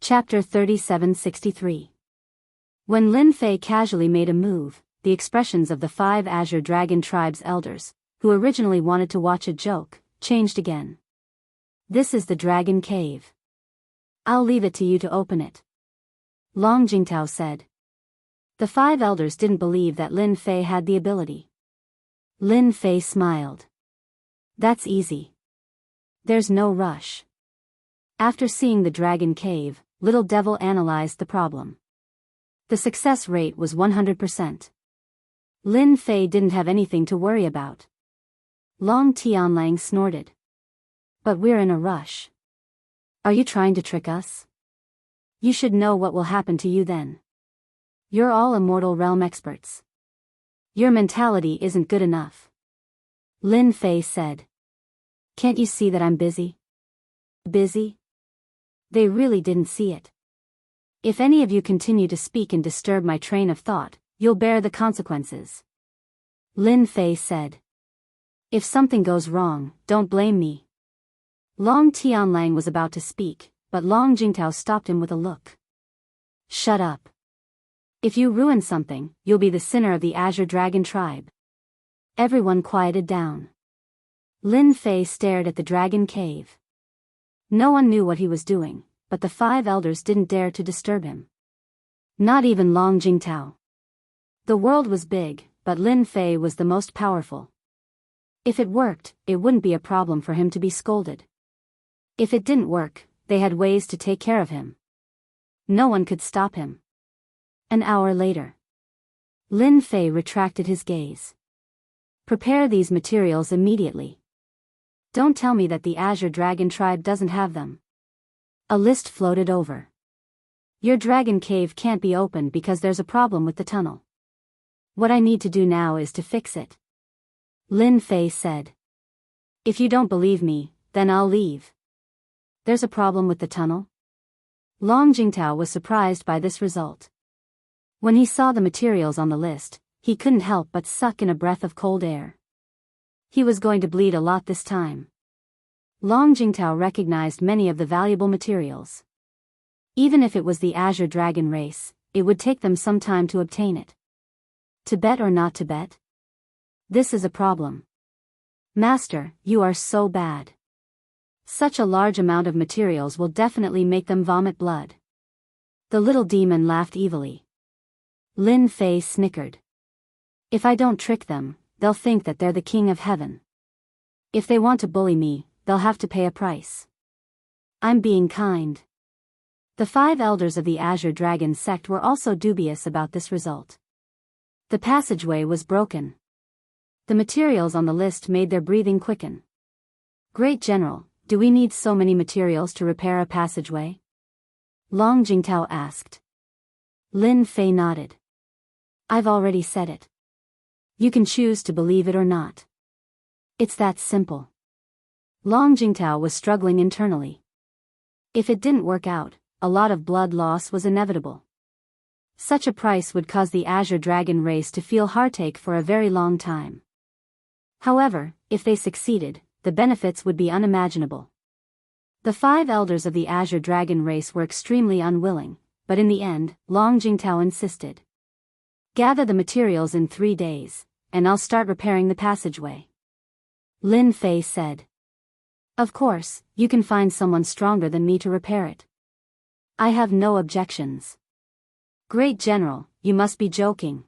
Chapter 3763. When Lin Fei casually made a move, the expressions of the 5 Azure Dragon Tribe's elders, who originally wanted to watch a joke, changed again. This is the Dragon Cave. I'll leave it to you to open it. Long Jingtao said. The 5 elders didn't believe that Lin Fei had the ability. Lin Fei smiled. That's easy. There's no rush. After seeing the Dragon Cave, Little Devil analyzed the problem. The success rate was 100%. Lin Fei didn't have anything to worry about. Long Tianlang snorted. But we're in a rush. Are you trying to trick us? You should know what will happen to you then. You're all immortal realm experts. Your mentality isn't good enough. Lin Fei said. Can't you see that I'm busy? Busy? They really didn't see it. If any of you continue to speak and disturb my train of thought, you'll bear the consequences. Lin Fei said. If something goes wrong, don't blame me. Long Tianlang was about to speak, but Long Jingtao stopped him with a look. Shut up. If you ruin something, you'll be the sinner of the Azure Dragon Tribe. Everyone quieted down. Lin Fei stared at the Dragon Cave. No one knew what he was doing, but the 5 elders didn't dare to disturb him. Not even Long Jingtao. The world was big, but Lin Fei was the most powerful. If it worked, it wouldn't be a problem for him to be scolded. If it didn't work, they had ways to take care of him. No one could stop him. An hour later. Lin Fei retracted his gaze. Prepare these materials immediately. Don't tell me that the Azure Dragon Tribe doesn't have them. A list floated over. Your dragon cave can't be opened because there's a problem with the tunnel. What I need to do now is to fix it. Lin Fei said. If you don't believe me, then I'll leave. There's a problem with the tunnel? Long Jingtao was surprised by this result. When he saw the materials on the list, he couldn't help but suck in a breath of cold air. He was going to bleed a lot this time. Long Jingtao recognized many of the valuable materials. Even if it was the Azure Dragon race, it would take them some time to obtain it. To bet or not to bet? This is a problem. Master, you are so bad. Such a large amount of materials will definitely make them vomit blood. The little demon laughed evilly. Lin Fei snickered. If I don't trick them, they'll think that they're the king of heaven. If they want to bully me, they'll have to pay a price. I'm being kind. The 5 elders of the Azure Dragon sect were also dubious about this result. The passageway was broken. The materials on the list made their breathing quicken. Great General, do we need so many materials to repair a passageway? Long Jingtao asked. Lin Fei nodded. I've already said it. You can choose to believe it or not. It's that simple. Long Jingtao was struggling internally. If it didn't work out, a lot of blood loss was inevitable. Such a price would cause the Azure Dragon race to feel heartache for a very long time. However, if they succeeded, the benefits would be unimaginable. The 5 elders of the Azure Dragon race were extremely unwilling, but in the end, Long Jingtao insisted. Gather the materials in 3 days, and I'll start repairing the passageway. Lin Fei said. Of course, you can find someone stronger than me to repair it. I have no objections. Great General, you must be joking.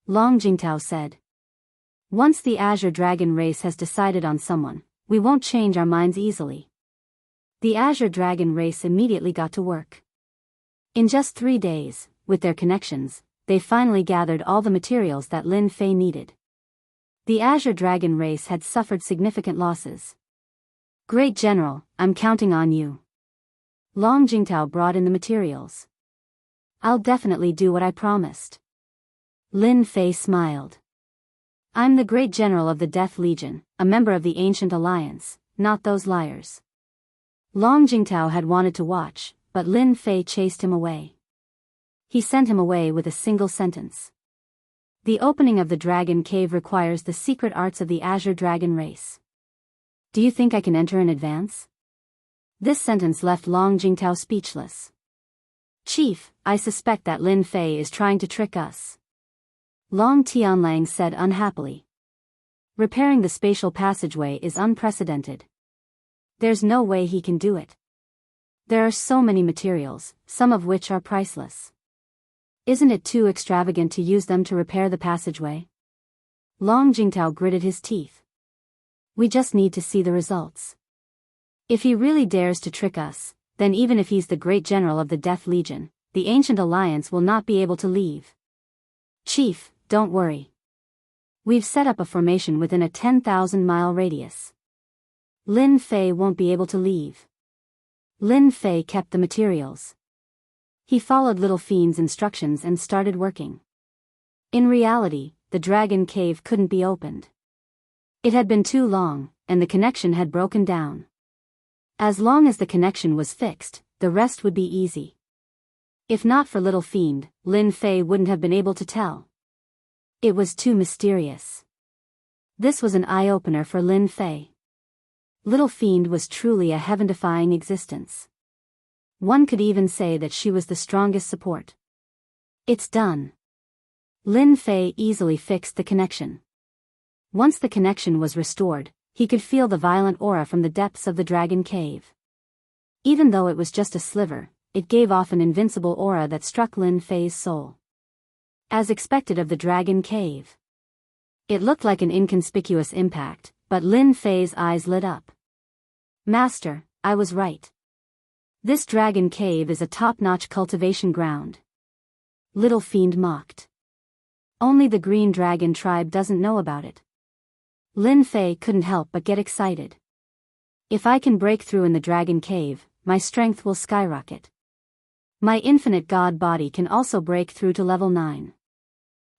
Long Jingtao said. Once the Azure Dragon race has decided on someone, we won't change our minds easily. The Azure Dragon race immediately got to work. In just 3 days, with their connections, they finally gathered all the materials that Lin Fei needed. The Azure Dragon race had suffered significant losses. Great General, I'm counting on you. Long Jingtao brought in the materials. I'll definitely do what I promised. Lin Fei smiled. I'm the Great General of the Death Legion, a member of the Ancient Alliance, not those liars. Long Jingtao had wanted to watch, but Lin Fei chased him away. He sent him away with a single sentence. The opening of the Dragon Cave requires the secret arts of the Azure Dragon race. Do you think I can enter in advance? This sentence left Long Jingtao speechless. Chief, I suspect that Lin Fei is trying to trick us. Long Tianlang said unhappily. Repairing the spatial passageway is unprecedented. There's no way he can do it. There are so many materials, some of which are priceless. Isn't it too extravagant to use them to repair the passageway? Long Jingtao gritted his teeth. We just need to see the results. If he really dares to trick us, then even if he's the great general of the Death Legion, the Ancient Alliance will not be able to leave. Chief, don't worry. We've set up a formation within a 10,000-mile radius. Lin Fei won't be able to leave. Lin Fei kept the materials. He followed Little Fiend's instructions and started working. In reality, the dragon cave couldn't be opened. It had been too long, and the connection had broken down. As long as the connection was fixed, the rest would be easy. If not for Little Fiend, Lin Fei wouldn't have been able to tell. It was too mysterious. This was an eye-opener for Lin Fei. Little Fiend was truly a heaven-defying existence. One could even say that she was the strongest support. It's done. Lin Fei easily fixed the connection. Once the connection was restored, he could feel the violent aura from the depths of the dragon cave. Even though it was just a sliver, it gave off an invincible aura that struck Lin Fei's soul. As expected of the dragon cave. It looked like an inconspicuous impact, but Lin Fei's eyes lit up. Master, I was right. This dragon cave is a top-notch cultivation ground. Little Fiend mocked. Only the Green Dragon tribe doesn't know about it. Lin Fei couldn't help but get excited. If I can break through in the dragon cave, my strength will skyrocket. My infinite god body can also break through to level 9.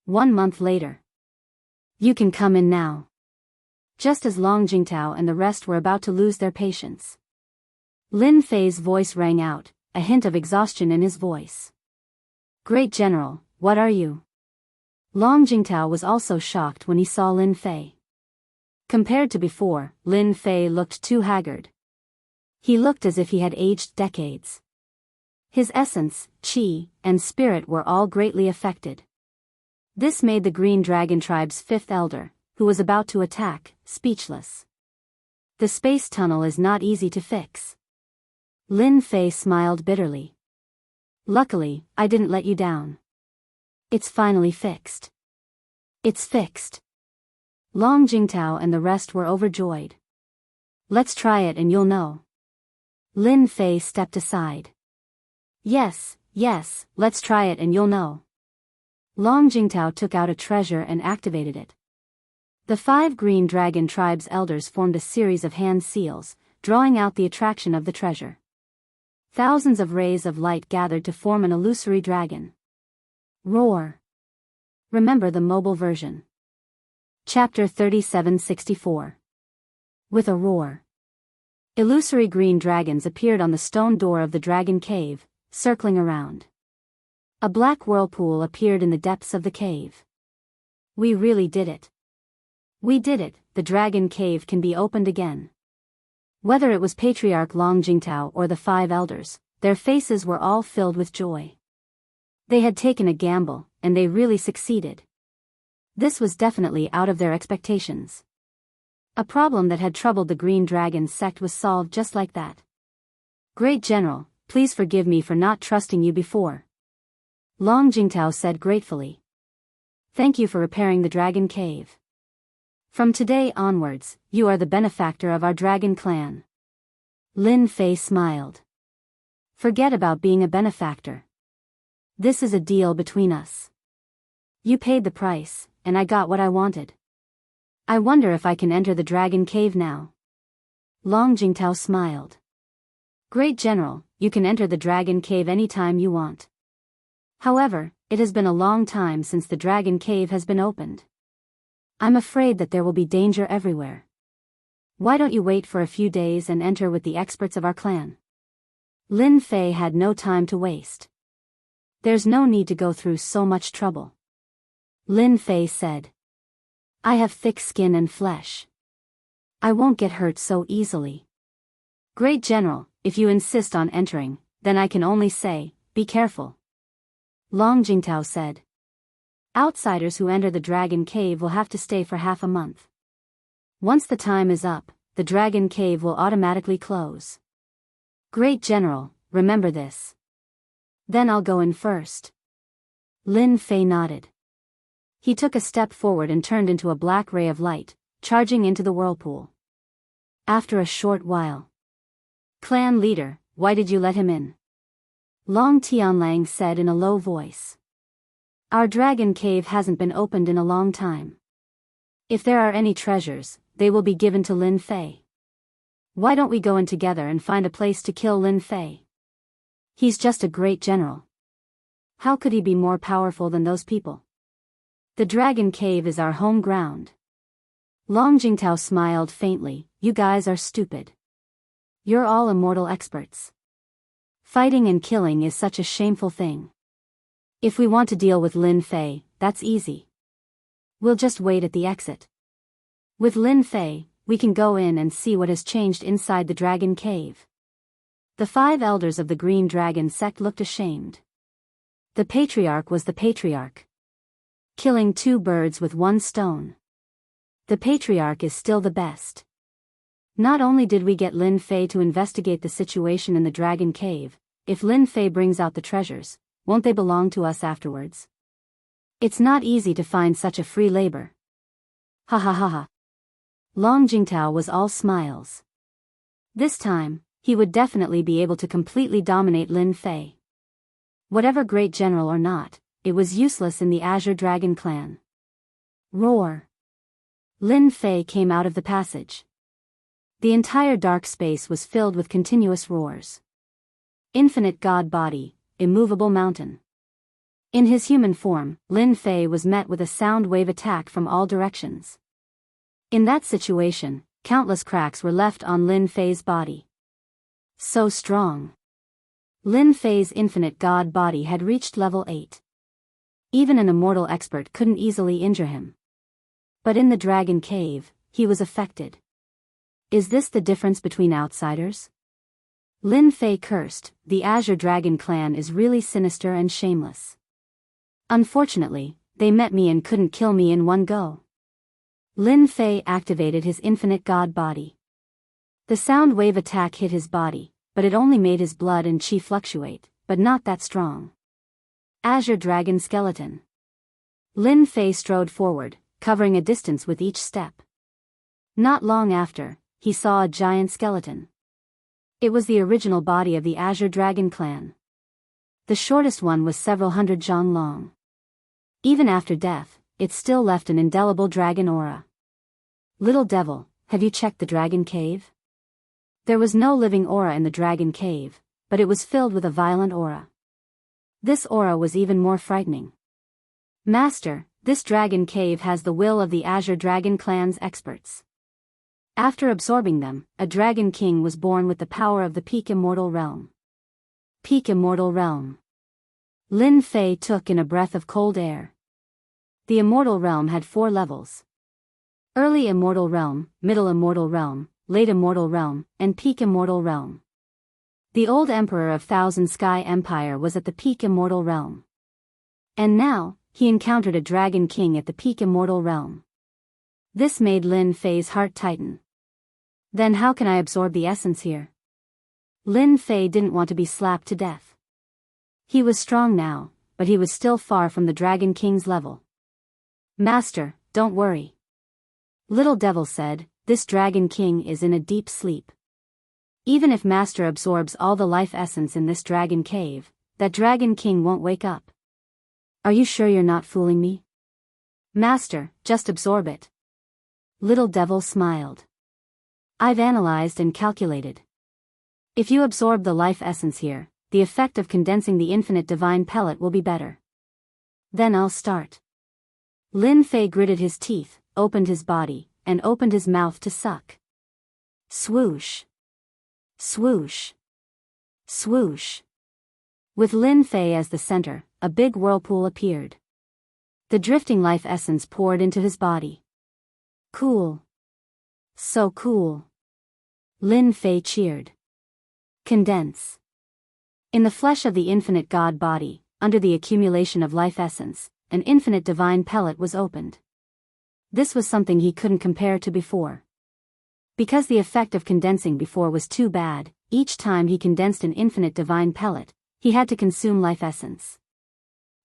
1 month later. You can come in now. Just as Long Jingtao and the rest were about to lose their patience. Lin Fei's voice rang out, a hint of exhaustion in his voice. Great General, what are you? Long Jingtao was also shocked when he saw Lin Fei. Compared to before, Lin Fei looked too haggard. He looked as if he had aged decades. His essence, qi, and spirit were all greatly affected. This made the Green Dragon tribe's 5th elder, who was about to attack, speechless. The space tunnel is not easy to fix. Lin Fei smiled bitterly. Luckily, I didn't let you down. It's finally fixed. It's fixed. Long Jingtao and the rest were overjoyed. Let's try it and you'll know. Lin Fei stepped aside. Yes, let's try it and you'll know. Long Jingtao took out a treasure and activated it. The 5 Green Dragon tribe's elders formed a series of hand seals, drawing out the attraction of the treasure. Thousands of rays of light gathered to form an illusory dragon. Roar. Remember the mobile version. Chapter 3764. With a roar. Illusory green dragons appeared on the stone door of the dragon cave, circling around. A black whirlpool appeared in the depths of the cave. We really did it. We did it, the dragon cave can be opened again. Whether it was Patriarch Long Jingtao or the 5 elders, their faces were all filled with joy. They had taken a gamble, and they really succeeded. This was definitely out of their expectations. A problem that had troubled the Green Dragon sect was solved just like that. Great General, please forgive me for not trusting you before. Long Jingtao said gratefully. Thank you for repairing the dragon cave. From today onwards, you are the benefactor of our dragon clan. Lin Fei smiled. Forget about being a benefactor. This is a deal between us. You paid the price, and I got what I wanted. I wonder if I can enter the dragon cave now. Long Jingtao smiled. Great General, you can enter the dragon cave anytime you want. However, it has been a long time since the dragon cave has been opened. I'm afraid that there will be danger everywhere. Why don't you wait for a few days and enter with the experts of our clan? Lin Fei had no time to waste. There's no need to go through so much trouble. Lin Fei said. I have thick skin and flesh. I won't get hurt so easily. Great General, if you insist on entering, then I can only say, be careful. Long Jingtao said. Outsiders who enter the dragon cave will have to stay for half a month. Once the time is up, the dragon cave will automatically close. Great General, remember this. Then I'll go in first. Lin Fei nodded. He took a step forward and turned into a black ray of light, charging into the whirlpool. After a short while. Clan leader, why did you let him in? Long Tianlang said in a low voice. Our dragon cave hasn't been opened in a long time. If there are any treasures, they will be given to Lin Fei. Why don't we go in together and find a place to kill Lin Fei? He's just a great general. How could he be more powerful than those people? The dragon cave is our home ground. Long Jingtao smiled faintly. You guys are stupid. You're all immortal experts. Fighting and killing is such a shameful thing. If we want to deal with Lin Fei, that's easy. We'll just wait at the exit. With Lin Fei, we can go in and see what has changed inside the dragon cave. The 5 elders of the Green Dragon sect looked ashamed. The patriarch was the patriarch. Killing 2 birds with 1 stone. The patriarch is still the best. Not only did we get Lin Fei to investigate the situation in the dragon cave, if Lin Fei brings out the treasures, won't they belong to us afterwards? It's not easy to find such a free labor. Ha ha ha ha. Long Jingtao was all smiles. This time, he would definitely be able to completely dominate Lin Fei. Whatever great general or not, it was useless in the Azure Dragon clan. Roar. Lin Fei came out of the passage. The entire dark space was filled with continuous roars. Infinite God body, immovable mountain. In his human form, Lin Fei was met with a sound wave attack from all directions. In that situation, countless cracks were left on Lin Fei's body. So strong. Lin Fei's infinite God body had reached level 8. Even an immortal expert couldn't easily injure him. But in the dragon cave, he was affected. Is this the difference between outsiders? Lin Fei cursed, the Azure Dragon clan is really sinister and shameless. Unfortunately, they met me and couldn't kill me in one go. Lin Fei activated his infinite God body. The sound wave attack hit his body, but it only made his blood and chi fluctuate, but not that strong. Azure Dragon skeleton. Lin Fei strode forward, covering a distance with each step. Not long after, he saw a giant skeleton. It was the original body of the Azure Dragon clan. The shortest one was several hundred zhang long. Even after death, it still left an indelible dragon aura. Little devil, have you checked the dragon cave? There was no living aura in the dragon cave, but it was filled with a violent aura. This aura was even more frightening. Master, this dragon cave has the will of the Azure Dragon clan's experts. After absorbing them, a dragon king was born with the power of the peak immortal realm. Peak immortal realm. Lin Fei took in a breath of cold air. The immortal realm had 4 levels. Early immortal realm, middle immortal realm, late immortal realm, and peak immortal realm. The old emperor of Thousand Sky Empire was at the peak immortal realm. And now, he encountered a dragon king at the peak immortal realm. This made Lin Fei's heart tighten. Then how can I absorb the essence here? Lin Fei didn't want to be slapped to death. He was strong now, but he was still far from the Dragon King's level. Master, don't worry. Little Devil said, this Dragon King is in a deep sleep. Even if Master absorbs all the life essence in this Dragon Cave, that Dragon King won't wake up. Are you sure you're not fooling me? Master, just absorb it. Little Devil smiled. I've analyzed and calculated. If you absorb the life essence here, the effect of condensing the infinite divine pellet will be better. Then I'll start. Lin Fei gritted his teeth, opened his body, and opened his mouth to suck. Swoosh. Swoosh. Swoosh. With Lin Fei as the center, a big whirlpool appeared. The drifting life essence poured into his body. Cool. So cool. Lin Fei cheered. Condense. In the flesh of the infinite God body, under the accumulation of life essence, an infinite divine pellet was opened. This was something he couldn't compare to before. Because the effect of condensing before was too bad, each time he condensed an infinite divine pellet, he had to consume life essence.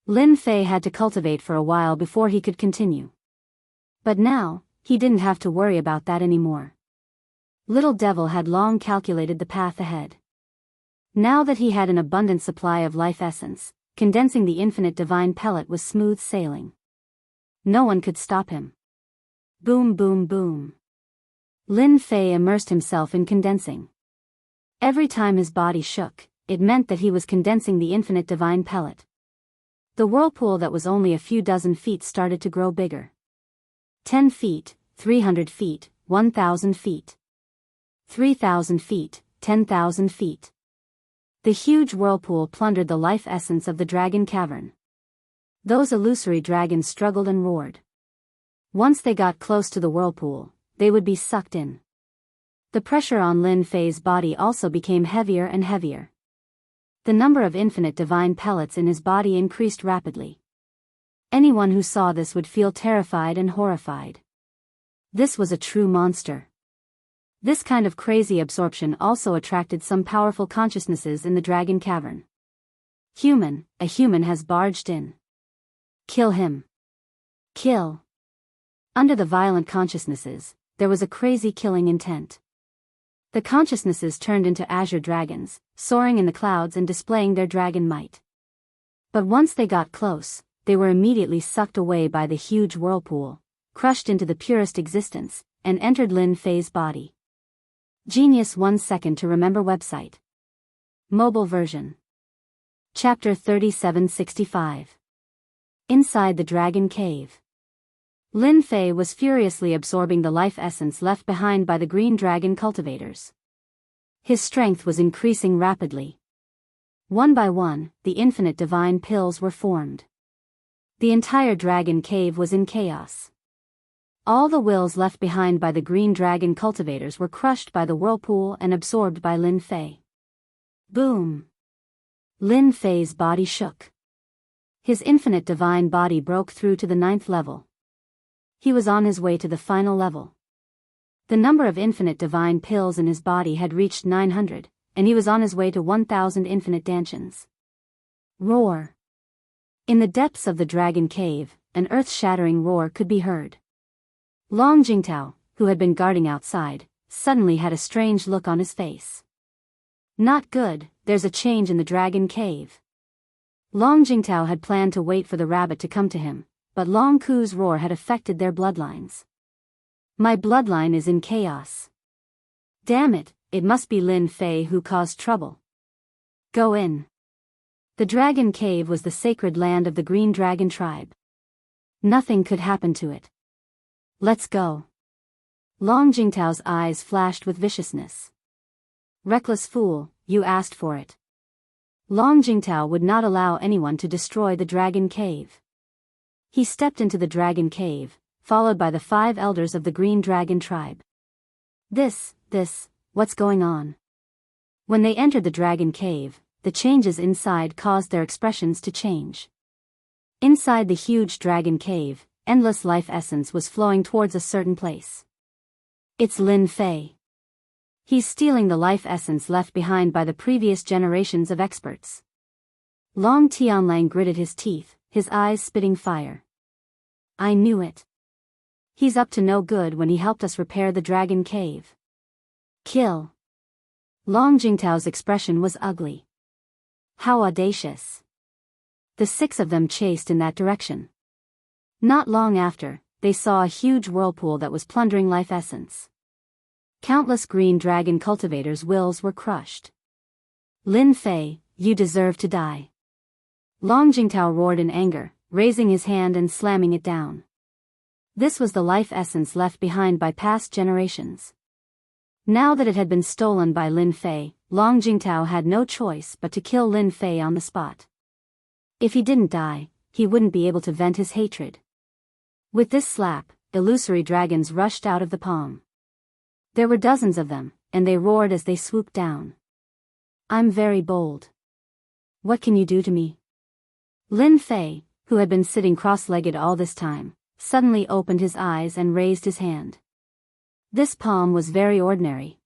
Lin Fei had to cultivate for a while before he could continue. But now, he didn't have to worry about that anymore. Little Devil had long calculated the path ahead. Now that he had an abundant supply of life essence, condensing the infinite divine pellet was smooth sailing. No one could stop him. Boom, boom, boom. Lin Fei immersed himself in condensing. Every time his body shook, it meant that he was condensing the infinite divine pellet. The whirlpool that was only a few dozen feet started to grow bigger. 10 feet, 300 feet, 1,000 feet. 3,000 feet, 10,000 feet. The huge whirlpool plundered the life essence of the dragon cavern. Those illusory dragons struggled and roared. Once they got close to the whirlpool, they would be sucked in. The pressure on Lin Fei's body also became heavier and heavier. The number of infinite divine pellets in his body increased rapidly. Anyone who saw this would feel terrified and horrified. This was a true monster. This kind of crazy absorption also attracted some powerful consciousnesses in the dragon cavern. A human has barged in. Kill him. Kill. Under the violent consciousnesses, there was a crazy killing intent. The consciousnesses turned into azure dragons, soaring in the clouds and displaying their dragon might. But once they got close, they were immediately sucked away by the huge whirlpool, crushed into the purest existence, and entered Lin Fei's body. Genius 1 second to remember website. Mobile version. Chapter 3765. Inside the Dragon Cave. Lin Fei was furiously absorbing the life essence left behind by the green dragon cultivators. His strength was increasing rapidly. One by one, the infinite divine pills were formed. The entire dragon cave was in chaos. All the wills left behind by the green dragon cultivators were crushed by the whirlpool and absorbed by Lin Fei. Boom! Lin Fei's body shook. His infinite divine body broke through to the 9th level. He was on his way to the final level. The number of infinite divine pills in his body had reached 900, and he was on his way to 1,000 infinite dantians. Roar! In the depths of the dragon cave, an earth-shattering roar could be heard. Long Jingtao, who had been guarding outside, suddenly had a strange look on his face. Not good, there's a change in the dragon cave. Long Jingtao had planned to wait for the rabbit to come to him, but Long Ku's roar had affected their bloodlines. My bloodline is in chaos. Damn it, it must be Lin Fei who caused trouble. Go in. The dragon cave was the sacred land of the green dragon tribe. Nothing could happen to it. Let's go. Long Jingtao's eyes flashed with viciousness. Reckless fool, you asked for it. Long Jingtao would not allow anyone to destroy the dragon cave. He stepped into the dragon cave, followed by the 5 elders of the green dragon tribe. What's going on? When they entered the dragon cave, the changes inside caused their expressions to change. Inside the huge dragon cave, endless life essence was flowing towards a certain place. It's Lin Fei. He's stealing the life essence left behind by the previous generations of experts. Long Tianlang gritted his teeth, his eyes spitting fire. I knew it. He's up to no good when he helped us repair the dragon cave. Kill. Long Jingtao's expression was ugly. How audacious. The 6 of them chased in that direction. Not long after, they saw a huge whirlpool that was plundering life essence. Countless green dragon cultivators' wills were crushed. Lin Fei, you deserve to die. Long Jingtao roared in anger, raising his hand and slamming it down. This was the life essence left behind by past generations. Now that it had been stolen by Lin Fei, Long Jingtao had no choice but to kill Lin Fei on the spot. If he didn't die, he wouldn't be able to vent his hatred. With this slap, illusory dragons rushed out of the palm. There were dozens of them, and they roared as they swooped down. I'm very bold. What can you do to me? Lin Fei, who had been sitting cross-legged all this time, suddenly opened his eyes and raised his hand. This palm was very ordinary.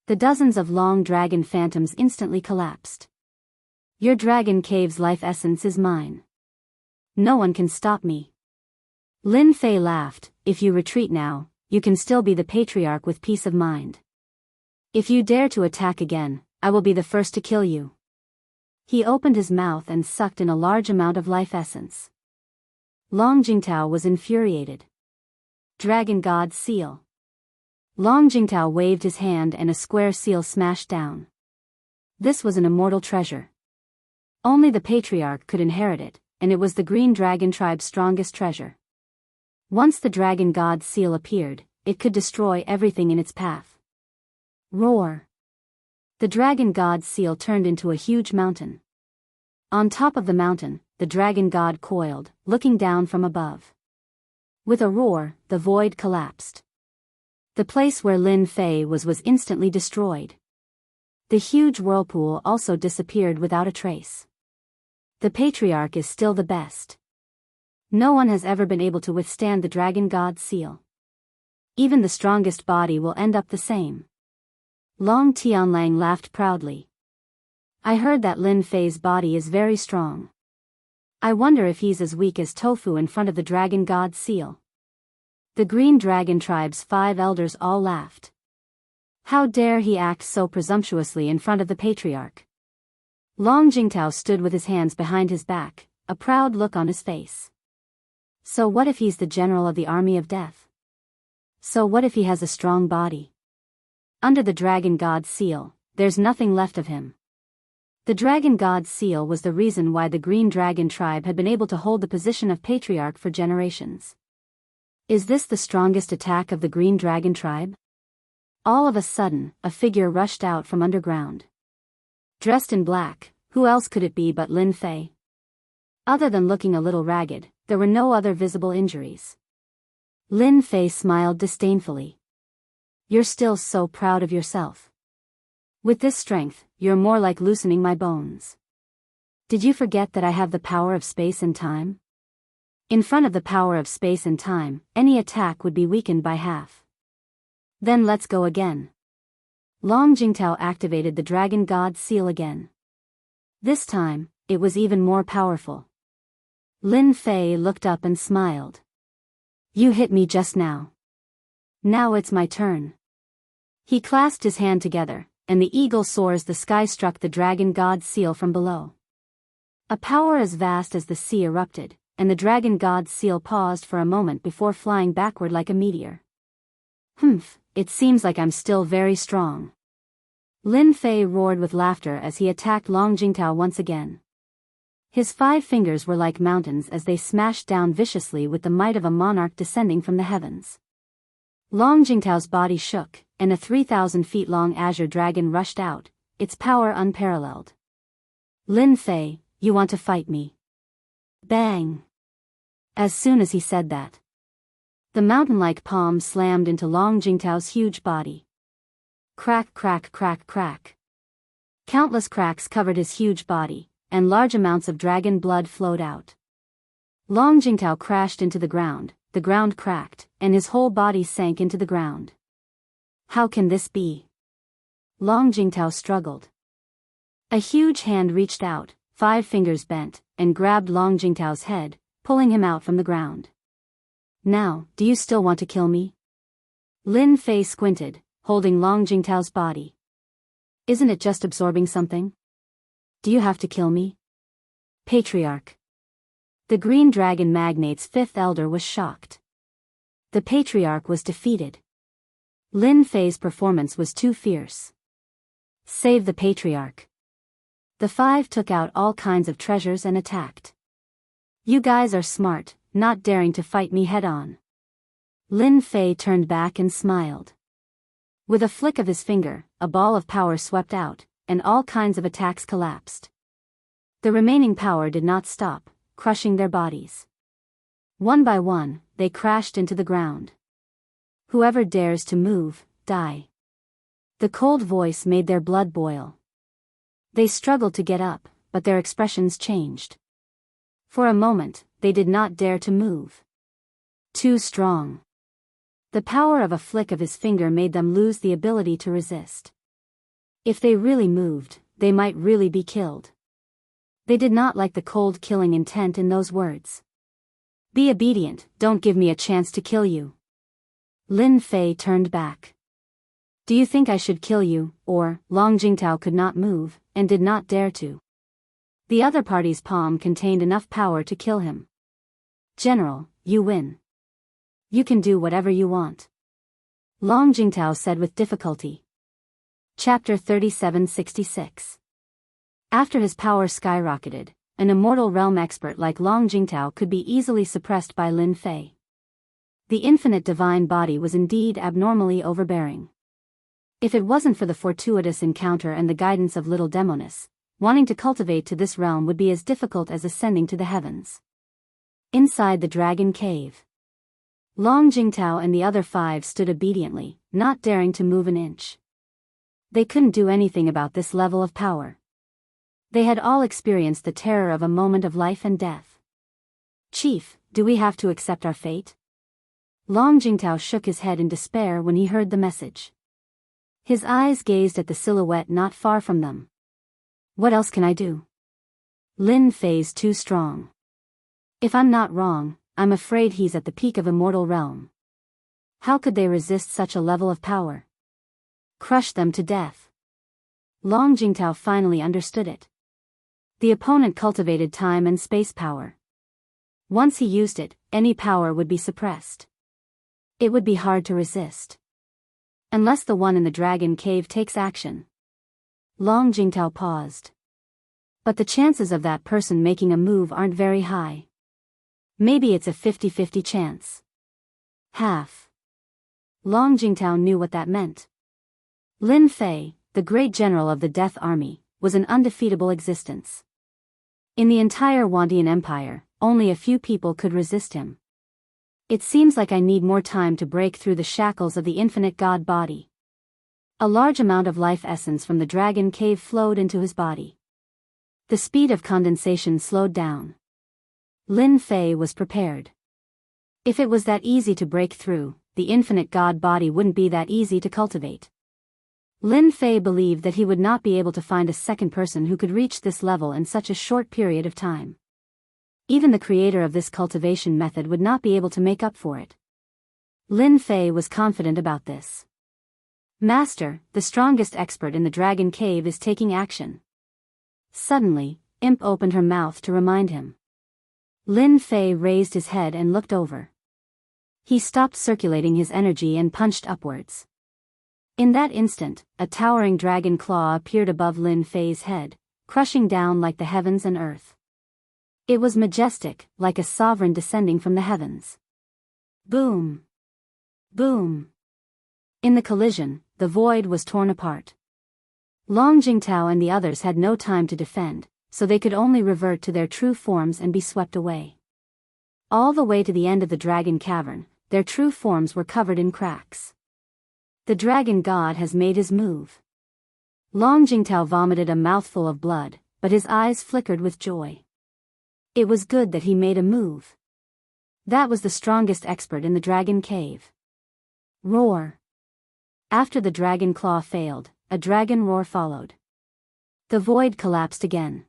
The dozens of long dragon phantoms instantly collapsed. Your dragon cave's life essence is mine. No one can stop me. Lin Fei laughed. If you retreat now, you can still be the patriarch with peace of mind. If you dare to attack again, I will be the first to kill you. He opened his mouth and sucked in a large amount of life essence. Long Jingtao was infuriated. Dragon God Seal. Long Jingtao waved his hand and a square seal smashed down. This was an immortal treasure. Only the patriarch could inherit it, and it was the Green Dragon tribe's strongest treasure. Once the Dragon God Seal appeared, it could destroy everything in its path. Roar! The Dragon God Seal turned into a huge mountain. On top of the mountain, the Dragon God coiled, looking down from above. With a roar, the void collapsed. The place where Lin Fei was instantly destroyed. The huge whirlpool also disappeared without a trace. The patriarch is still the best. No one has ever been able to withstand the Dragon God Seal. Even the strongest body will end up the same. Long Tianlang laughed proudly. I heard that Lin Fei's body is very strong. I wonder if he's as weak as tofu in front of the Dragon God Seal. The Green Dragon tribe's 5 elders all laughed. How dare he act so presumptuously in front of the patriarch? Long Jingtao stood with his hands behind his back, a proud look on his face. So what if he's the general of the army of death? So what if he has a strong body? Under the Dragon God Seal, there's nothing left of him. The Dragon God Seal was the reason why the Green Dragon tribe had been able to hold the position of patriarch for generations. Is this the strongest attack of the Green Dragon tribe? All of a sudden, a figure rushed out from underground. Dressed in black, who else could it be but Lin Fei? Other than looking a little ragged, there were no other visible injuries. Lin Fei smiled disdainfully. You're still so proud of yourself. With this strength, you're more like loosening my bones. Did you forget that I have the power of space and time? In front of the power of space and time, any attack would be weakened by half. Then let's go again. Long Jingtao activated the Dragon God Seal again. This time, it was even more powerful. Lin Fei looked up and smiled. You hit me just now. Now it's my turn. He clasped his hand together, and the eagle soar as the sky struck the Dragon God Seal from below. A power as vast as the sea erupted, and the Dragon God Seal paused for a moment before flying backward like a meteor. Humph, it seems like I'm still very strong. Lin Fei roared with laughter as he attacked Long Jingtao once again. His 5 fingers were like mountains as they smashed down viciously with the might of a monarch descending from the heavens. Long Jingtao's body shook, and a 3,000 feet long azure dragon rushed out, its power unparalleled. Lin Fei, you want to fight me? Bang! As soon as he said that, the mountain-like palm slammed into Long Jingtao's huge body. Crack, crack, crack, crack. Countless cracks covered his huge body, and large amounts of dragon blood flowed out. Long Jingtao crashed into the ground cracked, and his whole body sank into the ground. How can this be? Long Jingtao struggled. A huge hand reached out, 5 fingers bent, and grabbed Long Jingtao's head, pulling him out from the ground. Now, do you still want to kill me? Lin Fei squinted, holding Long Jingtao's body. Isn't it just absorbing something? Do you have to kill me? Patriarch. The Green Dragon Magnate's 5th elder was shocked. The patriarch was defeated. Lin Fei's performance was too fierce. Save the patriarch. The 5 took out all kinds of treasures and attacked. You guys are smart, not daring to fight me head-on. Lin Fei turned back and smiled. With a flick of his finger, a ball of power swept out, and all kinds of attacks collapsed. The remaining power did not stop, crushing their bodies. One by one, they crashed into the ground. Whoever dares to move, die. The cold voice made their blood boil. They struggled to get up, but their expressions changed. For a moment, they did not dare to move. Too strong. The power of a flick of his finger made them lose the ability to resist. If they really moved, they might really be killed. They did not like the cold killing intent in those words. Be obedient, don't give me a chance to kill you. Lin Fei turned back. Do you think I should kill you, or? Long Jingtao could not move, and did not dare to. The other party's palm contained enough power to kill him. General, you win. You can do whatever you want. Long Jingtao said with difficulty. Chapter 3766. After his power skyrocketed, an immortal realm expert like Long Jingtao could be easily suppressed by Lin Fei. The infinite divine body was indeed abnormally overbearing. If it wasn't for the fortuitous encounter and the guidance of little Demonis, wanting to cultivate to this realm would be as difficult as ascending to the heavens. Inside the dragon cave, Long Jingtao and the other 5 stood obediently, not daring to move an inch. They couldn't do anything about this level of power. They had all experienced the terror of a moment of life and death. Chief, do we have to accept our fate? Long Jingtao shook his head in despair when he heard the message. His eyes gazed at the silhouette not far from them. What else can I do? Lin Fei's too strong. If I'm not wrong, I'm afraid he's at the peak of immortal realm. How could they resist such a level of power? Crush them to death. Long Jingtao finally understood it. The opponent cultivated time and space power. Once he used it, any power would be suppressed. It would be hard to resist. Unless the one in the dragon cave takes action. Long Jingtao paused. But the chances of that person making a move aren't very high. Maybe it's a 50-50 chance. Half. Long Jingtao knew what that meant. Lin Fei, the great general of the Death Army, was an undefeatable existence. In the entire Wandian Empire, only a few people could resist him. It seems like I need more time to break through the shackles of the infinite god body. A large amount of life essence from the dragon cave flowed into his body. The speed of condensation slowed down. Lin Fei was prepared. If it was that easy to break through, the infinite god body wouldn't be that easy to cultivate. Lin Fei believed that he would not be able to find a second person who could reach this level in such a short period of time. Even the creator of this cultivation method would not be able to make up for it. Lin Fei was confident about this. Master, the strongest expert in the dragon cave is taking action. Suddenly, Imp opened her mouth to remind him. Lin Fei raised his head and looked over. He stopped circulating his energy and punched upwards. In that instant, a towering dragon claw appeared above Lin Fei's head, crushing down like the heavens and earth. It was majestic, like a sovereign descending from the heavens. Boom! Boom! In the collision, the void was torn apart. Long Jingtao and the others had no time to defend, so they could only revert to their true forms and be swept away. All the way to the end of the dragon cavern, their true forms were covered in cracks. The dragon god has made his move. Long Jingtao vomited a mouthful of blood, but his eyes flickered with joy. It was good that he made a move. That was the strongest expert in the dragon cave. Roar. After the dragon claw failed, a dragon roar followed. The void collapsed again.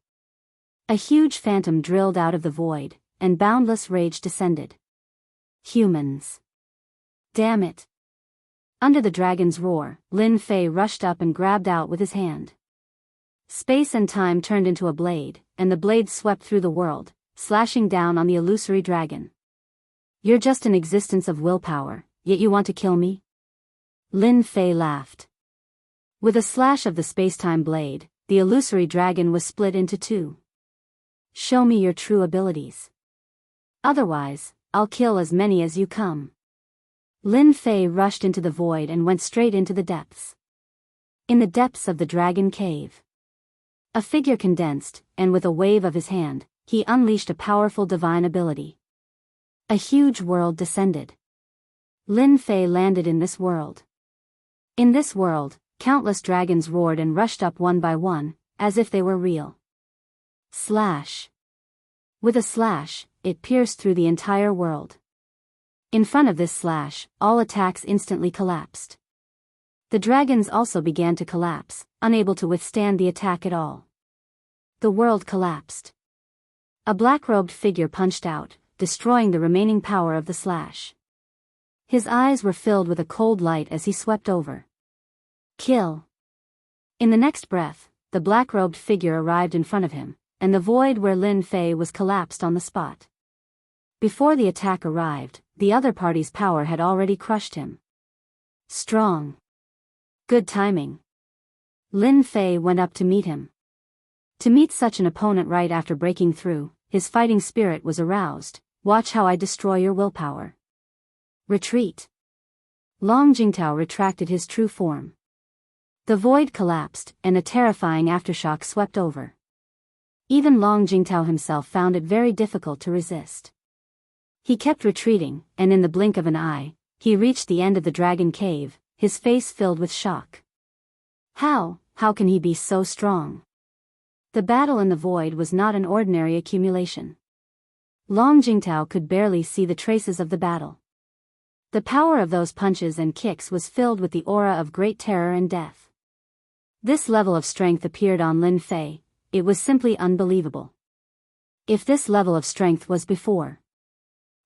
A huge phantom drilled out of the void, and boundless rage descended. Humans. Damn it. Under the dragon's roar, Lin Fei rushed up and grabbed out with his hand. Space and time turned into a blade, and the blade swept through the world, slashing down on the illusory dragon. You're just an existence of willpower, yet you want to kill me? Lin Fei laughed. With a slash of the space-time blade, the illusory dragon was split into 2. Show me your true abilities. Otherwise, I'll kill as many as you come. Lin Fei rushed into the void and went straight into the depths. In the depths of the dragon cave, a figure condensed, and with a wave of his hand, he unleashed a powerful divine ability. A huge world descended. Lin Fei landed in this world. In this world, countless dragons roared and rushed up one by one, as if they were real. Slash. With a slash, it pierced through the entire world. In front of this slash, all attacks instantly collapsed. The dragons also began to collapse, unable to withstand the attack at all. The world collapsed. A black-robed figure punched out, destroying the remaining power of the slash. His eyes were filled with a cold light as he swept over. Kill. In the next breath, the black-robed figure arrived in front of him, and the void where Lin Fei was collapsed on the spot. Before the attack arrived, the other party's power had already crushed him. Strong. Good timing. Lin Fei went up to meet him. To meet such an opponent right after breaking through, his fighting spirit was aroused. Watch how I destroy your willpower. Retreat. Long Jingtao retracted his true form. The void collapsed, and a terrifying aftershock swept over. Even Long Jingtao himself found it very difficult to resist. He kept retreating, and in the blink of an eye, he reached the end of the dragon cave, his face filled with shock. How can he be so strong? The battle in the void was not an ordinary accumulation. Long Jingtao could barely see the traces of the battle. The power of those punches and kicks was filled with the aura of great terror and death. This level of strength appeared on Lin Fei. It was simply unbelievable. If this level of strength was before.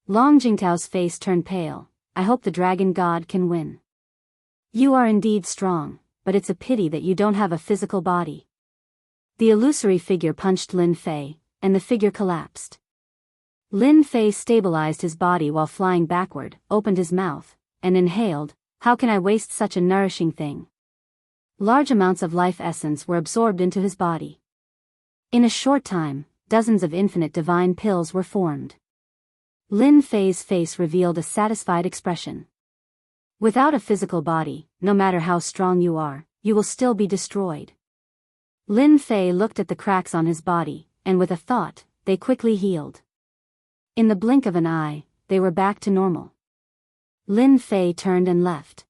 Long Jingtao's face turned pale. I hope the dragon god can win. You are indeed strong, but it's a pity that you don't have a physical body. The illusory figure punched Lin Fei, and the figure collapsed. Lin Fei stabilized his body while flying backward, opened his mouth, and inhaled. How can I waste such a nourishing thing? Large amounts of life essence were absorbed into his body. In a short time, dozens of infinite divine pills were formed. Lin Fei's face revealed a satisfied expression. Without a physical body, no matter how strong you are, you will still be destroyed. Lin Fei looked at the cracks on his body, and with a thought, they quickly healed. In the blink of an eye, they were back to normal. Lin Fei turned and left.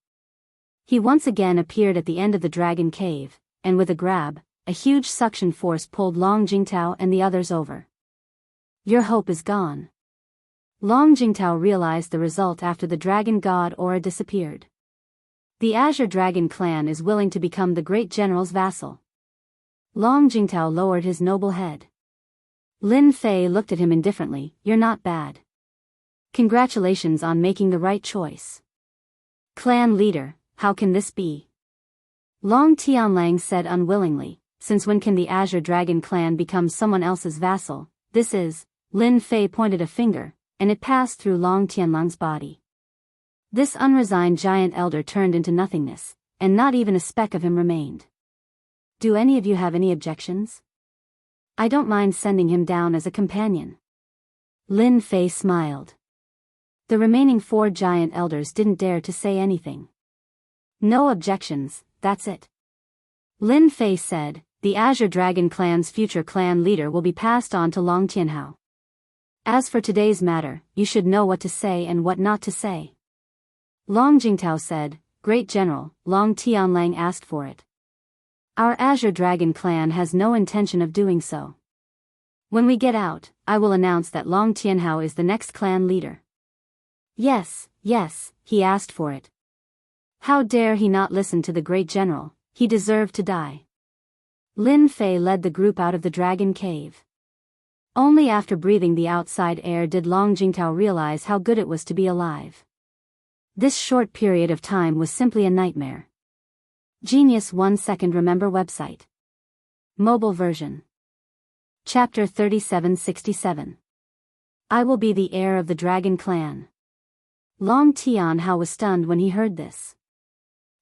He once again appeared at the end of the dragon cave, and with a grab, a huge suction force pulled Long Jingtao and the others over. Your hope is gone. Long Jingtao realized the result after the dragon god aura disappeared. The Azure Dragon clan is willing to become the great general's vassal. Long Jingtao lowered his noble head. Lin Fei looked at him indifferently. You're not bad. Congratulations on making the right choice. Clan leader, how can this be? Long Tianlang said unwillingly, since when can the Azure Dragon clan become someone else's vassal? This is, Lin Fei pointed a finger, and it passed through Long Tianlang's body. This unresigned giant elder turned into nothingness, and not even a speck of him remained. Do any of you have any objections? I don't mind sending him down as a companion. Lin Fei smiled. The remaining 4 giant elders didn't dare to say anything. No objections, that's it. Lin Fei said, the Azure Dragon clan's future clan leader will be passed on to Long Tianhao. As for today's matter, you should know what to say and what not to say. Long Jingtao said, Great General, Long Tianlang asked for it. Our Azure Dragon clan has no intention of doing so. When we get out, I will announce that Long Tianhao is the next clan leader. Yes, he asked for it. How dare he not listen to the great general, he deserved to die. Lin Fei led the group out of the dragon cave. Only after breathing the outside air did Long Jingtao realize how good it was to be alive. This short period of time was simply a nightmare. Genius 1 second remember website. Mobile version. Chapter 3767. I will be the heir of the dragon clan. Long Tianhao was stunned when he heard this.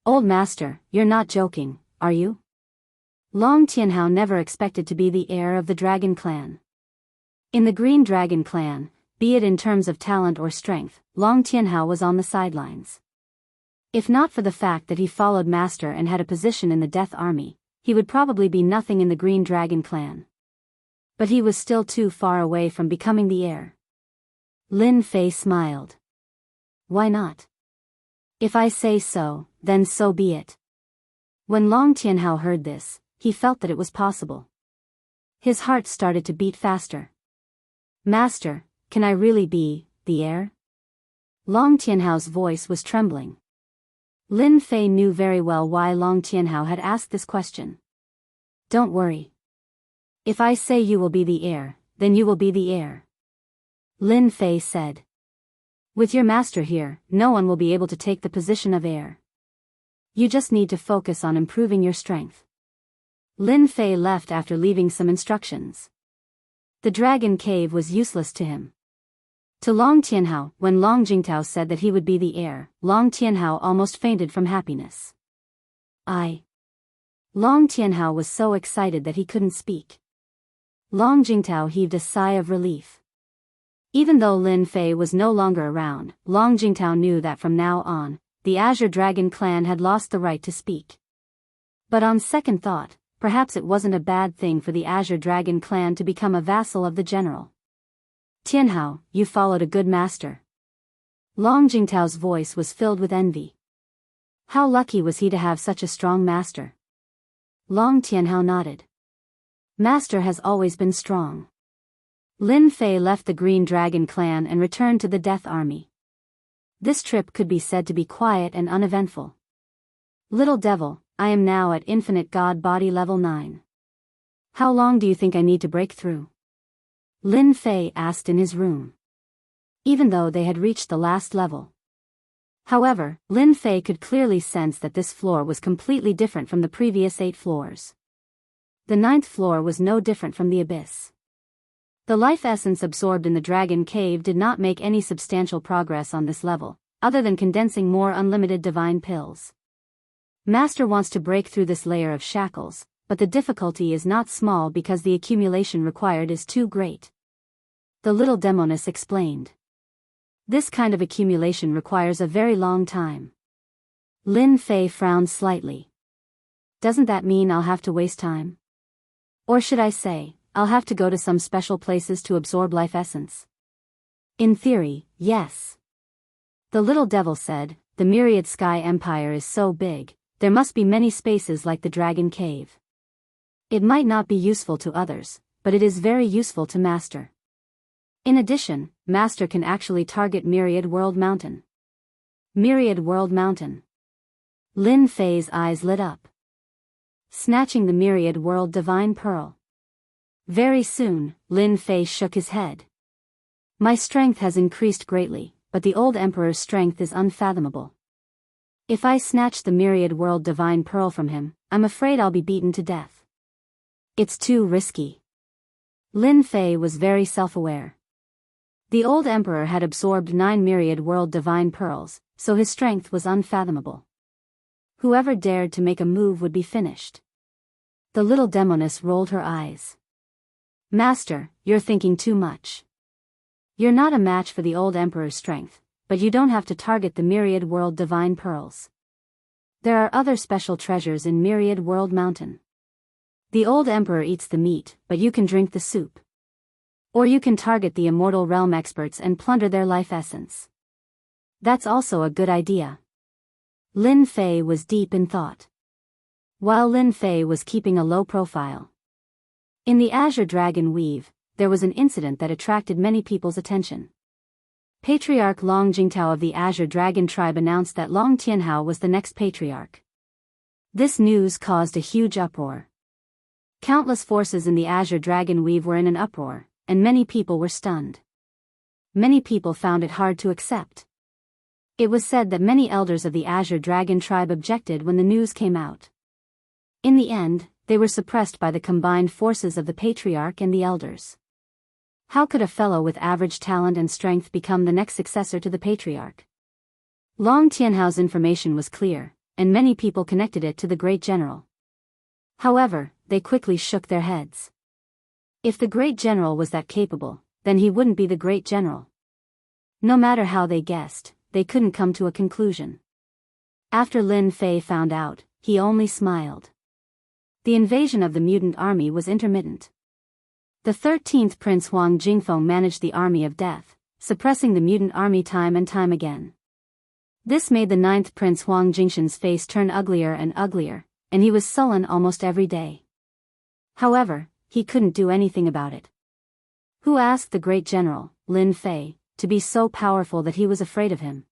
Old master, you're not joking, are you? Long Tianhao never expected to be the heir of the dragon clan. In the green dragon clan, be it in terms of talent or strength, Long Tianhao was on the sidelines. If not for the fact that he followed master and had a position in the Death Army, he would probably be nothing in the Green Dragon clan. But he was still too far away from becoming the heir. Lin Fei smiled. Why not? If I say so, then so be it. When Long Tianhao heard this, he felt that it was possible. His heart started to beat faster. Master, can I really be the heir? Long Tianhao's voice was trembling. Lin Fei knew very well why Long Tianhao had asked this question. Don't worry. If I say you will be the heir, then you will be the heir. Lin Fei said. With your master here, no one will be able to take the position of heir. You just need to focus on improving your strength. Lin Fei left after leaving some instructions. The dragon cave was useless to him. To Long Tianhao, when Long Jingtao said that he would be the heir, Long Tianhao almost fainted from happiness. Long Tianhao was so excited that he couldn't speak. Long Jingtao heaved a sigh of relief. Even though Lin Fei was no longer around, Long Jingtao knew that from now on, the Azure Dragon clan had lost the right to speak. But on second thought, perhaps it wasn't a bad thing for the Azure Dragon clan to become a vassal of the general. Tianhao, you followed a good master. Long Jingtao's voice was filled with envy. How lucky was he to have such a strong master? Long Tianhao nodded. Master has always been strong. Lin Fei left the Green Dragon clan and returned to the Death Army. This trip could be said to be quiet and uneventful. Little devil, I am now at Infinite God Body level 9. How long do you think I need to break through? Lin Fei asked in his room. Even though they had reached the last level. However, Lin Fei could clearly sense that this floor was completely different from the previous 8 floors. The 9th floor was no different from the abyss. The life essence absorbed in the dragon cave did not make any substantial progress on this level, other than condensing more unlimited divine pills. Master wants to break through this layer of shackles, but the difficulty is not small because the accumulation required is too great. The little demoness explained. This kind of accumulation requires a very long time. Lin Fei frowned slightly. Doesn't that mean I'll have to waste time? Or should I say, I'll have to go to some special places to absorb life essence? In theory, yes. The little devil said, the Myriad Sky Empire is so big, there must be many spaces like the Dragon Cave. It might not be useful to others, but it is very useful to Master. In addition, Master can actually target Myriad World Mountain. Myriad World Mountain. Lin Fei's eyes lit up. Snatching the Myriad World Divine Pearl. Very soon, Lin Fei shook his head. My strength has increased greatly, but the old Emperor's strength is unfathomable. If I snatch the Myriad World Divine Pearl from him, I'm afraid I'll be beaten to death. It's too risky. Lin Fei was very self-aware. The old Emperor had absorbed 9 Myriad World Divine Pearls, so his strength was unfathomable. Whoever dared to make a move would be finished. The little demoness rolled her eyes. Master, you're thinking too much. You're not a match for the old Emperor's strength, but you don't have to target the Myriad World Divine Pearls. There are other special treasures in Myriad World Mountain. The old Emperor eats the meat, but you can drink the soup. Or you can target the Immortal Realm experts and plunder their life essence. That's also a good idea. Lin Fei was deep in thought. While Lin Fei was keeping a low profile. In the Azure Dragon Weave, there was an incident that attracted many people's attention. Patriarch Long Jingtao of the Azure Dragon tribe announced that Long Tianhao was the next patriarch. This news caused a huge uproar. Countless forces in the Azure Dragon Weave were in an uproar, and many people were stunned. Many people found it hard to accept. It was said that many elders of the Azure Dragon tribe objected when the news came out. In the end, they were suppressed by the combined forces of the patriarch and the elders. How could a fellow with average talent and strength become the next successor to the patriarch? Long Tianhao's information was clear, and many people connected it to the great general. However, they quickly shook their heads. If the great general was that capable, then he wouldn't be the great general. No matter how they guessed, they couldn't come to a conclusion. After Lin Fei found out, he only smiled. The invasion of the mutant army was intermittent. The 13th Prince Huang Jingfeng managed the army of death, suppressing the mutant army time and time again. This made the 9th Prince Huang Jingshan's face turn uglier and uglier, and he was sullen almost every day. However, he couldn't do anything about it. Who asked the great general, Lin Fei, to be so powerful that he was afraid of him?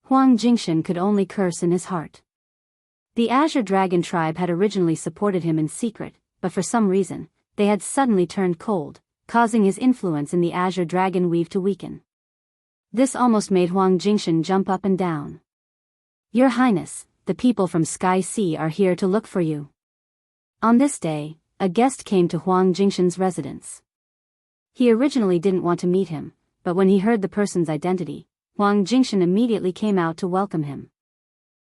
Huang Jingshan could only curse in his heart. The Azure Dragon tribe had originally supported him in secret, but for some reason, they had suddenly turned cold, causing his influence in the Azure Dragon weave to weaken. This almost made Huang Jingshan jump up and down. Your Highness, the people from Sky Sea are here to look for you. On this day, a guest came to Huang Jingshan's residence. He originally didn't want to meet him, but when he heard the person's identity, Huang Jingshan immediately came out to welcome him.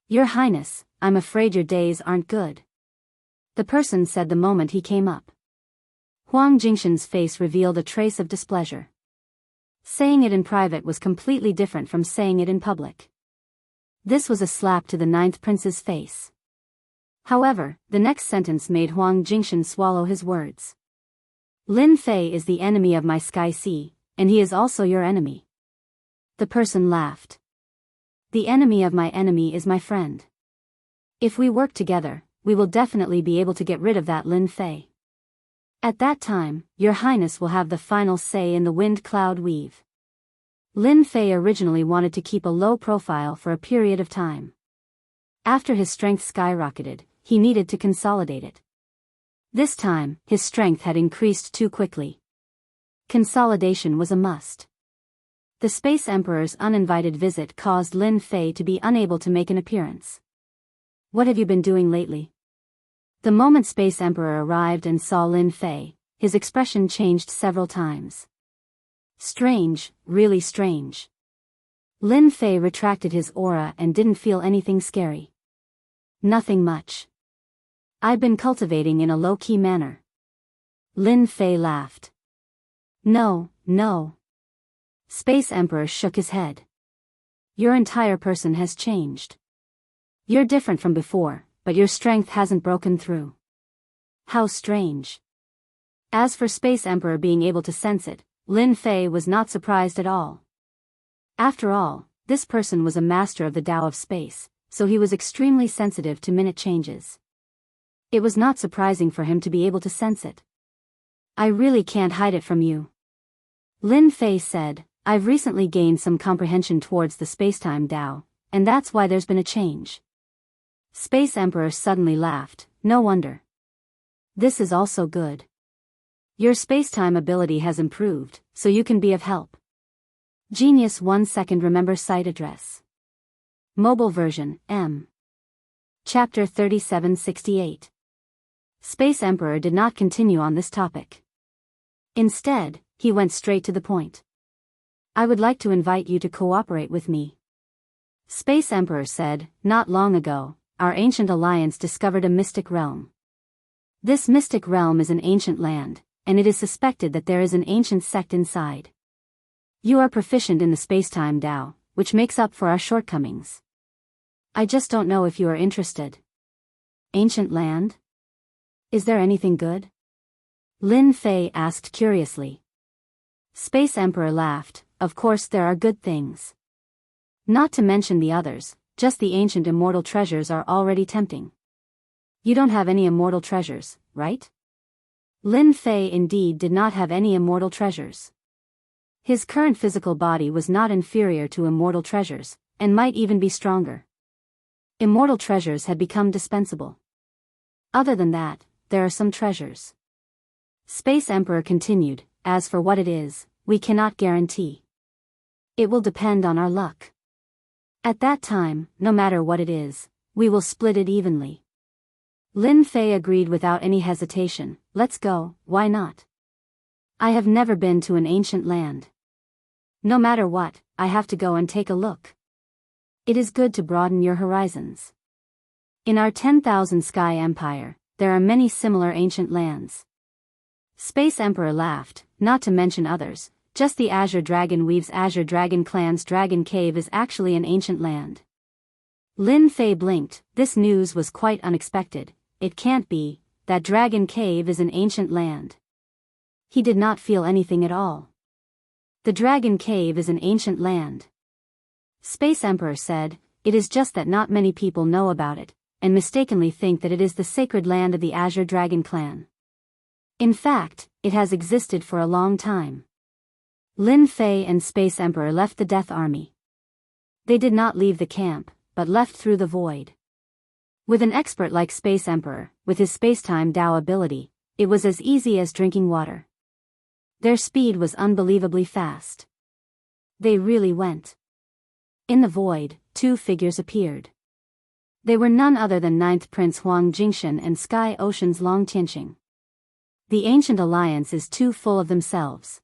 Your Highness, I'm afraid your days aren't good. The person said the moment he came up. Huang Jingshan's face revealed a trace of displeasure. Saying it in private was completely different from saying it in public. This was a slap to the ninth prince's face. However, the next sentence made Huang Jingshan swallow his words. Lin Fei is the enemy of my Sky Sea, and he is also your enemy. The person laughed. The enemy of my enemy is my friend. If we work together, we will definitely be able to get rid of that Lin Fei. At that time, your Highness will have the final say in the wind cloud weave. Lin Fei originally wanted to keep a low profile for a period of time. After his strength skyrocketed, he needed to consolidate it. This time, his strength had increased too quickly. Consolidation was a must. The Space Emperor's uninvited visit caused Lin Fei to be unable to make an appearance. What have you been doing lately? The moment Space Emperor arrived and saw Lin Fei, his expression changed several times. Strange, really strange. Lin Fei retracted his aura and didn't feel anything scary. Nothing much. I've been cultivating in a low-key manner. Lin Fei laughed. No, no. Space Emperor shook his head. Your entire person has changed. You're different from before, but your strength hasn't broken through. How strange. As for Space Emperor being able to sense it, Lin Fei was not surprised at all. After all, this person was a master of the Tao of space, so he was extremely sensitive to minute changes. It was not surprising for him to be able to sense it. I really can't hide it from you. Lin Fei said, I've recently gained some comprehension towards the spacetime Tao, and that's why there's been a change. Space Emperor suddenly laughed, no wonder. This is also good. Your spacetime ability has improved, so you can be of help. Genius 1 second remember site address. Mobile version, M. Chapter 3768. Space Emperor did not continue on this topic. Instead, he went straight to the point. I would like to invite you to cooperate with me. Space Emperor said, not long ago, our ancient alliance discovered a mystic realm. This mystic realm is an ancient land, and it is suspected that there is an ancient sect inside. You are proficient in the spacetime Tao, which makes up for our shortcomings. I just don't know if you are interested. Ancient land? Is there anything good? Lin Fei asked curiously. Space Emperor laughed, of course there are good things. Not to mention the others, just the ancient immortal treasures are already tempting. You don't have any immortal treasures, right? Lin Fei indeed did not have any immortal treasures. His current physical body was not inferior to immortal treasures, and might even be stronger. Immortal treasures had become dispensable. Other than that, there are some treasures. Space Emperor continued, as for what it is, we cannot guarantee. It will depend on our luck. At that time, no matter what it is, we will split it evenly. Lin Fei agreed without any hesitation, let's go, why not? I have never been to an ancient land. No matter what, I have to go and take a look. It is good to broaden your horizons. In our 10,000 Sky Empire, there are many similar ancient lands. Space Emperor laughed, not to mention others, just the Azure Dragon Weave's Azure Dragon Clan's Dragon Cave is actually an ancient land. Lin Fei blinked, this news was quite unexpected, it can't be, that Dragon Cave is an ancient land. He did not feel anything at all. The Dragon Cave is an ancient land. Space Emperor said, it is just that not many people know about it, and mistakenly think that it is the sacred land of the Azure Dragon Clan. In fact, it has existed for a long time. Lin Fei and Space Emperor left the Death Army. They did not leave the camp, but left through the void. With an expert like Space Emperor, with his spacetime Dao ability, it was as easy as drinking water. Their speed was unbelievably fast. They really went. In the void, two figures appeared. They were none other than Ninth Prince Huang Jingshan and Sky Ocean's Long Tianqing. The ancient alliance is too full of themselves.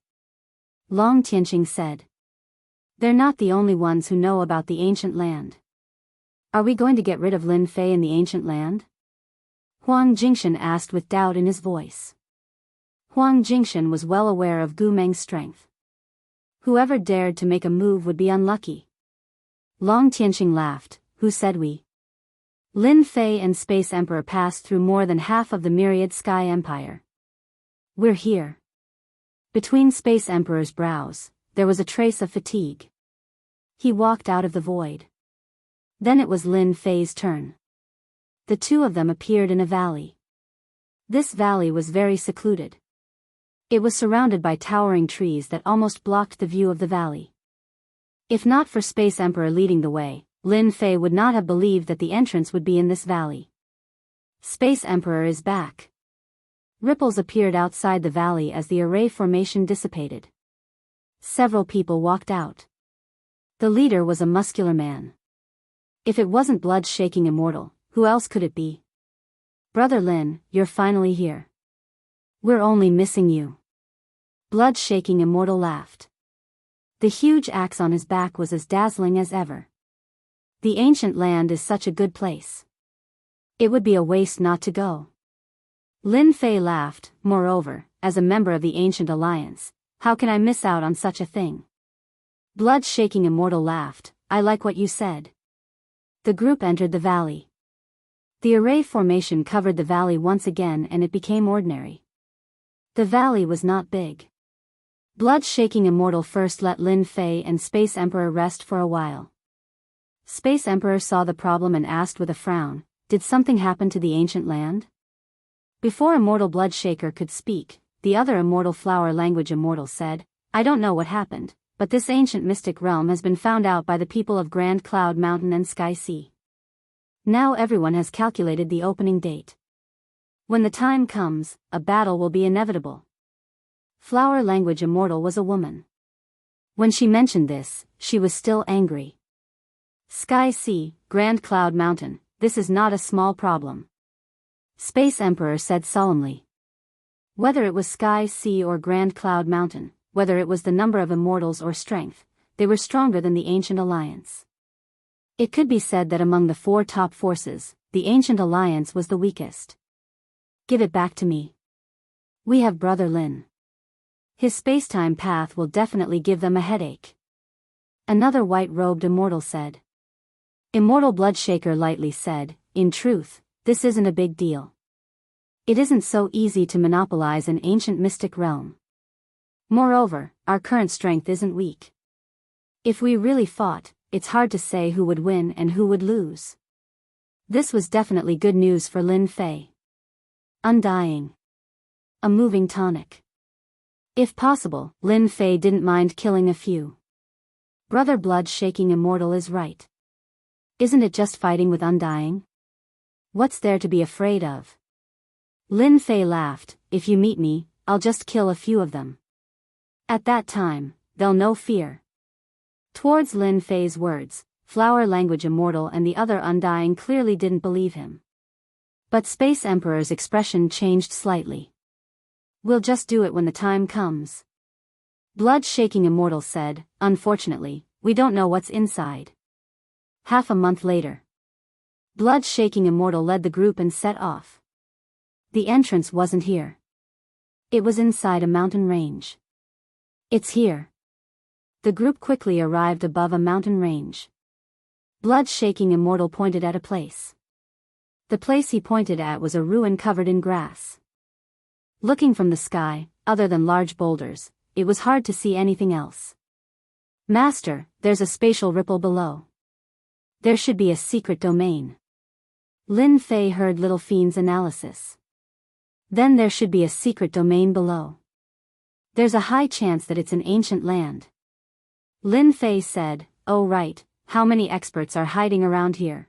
Long Tianqing said. They're not the only ones who know about the ancient land. Are we going to get rid of Lin Fei in the ancient land? Huang Jingshan asked with doubt in his voice. Huang Jingshan was well aware of Gu Meng's strength. Whoever dared to make a move would be unlucky. Long Tianqing laughed. Who said we? Lin Fei and Space Emperor passed through more than half of the myriad Sky Empire. We're here. Between Space Emperor's brows, there was a trace of fatigue. He walked out of the void. Then it was Lin Fei's turn. The two of them appeared in a valley. This valley was very secluded. It was surrounded by towering trees that almost blocked the view of the valley. If not for Space Emperor leading the way, Lin Fei would not have believed that the entrance would be in this valley. Space Emperor is back. Ripples appeared outside the valley as the array formation dissipated. Several people walked out. The leader was a muscular man. If it wasn't Blood-Shaking Immortal, who else could it be? Brother Lin, you're finally here. We're only missing you. Blood-Shaking Immortal laughed. The huge axe on his back was as dazzling as ever. The ancient land is such a good place. It would be a waste not to go. Lin Fei laughed. Moreover, as a member of the Ancient Alliance, how can I miss out on such a thing? Blood-Shaking Immortal laughed. I like what you said. The group entered the valley. The array formation covered the valley once again and it became ordinary. The valley was not big. Blood-Shaking Immortal first let Lin Fei and Space Emperor rest for a while. Space Emperor saw the problem and asked with a frown, did something happen to the ancient land? Before Immortal Bloodshaker could speak, the other Immortal Flower Language Immortal said, I don't know what happened, but this ancient mystic realm has been found out by the people of Grand Cloud Mountain and Sky Sea. Now everyone has calculated the opening date. When the time comes, a battle will be inevitable. Flower Language Immortal was a woman. When she mentioned this, she was still angry. Sky Sea, Grand Cloud Mountain, this is not a small problem. Space Emperor said solemnly. Whether it was Sky Sea or Grand Cloud Mountain, whether it was the number of immortals or strength, they were stronger than the Ancient Alliance. It could be said that among the four top forces, the Ancient Alliance was the weakest. Give it back to me. We have Brother Lin. His spacetime path will definitely give them a headache. Another white-robed immortal said. Immortal Bloodshaker lightly said, in truth, this isn't a big deal. It isn't so easy to monopolize an ancient mystic realm. Moreover, our current strength isn't weak. If we really fought, it's hard to say who would win and who would lose. This was definitely good news for Lin Fei. Undying. A moving tonic. If possible, Lin Fei didn't mind killing a few. Brother Blood-Shaking Immortal is right. Isn't it just fighting with Undying? What's there to be afraid of? Lin Fei laughed, if you meet me, I'll just kill a few of them. At that time, they'll know fear. Towards Lin Fei's words, Flower Language Immortal and the other Undying clearly didn't believe him. But Space Emperor's expression changed slightly. We'll just do it when the time comes. Blood-Shaking Immortal said, unfortunately, we don't know what's inside. Half a month later. Blood-Shaking Immortal led the group and set off. The entrance wasn't here. It was inside a mountain range. It's here. The group quickly arrived above a mountain range. Blood-Shaking Immortal pointed at a place. The place he pointed at was a ruin covered in grass. Looking from the sky, other than large boulders, it was hard to see anything else. Master, there's a spatial ripple below. There should be a secret domain. Lin Fei heard Little Fiend's analysis. Then there should be a secret domain below. There's a high chance that it's an ancient land. Lin Fei said, "Oh right, how many experts are hiding around here?"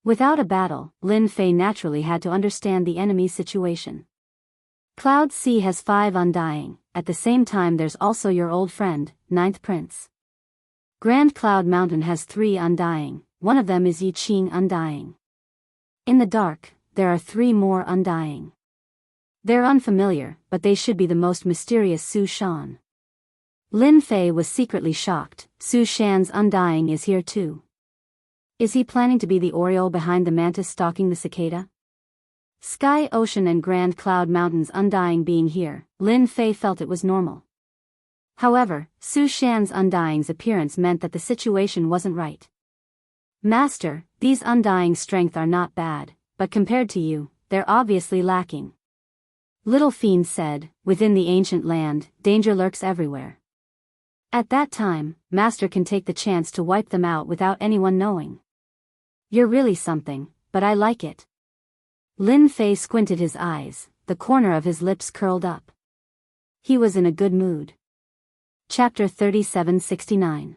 Without a battle, Lin Fei naturally had to understand the enemy's situation. Cloud Sea has 5 undying, at the same time there's also your old friend, 9th Prince. Grand Cloud Mountain has 3 undying, one of them is Yi Qing undying. In the dark, there are 3 more undying. They're unfamiliar, but they should be the most mysterious Su Shan. Lin Fei was secretly shocked. Su Shan's undying is here too. Is he planning to be the Oriole behind the mantis stalking the cicada? Sky Ocean and Grand Cloud Mountains undying being here, Lin Fei felt it was normal. However, Su Shan's undying's appearance meant that the situation wasn't right. Master, these undying strength are not bad, but compared to you, they're obviously lacking. Little Fiend said, within the ancient land, danger lurks everywhere. At that time, Master can take the chance to wipe them out without anyone knowing. You're really something, but I like it. Lin Fei squinted his eyes, the corner of his lips curled up. He was in a good mood. Chapter 3769.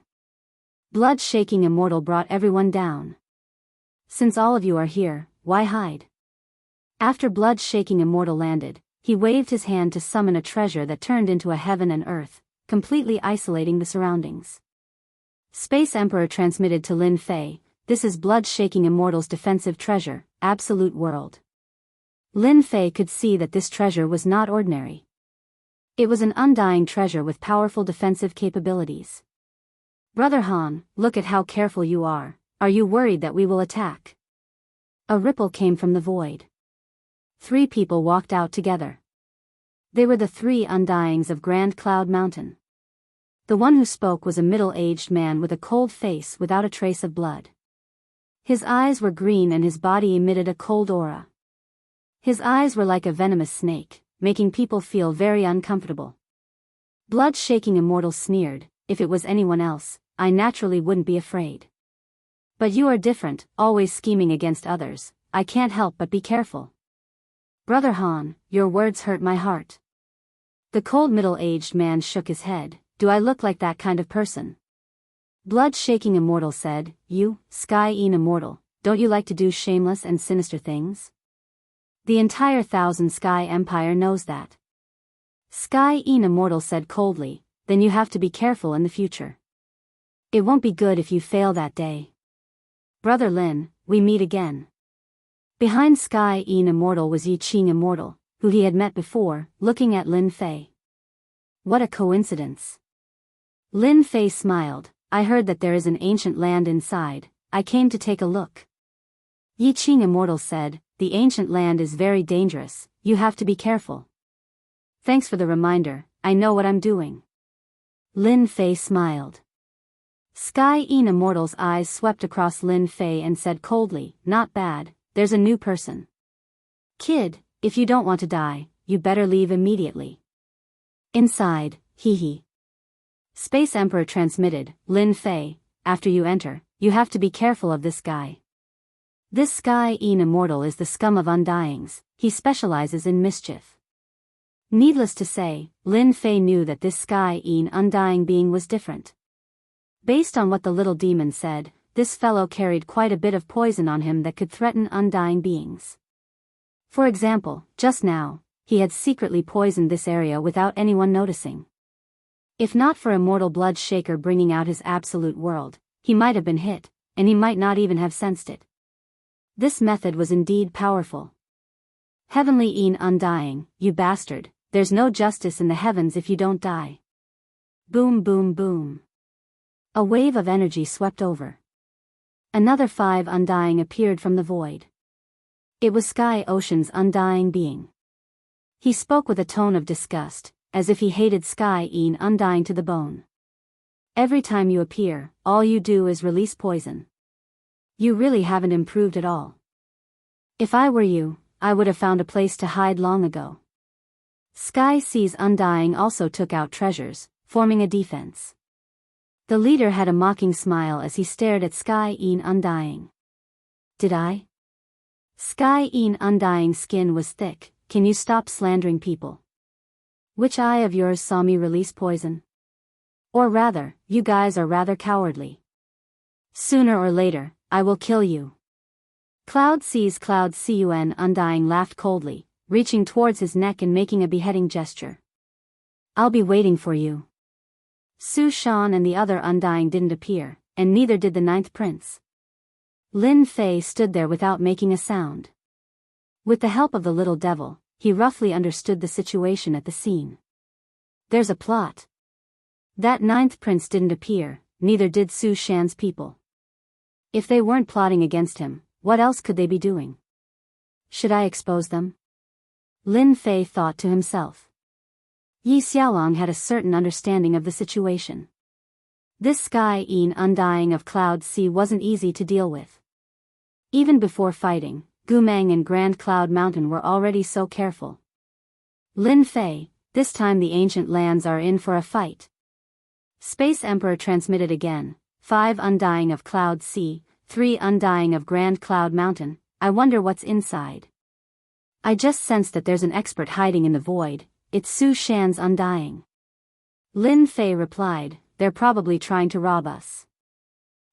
Blood-shaking immortal brought everyone down. Since all of you are here, why hide? After blood-shaking immortal landed, he waved his hand to summon a treasure that turned into a heaven and earth, completely isolating the surroundings. Space Emperor transmitted to Lin Fei, "This is blood-shaking immortal's defensive treasure, absolute world." Lin Fei could see that this treasure was not ordinary. It was an undying treasure with powerful defensive capabilities. Brother Han, look at how careful you are. Are you worried that we will attack? A ripple came from the void. 3 people walked out together. They were the 3 undyings of Grand Cloud Mountain. The one who spoke was a middle-aged man with a cold face without a trace of blood. His eyes were green and his body emitted a cold aura. His eyes were like a venomous snake, making people feel very uncomfortable. Blood-shaking immortal sneered, "If it was anyone else, I naturally wouldn't be afraid. But you are different, always scheming against others. I can't help but be careful." Brother Han, your words hurt my heart. The cold middle-aged man shook his head. Do I look like that kind of person? Blood-shaking immortal said, "You, Sky-Een immortal, don't you like to do shameless and sinister things? The entire Thousand Sky Empire knows that." Sky-Een immortal said coldly, "Then you have to be careful in the future. It won't be good if you fail that day. Brother Lin, we meet again." Behind Sky-Een immortal was Yi Qing immortal, who he had met before, looking at Lin Fei. What a coincidence. Lin Fei smiled. "I heard that there is an ancient land inside. I came to take a look." Yi Qing immortal said, "The ancient land is very dangerous, you have to be careful." "Thanks for the reminder, I know what I'm doing." Lin Fei smiled. Sky-Een immortal's eyes swept across Lin Fei and said coldly, "Not bad, there's a new person. Kid, if you don't want to die, you better leave immediately." Inside, hee. Space Emperor transmitted, "Lin Fei, after you enter, you have to be careful of this guy. This Sky-Een immortal is the scum of undyings, he specializes in mischief." Needless to say, Lin Fei knew that this Sky-Een undying being was different. Based on what the little demon said, this fellow carried quite a bit of poison on him that could threaten undying beings. For example, just now, he had secretly poisoned this area without anyone noticing. If not for Immortal Blood Shaker bringing out his absolute world, he might have been hit, and he might not even have sensed it. This method was indeed powerful. "Heavenly Een undying, you bastard, there's no justice in the heavens if you don't die." Boom boom boom. A wave of energy swept over. Another 5 undying appeared from the void. It was Sky Ocean's undying being. He spoke with a tone of disgust, as if he hated Sky-Een undying to the bone. "Every time you appear, all you do is release poison. You really haven't improved at all. If I were you, I would have found a place to hide long ago." Sky Sea's undying also took out treasures, forming a defense. The leader had a mocking smile as he stared at Sky-Een undying. "Did I?" Sky-Een undying's skin was thick, can you stop slandering people? Which eye of yours saw me release poison? Or rather, you guys are rather cowardly. Sooner or later, I will kill you. Cloud Cun Undying laughed coldly, reaching towards his neck and making a beheading gesture. I'll be waiting for you. Su Shan and the other Undying didn't appear, and neither did the ninth prince. Lin Fei stood there without making a sound. With the help of the little devil, he roughly understood the situation at the scene. There's a plot. That ninth prince didn't appear, neither did Su Shan's people. If they weren't plotting against him, what else could they be doing? Should I expose them? Lin Fei thought to himself. Yi Xiaolong had a certain understanding of the situation. This Sky Yin Undying of Cloud Sea wasn't easy to deal with. Even before fighting, Gumeng and Grand Cloud Mountain were already so careful. Lin Fei, this time the ancient lands are in for a fight. Space Emperor transmitted again, 5 Undying of Cloud Sea, 3 Undying of Grand Cloud Mountain, I wonder what's inside. I just sense that there's an expert hiding in the void, it's Su Shan's Undying. Lin Fei replied, they're probably trying to rob us.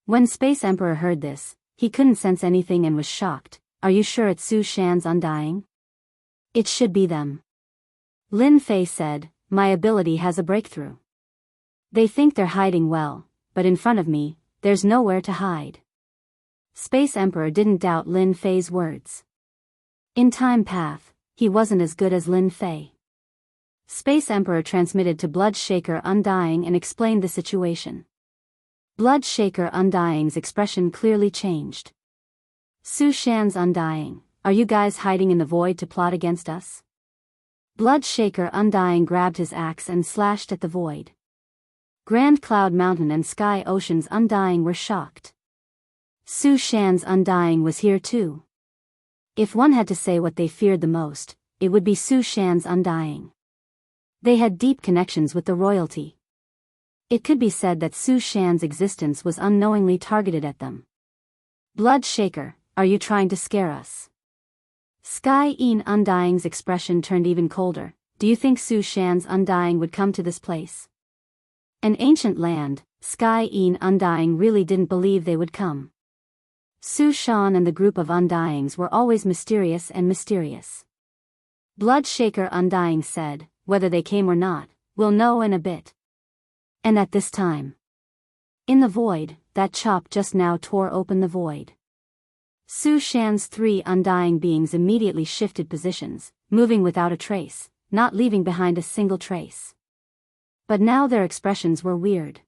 When Space Emperor heard this, he couldn't sense anything and was shocked. Are you sure it's Su Shan's Undying? It should be them. Lin Fei said, my ability has a breakthrough. They think they're hiding well, but in front of me, there's nowhere to hide. Space Emperor didn't doubt Lin Fei's words. In Time Path, he wasn't as good as Lin Fei. Space Emperor transmitted to Blood Shaker Undying and explained the situation. Blood Shaker Undying's expression clearly changed. Su Shan's Undying, are you guys hiding in the void to plot against us? Blood Shaker Undying grabbed his axe and slashed at the void. Grand Cloud Mountain and Sky Ocean's Undying were shocked. Su Shan's Undying was here too. If one had to say what they feared the most, it would be Su Shan's Undying. They had deep connections with the royalty. It could be said that Su Shan's existence was unknowingly targeted at them. Blood Shaker, are you trying to scare us? Sky Yin Undying's expression turned even colder. Do you think Su Shan's Undying would come to this place? An ancient land, Sky Yin Undying really didn't believe they would come. Su Shan and the group of Undyings were always mysterious and mysterious. Blood Shaker Undying said, whether they came or not, we'll know in a bit. And at this time, in the void, that chop just now tore open the void. Su Shan's 3 Undying beings immediately shifted positions, moving without a trace, not leaving behind a single trace. But now their expressions were weird.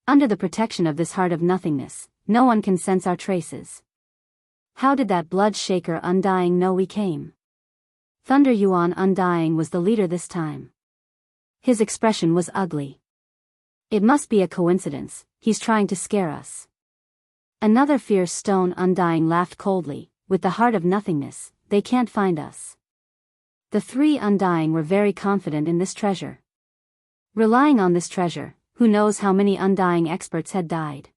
Under the protection of this heart of nothingness, no one can sense our traces. How did that Blood Shaker Undying know we came? Thunder Yuan Undying was the leader this time. His expression was ugly. It must be a coincidence, he's trying to scare us. Another fierce stone Undying laughed coldly, with the heart of nothingness, they can't find us. The 3 Undying were very confident in this treasure. Relying on this treasure, who knows how many Undying experts had died.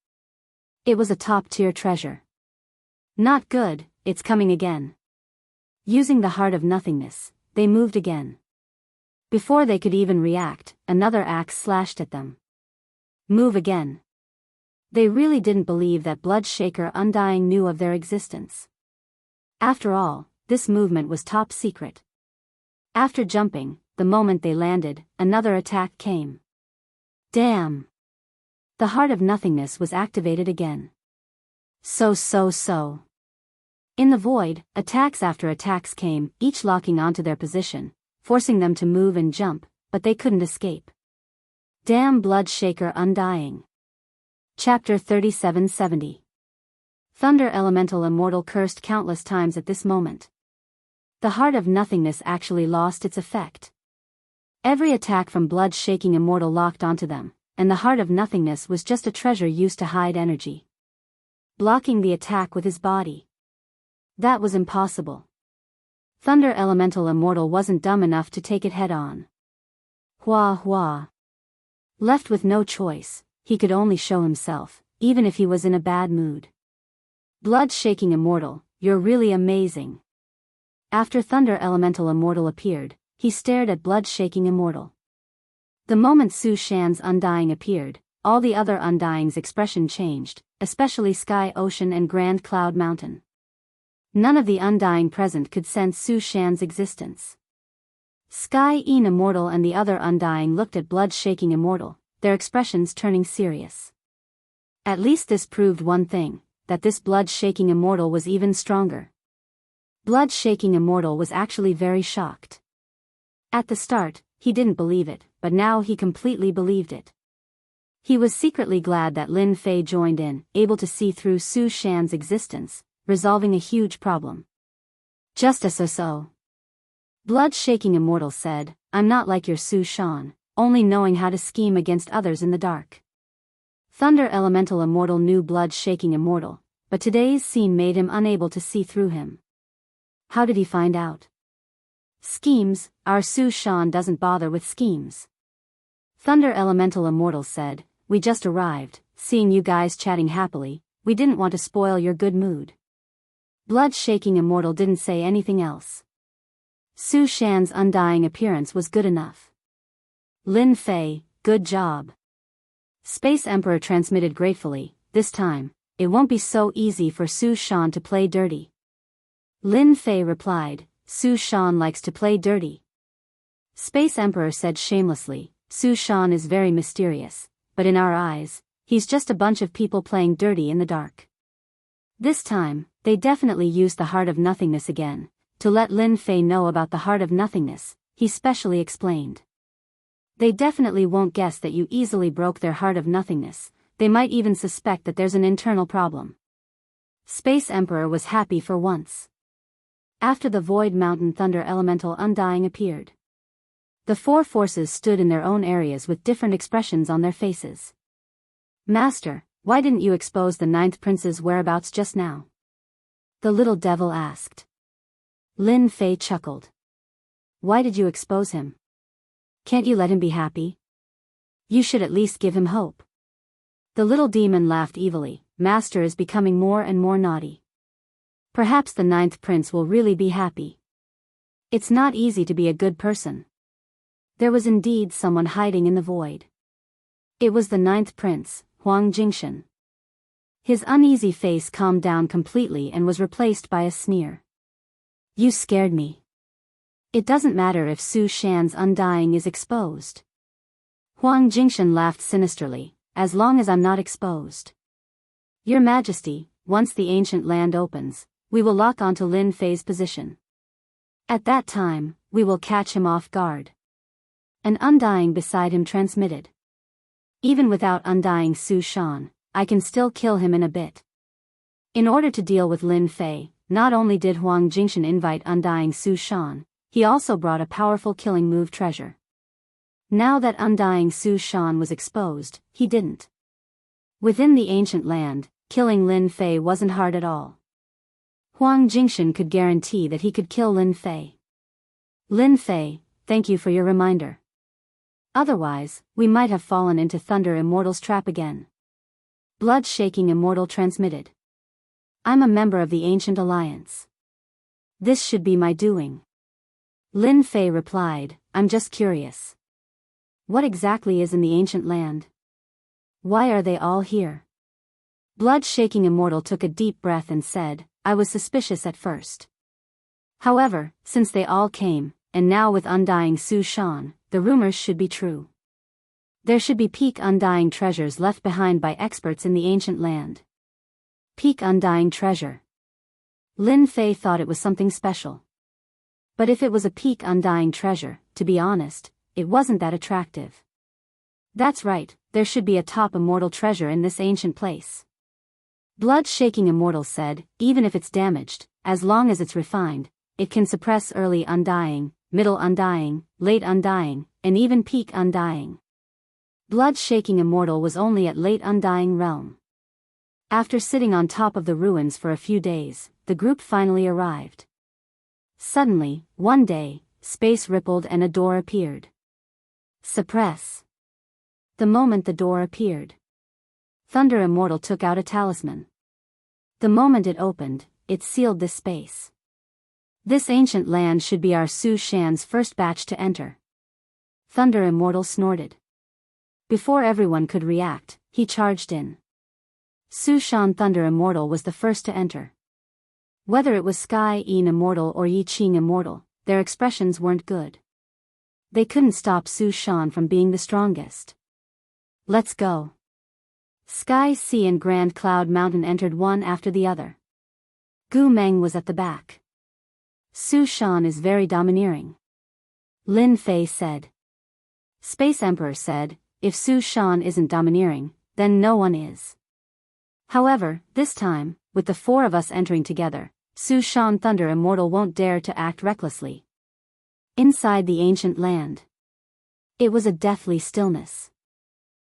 It was a top-tier treasure. Not good, it's coming again. Using the heart of nothingness, they moved again. Before they could even react, another axe slashed at them. Move again. They really didn't believe that Blood Shaker Undying knew of their existence. After all, this movement was top secret. After jumping, the moment they landed, another attack came. Damn! The heart of nothingness was activated again. So. In the void, attacks after attacks came, each locking onto their position, forcing them to move and jump, but they couldn't escape. Damn Blood Shaker Undying. Chapter 3770. Thunder Elemental Immortal cursed countless times at this moment. The heart of nothingness actually lost its effect. Every attack from Blood Shaking Immortal locked onto them, and the heart of nothingness was just a treasure used to hide energy. Blocking the attack with his body. That was impossible. Thunder Elemental Immortal wasn't dumb enough to take it head-on. Hua. Left with no choice, he could only show himself, even if he was in a bad mood. Blood Shaking Immortal, you're really amazing. After Thunder Elemental Immortal appeared, he stared at Blood-Shaking Immortal. The moment Su Shan's Undying appeared, all the other Undying's expression changed, especially Sky Ocean and Grand Cloud Mountain. None of the Undying present could sense Su Shan's existence. Sky Een Immortal and the other Undying looked at Blood-Shaking Immortal, their expressions turning serious. At least this proved one thing, that this Blood-Shaking Immortal was even stronger. Blood-Shaking Immortal was actually very shocked. At the start, he didn't believe it, but now he completely believed it. He was secretly glad that Lin Fei joined in, able to see through Su Shan's existence, resolving a huge problem. Just as so. Blood-Shaking Immortal said, I'm not like your Su Shan, only knowing how to scheme against others in the dark. Thunder Elemental Immortal knew Blood-Shaking Immortal, but today's scene made him unable to see through him. How did he find out? Schemes, our Su Shan doesn't bother with schemes. Thunder Elemental Immortal said, we just arrived, seeing you guys chatting happily, we didn't want to spoil your good mood. Blood-Shaking Immortal didn't say anything else. Su Shan's undying appearance was good enough. Lin Fei, good job. Space Emperor transmitted gratefully, this time, it won't be so easy for Su Shan to play dirty. Lin Fei replied, Su Shan likes to play dirty. Space Emperor said shamelessly, Su Shan is very mysterious, but in our eyes, he's just a bunch of people playing dirty in the dark. This time, they definitely used the Heart of Nothingness again. To let Lin Fei know about the Heart of Nothingness, he specially explained. They definitely won't guess that you easily broke their Heart of Nothingness, they might even suspect that there's an internal problem. Space Emperor was happy for once. After the Void Mountain Thunder Elemental Undying appeared, the four forces stood in their own areas with different expressions on their faces. Master, why didn't you expose the Ninth Prince's whereabouts just now? The little devil asked. Lin Fei chuckled. Why did you expose him? Can't you let him be happy? You should at least give him hope. The little demon laughed evilly, Master is becoming more and more naughty. Perhaps the Ninth Prince will really be happy. It's not easy to be a good person. There was indeed someone hiding in the void. It was the Ninth Prince, Huang Jingshan. His uneasy face calmed down completely and was replaced by a sneer. You scared me. It doesn't matter if Su Shan's undying is exposed. Huang Jingshan laughed sinisterly, as long as I'm not exposed. Your Majesty, once the ancient land opens, we will lock onto Lin Fei's position. At that time, we will catch him off guard. An undying beside him transmitted. Even without undying Su Shan, I can still kill him in a bit. In order to deal with Lin Fei, not only did Huang Jingshan invite undying Su Shan, he also brought a powerful killing move treasure. Now that undying Su Shan was exposed, he didn't. Within the ancient land, killing Lin Fei wasn't hard at all. Huang Jingshan could guarantee that he could kill Lin Fei. Lin Fei, thank you for your reminder. Otherwise, we might have fallen into Thunder Immortal's trap again. Blood-Shaking Immortal transmitted. I'm a member of the Ancient Alliance. This should be my doing. Lin Fei replied, I'm just curious. What exactly is in the ancient land? Why are they all here? Blood-Shaking Immortal took a deep breath and said, I was suspicious at first. However, since they all came, and now with undying Su Shan, the rumors should be true. There should be peak undying treasures left behind by experts in the ancient land. Peak undying treasure. Lin Fei thought it was something special. But if it was a peak undying treasure, to be honest, it wasn't that attractive. That's right, there should be a top immortal treasure in this ancient place. Blood-Shaking Immortal said, even if it's damaged, as long as it's refined, it can suppress early undying, middle undying, late undying, and even peak undying. Blood-Shaking Immortal was only at late undying realm. After sitting on top of the ruins for a few days, the group finally arrived. Suddenly, one day, space rippled and a door appeared. Suppress. The moment the door appeared, Thunder Immortal took out a talisman. The moment it opened, it sealed this space. This ancient land should be our Su Shan's first batch to enter. Thunder Immortal snorted. Before everyone could react, he charged in. Su Shan Thunder Immortal was the first to enter. Whether it was Sky Yin Immortal or Yi Qing Immortal, their expressions weren't good. They couldn't stop Su Shan from being the strongest. Let's go. Sky Sea and Grand Cloud Mountain entered one after the other. Gu Meng was at the back. Su Shan is very domineering. Lin Fei said. Space Emperor said, if Su Shan isn't domineering, then no one is. However, this time, with the four of us entering together, Su Shan Thunder Immortal won't dare to act recklessly. Inside the ancient land. It was a deathly stillness.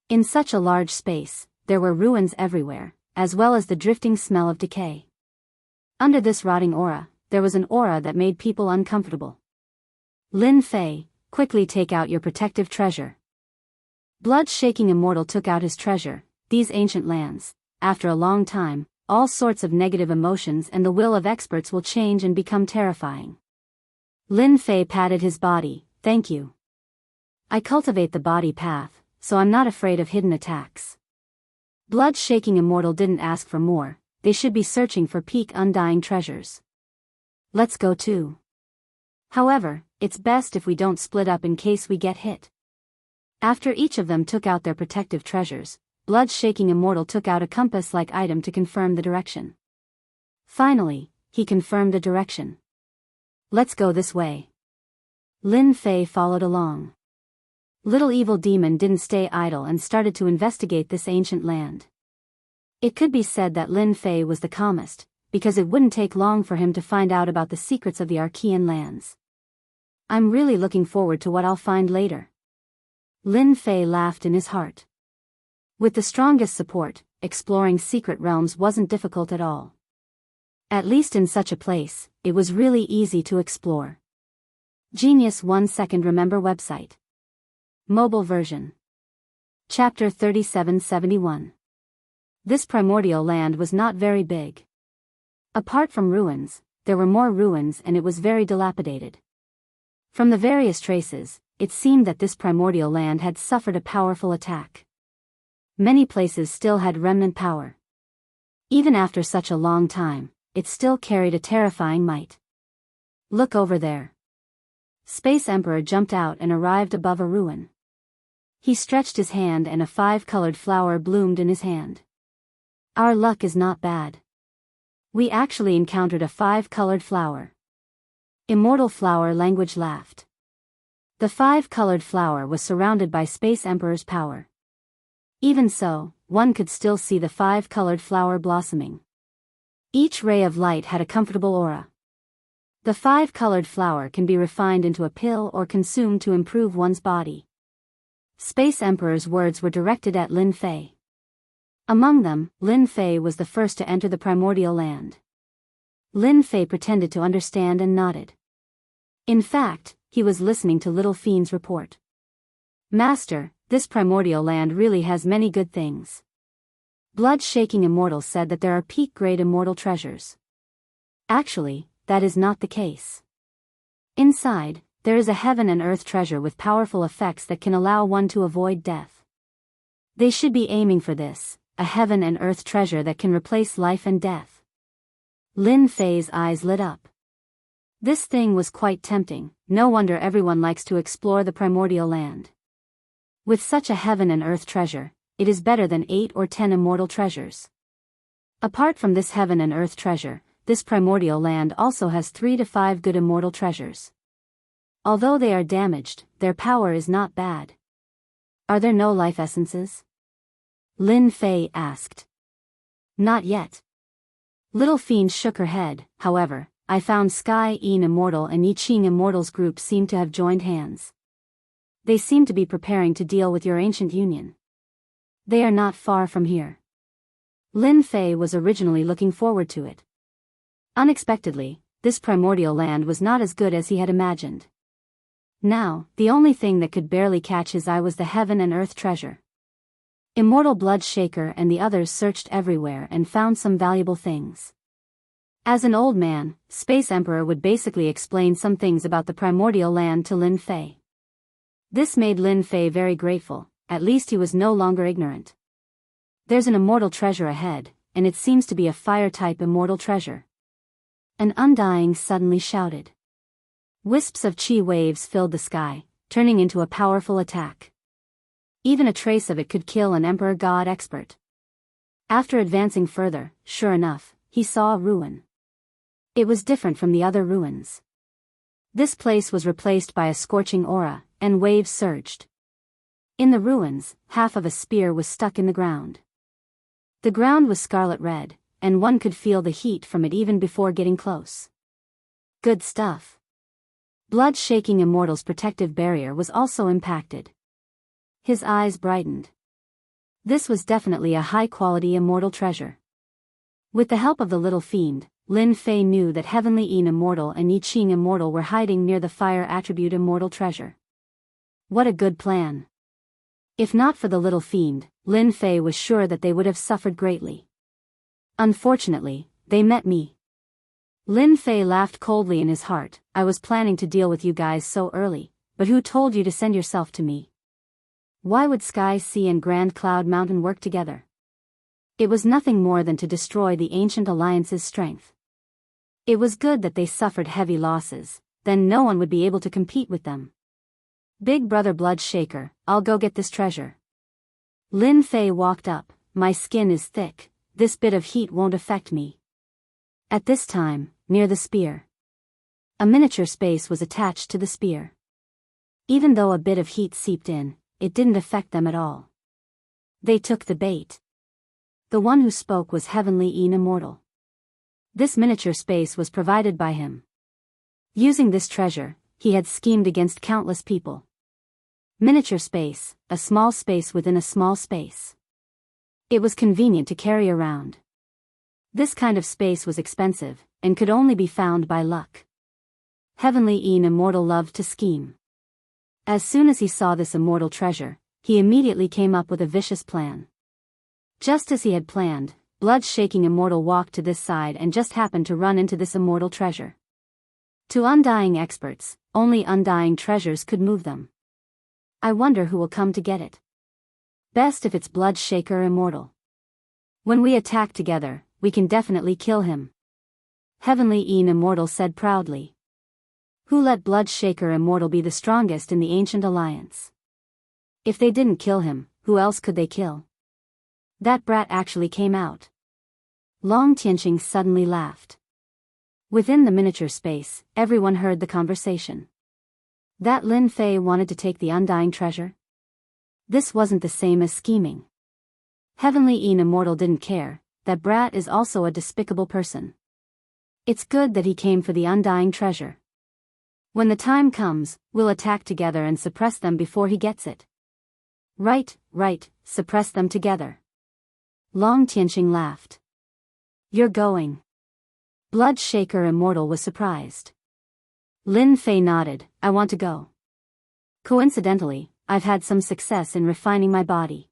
In such a large space, there were ruins everywhere, as well as the drifting smell of decay. Under this rotting aura, there was an aura that made people uncomfortable. Lin Fei, quickly take out your protective treasure. Blood-shaking Immortal took out his treasure. These ancient lands, after a long time, all sorts of negative emotions and the will of experts will change and become terrifying. Lin Fei patted his body. Thank you. I cultivate the body path, so I'm not afraid of hidden attacks. Blood-shaking Immortal didn't ask for more. They should be searching for peak undying treasures. Let's go too. However, it's best if we don't split up in case we get hit. After each of them took out their protective treasures, Blood-shaking Immortal took out a compass-like item to confirm the direction. Finally, he confirmed a direction. Let's go this way. Lin Fei followed along. Little Evil Demon didn't stay idle and started to investigate this ancient land. It could be said that Lin Fei was the calmest, because it wouldn't take long for him to find out about the secrets of the Archean lands. I'm really looking forward to what I'll find later. Lin Fei laughed in his heart. With the strongest support, exploring secret realms wasn't difficult at all. At least in such a place, it was really easy to explore. Genius 1 Second Remember website. Mobile version. Chapter 3771. This primordial land was not very big. Apart from ruins, there were more ruins and it was very dilapidated. From the various traces, it seemed that this primordial land had suffered a powerful attack. Many places still had remnant power. Even after such a long time, it still carried a terrifying might. Look over there. Space Emperor jumped out and arrived above a ruin. He stretched his hand and a 5-colored flower bloomed in his hand. Our luck is not bad. We actually encountered a 5-colored flower. Immortal Flower Language laughed. The 5-colored flower was surrounded by Space Emperor's power. Even so, one could still see the 5-colored flower blossoming. Each ray of light had a comfortable aura. The 5-colored flower can be refined into a pill or consumed to improve one's body. Space Emperor's words were directed at Lin Fei. Among them, Lin Fei was the first to enter the primordial land. Lin Fei pretended to understand and nodded. In fact, he was listening to Little Fiend's report. Master, this primordial land really has many good things. Blood-shaking Immortal said that there are peak-grade immortal treasures. Actually, that is not the case. Inside, there is a heaven and earth treasure with powerful effects that can allow one to avoid death. They should be aiming for this, a heaven and earth treasure that can replace life and death. Lin Fei's eyes lit up. This thing was quite tempting, no wonder everyone likes to explore the primordial land. With such a heaven and earth treasure, it is better than 8 or 10 immortal treasures. Apart from this heaven and earth treasure, this primordial land also has 3 to 5 good immortal treasures. Although they are damaged, their power is not bad. Are there no life essences? Lin Fei asked. Not yet. Little Fiend shook her head. However, I found Sky Yin Immortal and Yi Qing Immortal's group seem to have joined hands. They seem to be preparing to deal with your ancient union. They are not far from here. Lin Fei was originally looking forward to it. Unexpectedly, this primordial land was not as good as he had imagined. Now, the only thing that could barely catch his eye was the heaven and earth treasure. Immortal Blood Shaker and the others searched everywhere and found some valuable things. As an old man, Space Emperor would basically explain some things about the primordial land to Lin Fei. This made Lin Fei very grateful, at least he was no longer ignorant. There's an immortal treasure ahead, and it seems to be a fire-type immortal treasure. An Undying suddenly shouted. Wisps of chi waves filled the sky, turning into a powerful attack. Even a trace of it could kill an Emperor God expert. After advancing further, sure enough, he saw a ruin. It was different from the other ruins. This place was replaced by a scorching aura, and waves surged. In the ruins, half of a spear was stuck in the ground. The ground was scarlet red, and one could feel the heat from it even before getting close. Good stuff. Blood-shaking Immortal's protective barrier was also impacted. His eyes brightened. This was definitely a high-quality immortal treasure. With the help of the little fiend, Lin Fei knew that Heavenly Yin Immortal and I Ching Immortal were hiding near the fire attribute immortal treasure. What a good plan. If not for the little fiend, Lin Fei was sure that they would have suffered greatly. Unfortunately, they met me. Lin Fei laughed coldly in his heart. I was planning to deal with you guys so early, but who told you to send yourself to me? Why would Sky Sea and Grand Cloud Mountain work together? It was nothing more than to destroy the ancient alliance's strength. It was good that they suffered heavy losses, then no one would be able to compete with them. Big brother Blood Shaker, I'll go get this treasure. Lin Fei walked up. My skin is thick, this bit of heat won't affect me. At this time, near the spear, a miniature space was attached to the spear. Even though a bit of heat seeped in, it didn't affect them at all. They took the bait. The one who spoke was Heavenly Yin Immortal. This miniature space was provided by him. Using this treasure, he had schemed against countless people. Miniature space, a small space within a small space. It was convenient to carry around. This kind of space was expensive, and could only be found by luck. Heavenly Yin Immortal loved to scheme. As soon as he saw this immortal treasure, he immediately came up with a vicious plan. Just as he had planned, Blood-shaking Immortal walked to this side and just happened to run into this immortal treasure. To undying experts, only undying treasures could move them. I wonder who will come to get it. Best if it's Bloodshaker Immortal. When we attack together, we can definitely kill him. Heavenly Yin Immortal said proudly. Who let Bloodshaker Immortal be the strongest in the Ancient Alliance? If they didn't kill him, who else could they kill? That brat actually came out. Long Tianqing suddenly laughed. Within the miniature space, everyone heard the conversation. That Lin Fei wanted to take the undying treasure? This wasn't the same as scheming. Heavenly Yin Immortal didn't care. That brat is also a despicable person. It's good that he came for the undying treasure. When the time comes, we'll attack together and suppress them before he gets it. Right, suppress them together. Long Tianqing laughed. You're going. Bloodshaker Immortal was surprised. Lin Fei nodded. I want to go. Coincidentally, I've had some success in refining my body.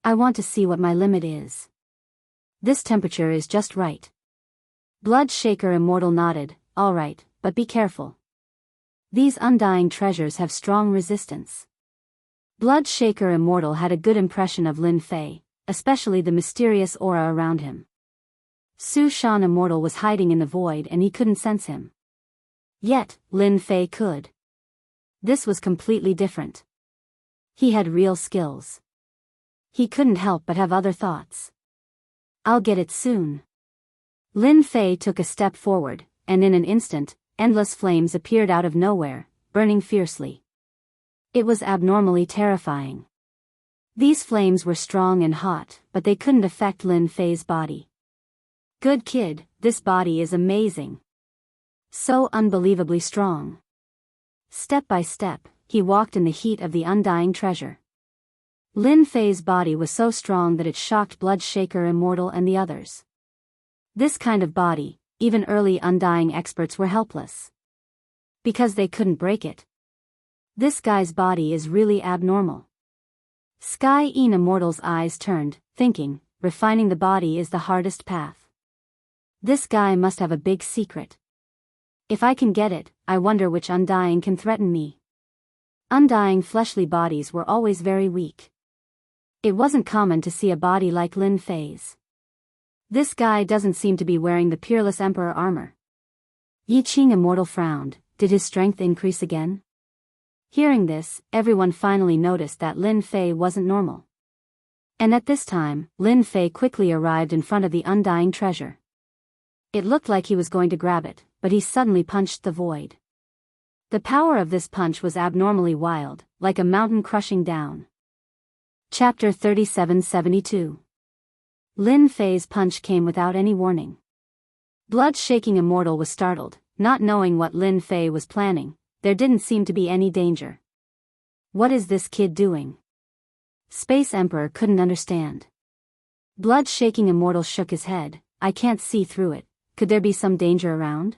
I want to see what my limit is. This temperature is just right. Bloodshaker Immortal nodded. All right, but be careful. These undying treasures have strong resistance. Bloodshaker Immortal had a good impression of Lin Fei, especially the mysterious aura around him. Su Shan Immortal was hiding in the void and he couldn't sense him. Yet, Lin Fei could. This was completely different. He had real skills. He couldn't help but have other thoughts. I'll get it soon. Lin Fei took a step forward, and in an instant, endless flames appeared out of nowhere, burning fiercely. It was abnormally terrifying. These flames were strong and hot, but they couldn't affect Lin Fei's body. Good kid, this body is amazing. So unbelievably strong. Step by step, he walked in the heat of the undying treasure. Lin Fei's body was so strong that it shocked Bloodshaker Immortal and the others. This kind of body, even early undying experts were helpless. Because they couldn't break it. This guy's body is really abnormal. Sky Yin Immortal's eyes turned, thinking, refining the body is the hardest path. This guy must have a big secret. If I can get it, I wonder which undying can threaten me. Undying fleshly bodies were always very weak. It wasn't common to see a body like Lin Fei's. This guy doesn't seem to be wearing the peerless emperor armor. Yi Qing Immortal frowned. Did his strength increase again? Hearing this, everyone finally noticed that Lin Fei wasn't normal. And at this time, Lin Fei quickly arrived in front of the undying treasure. It looked like he was going to grab it, but he suddenly punched the void. The power of this punch was abnormally wild, like a mountain crushing down. Chapter 3772. Lin Fei's punch came without any warning. Blood-shaking Immortal was startled, not knowing what Lin Fei was planning. There didn't seem to be any danger. What is this kid doing? Space Emperor couldn't understand. Blood-shaking Immortal shook his head. I can't see through it. Could there be some danger around?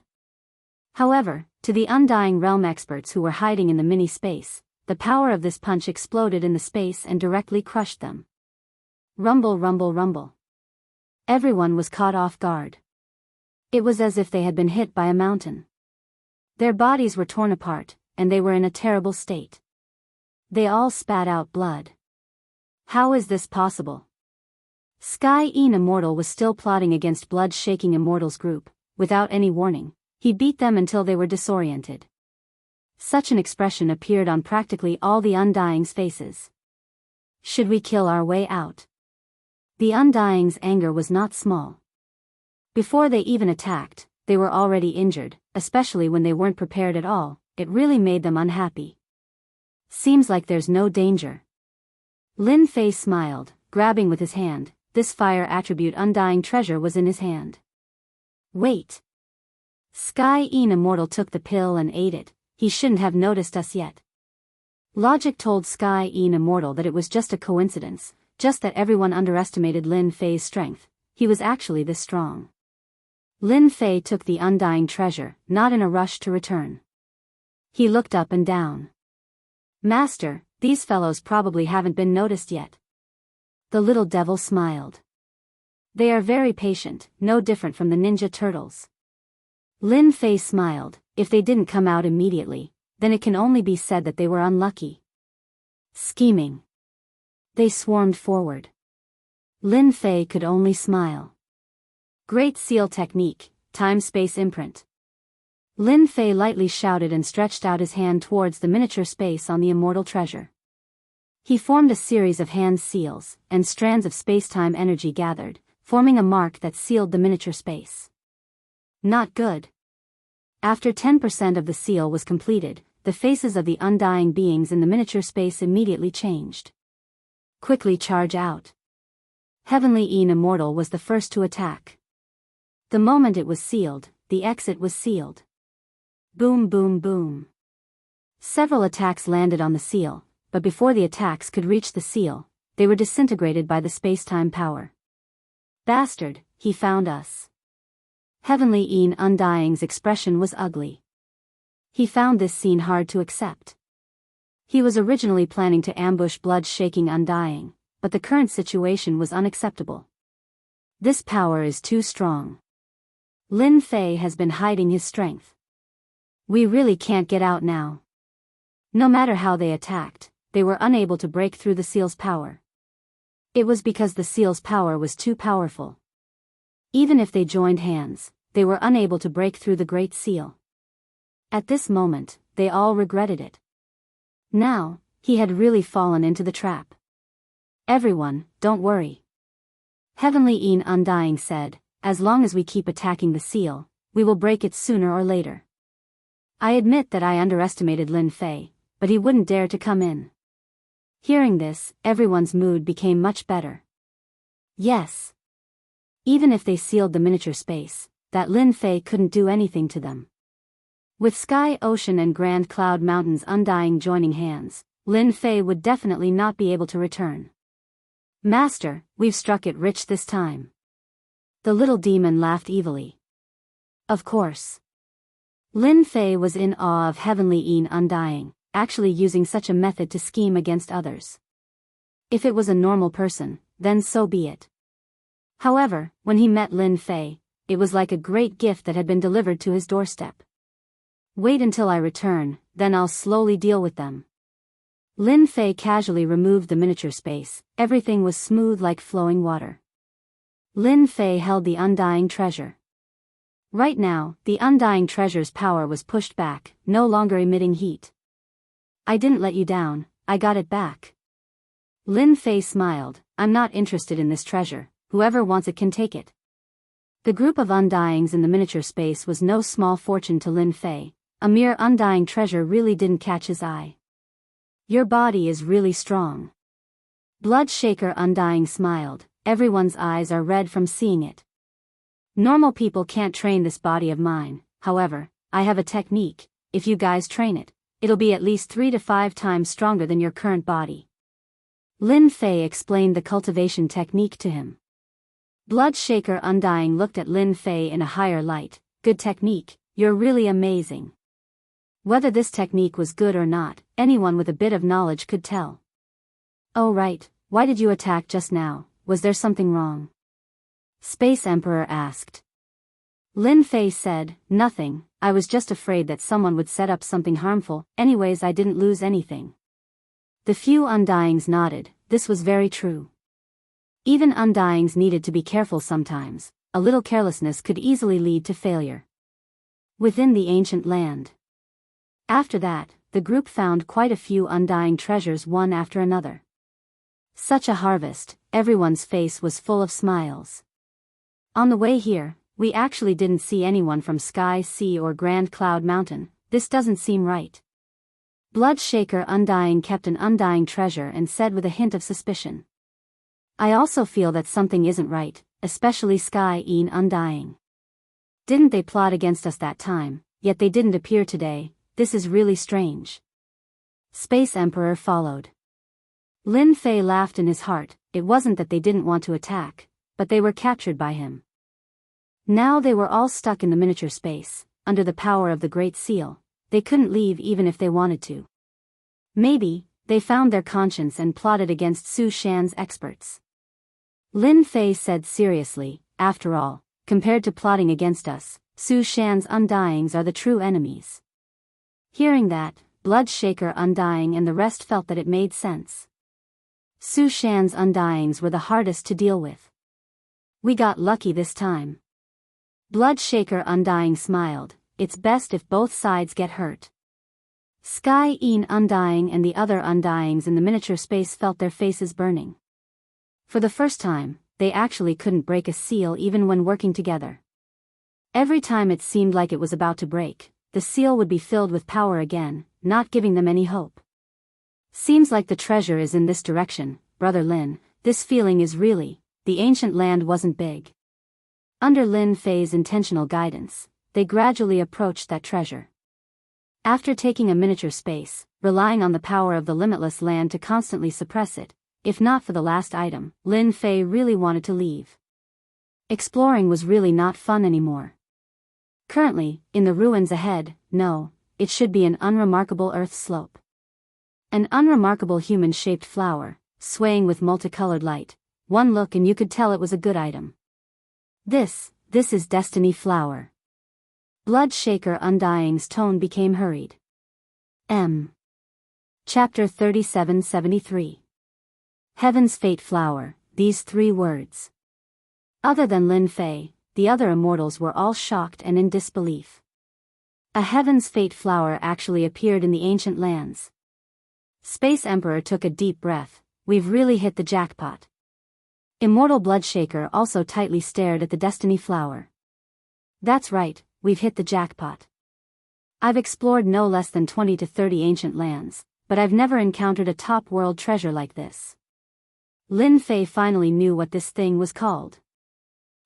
However, to the Undying Realm experts who were hiding in the mini-space, the power of this punch exploded in the space and directly crushed them. Rumble, rumble, rumble. Everyone was caught off guard. It was as if they had been hit by a mountain. Their bodies were torn apart, and they were in a terrible state. They all spat out blood. How is this possible? Sky Een Immortal was still plotting against Blood-Shaking Immortal's group. Without any warning, he beat them until they were disoriented. Such an expression appeared on practically all the Undying's faces. Should we kill our way out? The Undying's anger was not small. Before they even attacked, they were already injured, especially when they weren't prepared at all. It really made them unhappy. Seems like there's no danger. Lin Fei smiled, grabbing with his hand. This fire attribute Undying treasure was in his hand. Wait. Sky Een Immortal took the pill and ate it. He shouldn't have noticed us yet. Logic told Sky Een Immortal that it was just a coincidence, just that everyone underestimated Lin Fei's strength. He was actually this strong. Lin Fei took the Undying treasure, not in a rush to return. He looked up and down. Master, these fellows probably haven't been noticed yet. The little devil smiled. They are very patient, no different from the ninja turtles. Lin Fei smiled. If they didn't come out immediately, then it can only be said that they were unlucky. Scheming. They swarmed forward. Lin Fei could only smile. Great seal technique, time-space imprint. Lin Fei lightly shouted and stretched out his hand towards the miniature space on the immortal treasure. He formed a series of hand seals, and strands of space-time energy gathered, forming a mark that sealed the miniature space. Not good. After 10% of the seal was completed, the faces of the undying beings in the miniature space immediately changed. Quickly charge out. Heavenly Een Immortal was the first to attack. The moment it was sealed, the exit was sealed. Boom, boom, boom. Several attacks landed on the seal, but before the attacks could reach the seal, they were disintegrated by the space-time power. Bastard, he found us. Heavenly Een Undying's expression was ugly. He found this scene hard to accept. He was originally planning to ambush Blood-Shaking Undying, but the current situation was unacceptable. This power is too strong. Lin Fei has been hiding his strength. We really can't get out now. No matter how they attacked, they were unable to break through the seal's power. It was because the seal's power was too powerful. Even if they joined hands, they were unable to break through the Great Seal. At this moment, they all regretted it. Now, he had really fallen into the trap. Everyone, don't worry. Heavenly Een Undying said, as long as we keep attacking the seal, we will break it sooner or later. I admit that I underestimated Lin Fei, but he wouldn't dare to come in. Hearing this, everyone's mood became much better. Yes. Even if they sealed the miniature space, that Lin Fei couldn't do anything to them. With Sky Ocean and Grand Cloud Mountains Undying joining hands, Lin Fei would definitely not be able to return. Master, we've struck it rich this time. The little demon laughed evilly. Of course. Lin Fei was in awe of Heavenly Een Undying, actually using such a method to scheme against others. If it was a normal person, then so be it. However, when he met Lin Fei, it was like a great gift that had been delivered to his doorstep. Wait until I return, then I'll slowly deal with them. Lin Fei casually removed the miniature space. Everything was smooth like flowing water. Lin Fei held the undying treasure. Right now, the undying treasure's power was pushed back, no longer emitting heat. I didn't let you down, I got it back. Lin Fei smiled. I'm not interested in this treasure, whoever wants it can take it. The group of undyings in the miniature space was no small fortune to Lin Fei. A mere undying treasure really didn't catch his eye. Your body is really strong. Bloodshaker Undying smiled. Everyone's eyes are red from seeing it. Normal people can't train this body of mine, however, I have a technique. If you guys train it, it'll be at least 3 to 5 times stronger than your current body. Lin Fei explained the cultivation technique to him. Bloodshaker Undying looked at Lin Fei in a higher light. Good technique, you're really amazing. Whether this technique was good or not, anyone with a bit of knowledge could tell. Oh right, why did you attack just now? Was there something wrong? Space Emperor asked. Lin Fei said, nothing, I was just afraid that someone would set up something harmful, anyways I didn't lose anything. The few undyings nodded, this was very true. Even undyings needed to be careful sometimes, a little carelessness could easily lead to failure. Within the ancient land. After that, the group found quite a few undying treasures one after another. Such a harvest, everyone's face was full of smiles. On the way here, we actually didn't see anyone from Sky Sea or Grand Cloud Mountain. This doesn't seem right. Bloodshaker Undying kept an undying treasure and said with a hint of suspicion. I also feel that something isn't right, especially Sky Een Undying. Didn't they plot against us that time, yet they didn't appear today? This is really strange. Space Emperor followed. Lin Fei laughed in his heart. It wasn't that they didn't want to attack, but they were captured by him. Now they were all stuck in the miniature space, under the power of the Great Seal. They couldn't leave even if they wanted to. Maybe, they found their conscience and plotted against Su Shan's experts. Lin Fei said seriously, after all, compared to plotting against us, Su Shan's undyings are the true enemies. Hearing that, Bloodshaker Undying and the rest felt that it made sense. Su Shan's undyings were the hardest to deal with. We got lucky this time. Bloodshaker Undying smiled. It's best if both sides get hurt. Sky Een Undying and the other undyings in the miniature space felt their faces burning. For the first time, they actually couldn't break a seal even when working together. Every time it seemed like it was about to break, the seal would be filled with power again, not giving them any hope. Seems like the treasure is in this direction, Brother Lin. This feeling is really, the ancient land wasn't big. Under Lin Fei's intentional guidance, they gradually approached that treasure. After taking a miniature space, relying on the power of the limitless land to constantly suppress it, if not for the last item, Lin Fei really wanted to leave. Exploring was really not fun anymore. Currently, in the ruins ahead, no, it should be an unremarkable earth slope. An unremarkable human-shaped flower, swaying with multicolored light. One look and you could tell it was a good item. This is Destiny Flower. Bloodshaker Undying's tone became hurried. Chapter 3773. Heaven's Fate Flower, these 3 words. Other than Lin Fei, the other immortals were all shocked and in disbelief. A Heaven's Fate Flower actually appeared in the ancient lands. Space Emperor took a deep breath. We've really hit the jackpot. Immortal Bloodshaker also tightly stared at the Destiny Flower. That's right, we've hit the jackpot. I've explored no less than 20 to 30 ancient lands, but I've never encountered a top world treasure like this. Lin Fei finally knew what this thing was called.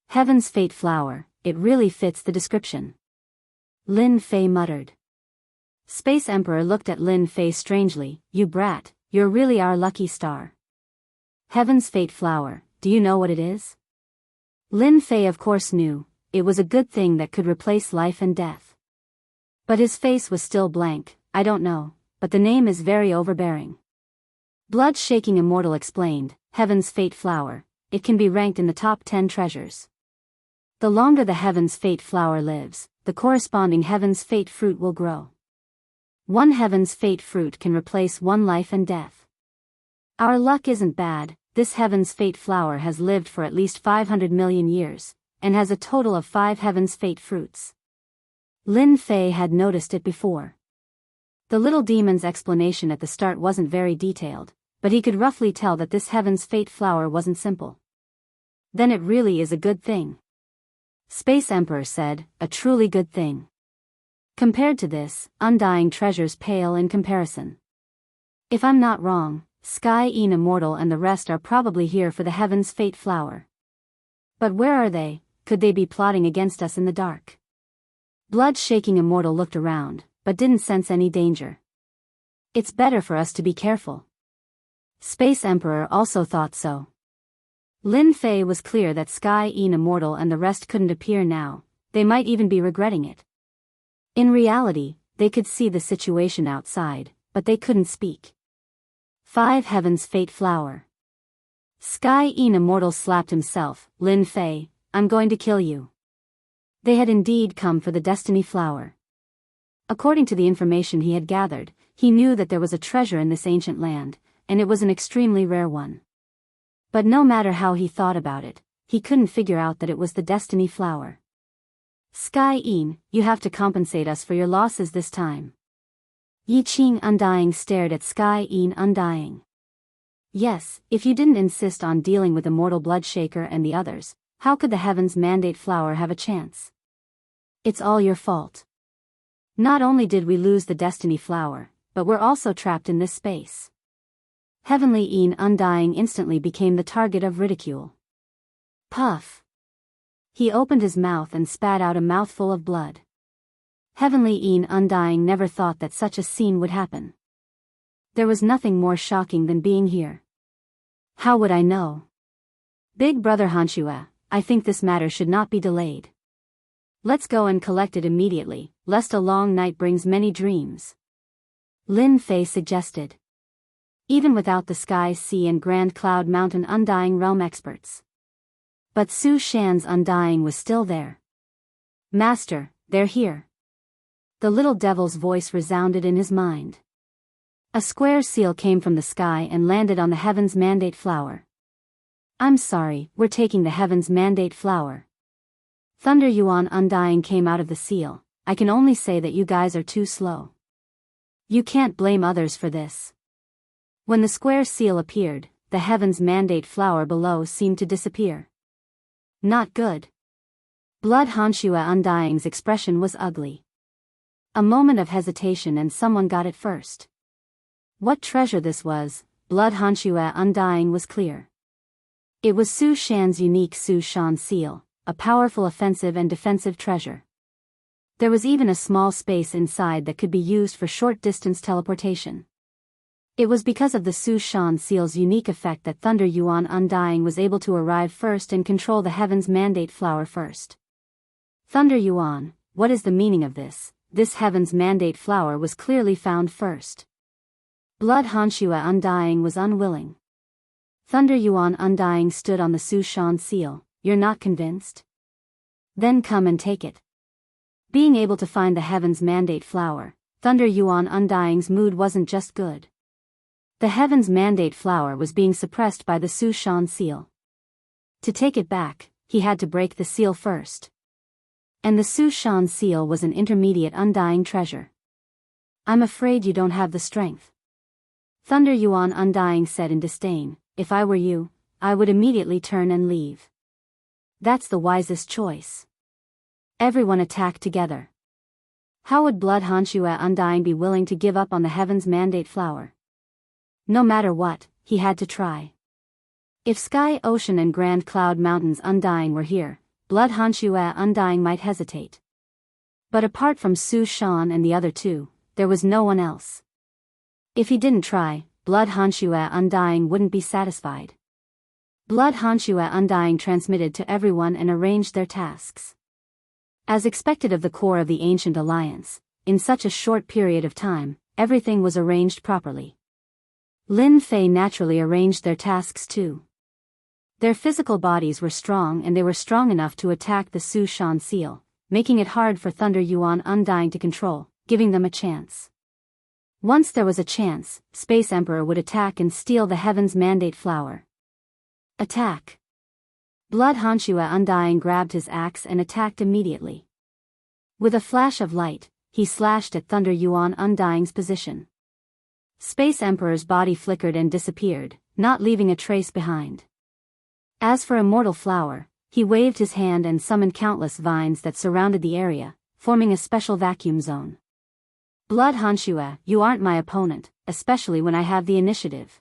Heaven's Fate Flower, it really fits the description. Lin Fei muttered. Space Emperor looked at Lin Fei strangely. You brat, you're really our lucky star. Heaven's Fate Flower, do you know what it is? Lin Fei of course knew, it was a good thing that could replace life and death. But his face was still blank. I don't know, but the name is very overbearing. Blood-shaking Immortal explained, Heaven's Fate Flower, it can be ranked in the top 10 treasures. The longer the Heaven's Fate flower lives, the corresponding Heaven's Fate fruit will grow. One Heaven's Fate fruit can replace one life and death. Our luck isn't bad. This Heaven's Fate flower has lived for at least 500 million years, and has a total of 5 Heaven's Fate fruits. Lin Fei had noticed it before. The little demon's explanation at the start wasn't very detailed, but he could roughly tell that this Heaven's Fate flower wasn't simple. Then it really is a good thing. Space Emperor said, a truly good thing. Compared to this, undying treasures pale in comparison. If I'm not wrong, Sky Een Immortal and the rest are probably here for the Heaven's Fate flower. But where are they? Could they be plotting against us in the dark? Blood-shaking Immortal looked around, but didn't sense any danger. It's better for us to be careful. Space Emperor also thought so. Lin Fei was clear that Sky Een Immortal and the rest couldn't appear now, they might even be regretting it. In reality, they could see the situation outside, but they couldn't speak. 5 Heaven's Fate flower. Sky Een Immortal slapped himself. Lin Fei, I'm going to kill you. They had indeed come for the Destiny flower. According to the information he had gathered, he knew that there was a treasure in this ancient land, and it was an extremely rare one. But no matter how he thought about it, he couldn't figure out that it was the Destiny flower. Sky Een, you have to compensate us for your losses this time. Yi Qing Undying stared at Sky Een Undying. Yes, if you didn't insist on dealing with Immortal Bloodshaker and the others, how could the Heaven's Mandate flower have a chance? It's all your fault. Not only did we lose the Destiny flower, but we're also trapped in this space. Heavenly Een Undying instantly became the target of ridicule. Puff. He opened his mouth and spat out a mouthful of blood. Heavenly Een Undying never thought that such a scene would happen. There was nothing more shocking than being here. How would I know? Big Brother Hanshua, I think this matter should not be delayed. Let's go and collect it immediately, lest a long night brings many dreams. Lin Fei suggested. Even without the Sky Sea and Grand Cloud Mountain Undying Realm experts. But Su Shan's Undying was still there. Master, they're here. The little devil's voice resounded in his mind. A square seal came from the sky and landed on the Heaven's Mandate flower. I'm sorry, we're taking the Heaven's Mandate flower. Thunder Yuan Undying came out of the seal. I can only say that you guys are too slow. You can't blame others for this. When the square seal appeared, the Heaven's Mandate flower below seemed to disappear. Not good. Blood Hanshua Undying's expression was ugly. A moment of hesitation and someone got it first. What treasure this was, Blood Hanshua Undying was clear. It was Su Shan's unique Su Shan seal, a powerful offensive and defensive treasure. There was even a small space inside that could be used for short-distance teleportation. It was because of the Su Shan seal's unique effect that Thunder Yuan Undying was able to arrive first and control the Heaven's Mandate flower first. Thunder Yuan, what is the meaning of this? This Heaven's Mandate flower was clearly found first. Blood Hanshua Undying was unwilling. Thunder Yuan Undying stood on the Su Shan seal. You're not convinced? Then come and take it. Being able to find the Heaven's Mandate flower, Thunder Yuan Undying's mood wasn't just good. The Heaven's Mandate flower was being suppressed by the Su Shan seal. To take it back, he had to break the seal first. And the Su Shan seal was an intermediate undying treasure. I'm afraid you don't have the strength. Thunder Yuan Undying said in disdain, if I were you, I would immediately turn and leave. That's the wisest choice. Everyone attacked together. How would Blood Hanshua Undying be willing to give up on the Heaven's Mandate flower? No matter what, he had to try. If Sky Ocean and Grand Cloud Mountains Undying were here, Blood Hanshua Undying might hesitate. But apart from Su Shan and the other two, there was no one else. If he didn't try, Blood Hanshua Undying wouldn't be satisfied. Blood Hanshua Undying transmitted to everyone and arranged their tasks. As expected of the core of the Ancient Alliance, in such a short period of time, everything was arranged properly. Lin Fei naturally arranged their tasks too. Their physical bodies were strong, and they were strong enough to attack the Su Shan seal, making it hard for Thunder Yuan Undying to control, giving them a chance. Once there was a chance, Space Emperor would attack and steal the Heaven's Mandate flower. Attack! Blood Hanshua Undying grabbed his axe and attacked immediately. With a flash of light, he slashed at Thunder Yuan Undying's position. Space Emperor's body flickered and disappeared, not leaving a trace behind. As for Immortal Flower, he waved his hand and summoned countless vines that surrounded the area, forming a special vacuum zone. Blood Hanshua, you aren't my opponent, especially when I have the initiative.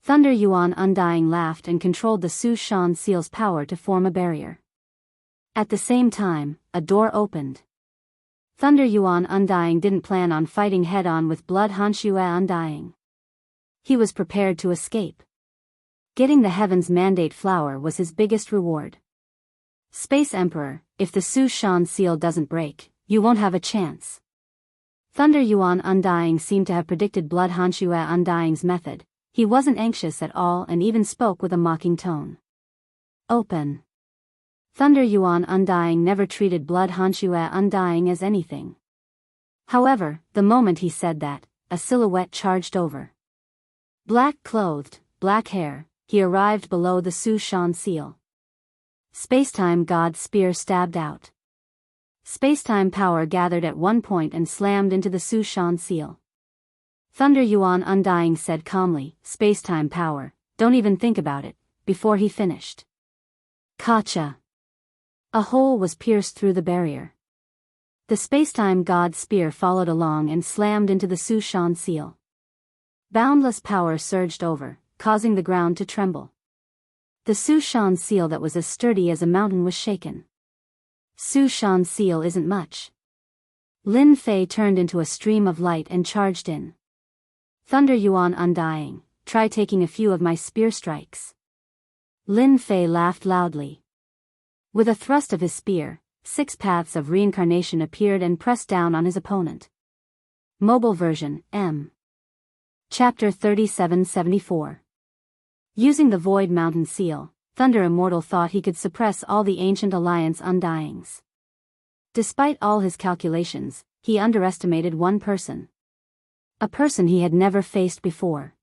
Thunder Yuan Undying laughed and controlled the Su Shan seal's power to form a barrier. At the same time, a door opened. Thunder Yuan Undying didn't plan on fighting head-on with Blood Hanshua Undying. He was prepared to escape. Getting the Heaven's Mandate flower was his biggest reward. Space Emperor, if the Su Shan seal doesn't break, you won't have a chance. Thunder Yuan Undying seemed to have predicted Blood Hanshua Undying's method. He wasn't anxious at all and even spoke with a mocking tone. Open. Thunder Yuan Undying never treated Blood Hanshua Undying as anything. However, the moment he said that, a silhouette charged over. Black-clothed, black hair, he arrived below the Su Shan seal. Spacetime God Spear stabbed out. Spacetime power gathered at one point and slammed into the Su Shan seal. Thunder Yuan Undying said calmly, "Spacetime power, don't even think about it," before he finished. Kacha. A hole was pierced through the barrier. The Spacetime God Spear followed along and slammed into the Su Shan seal. Boundless power surged over, causing the ground to tremble. The Su Shan seal that was as sturdy as a mountain was shaken. Su Shan seal isn't much. Lin Fei turned into a stream of light and charged in. Thunder Yuan Undying, try taking a few of my spear strikes. Lin Fei laughed loudly. With a thrust of his spear, 6 paths of reincarnation appeared and pressed down on his opponent. Mobile version, M. Chapter 3774. Using the Void Mountain Seal, Thunder Immortal thought he could suppress all the Ancient Alliance Undyings. Despite all his calculations, he underestimated one person. A person he had never faced before.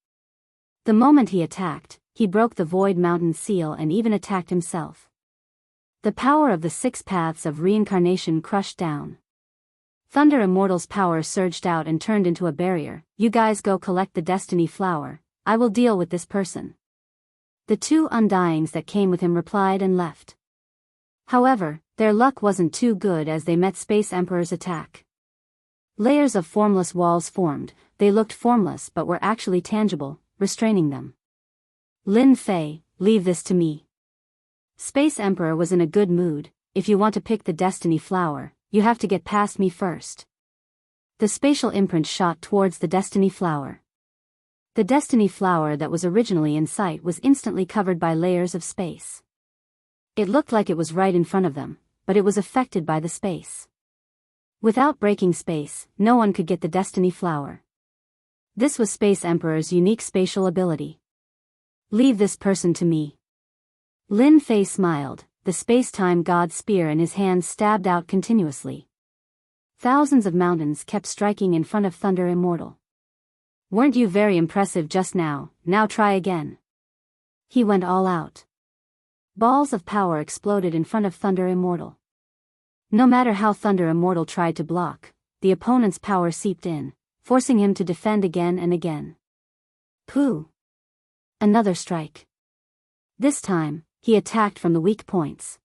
The moment he attacked, he broke the Void Mountain Seal and even attacked himself. The power of the 6 paths of reincarnation crushed down. Thunder Immortal's power surged out and turned into a barrier. "You guys go collect the Destiny Flower, I will deal with this person." The 2 Undyings that came with him replied and left. However, their luck wasn't too good as they met Space Emperor's attack. Layers of formless walls formed. They looked formless but were actually tangible, restraining them. Lin Fei, leave this to me. Space Emperor was in a good mood. "If you want to pick the Destiny Flower, you have to get past me first." The spatial imprint shot towards the Destiny Flower. The Destiny Flower that was originally in sight was instantly covered by layers of space. It looked like it was right in front of them, but it was affected by the space. Without breaking space, no one could get the Destiny Flower. This was Space Emperor's unique spatial ability. "Leave this person to me." Lin Fei smiled, the space-time God Spear in his hand stabbed out continuously. Thousands of mountains kept striking in front of Thunder Immortal. "Weren't you very impressive just now? Now try again." He went all out. Balls of power exploded in front of Thunder Immortal. No matter how Thunder Immortal tried to block, the opponent's power seeped in, forcing him to defend again and again. Pooh! Another strike. This time, he attacked from the weak points.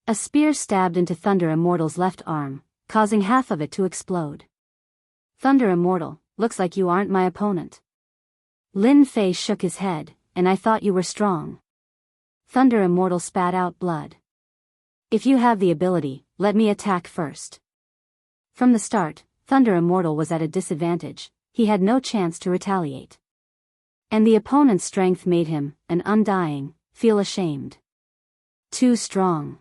A spear stabbed into Thunder Immortal's left arm, causing half of it to explode. "Thunder Immortal, looks like you aren't my opponent." Lin Fei shook his head, "And I thought you were strong." Thunder Immortal spat out blood. "If you have the ability, let me attack first." From the start, Thunder Immortal was at a disadvantage. He had no chance to retaliate. And the opponent's strength made him, an Undying, feel ashamed. Too strong.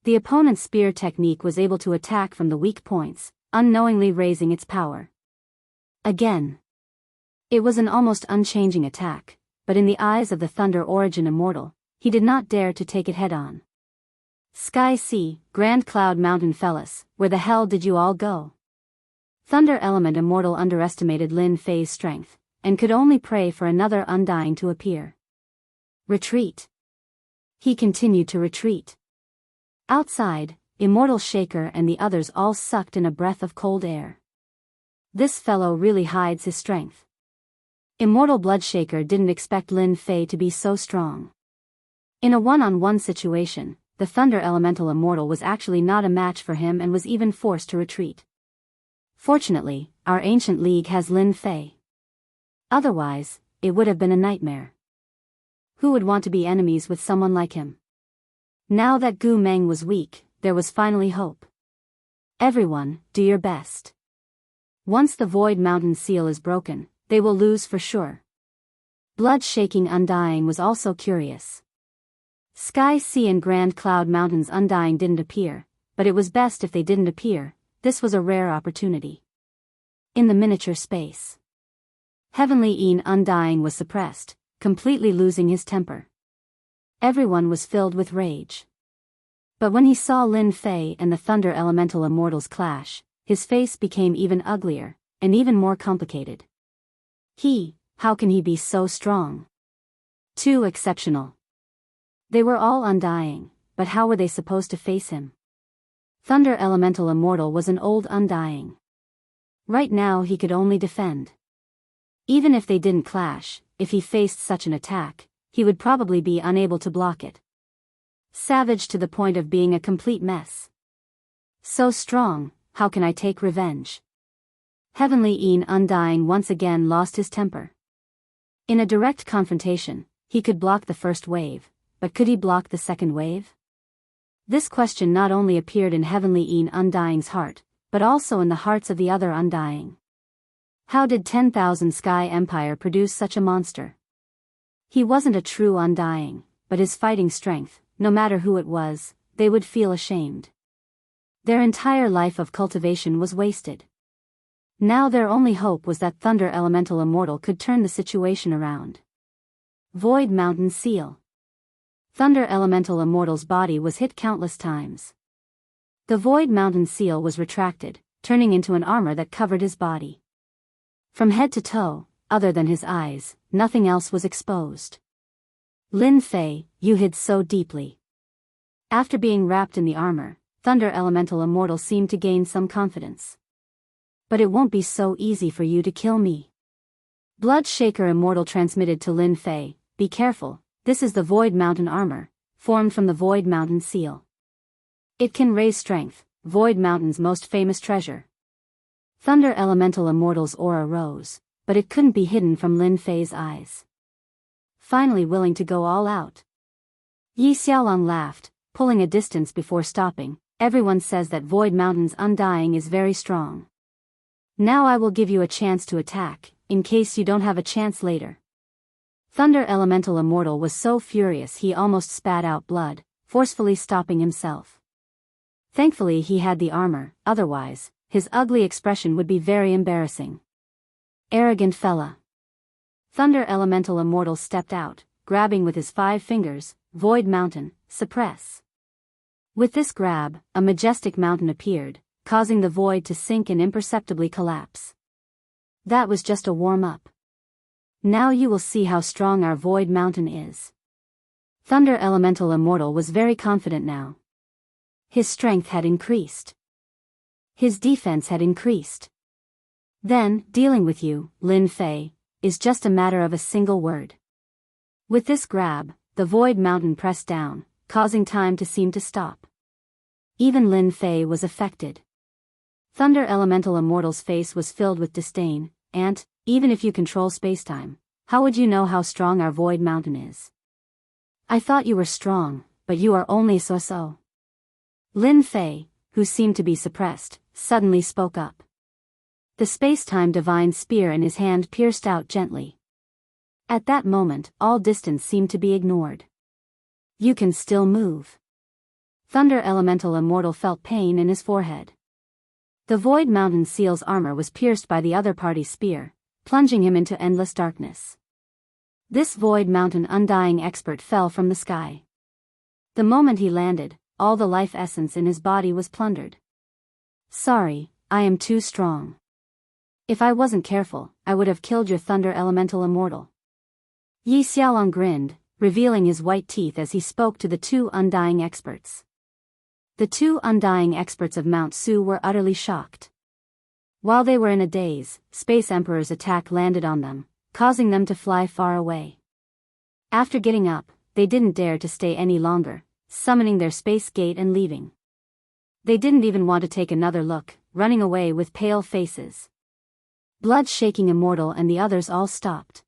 The opponent's spear technique was able to attack from the weak points, unknowingly raising its power. Again. It was an almost unchanging attack, but in the eyes of the Thunder Origin Immortal, he did not dare to take it head-on. Sky Sea, Grand Cloud Mountain Fellas, where the hell did you all go? Thunder Element Immortal underestimated Lin Fei's strength, and could only pray for another Undying to appear. Retreat. He continued to retreat. Outside, Immortal Shaker and the others all sucked in a breath of cold air. This fellow really hides his strength. Immortal Bloodshaker didn't expect Lin Fei to be so strong. In a one-on-one situation, the Thunder Elemental Immortal was actually not a match for him and was even forced to retreat. Fortunately, our ancient league has Lin Fei. Otherwise, it would have been a nightmare. Who would want to be enemies with someone like him? Now that Gu Meng was weak, there was finally hope. Everyone, do your best. Once the Void Mountain seal is broken, they will lose for sure. Blood-shaking Undying was also curious. Sky Sea and Grand Cloud Mountain's Undying didn't appear, but it was best if they didn't appear. This was a rare opportunity. In the miniature space, Heavenly Een Undying was suppressed, completely losing his temper. Everyone was filled with rage. But when he saw Lin Fei and the Thunder Elemental Immortals clash, his face became even uglier, and even more complicated. How can he be so strong? Too exceptional. They were all Undying, but how were they supposed to face him? Thunder Elemental Immortal was an old Undying. Right now he could only defend. Even if they didn't clash, if he faced such an attack, he would probably be unable to block it. Savage to the point of being a complete mess. So strong, how can I take revenge? Heavenly Een Undying once again lost his temper. In a direct confrontation, he could block the first wave, but could he block the second wave? This question not only appeared in Heavenly Een Undying's heart, but also in the hearts of the other Undying. How did 10,000 Sky Empire produce such a monster? He wasn't a true Undying, but his fighting strength, no matter who it was, they would feel ashamed. Their entire life of cultivation was wasted. Now their only hope was that Thunder Elemental Immortal could turn the situation around. Void Mountain Seal. Thunder Elemental Immortal's body was hit countless times. The Void Mountain Seal was retracted, turning into an armor that covered his body. From head to toe, other than his eyes, nothing else was exposed. Lin Fei, you hid so deeply. After being wrapped in the armor, Thunder Elemental Immortal seemed to gain some confidence. But it won't be so easy for you to kill me. Bloodshaker Immortal transmitted to Lin Fei, be careful, this is the Void Mountain armor, formed from the Void Mountain seal. It can raise strength, Void Mountain's most famous treasure. Thunder Elemental Immortal's aura rose, but it couldn't be hidden from Lin Fei's eyes. Finally willing to go all out. Yi Xiaolong laughed, pulling a distance before stopping. Everyone says that Void Mountain's Undying is very strong. Now I will give you a chance to attack, in case you don't have a chance later. Thunder Elemental Immortal was so furious he almost spat out blood, forcefully stopping himself. Thankfully he had the armor, otherwise, his ugly expression would be very embarrassing. Arrogant fella. Thunder Elemental Immortal stepped out, grabbing with his 5 fingers, Void Mountain, suppress. With this grab, a majestic mountain appeared, causing the void to sink and imperceptibly collapse. That was just a warm-up. Now you will see how strong our Void Mountain is. Thunder Elemental Immortal was very confident now. His strength had increased. His defense had increased. Then, dealing with you, Lin Fei, is just a matter of a single word. With this grab, the Void Mountain pressed down, causing time to seem to stop. Even Lin Fei was affected. Thunder Elemental Immortal's face was filled with disdain, and, even if you control spacetime, how would you know how strong our Void Mountain is? I thought you were strong, but you are only so-so. Lin Fei, who seemed to be suppressed, suddenly spoke up. The spacetime divine spear in his hand pierced out gently. At that moment, all distance seemed to be ignored. You can still move. Thunder Elemental Immortal felt pain in his forehead. The Void Mountain Seal's armor was pierced by the other party's spear, plunging him into endless darkness. This Void Mountain Undying expert fell from the sky. The moment he landed, all the life essence in his body was plundered. Sorry, I am too strong. If I wasn't careful, I would have killed your Thunder Elemental Immortal. Yi Xiaolong grinned, revealing his white teeth as he spoke to the two Undying experts. The two Undying experts of Mount Su were utterly shocked. While they were in a daze, Space Emperor's attack landed on them, causing them to fly far away. After getting up, they didn't dare to stay any longer, summoning their space gate and leaving. They didn't even want to take another look, running away with pale faces. Blood-shaking Immortal and the others all stopped.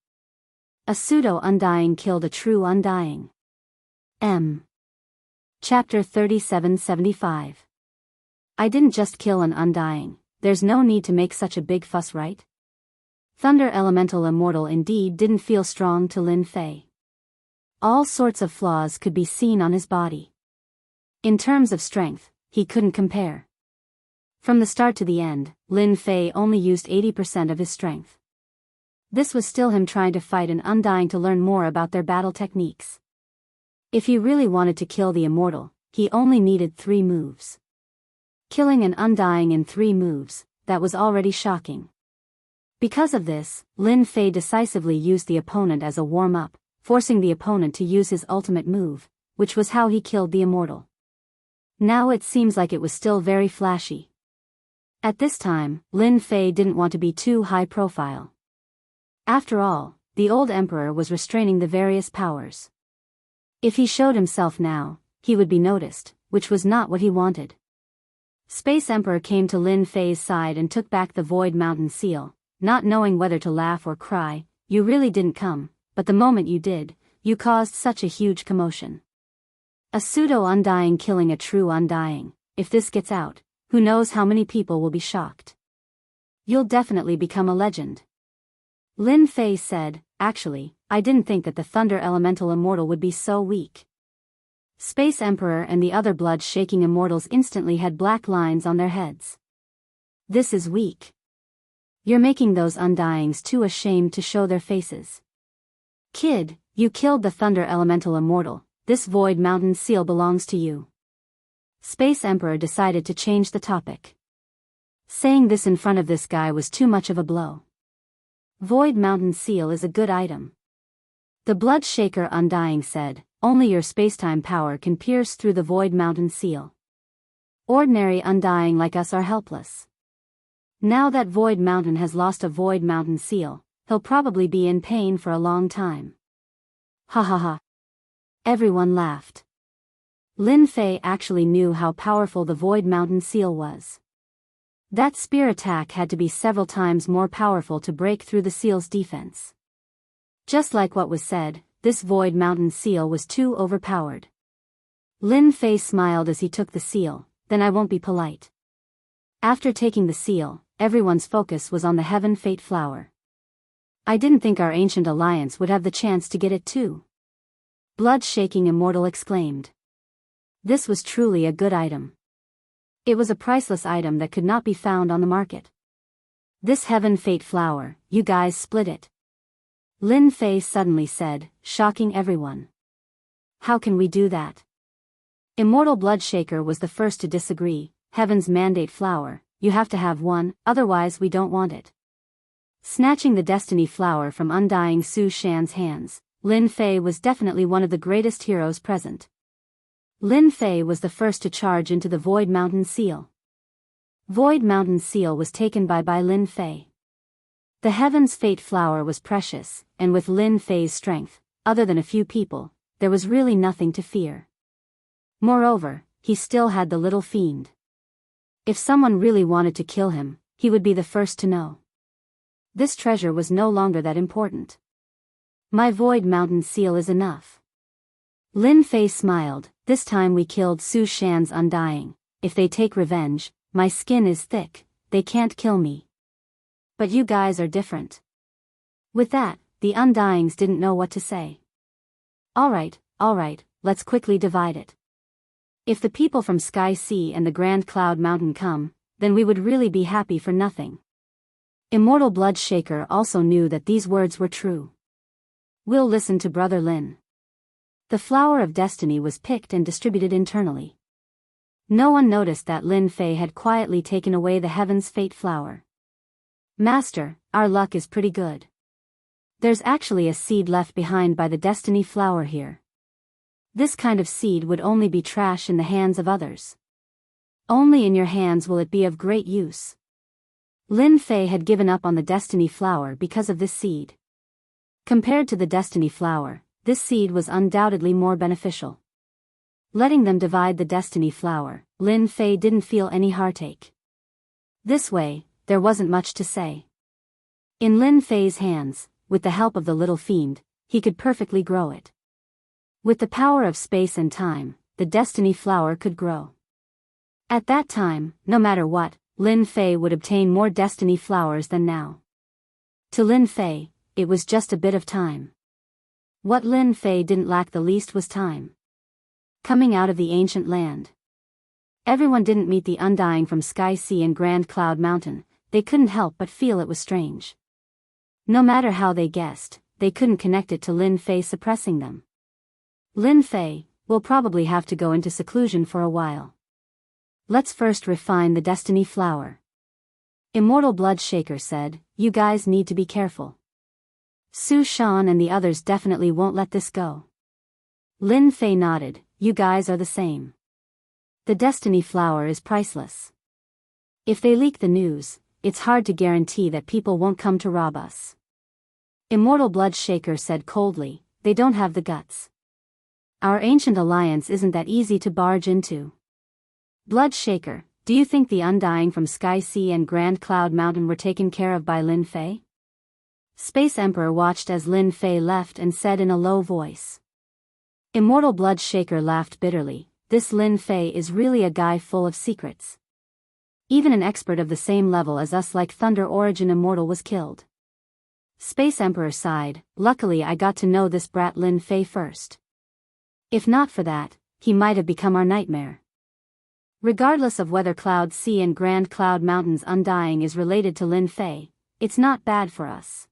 A pseudo-Undying killed a true Undying. Chapter 3775. I didn't just kill an Undying, there's no need to make such a big fuss, right? Thunder Elemental Immortal indeed didn't feel strong to Lin Fei. All sorts of flaws could be seen on his body. In terms of strength, he couldn't compare. From the start to the end, Lin Fei only used 80% of his strength. This was still him trying to fight an Undying to learn more about their battle techniques. If he really wanted to kill the Immortal, he only needed 3 moves. Killing an Undying in 3 moves, that was already shocking. Because of this, Lin Fei decisively used the opponent as a warm-up, forcing the opponent to use his ultimate move, which was how he killed the Immortal. Now it seems like it was still very flashy. At this time, Lin Fei didn't want to be too high profile. After all, the old emperor was restraining the various powers. If he showed himself now, he would be noticed, which was not what he wanted. Space Emperor came to Lin Fei's side and took back the Void Mountain seal, not knowing whether to laugh or cry. You really didn't come, but the moment you did, you caused such a huge commotion. A pseudo-Undying killing a true Undying. If this gets out, who knows how many people will be shocked. You'll definitely become a legend. Lin Fei said, actually, I didn't think that the Thunder Elemental Immortal would be so weak. Space Emperor and the other blood-shaking immortals instantly had black lines on their heads. This is weak. You're making those Undyings too ashamed to show their faces. Kid, you killed the Thunder Elemental Immortal, this Void Mountain seal belongs to you. Space Emperor decided to change the topic. Saying this in front of this guy was too much of a blow. Void Mountain seal is a good item. The Blood Shaker Undying said, only your spacetime power can pierce through the Void Mountain seal. Ordinary Undying like us are helpless. Now that Void Mountain has lost a Void Mountain seal, he'll probably be in pain for a long time. Ha ha ha. Everyone laughed. Lin Fei actually knew how powerful the Void Mountain seal was. That spear attack had to be several times more powerful to break through the seal's defense. Just like what was said, this Void Mountain seal was too overpowered. Lin Fei smiled as he took the seal, then I won't be polite. After taking the seal, everyone's focus was on the Heaven Fate Flower. I didn't think our ancient alliance would have the chance to get it too. Blood-shaking Immortal exclaimed. This was truly a good item. It was a priceless item that could not be found on the market. This Heaven Fate Flower, you guys split it. Lin Fei suddenly said, shocking everyone. How can we do that? Immortal Bloodshaker was the first to disagree. Heaven's Mandate Flower, you have to have one, otherwise we don't want it. Snatching the Destiny Flower from Undying Su Shan's hands, Lin Fei was definitely one of the greatest heroes present. Lin Fei was the first to charge into the Void Mountain Seal. Void Mountain Seal was taken by Lin Fei. The Heaven's Fate Flower was precious, and with Lin Fei's strength, other than a few people, there was really nothing to fear. Moreover, he still had the little fiend. If someone really wanted to kill him, he would be the first to know. This treasure was no longer that important. My Void Mountain Seal is enough. Lin Fei smiled, this time we killed Su Shan's Undying. If they take revenge, my skin is thick, they can't kill me. But you guys are different. With that, the Undyings didn't know what to say. Alright, let's quickly divide it. If the people from Sky Sea and the Grand Cloud Mountain come, then we would really be happy for nothing. Immortal Bloodshaker also knew that these words were true. We'll listen to Brother Lin. The flower of destiny was picked and distributed internally. No one noticed that Lin Fei had quietly taken away the Heaven's Fate flower. Master, our luck is pretty good. There's actually a seed left behind by the destiny flower here. This kind of seed would only be trash in the hands of others. Only in your hands will it be of great use. Lin Fei had given up on the destiny flower because of this seed. Compared to the destiny flower, this seed was undoubtedly more beneficial. Letting them divide the destiny flower, Lin Fei didn't feel any heartache. This way, there wasn't much to say. In Lin Fei's hands, with the help of the little fiend, he could perfectly grow it. With the power of space and time, the destiny flower could grow. At that time, no matter what, Lin Fei would obtain more destiny flowers than now. To Lin Fei, it was just a bit of time. What Lin Fei didn't lack the least was time. Coming out of the ancient land. Everyone didn't meet the undying from Sky Sea and Grand Cloud Mountain, they couldn't help but feel it was strange. No matter how they guessed, they couldn't connect it to Lin Fei suppressing them. Lin Fei, will probably have to go into seclusion for a while. Let's first refine the destiny flower. Immortal Blood Shaker said, you guys need to be careful. Su Shan and the others definitely won't let this go. Lin Fei nodded, you guys are the same. The destiny flower is priceless. If they leak the news, it's hard to guarantee that people won't come to rob us. Immortal Blood Shaker said coldly, they don't have the guts. Our ancient alliance isn't that easy to barge into. Blood Shaker, do you think the undying from Sky Sea and Grand Cloud Mountain were taken care of by Lin Fei? Space Emperor watched as Lin Fei left and said in a low voice. Immortal Blood Shaker laughed bitterly, this Lin Fei is really a guy full of secrets. Even an expert of the same level as us like Thunder Origin Immortal was killed. Space Emperor sighed, luckily I got to know this brat Lin Fei first. If not for that, he might have become our nightmare. Regardless of whether Cloud Sea and Grand Cloud Mountain's undying is related to Lin Fei, it's not bad for us.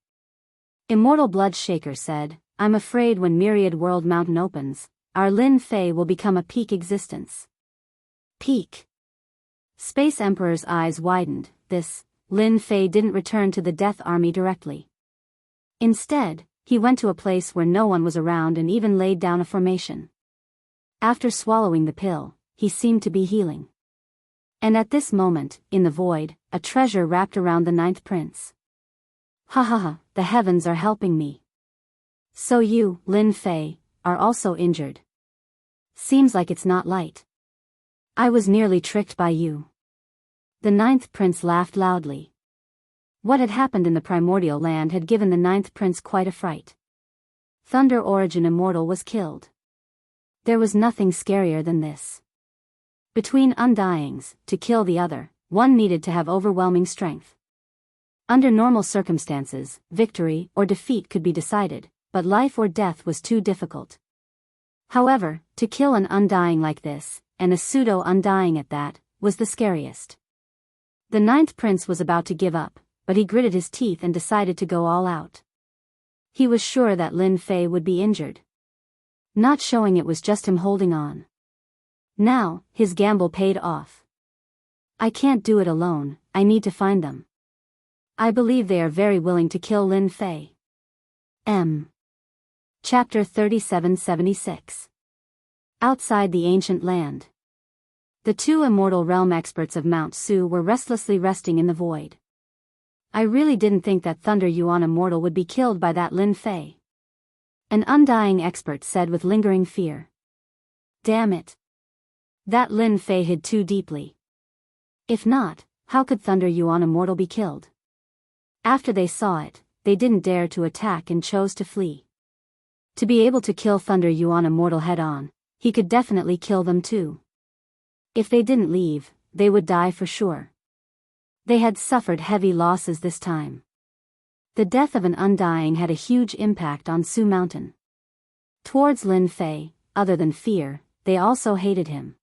Immortal Blood Shaker said, I'm afraid when Myriad World Mountain opens, our Lin Fei will become a peak existence. Peak. Space Emperor's eyes widened, Lin Fei didn't return to the Death Army directly. Instead, he went to a place where no one was around and even laid down a formation. After swallowing the pill, he seemed to be healing. And at this moment, in the void, a treasure wrapped around the 9th prince. Ha ha ha, the heavens are helping me. So you, Lin Fei, are also injured. Seems like it's not light. I was nearly tricked by you. The 9th prince laughed loudly. What had happened in the primordial land had given the 9th prince quite a fright. Thunder Origin Immortal was killed. There was nothing scarier than this. Between undyings, to kill the other, one needed to have overwhelming strength. Under normal circumstances, victory or defeat could be decided, but life or death was too difficult. However, to kill an undying like this, and a pseudo-undying at that, was the scariest. The 9th prince was about to give up, but he gritted his teeth and decided to go all out. He was sure that Lin Fei would be injured. Not showing it was just him holding on. Now, his gamble paid off. I can't do it alone, I need to find them. I believe they are very willing to kill Lin Fei. Chapter 3776. Outside the ancient land. The two immortal realm experts of Mount Su were restlessly resting in the void. I really didn't think that Thunder Yuan Immortal would be killed by that Lin Fei. An undying expert said with lingering fear. Damn it. That Lin Fei hid too deeply. If not, how could Thunder Yuan Immortal be killed? After they saw it, they didn't dare to attack and chose to flee. To be able to kill Thunder Yuan Immortal head-on, he could definitely kill them too. If they didn't leave, they would die for sure. They had suffered heavy losses this time. The death of an undying had a huge impact on Su Mountain. Towards Lin Fei, other than fear, they also hated him.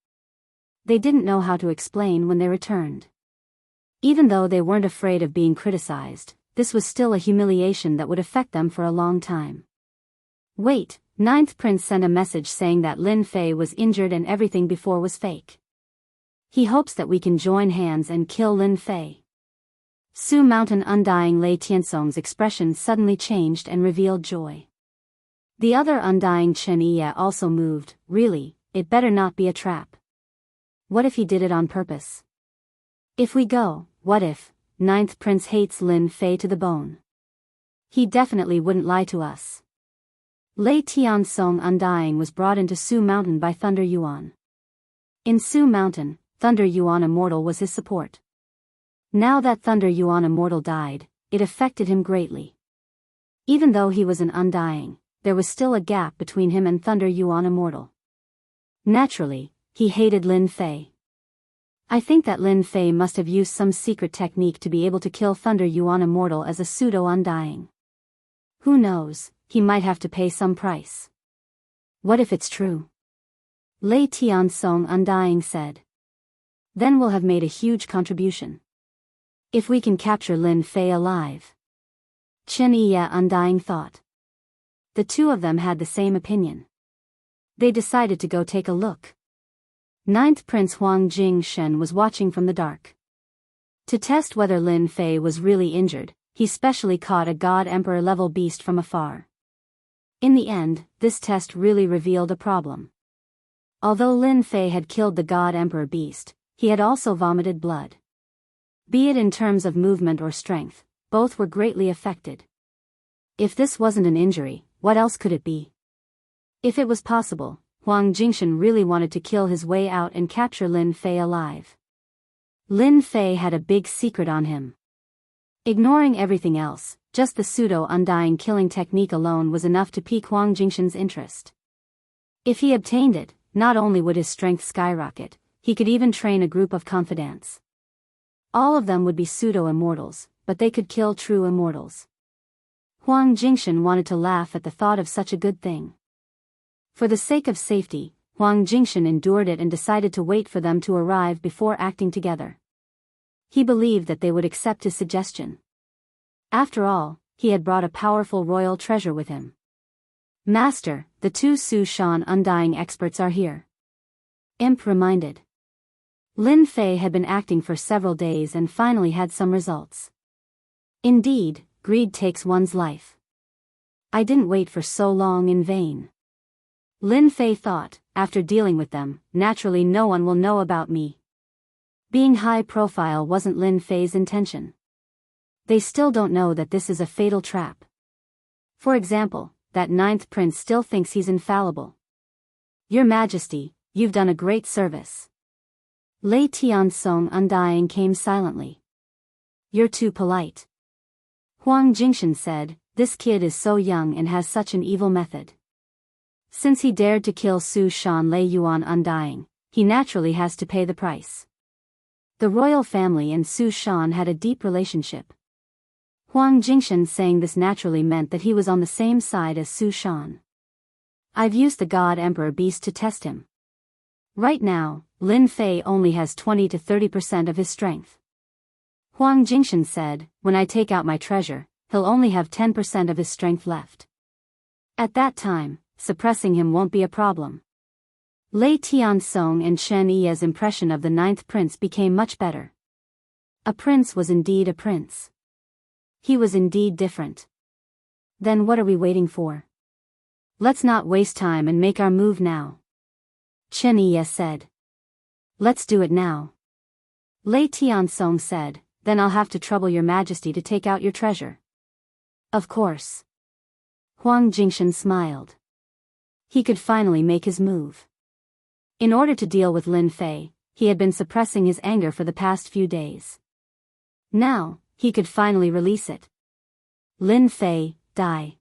They didn't know how to explain when they returned. Even though they weren't afraid of being criticized, this was still a humiliation that would affect them for a long time. Wait, Ninth Prince sent a message saying that Lin Fei was injured and everything before was fake. He hopes that we can join hands and kill Lin Fei. Su Mountain Undying Lei Tiansong's expression suddenly changed and revealed joy. The other Undying Chen Yi also moved. Really, it better not be a trap. What if he did it on purpose? If we go, what if Ninth Prince hates Lin Fei to the bone? He definitely wouldn't lie to us. Lei Tiansong Undying was brought into Su Mountain by Thunder Yuan. In Su Mountain, Thunder Yuan Immortal was his support. Now that Thunder Yuan Immortal died, it affected him greatly. Even though he was an Undying, there was still a gap between him and Thunder Yuan Immortal. Naturally, he hated Lin Fei. I think that Lin Fei must have used some secret technique to be able to kill Thunder Yuan Immortal as a pseudo-Undying. Who knows, he might have to pay some price. What if it's true? Lei Tiansong Undying said. Then we'll have made a huge contribution. If we can capture Lin Fei alive. Chen Yi Undying thought. The two of them had the same opinion. They decided to go take a look. Ninth Prince Huang Jingshen was watching from the dark. To test whether Lin Fei was really injured, he specially caught a God Emperor level beast from afar. In the end, this test really revealed a problem. Although Lin Fei had killed the God Emperor beast, he had also vomited blood. Be it in terms of movement or strength, both were greatly affected. If this wasn't an injury, what else could it be? If it was possible, Huang Jingshen really wanted to kill his way out and capture Lin Fei alive. Lin Fei had a big secret on him. Ignoring everything else, just the pseudo-Undying killing technique alone was enough to pique Huang Jingshen's interest. If he obtained it, not only would his strength skyrocket, he could even train a group of confidants. All of them would be pseudo-immortals, but they could kill true immortals. Huang Jingshen wanted to laugh at the thought of such a good thing. For the sake of safety, Huang Jingshen endured it and decided to wait for them to arrive before acting together. He believed that they would accept his suggestion. After all, he had brought a powerful royal treasure with him. Master, the two Su Shan Undying experts are here. Imp reminded. Lin Fei had been acting for several days and finally had some results. Indeed, greed takes one's life. I didn't wait for so long in vain. Lin Fei thought, after dealing with them, naturally no one will know about me. Being high profile wasn't Lin Fei's intention. They still don't know that this is a fatal trap. For example, that Ninth Prince still thinks he's infallible. Your Majesty, you've done a great service. Lei Tiansong Undying came silently. You're too polite. Huang Jingshen said, this kid is so young and has such an evil method. Since he dared to kill Su Shan Lei Yuan Undying, he naturally has to pay the price. The royal family and Su Shan had a deep relationship. Huang Jingshen saying this naturally meant that he was on the same side as Su Shan. I've used the God Emperor beast to test him. Right now, Lin Fei only has 20 to 30% of his strength. Huang Jingshen said, when I take out my treasure, he'll only have 10% of his strength left. At that time, suppressing him won't be a problem. Lei Tiansong and Chen Yi's impression of the Ninth Prince became much better. A prince was indeed a prince. He was indeed different. Then what are we waiting for? Let's not waste time and make our move now. Chen Yi said. Let's do it now. Lei Tiansong said, then I'll have to trouble your Majesty to take out your treasure. Of course. Huang Jingshen smiled. He could finally make his move. In order to deal with Lin Fei, he had been suppressing his anger for the past few days. Now, he could finally release it. Lin Fei, die.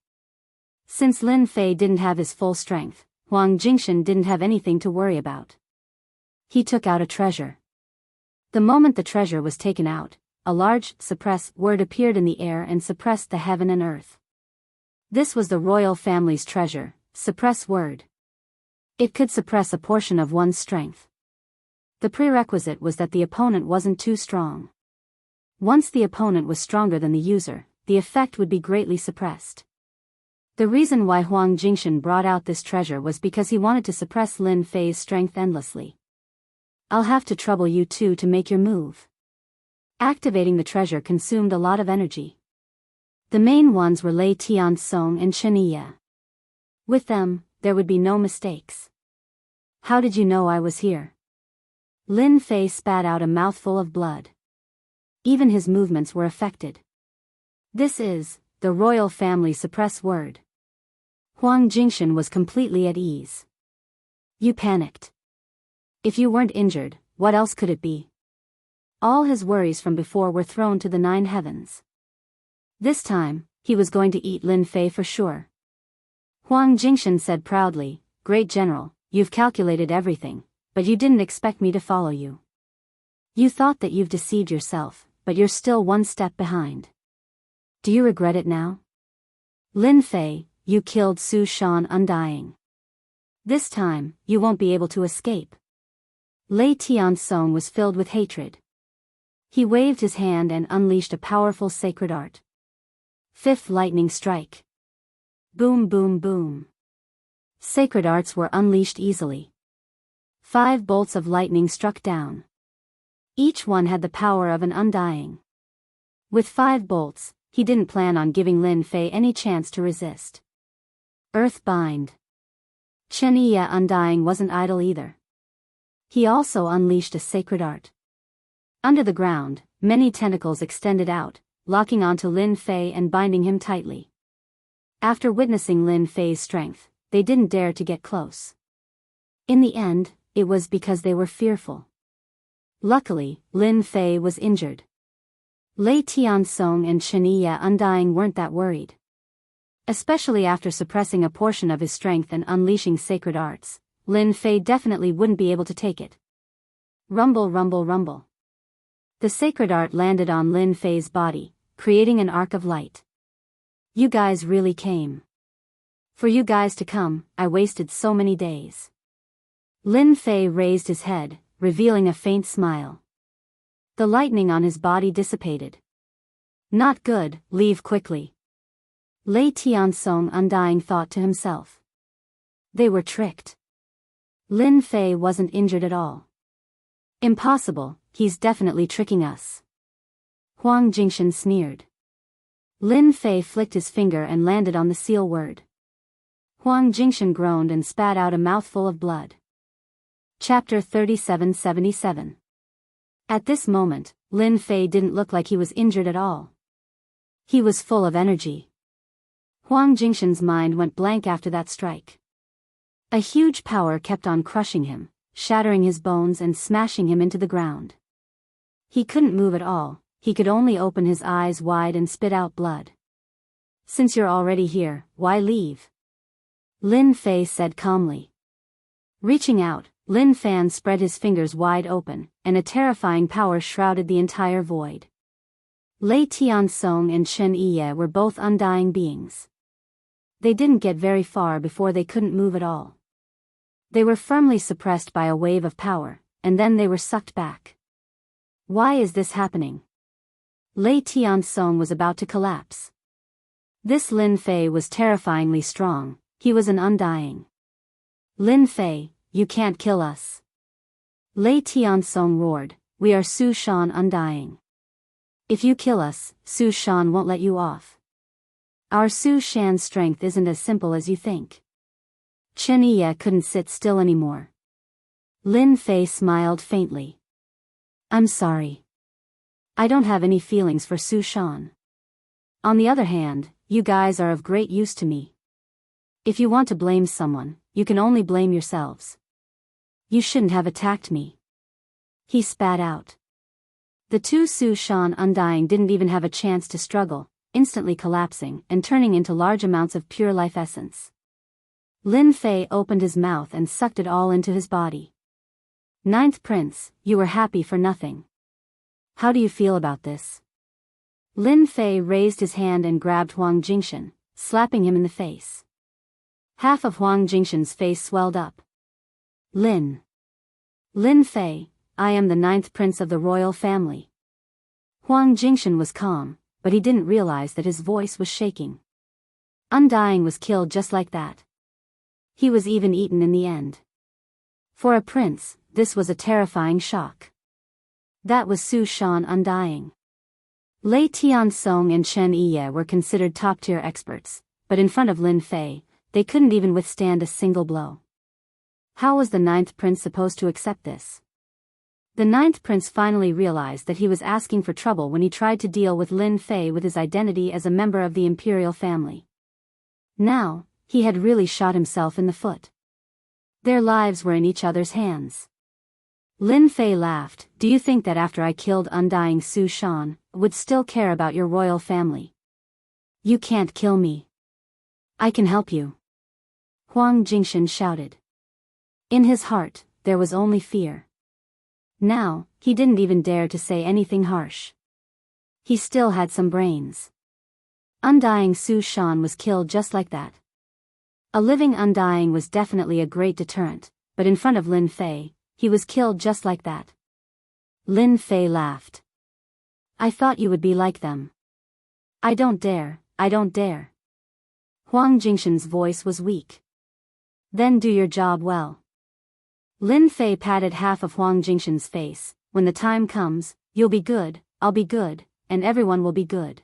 Since Lin Fei didn't have his full strength, Huang Jingshen didn't have anything to worry about. He took out a treasure. The moment the treasure was taken out, a large, suppress word appeared in the air and suppressed the heaven and earth. This was the royal family's treasure, suppress word. It could suppress a portion of one's strength. The prerequisite was that the opponent wasn't too strong. Once the opponent was stronger than the user, the effect would be greatly suppressed. The reason why Huang Jingshan brought out this treasure was because he wanted to suppress Lin Fei's strength endlessly. I'll have to trouble you two to make your move. Activating the treasure consumed a lot of energy. The main ones were Lei Tiansong and Chen Yi. With them, there would be no mistakes. How did you know I was here? Lin Fei spat out a mouthful of blood. Even his movements were affected. This is, the royal family suppress word. Huang Jingshan was completely at ease. You panicked. If you weren't injured, what else could it be? All his worries from before were thrown to the 9 heavens. This time, he was going to eat Lin Fei for sure. Huang Jingshan said proudly, Great General, you've calculated everything, but you didn't expect me to follow you. You thought that you've deceived yourself, but you're still one step behind. Do you regret it now? Lin Fei, you killed Su Shan undying. This time, you won't be able to escape. Lei Tiansong was filled with hatred. He waved his hand and unleashed a powerful sacred art. 5th lightning strike. Boom boom boom. Sacred arts were unleashed easily. 5 bolts of lightning struck down. Each one had the power of an undying. With 5 bolts, he didn't plan on giving Lin Fei any chance to resist. Earthbind. Chen Yi undying wasn't idle either. He also unleashed a sacred art. Under the ground, many tentacles extended out, locking onto Lin Fei and binding him tightly. After witnessing Lin Fei's strength, they didn't dare to get close. In the end, it was because they were fearful. Luckily, Lin Fei was injured. Lei Tiansong and Chen Yi undying weren't that worried. Especially after suppressing a portion of his strength and unleashing sacred arts, Lin Fei definitely wouldn't be able to take it. Rumble rumble rumble. The sacred art landed on Lin Fei's body, creating an arc of light. You guys really came. For you guys to come, I wasted so many days. Lin Fei raised his head, revealing a faint smile. The lightning on his body dissipated. Not good, leave quickly. Lei Tiansong undying thought to himself. They were tricked. Lin Fei wasn't injured at all. Impossible, he's definitely tricking us. Huang Jingshan sneered. Lin Fei flicked his finger and landed on the seal word. Huang Jingshan groaned and spat out a mouthful of blood. Chapter 3777. At this moment, Lin Fei didn't look like he was injured at all. He was full of energy. Huang Jingshan's mind went blank after that strike. A huge power kept on crushing him, shattering his bones and smashing him into the ground. He couldn't move at all, he could only open his eyes wide and spit out blood. Since you're already here, why leave? Lin Fei said calmly. Reaching out, Lin Fan spread his fingers wide open, and a terrifying power shrouded the entire void. Lei Tiansong and Chen Yi were both undying beings. They didn't get very far before they couldn't move at all. They were firmly suppressed by a wave of power, and then they were sucked back. Why is this happening? Lei Tiansong was about to collapse. This Lin Fei was terrifyingly strong, he was an undying. Lin Fei, you can't kill us. Lei Tiansong roared, we are Su Shan undying. If you kill us, Su Shan won't let you off. Our Su Shan's strength isn't as simple as you think. Chen Yi couldn't sit still anymore. Lin Fei smiled faintly. I'm sorry. I don't have any feelings for Su Shan. On the other hand, you guys are of great use to me. If you want to blame someone, you can only blame yourselves. You shouldn't have attacked me. He spat out. The 2 Su Shan undying didn't even have a chance to struggle, instantly collapsing and turning into large amounts of pure life essence. Lin Fei opened his mouth and sucked it all into his body. 9th Prince, you were happy for nothing. How do you feel about this? Lin Fei raised his hand and grabbed Huang Jingshan, slapping him in the face. Half of Huang Jingshan's face swelled up. Lin Fei, I am the 9th Prince of the royal family. Huang Jingshan was calm, but he didn't realize that his voice was shaking. Undying was killed just like that. He was even eaten in the end. For a prince, this was a terrifying shock. That was Su Shan Undying. Lei Tiansong and Chen Yi were considered top-tier experts, but in front of Lin Fei, they couldn't even withstand a single blow. How was the ninth prince supposed to accept this? The ninth prince finally realized that he was asking for trouble when he tried to deal with Lin Fei with his identity as a member of the imperial family. Now, he had really shot himself in the foot. Their lives were in each other's hands. Lin Fei laughed. Do you think that after I killed Undying Su Shan, would still care about your royal family? You can't kill me. I can help you. Huang Jingshan shouted. In his heart, there was only fear. Now, he didn't even dare to say anything harsh. He still had some brains. Undying Su Shan was killed just like that. A living Undying was definitely a great deterrent, but in front of Lin Fei, he was killed just like that. Lin Fei laughed. I thought you would be like them. I don't dare, I don't dare. Huang Jingshan's voice was weak. Then do your job well. Lin Fei patted half of Huang Jingshan's face. When the time comes, you'll be good, I'll be good, and everyone will be good.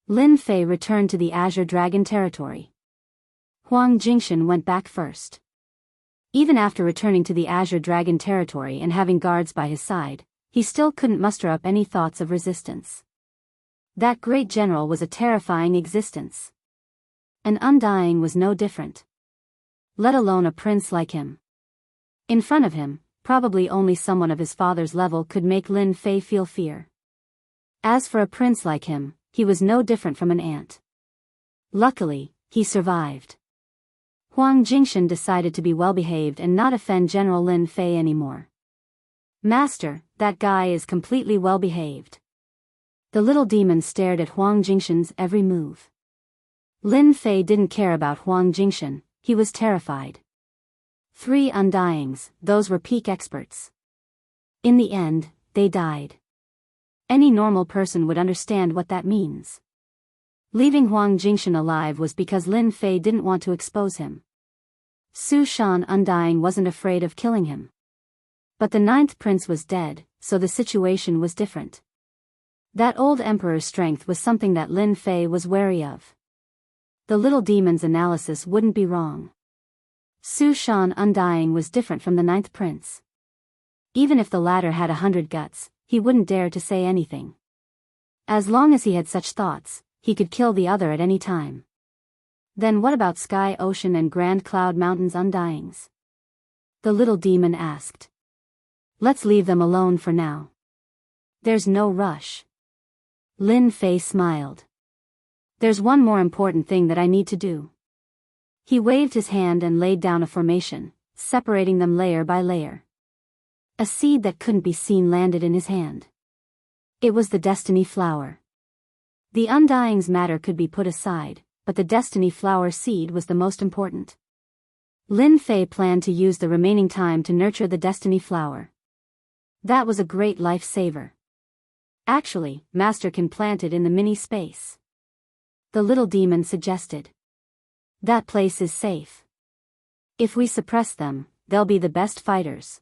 Lin Fei returned to the Azure Dragon territory. Huang Jingshan went back first. Even after returning to the Azure Dragon territory and having guards by his side, he still couldn't muster up any thoughts of resistance. That great general was a terrifying existence. An Undying was no different. Let alone a prince like him. In front of him, probably only someone of his father's level could make Lin Fei feel fear. As for a prince like him, he was no different from an ant. Luckily, he survived. Huang Jingshan decided to be well-behaved and not offend General Lin Fei anymore. Master, that guy is completely well-behaved. The little demon stared at Huang Jingshan's every move. Lin Fei didn't care about Huang Jingshan, he was terrified. 3 Undyings, those were peak experts. In the end, they died. Any normal person would understand what that means. Leaving Huang Jingshan alive was because Lin Fei didn't want to expose him. Su Shan Undying wasn't afraid of killing him. But the ninth prince was dead, so the situation was different. That old emperor's strength was something that Lin Fei was wary of. The little demon's analysis wouldn't be wrong. Su Shan Undying was different from the ninth prince. Even if the latter had 100 guts, he wouldn't dare to say anything. As long as he had such thoughts, he could kill the other at any time. Then what about Sky Ocean and Grand Cloud Mountains Undyings? The little demon asked. Let's leave them alone for now. There's no rush. Lin Fei smiled. There's one more important thing that I need to do. He waved his hand and laid down a formation, separating them layer by layer. A seed that couldn't be seen landed in his hand. It was the Destiny Flower. The Undying's matter could be put aside, but the Destiny Flower seed was the most important. Lin Fei planned to use the remaining time to nurture the Destiny Flower. That was a great lifesaver. Actually, Master can plant it in the mini-space. The little demon suggested. That place is safe. If we suppress them, they'll be the best fighters.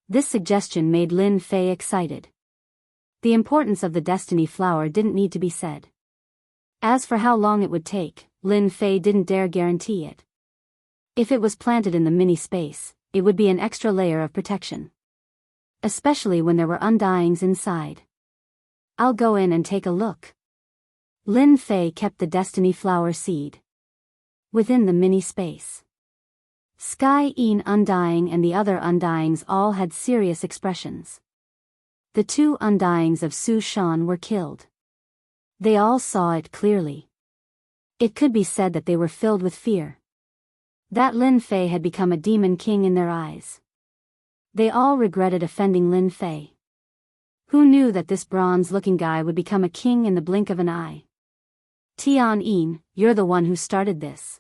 This suggestion made Lin Fei excited. The importance of the Destiny Flower didn't need to be said. As for how long it would take, Lin Fei didn't dare guarantee it. If it was planted in the mini-space, it would be an extra layer of protection. Especially when there were Undyings inside. I'll go in and take a look. Lin Fei kept the Destiny Flower seed within the mini-space. Sky Een Undying and the other Undyings all had serious expressions. The 2 Undyings of Su Shan were killed. They all saw it clearly. It could be said that they were filled with fear. That Lin Fei had become a demon king in their eyes. They all regretted offending Lin Fei. Who knew that this bronze-looking guy would become a king in the blink of an eye? Tian Yin, you're the one who started this.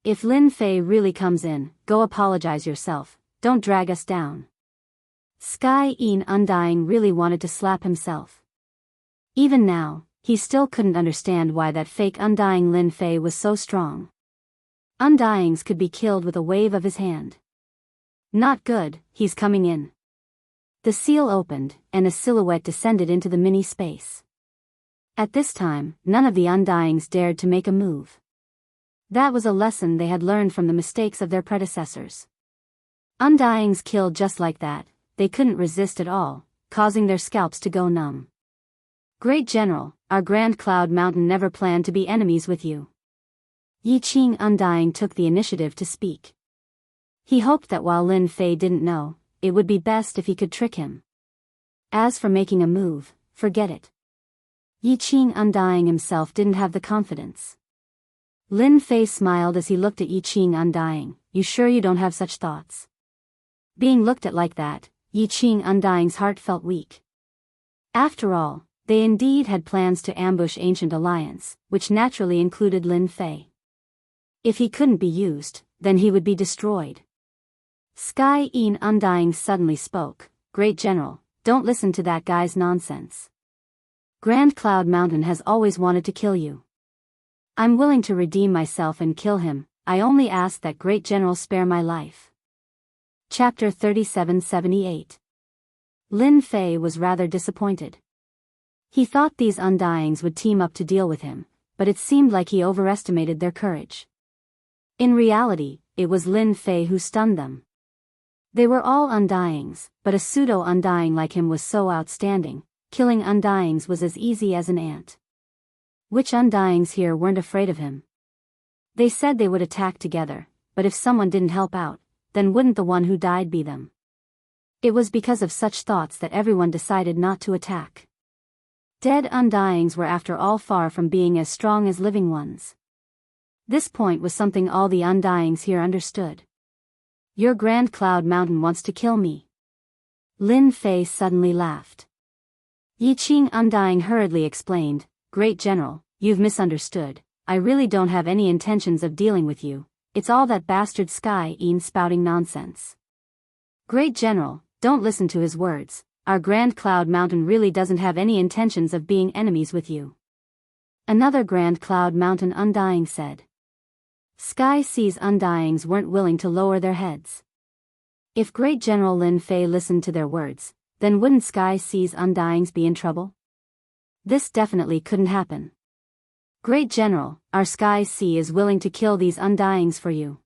If Lin Fei really comes in, go apologize yourself, don't drag us down. Sky Een Undying really wanted to slap himself. Even now, he still couldn't understand why that fake Undying Lin Fei was so strong. Undyings could be killed with a wave of his hand. Not good, he's coming in. The seal opened, and a silhouette descended into the mini space. At this time, none of the Undyings dared to make a move. That was a lesson they had learned from the mistakes of their predecessors. Undyings killed just like that, they couldn't resist at all, causing their scalps to go numb. Great General, our Grand Cloud Mountain never planned to be enemies with you. Yi Qing Undying took the initiative to speak. He hoped that while Lin Fei didn't know, it would be best if he could trick him. As for making a move, forget it. Yi Qing Undying himself didn't have the confidence. Lin Fei smiled as he looked at Yi Qing Undying. You sure you don't have such thoughts? Being looked at like that, Yi Qing Undying's heart felt weak. After all, they indeed had plans to ambush Ancient Alliance, which naturally included Lin Fei. If he couldn't be used, then he would be destroyed. Sky Yin Undying suddenly spoke. Great General, don't listen to that guy's nonsense. Grand Cloud Mountain has always wanted to kill you. I'm willing to redeem myself and kill him, I only ask that Great General spare my life. Chapter 3778. Lin Fei was rather disappointed. He thought these Undyings would team up to deal with him, but it seemed like he overestimated their courage. In reality, it was Lin Fei who stunned them. They were all Undyings, but a pseudo-Undying like him was so outstanding, killing Undyings was as easy as an ant. Which Undyings here weren't afraid of him? They said they would attack together, but if someone didn't help out, then wouldn't the one who died be them? It was because of such thoughts that everyone decided not to attack. Dead Undyings were after all far from being as strong as living ones. This point was something all the Undyings here understood. Your Grand Cloud Mountain wants to kill me. Lin Fei suddenly laughed. Yi Qing Undying hurriedly explained, Great General, you've misunderstood, I really don't have any intentions of dealing with you, it's all that bastard Sky Yin spouting nonsense. Great General, don't listen to his words, our Grand Cloud Mountain really doesn't have any intentions of being enemies with you. Another Grand Cloud Mountain Undying said. Sky Sea's Undyings weren't willing to lower their heads. If Great General Lin Fei listened to their words, then wouldn't Sky Sea's Undyings be in trouble? This definitely couldn't happen. Great General, our Sky Sea is willing to kill these Undyings for you.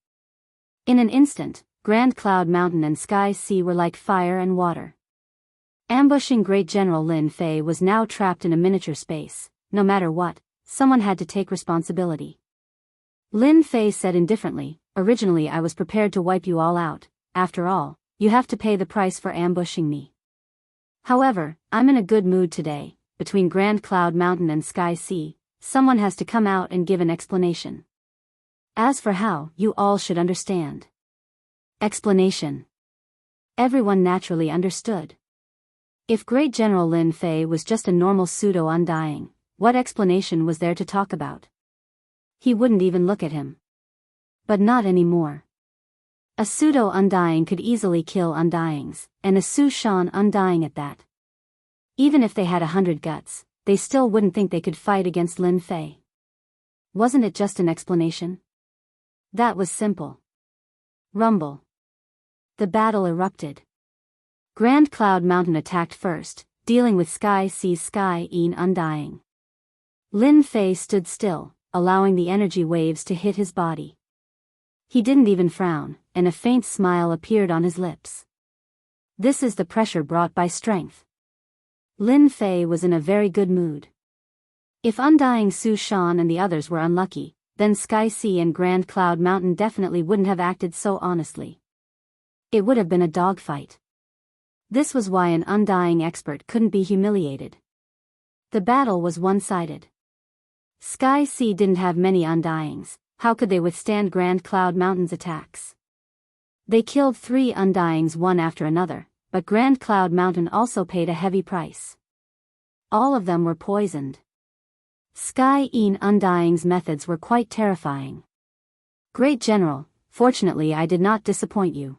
In an instant, Grand Cloud Mountain and Sky Sea were like fire and water. Ambushing Great General Lin Fei was now trapped in a miniature space. No matter what, someone had to take responsibility. Lin Fei said indifferently, originally I was prepared to wipe you all out, after all, you have to pay the price for ambushing me. However, I'm in a good mood today, between Grand Cloud Mountain and Sky Sea, someone has to come out and give an explanation. As for how, you all should understand. Explanation. Everyone naturally understood. If Great General Lin Fei was just a normal pseudo-Undying, what explanation was there to talk about? He wouldn't even look at him. But not anymore. A pseudo-Undying could easily kill Undyings, and a Su Shan Undying at that. Even if they had 100 guts, they still wouldn't think they could fight against Lin Fei. Wasn't it just an explanation? That was simple. Rumble. The battle erupted. Grand Cloud Mountain attacked first, dealing with Sky Sea's Sky Yin Undying. Lin Fei stood still, allowing the energy waves to hit his body. He didn't even frown, and a faint smile appeared on his lips. This is the pressure brought by strength. Lin Fei was in a very good mood. If Undying Su Shan and the others were unlucky, then Sky Sea and Grand Cloud Mountain definitely wouldn't have acted so honestly. It would have been a dogfight. This was why an Undying expert couldn't be humiliated. The battle was one-sided. Sky Sea didn't have many Undyings, how could they withstand Grand Cloud Mountain's attacks? They killed 3 Undyings one after another, but Grand Cloud Mountain also paid a heavy price. All of them were poisoned. Sky Yin Undying's methods were quite terrifying. Great General, fortunately I did not disappoint you.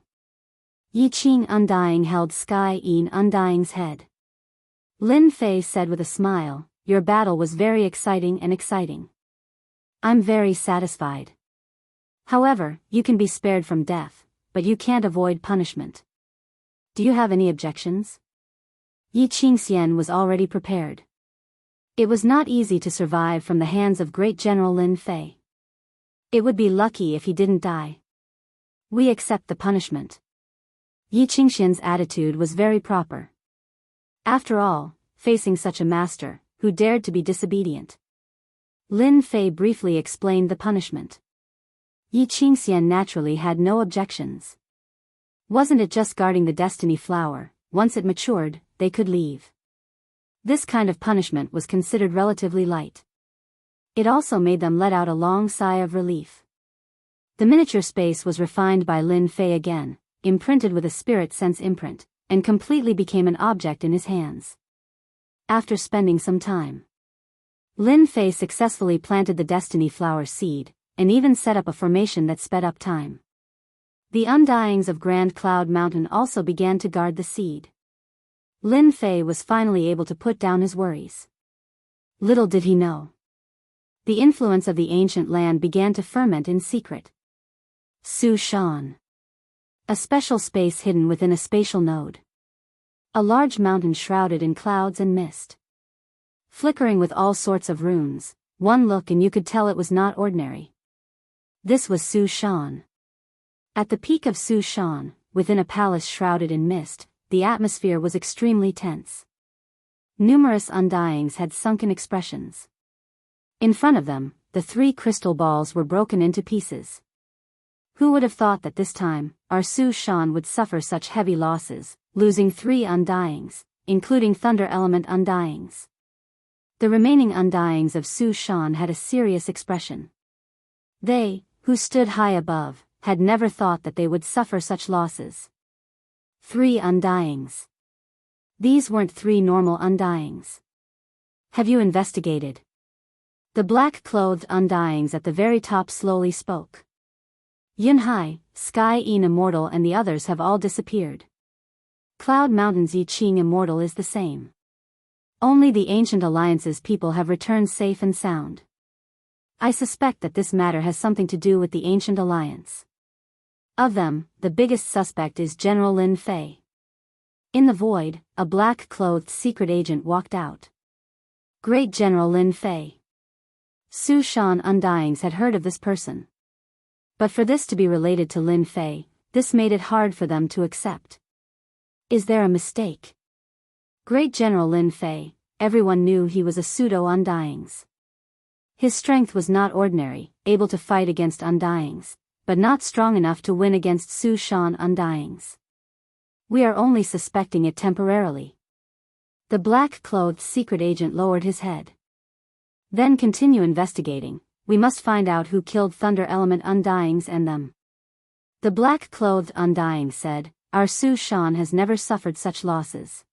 Yi Qing Undying held Sky Yin Undying's head. Lin Fei said with a smile, your battle was very exciting and exciting. I'm very satisfied. However, you can be spared from death, but you can't avoid punishment. Do you have any objections? Yi Qingxian was already prepared. It was not easy to survive from the hands of great General Lin Fei. It would be lucky if he didn't die. We accept the punishment. Yi Qingxian's attitude was very proper. After all, facing such a master, who dared to be disobedient. Lin Fei briefly explained the punishment. Yi Qingxian naturally had no objections. Wasn't it just guarding the destiny flower? Once it matured, they could leave. This kind of punishment was considered relatively light. It also made them let out a long sigh of relief. The miniature space was refined by Lin Fei again, imprinted with a spirit sense imprint, and completely became an object in his hands. After spending some time, Lin Fei successfully planted the destiny flower seed, and even set up a formation that sped up time. The undyings of Grand Cloud Mountain also began to guard the seed. Lin Fei was finally able to put down his worries. Little did he know. The influence of the ancient land began to ferment in secret. Su Shan. A special space hidden within a spatial node. A large mountain shrouded in clouds and mist. Flickering with all sorts of runes, one look and you could tell it was not ordinary. This was Su Shan. At the peak of Su Shan, within a palace shrouded in mist, the atmosphere was extremely tense. Numerous undyings had sunken expressions. In front of them, the 3 crystal balls were broken into pieces. Who would have thought that this time, our Su Shan would suffer such heavy losses, losing 3 undyings, including thunder element undyings. The remaining undyings of Su Shan had a serious expression. They, who stood high above, had never thought that they would suffer such losses. 3 undyings. These weren't 3 normal undyings. Have you investigated? The black-clothed undyings at the very top slowly spoke. Yunhai, Sky Yin Immortal and the others have all disappeared. Cloud Mountain's Yi Qing Immortal is the same. Only the Ancient Alliance's people have returned safe and sound. I suspect that this matter has something to do with the Ancient Alliance. Of them, the biggest suspect is General Lin Fei. In the void, a black-clothed secret agent walked out. Great General Lin Fei. Su Shan Undyings had heard of this person. But for this to be related to Lin Fei, this made it hard for them to accept. Is there a mistake? Great General Lin Fei, everyone knew he was a pseudo-Undyings. His strength was not ordinary, able to fight against Undyings, but not strong enough to win against Su Shan Undyings. We are only suspecting it temporarily. The black-clothed secret agent lowered his head. Then continue investigating. We must find out who killed Thunder Element Undyings and them. The black-clothed Undying said, our Su Shan has never suffered such losses.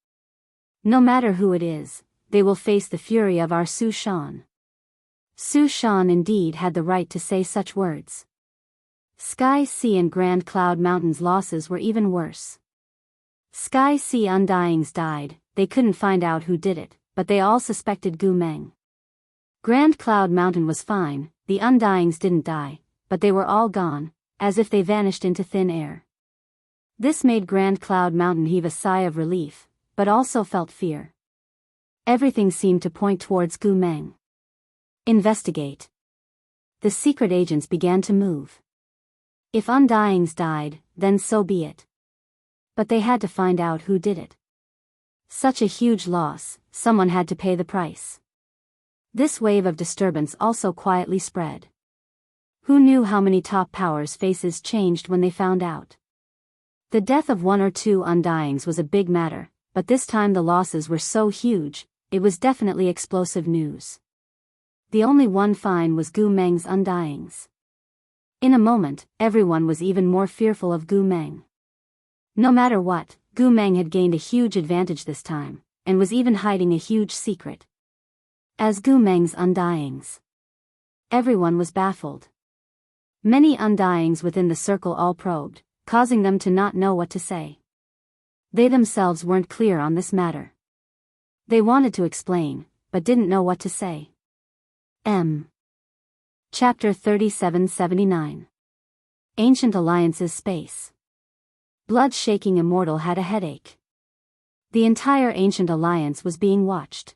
No matter who it is, they will face the fury of our Su Shan. Su Shan indeed had the right to say such words. Sky Sea and Grand Cloud Mountain's losses were even worse. Sky Sea Undyings died, they couldn't find out who did it, but they all suspected Gu Meng. Grand Cloud Mountain was fine, the Undyings didn't die, but they were all gone, as if they vanished into thin air. This made Grand Cloud Mountain heave a sigh of relief, but also felt fear. Everything seemed to point towards Gu Meng. Investigate. The secret agents began to move. If Undyings died, then so be it. But they had to find out who did it. Such a huge loss, someone had to pay the price. This wave of disturbance also quietly spread. Who knew how many top powers' faces changed when they found out? The death of 1 or 2 Undyings was a big matter, but this time the losses were so huge, it was definitely explosive news. The only one fine was Gu Meng's Undyings. In a moment, everyone was even more fearful of Gu Meng. No matter what, Gu Meng had gained a huge advantage this time, and was even hiding a huge secret. As Gu Meng's Undyings. Everyone was baffled. Many Undyings within the circle all probed, causing them to not know what to say. They themselves weren't clear on this matter. They wanted to explain, but didn't know what to say. Chapter 3779. Ancient Alliance's Space. Blood-shaking immortal had a headache. The entire Ancient Alliance was being watched.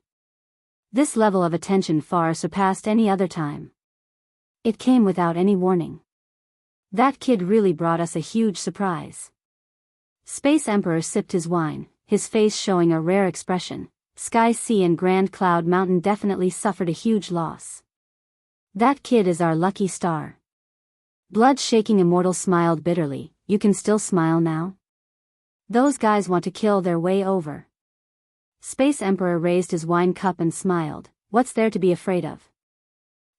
This level of attention far surpassed any other time. It came without any warning. That kid really brought us a huge surprise. Space Emperor sipped his wine, his face showing a rare expression. Sky Sea and Grand Cloud Mountain definitely suffered a huge loss. That kid is our lucky star. Blood-shaking immortal smiled bitterly. You can still smile now? Those guys want to kill their way over. Space Emperor raised his wine cup and smiled. What's there to be afraid of?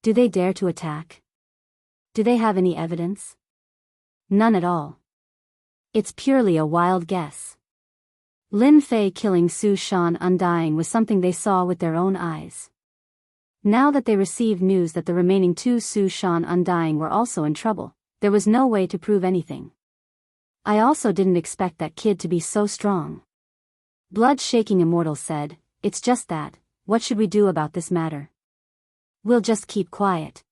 Do they dare to attack? Do they have any evidence? None at all. It's purely a wild guess. Lin Fei killing Su Shan Undying was something they saw with their own eyes. Now that they received news that the remaining two Su Shan Undying were also in trouble, there was no way to prove anything. I also didn't expect that kid to be so strong. Blood-shaking immortal said, it's just that, what should we do about this matter? We'll just keep quiet.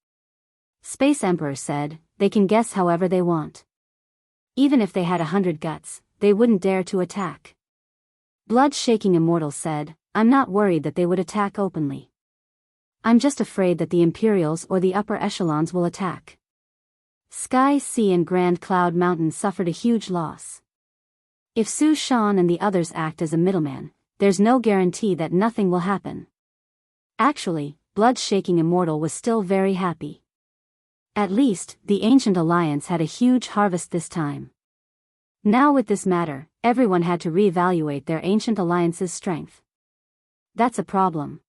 Space Emperor said, they can guess however they want. Even if they had 100 guts, they wouldn't dare to attack. Blood-shaking immortal said, I'm not worried that they would attack openly. I'm just afraid that the Imperials or the upper echelons will attack. Sky Sea and Grand Cloud Mountain suffered a huge loss. If Su Shan and the others act as a middleman, there's no guarantee that nothing will happen. Actually, Blood-shaking immortal was still very happy. At least, the Ancient Alliance had a huge harvest this time. Now with this matter, everyone had to reevaluate their Ancient Alliance's strength. That's a problem.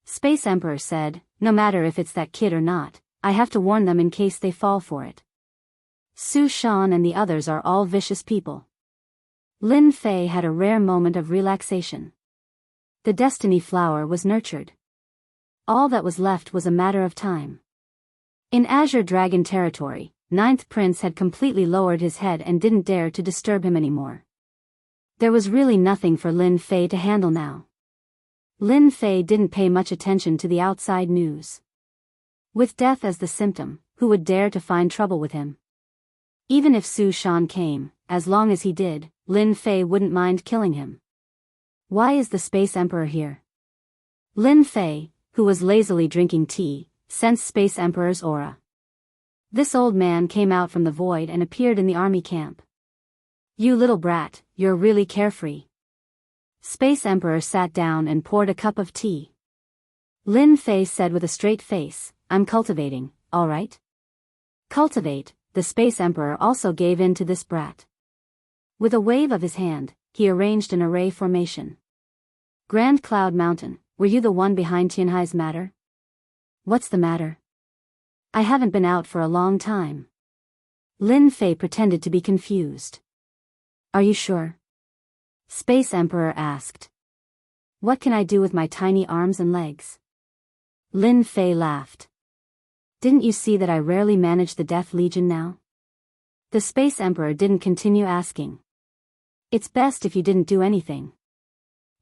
Space Emperor said, no matter if it's that kid or not, I have to warn them in case they fall for it. Su Shan and the others are all vicious people. Lin Fei had a rare moment of relaxation. The Destiny Flower was nurtured. All that was left was a matter of time. In Azure Dragon territory, Ninth Prince had completely lowered his head and didn't dare to disturb him anymore. There was really nothing for Lin Fei to handle now. Lin Fei didn't pay much attention to the outside news. With death as the symptom, who would dare to find trouble with him? Even if Su Shan came, as long as he did, Lin Fei wouldn't mind killing him. Why is the Space Emperor here? Lin Fei, who was lazily drinking tea, sensed Space Emperor's aura. This old man came out from the void and appeared in the army camp. You little brat, you're really carefree. Space Emperor sat down and poured a cup of tea. Lin Fei said with a straight face, I'm cultivating, all right? Cultivate, the Space Emperor also gave in to this brat. With a wave of his hand, he arranged an array formation. Grand Cloud Mountain, were you the one behind Tianhai's matter? What's the matter? I haven't been out for a long time. Lin Fei pretended to be confused. Are you sure? Space Emperor asked. What can I do with my tiny arms and legs? Lin Fei laughed. Didn't you see that I rarely manage the Death Legion now? The Space Emperor didn't continue asking. It's best if you didn't do anything.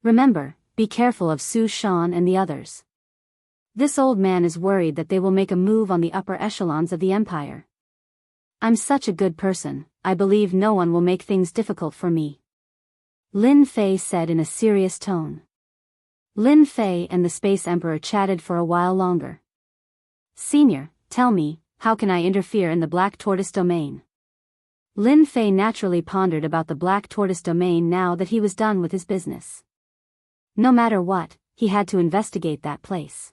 Remember, be careful of Su Shan and the others. This old man is worried that they will make a move on the upper echelons of the Empire. I'm such a good person, I believe no one will make things difficult for me. Lin Fei said in a serious tone. Lin Fei and the Space Emperor chatted for a while longer. Senior, tell me, how can I interfere in the Black Tortoise domain? Lin Fei naturally pondered about the Black Tortoise domain now that he was done with his business. No matter what, he had to investigate that place.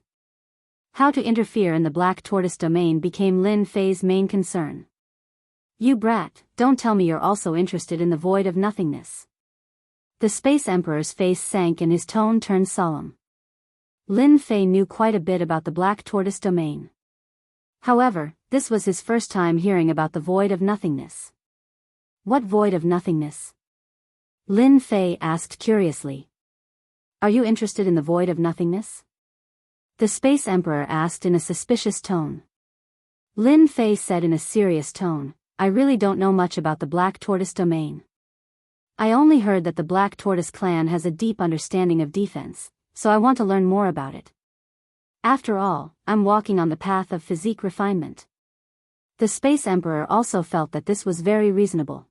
How to interfere in the Black Tortoise domain became Lin Fei's main concern. You brat, don't tell me you're also interested in the void of nothingness. The Space Emperor's face sank and his tone turned solemn. Lin Fei knew quite a bit about the Black Tortoise domain. However, this was his first time hearing about the void of nothingness. What void of nothingness? Lin Fei asked curiously. Are you interested in the void of nothingness? The Space Emperor asked in a suspicious tone. Lin Fei said in a serious tone, I really don't know much about the Black Tortoise domain. I only heard that the Black Tortoise clan has a deep understanding of defense, so I want to learn more about it. After all, I'm walking on the path of physique refinement. The Space Emperor also felt that this was very reasonable.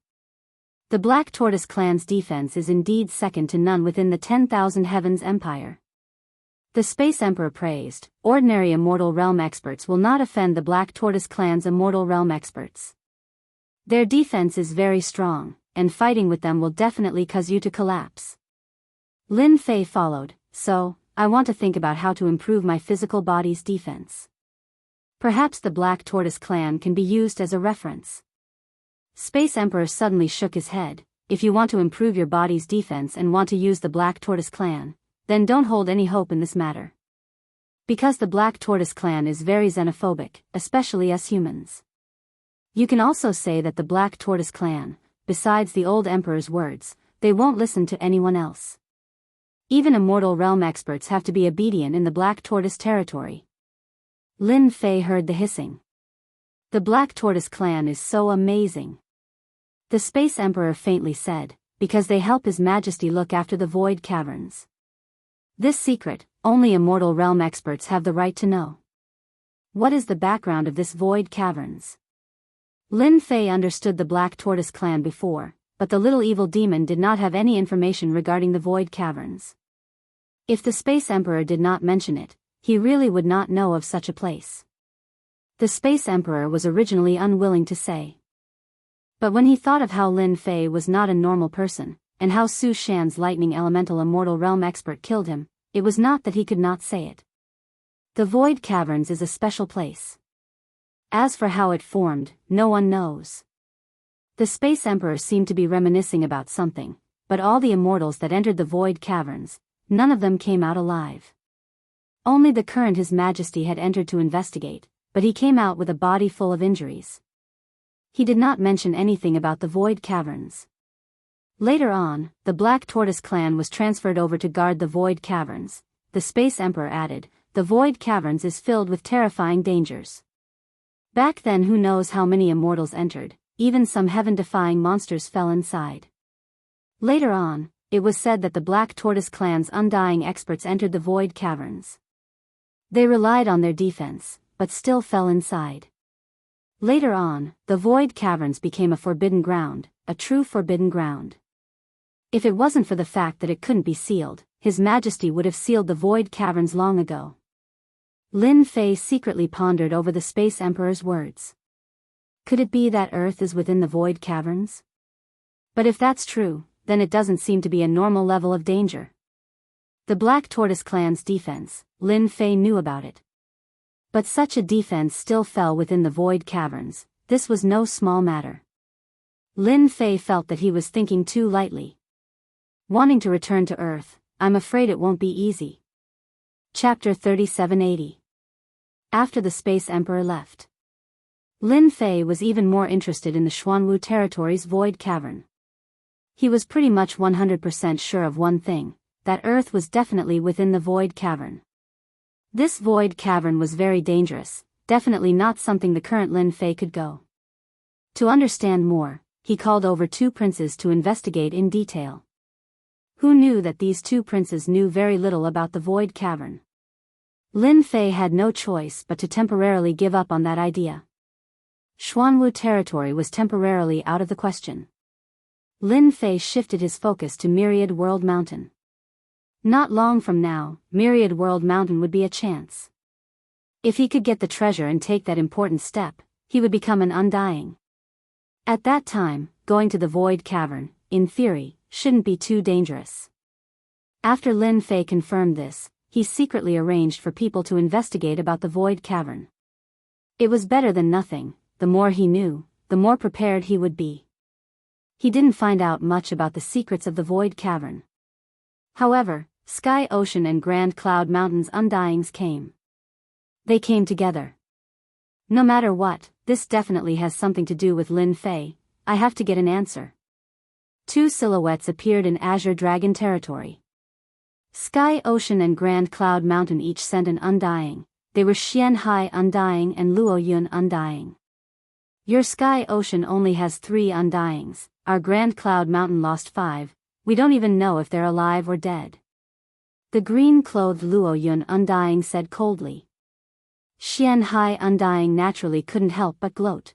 The Black Tortoise clan's defense is indeed second to none within the 10,000 Heavens Empire. The Space Emperor praised, ordinary Immortal Realm experts will not offend the Black Tortoise clan's Immortal Realm experts. Their defense is very strong, and fighting with them will definitely cause you to collapse. Lin Fei followed, so, I want to think about how to improve my physical body's defense. Perhaps the Black Tortoise clan can be used as a reference. Space Emperor suddenly shook his head. If you want to improve your body's defense and want to use the Black Tortoise clan, then don't hold any hope in this matter. Because the Black Tortoise clan is very xenophobic, especially us humans. You can also say that the Black Tortoise clan, besides the old Emperor's words, they won't listen to anyone else. Even Immortal Realm experts have to be obedient in the Black Tortoise territory. Lin Fei heard the hissing. The Black Tortoise clan is so amazing. The Space Emperor faintly said, because they help His Majesty look after the Void Caverns. This secret, only Immortal Realm experts have the right to know. What is the background of this Void Caverns? Lin Fei understood the Black Tortoise clan before, but the little evil demon did not have any information regarding the Void Caverns. If the Space Emperor did not mention it, he really would not know of such a place. The Space Emperor was originally unwilling to say. But when he thought of how Lin Fei was not a normal person, and how Su Shan's lightning elemental Immortal Realm expert killed him, it was not that he could not say it. The Void Caverns is a special place. As for how it formed, no one knows. The Space Emperor seemed to be reminiscing about something, but all the immortals that entered the Void Caverns, none of them came out alive. Only the current His Majesty had entered to investigate, but he came out with a body full of injuries. He did not mention anything about the Void Caverns. Later on, the Black Tortoise clan was transferred over to guard the Void Caverns. The Space Emperor added, the Void Caverns is filled with terrifying dangers. Back then who knows how many immortals entered, even some heaven-defying monsters fell inside. Later on, it was said that the Black Tortoise clan's undying experts entered the Void Caverns. They relied on their defense, but still fell inside. Later on, the Void Caverns became a forbidden ground, a true forbidden ground. If it wasn't for the fact that it couldn't be sealed, His Majesty would have sealed the Void Caverns long ago. Lin Fei secretly pondered over the Space Emperor's words. Could it be that Earth is within the Void Caverns? But if that's true, then it doesn't seem to be a normal level of danger. The Black Tortoise clan's defense, Lin Fei knew about it. But such a defense still fell within the Void Caverns. This was no small matter. Lin Fei felt that he was thinking too lightly. Wanting to return to Earth, I'm afraid it won't be easy. Chapter 3780. After the Space Emperor left, Lin Fei was even more interested in the Xuanwu territory's Void Cavern. He was pretty much 100% sure of one thing, that Earth was definitely within the Void Cavern. This Void Cavern was very dangerous, definitely not something the current Lin Fei could go. To understand more, he called over 2 princes to investigate in detail. Who knew that these 2 princes knew very little about the Void Cavern? Lin Fei had no choice but to temporarily give up on that idea. Xuanwu territory was temporarily out of the question. Lin Fei shifted his focus to Myriad World Mountain. Not long from now, Myriad World Mountain would be a chance. If he could get the treasure and take that important step, he would become an Undying. At that time, going to the Void Cavern, in theory, shouldn't be too dangerous. After Lin Fei confirmed this, he secretly arranged for people to investigate about the Void Cavern. It was better than nothing. The more he knew, the more prepared he would be. He didn't find out much about the secrets of the Void Cavern. However, Sky Ocean and Grand Cloud Mountain's Undyings came. They came together. No matter what, this definitely has something to do with Lin Fei. I have to get an answer. 2 silhouettes appeared in Azure Dragon territory. Sky Ocean and Grand Cloud Mountain each sent an Undying. They were Xianhai Undying and Luo Yun Undying. Your Sky Ocean only has 3 Undyings, our Grand Cloud Mountain lost 5, we don't even know if they're alive or dead. The green-clothed Luo Yun Undying said coldly. Xian Hai Undying naturally couldn't help but gloat.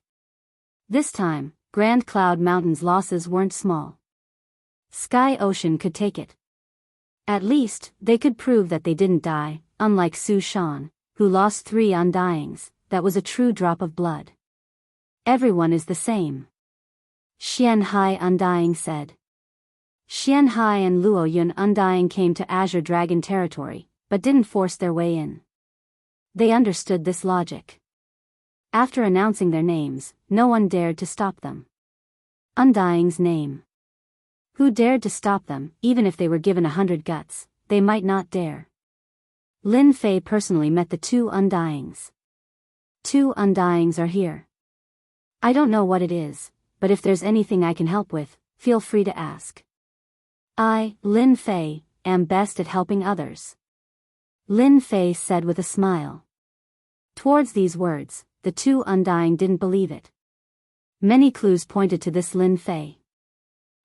This time, Grand Cloud Mountain's losses weren't small. Sky Ocean could take it. At least, they could prove that they didn't die, unlike Su Shan, who lost 3 Undyings. That was a true drop of blood. Everyone is the same. Xian Hai Undying said. Xian Hai and Luo Yun Undying came to Azure Dragon territory, but didn't force their way in. They understood this logic. After announcing their names, no one dared to stop them. Undying's name. Who dared to stop them, even if they were given 100 guts? They might not dare. Lin Fei personally met the 2 Undyings. 2 Undyings are here. I don't know what it is, but if there's anything I can help with, feel free to ask. I, Lin Fei, am best at helping others. Lin Fei said with a smile. Towards these words, the 2 Undying didn't believe it. Many clues pointed to this Lin Fei.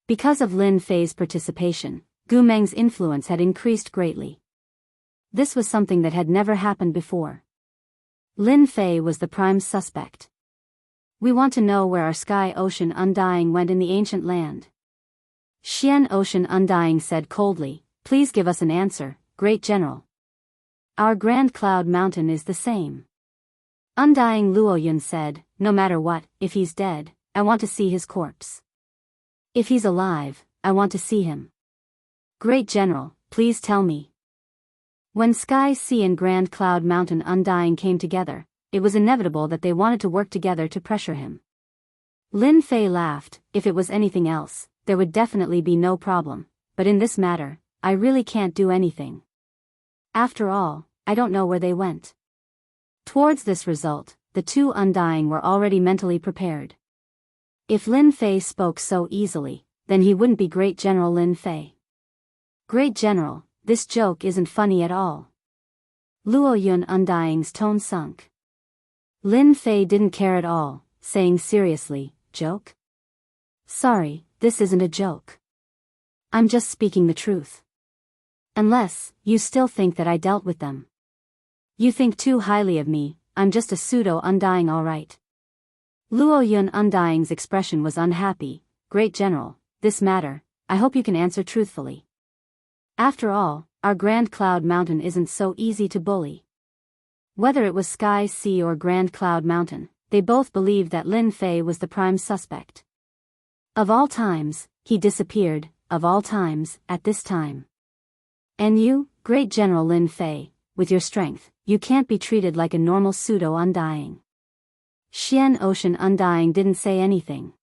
Because of Lin Fei's participation, Gu Meng's influence had increased greatly. This was something that had never happened before. Lin Fei was the prime suspect. We want to know where our Sky Ocean Undying went in the ancient land. Xian Ocean Undying said coldly, please give us an answer, Great General. Our Grand Cloud Mountain is the same. Undying Luo Yun said, no matter what, if he's dead, I want to see his corpse. If he's alive, I want to see him. Great General, please tell me. When Sky Sea and Grand Cloud Mountain Undying came together, it was inevitable that they wanted to work together to pressure him. Lin Fei laughed. If it was anything else, there would definitely be no problem, but in this matter, I really can't do anything. After all, I don't know where they went. Towards this result, the 2 Undying were already mentally prepared. If Lin Fei spoke so easily, then he wouldn't be Great General Lin Fei. Great General, this joke isn't funny at all. Luo Yun Undying's tone sunk. Lin Fei didn't care at all, saying seriously, joke? Sorry, this isn't a joke. I'm just speaking the truth. Unless, you still think that I dealt with them. You think too highly of me, I'm just a pseudo-Undying alright. Luo Yun Undying's expression was unhappy. Great General, this matter, I hope you can answer truthfully. After all, our Grand Cloud Mountain isn't so easy to bully. Whether it was Sky Sea or Grand Cloud Mountain, they both believed that Lin Fei was the prime suspect. Of all times, he disappeared, of all times, at this time. And you, Great General Lin Fei, with your strength, you can't be treated like a normal pseudo-Undying. Xian Ocean Undying didn't say anything.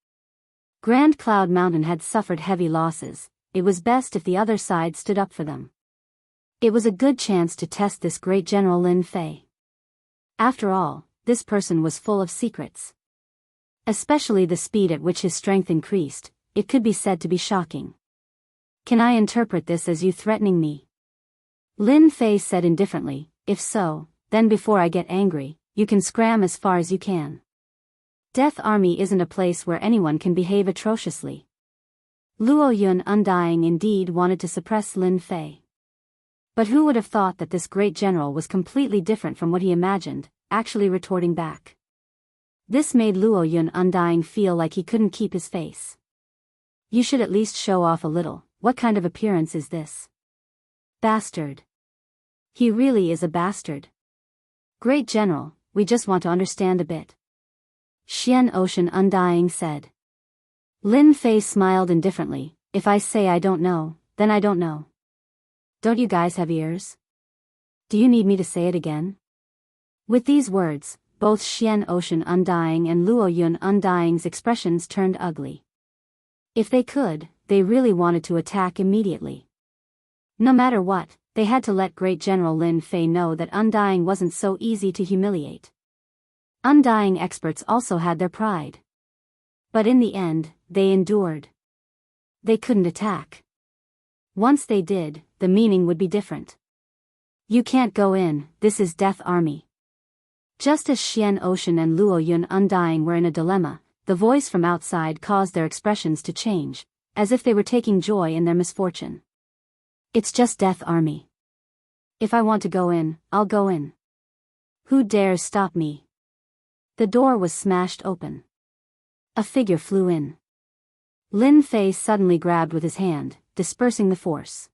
Grand Cloud Mountain had suffered heavy losses. It was best if the other side stood up for them. It was a good chance to test this Great General Lin Fei. After all, this person was full of secrets. Especially the speed at which his strength increased, it could be said to be shocking. Can I interpret this as you threatening me? Lin Fei said indifferently, if so, then before I get angry, you can scram as far as you can. Death Army isn't a place where anyone can behave atrociously. Luo Yun Undying indeed wanted to suppress Lin Fei. But who would have thought that this great general was completely different from what he imagined, actually retorting back. This made Luo Yun Undying feel like he couldn't keep his face. You should at least show off a little. What kind of appearance is this? Bastard. He really is a bastard. Great General, we just want to understand a bit. Xian Ocean Undying said. Lin Fei smiled indifferently, if I say I don't know, then I don't know. Don't you guys have ears? Do you need me to say it again? With these words, both Xian Ocean Undying and Luo Yun Undying's expressions turned ugly. If they could, they really wanted to attack immediately. No matter what, they had to let Great General Lin Fei know that Undying wasn't so easy to humiliate. Undying experts also had their pride. But in the end, they endured. They couldn't attack. Once they did, the meaning would be different. You can't go in, this is Death Army. Just as Xian Ocean and Luo Yun Undying were in a dilemma, the voice from outside caused their expressions to change, as if they were taking joy in their misfortune. It's just Death Army. If I want to go in, I'll go in. Who dares stop me? The door was smashed open. A figure flew in. Lin Fei suddenly grabbed with his hand, dispersing the force.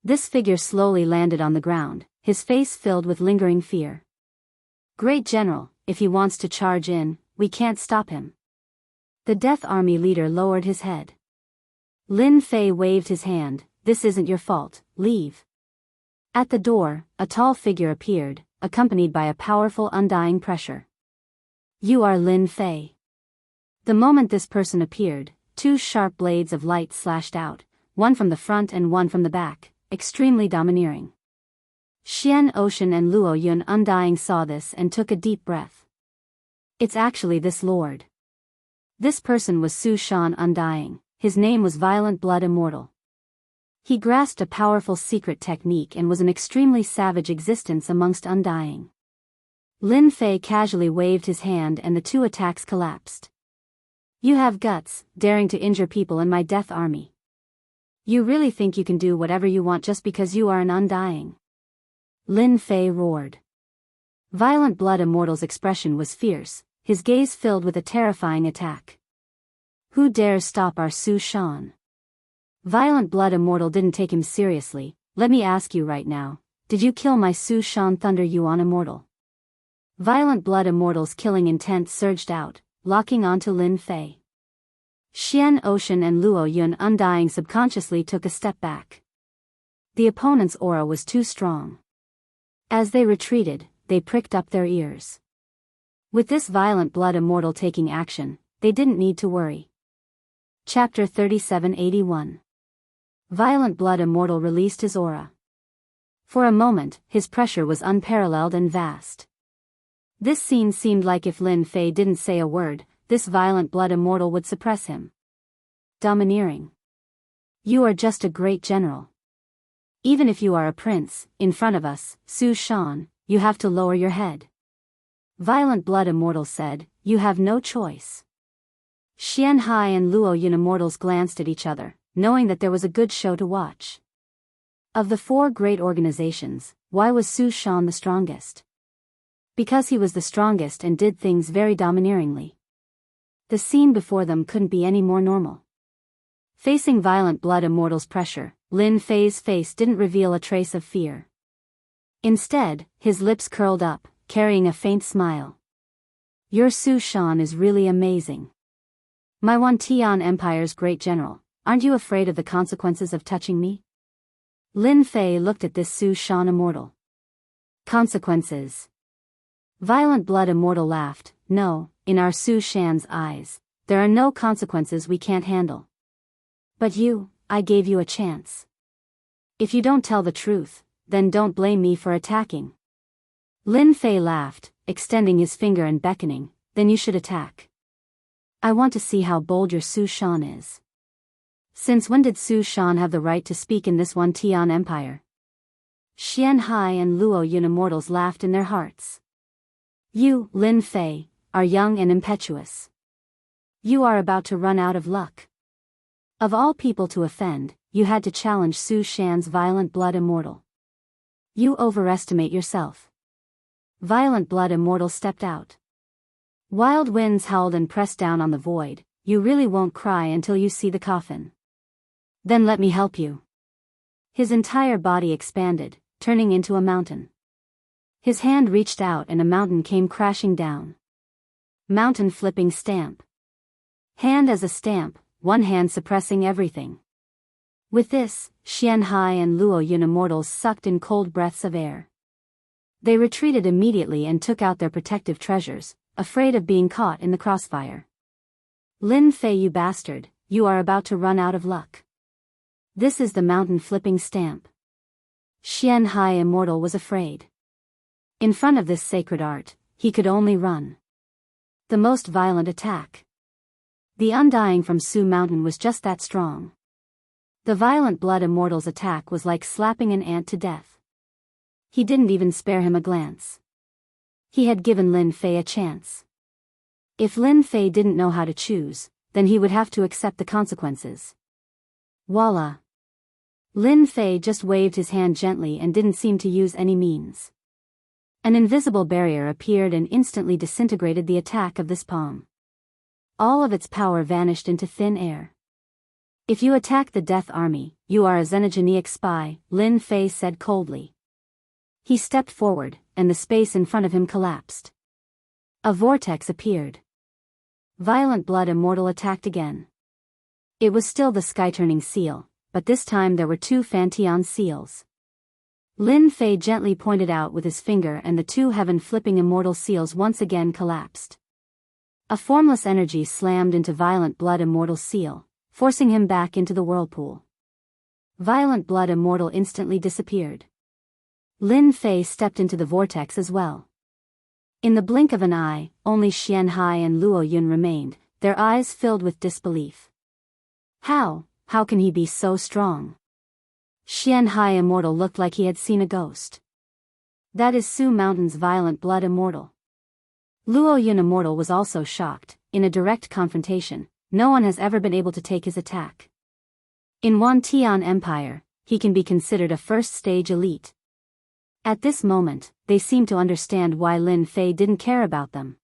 This figure slowly landed on the ground, his face filled with lingering fear. Great General, if he wants to charge in, we can't stop him. The Death Army leader lowered his head. Lin Fei waved his hand, this isn't your fault, leave. At the door, a tall figure appeared, accompanied by a powerful undying pressure. You are Lin Fei. The moment this person appeared, two sharp blades of light slashed out, one from the front and one from the back, extremely domineering. Xian Ocean and Luo Yun Undying saw this and took a deep breath. It's actually this lord. This person was Su Shan Undying, his name was Violent Blood Immortal. He grasped a powerful secret technique and was an extremely savage existence amongst Undying. Lin Fei casually waved his hand and the two attacks collapsed. You have guts, daring to injure people in my death army. You really think you can do whatever you want just because you are an Undying? Lin Fei roared. Violent Blood Immortal's expression was fierce, his gaze filled with a terrifying attack. Who dares stop our Su Shan? Violent Blood Immortal didn't take him seriously. Let me ask you right now, did you kill my Su Shan Thunder Yuan Immortal? Violent Blood Immortal's killing intent surged out, locking onto Lin Fei. Xian Ocean and Luo Yun Undying subconsciously took a step back. The opponent's aura was too strong. As they retreated, they pricked up their ears. With this Violent Blood Immortal taking action, they didn't need to worry. Chapter 3781. Violent Blood Immortal released his aura. For a moment, his pressure was unparalleled and vast. This scene seemed like if Lin Fei didn't say a word, this Violent Blood Immortal would suppress him. Domineering. You are just a great general. Even if you are a prince, in front of us, Su Shan, you have to lower your head. Violent Blood Immortal said, you have no choice. Xian Hai and Luo Yun Immortals glanced at each other, knowing that there was a good show to watch. Of the four great organizations, why was Su Shan the strongest? Because he was the strongest and did things very domineeringly. The scene before them couldn't be any more normal. Facing Violent Blood Immortal's pressure, Lin Fei's face didn't reveal a trace of fear. Instead, his lips curled up, carrying a faint smile. Your Su Shan is really amazing. My Wantian Empire's great general, aren't you afraid of the consequences of touching me? Lin Fei looked at this Su Shan Immortal. Consequences. Violent Blood Immortal laughed, no, in our Su Shan's eyes, there are no consequences we can't handle. But you, I gave you a chance. If you don't tell the truth, then don't blame me for attacking. Lin Fei laughed, extending his finger and beckoning, then you should attack. I want to see how bold your Su Shan is. Since when did Su Shan have the right to speak in this Wantian Empire? Xian Hai and Luo Yun Immortals laughed in their hearts. You, Lin Fei, are young and impetuous. You are about to run out of luck. Of all people to offend, you had to challenge Su Shan's Violent Blood Immortal. You overestimate yourself. Violent Blood Immortal stepped out. Wild winds howled and pressed down on the void. You really won't cry until you see the coffin. Then let me help you. His entire body expanded, turning into a mountain. His hand reached out and a mountain came crashing down. Mountain flipping stamp. Hand as a stamp, one hand suppressing everything. With this, Xian Hai and Luo Yun Immortals sucked in cold breaths of air. They retreated immediately and took out their protective treasures, afraid of being caught in the crossfire. Lin Fei, you bastard, you are about to run out of luck. This is the mountain flipping stamp. Xian Hai Immortal was afraid. In front of this sacred art, he could only run. The most violent attack. The Undying from Su Mountain was just that strong. The Violent Blood Immortal's attack was like slapping an ant to death. He didn't even spare him a glance. He had given Lin Fei a chance. If Lin Fei didn't know how to choose, then he would have to accept the consequences. Voila! Lin Fei just waved his hand gently and didn't seem to use any means. An invisible barrier appeared and instantly disintegrated the attack of this palm. All of its power vanished into thin air. If you attack the Death Army, you are a xenogenic spy, Lin Fei said coldly. He stepped forward, and the space in front of him collapsed. A vortex appeared. Violent Blood Immortal attacked again. It was still the sky-turning seal, but this time there were 2 Fantian seals. Lin Fei gently pointed out with his finger and the 2 heaven-flipping immortal seals once again collapsed. A formless energy slammed into Violent Blood Immortal's seal, forcing him back into the whirlpool. Violent Blood Immortal instantly disappeared. Lin Fei stepped into the vortex as well. In the blink of an eye, only Xianhai and Luo Yun remained, their eyes filled with disbelief. How can he be so strong? Xianhai Immortal looked like he had seen a ghost. That is Su Mountain's Violent Blood Immortal. Luo Yun Immortal was also shocked. In a direct confrontation, no one has ever been able to take his attack. In Wan Tian Empire, he can be considered a first-stage elite. At this moment, they seemed to understand why Lin Fei didn't care about them.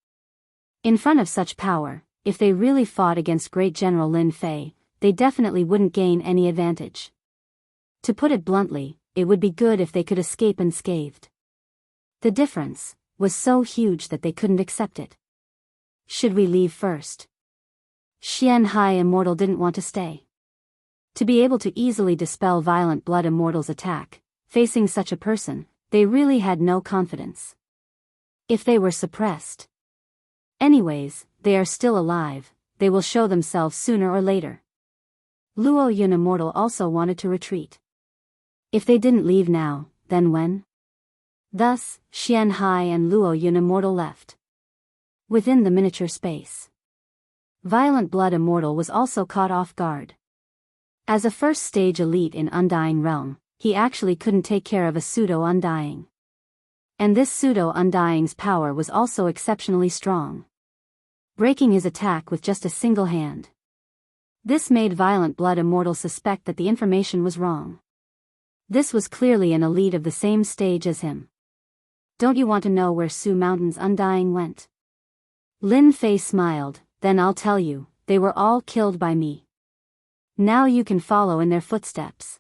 In front of such power, if they really fought against Great General Lin Fei, they definitely wouldn't gain any advantage. To put it bluntly, it would be good if they could escape unscathed. The difference was so huge that they couldn't accept it. Should we leave first? Xianhai Immortal didn't want to stay. To be able to easily dispel Violent Blood Immortal's attack, facing such a person, they really had no confidence. If they were suppressed. Anyways, they are still alive, they will show themselves sooner or later. Luo Yun Immortal also wanted to retreat. If they didn't leave now, then when? Thus, Xianhai and Luo Yun Immortal left. Within the miniature space, Violent Blood Immortal was also caught off guard. As a first-stage elite in Undying Realm, he actually couldn't take care of a pseudo-Undying. And this pseudo-Undying's power was also exceptionally strong, breaking his attack with just a single hand. This made Violent Blood Immortal suspect that the information was wrong. This was clearly an elite of the same stage as him. Don't you want to know where Su Mountain's Undying went? Lin Fei smiled. Then I'll tell you, they were all killed by me. Now you can follow in their footsteps.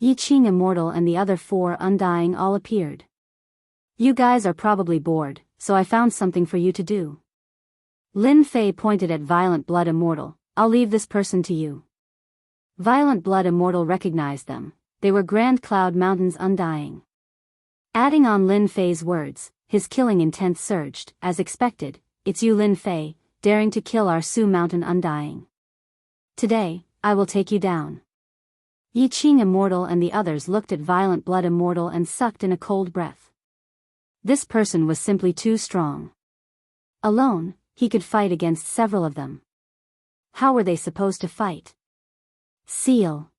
Yi Qing Immortal and the other 4 Undying all appeared. You guys are probably bored, so I found something for you to do. Lin Fei pointed at Violent Blood Immortal. I'll leave this person to you. Violent Blood Immortal recognized them. They were Grand Cloud Mountain's Undying. Adding on Lin Fei's words, his killing intent surged. As expected, it's you, Lin Fei, daring to kill our Su Mountain Undying. Today, I will take you down. Yi Qing Immortal and the others looked at Violent Blood Immortal and sucked in a cold breath. This person was simply too strong. Alone, he could fight against several of them. How were they supposed to fight? Seal.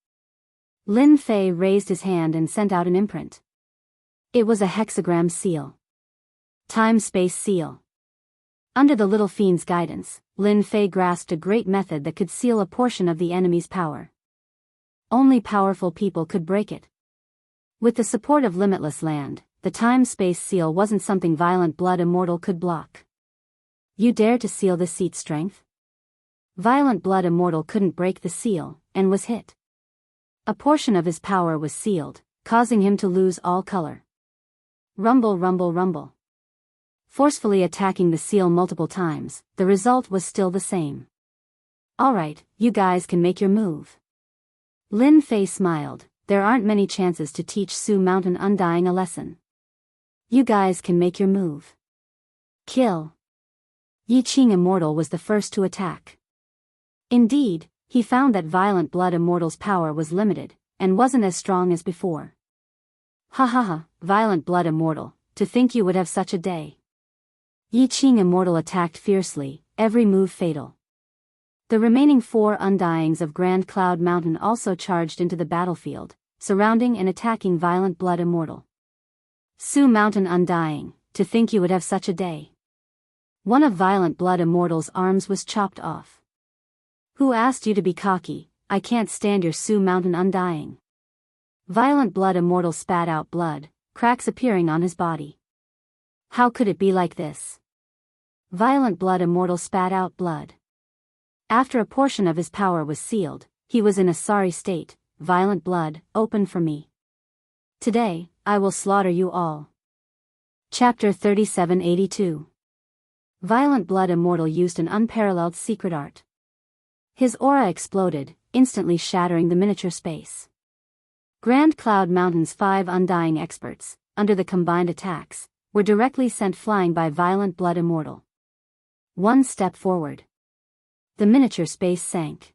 Lin Fei raised his hand and sent out an imprint. It was a hexagram seal. Time-space seal. Under the little fiend's guidance, Lin Fei grasped a great method that could seal a portion of the enemy's power. Only powerful people could break it. With the support of limitless land, the time-space seal wasn't something Violent Blood Immortal could block. You dare to seal the seat's strength? Violent Blood Immortal couldn't break the seal, and was hit. A portion of his power was sealed, causing him to lose all color. Rumble, rumble, rumble. Forcefully attacking the seal multiple times, the result was still the same. Alright, you guys can make your move. Lin Fei smiled. There aren't many chances to teach Su Mountain Undying a lesson. You guys can make your move. Kill. Yi Qing Immortal was the first to attack. Indeed, he found that Violent Blood Immortal's power was limited, and wasn't as strong as before. Ha ha ha, Violent Blood Immortal, to think you would have such a day. Yi Qing Immortal attacked fiercely, every move fatal. The remaining 4 Undyings of Grand Cloud Mountain also charged into the battlefield, surrounding and attacking Violent Blood Immortal. Su Mountain Undying, to think you would have such a day. One of Violent Blood Immortal's arms was chopped off. Who asked you to be cocky? I can't stand your Su Mountain Undying. Violent Blood Immortal spat out blood, cracks appearing on his body. How could it be like this? Violent Blood Immortal spat out blood. After a portion of his power was sealed, he was in a sorry state. Violent Blood, open for me. Today, I will slaughter you all. Chapter 3782. Violent Blood Immortal used an unparalleled secret art. His aura exploded, instantly shattering the miniature space. Grand Cloud Mountain's 5 undying experts, under the combined attacks, were directly sent flying by Violent Blood Immortal. One step forward. The miniature space sank.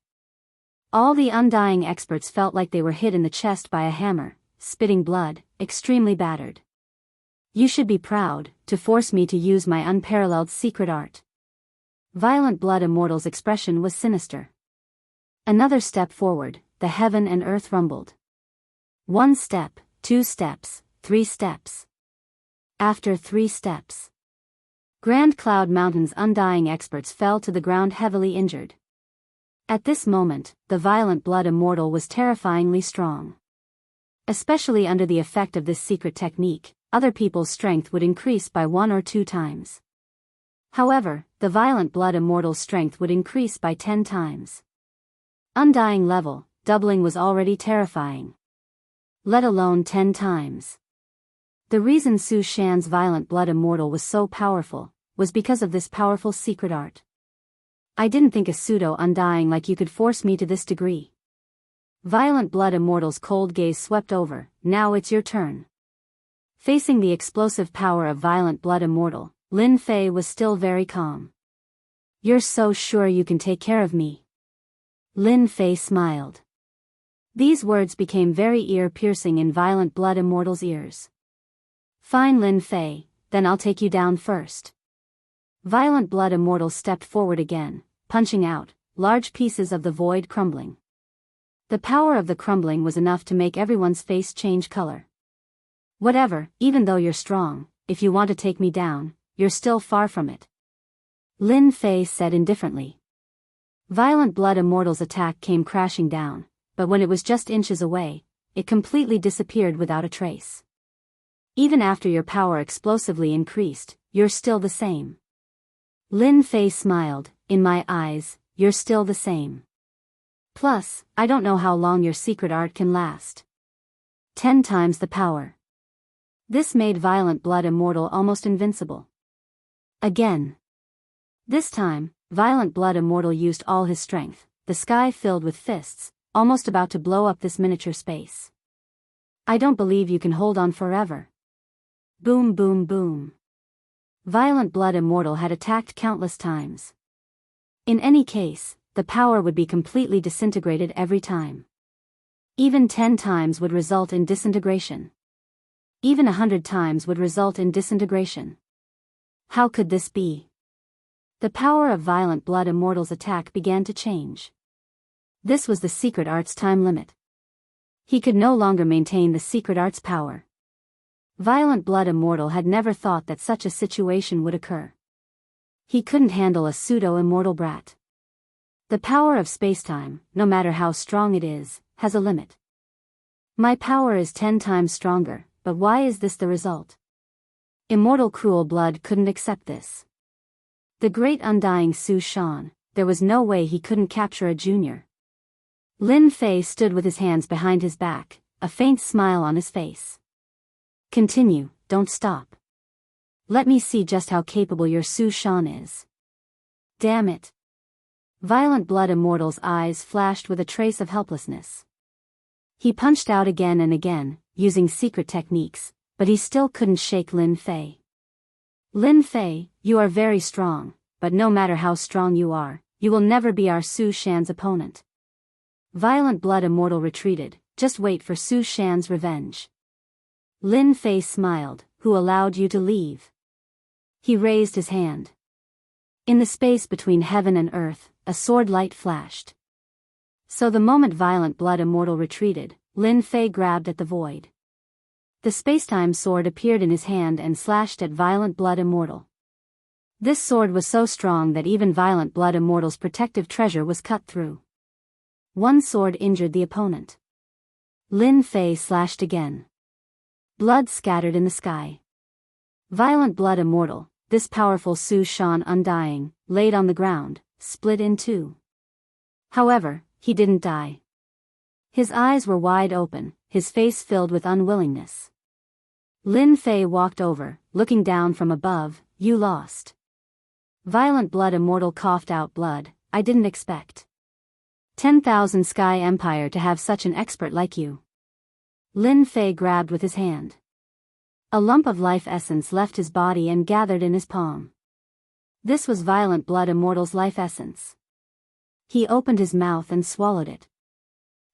All the undying experts felt like they were hit in the chest by a hammer, spitting blood, extremely battered. You should be proud, to force me to use my unparalleled secret art. Violent Blood Immortal's expression was sinister. Another step forward, the heaven and earth rumbled. 1 step, 2 steps, 3 steps. After 3 steps, Grand Cloud Mountain's undying experts fell to the ground heavily injured. At this moment, the Violent Blood Immortal was terrifyingly strong. Especially under the effect of this secret technique, other people's strength would increase by 1 or 2 times. However, the Violent Blood Immortal's strength would increase by 10 times. Undying level, doubling was already terrifying. Let alone 10 times. The reason Su Shan's Violent Blood Immortal was so powerful, was because of this powerful secret art. I didn't think a pseudo-undying like you could force me to this degree. Violent Blood Immortal's cold gaze swept over. Now it's your turn. Facing the explosive power of Violent Blood Immortal, Lin Fei was still very calm. You're so sure you can take care of me? Lin Fei smiled. These words became very ear-piercing in Violent Blood Immortal's ears. Fine Lin Fei, then I'll take you down first. Violent Blood Immortal stepped forward again, punching out, large pieces of the void crumbling. The power of the crumbling was enough to make everyone's face change color. Whatever, even though you're strong, if you want to take me down, you're still far from it. Lin Fei said indifferently. Violent Blood Immortal's attack came crashing down, but when it was just inches away, it completely disappeared without a trace. Even after your power explosively increased, you're still the same. Lin Fei smiled. In my eyes, you're still the same. Plus, I don't know how long your secret art can last. 10 times the power. This made Violent Blood Immortal almost invincible. Again. This time, Violent Blood Immortal used all his strength, the sky filled with fists, almost about to blow up this miniature space. I don't believe you can hold on forever. Boom boom boom. Violent Blood Immortal had attacked countless times. In any case, the power would be completely disintegrated every time. Even 10 times would result in disintegration. Even 100 times would result in disintegration. How could this be? The power of Violent Blood Immortal's attack began to change. This was the secret art's time limit. He could no longer maintain the secret art's power. Violent Blood Immortal had never thought that such a situation would occur. He couldn't handle a pseudo-immortal brat. The power of spacetime, no matter how strong it is, has a limit. My power is 10 times stronger, but why is this the result? Immortal Cruel Blood couldn't accept this. The great undying Su Shan, there was no way he couldn't capture a junior. Lin Fei stood with his hands behind his back, a faint smile on his face. Continue, don't stop. Let me see just how capable your Su Shan is. Damn it. Violent Blood Immortal's eyes flashed with a trace of helplessness. He punched out again and again, using secret techniques, but he still couldn't shake Lin Fei. Lin Fei, you are very strong, but no matter how strong you are, you will never be our Su Shan's opponent. Violent Blood Immortal retreated. Just wait for Su Shan's revenge. Lin Fei smiled. Who allowed you to leave? He raised his hand. In the space between heaven and earth, a sword light flashed. So the moment Violent Blood Immortal retreated, Lin Fei grabbed at the void. The spacetime sword appeared in his hand and slashed at Violent Blood Immortal. This sword was so strong that even Violent Blood Immortal's protective treasure was cut through. One sword injured the opponent. Lin Fei slashed again. Blood scattered in the sky. Violent blood immortal, this powerful Su Shan undying, laid on the ground, split in two. However, he didn't die. His eyes were wide open, his face filled with unwillingness. Lin Fei walked over, looking down from above. You lost. Violent blood immortal coughed out blood. I didn't expect 10,000 Sky Empire to have such an expert like you. Lin Fei grabbed with his hand. A lump of life essence left his body and gathered in his palm. This was Violent blood immortal's life essence. He opened his mouth and swallowed it.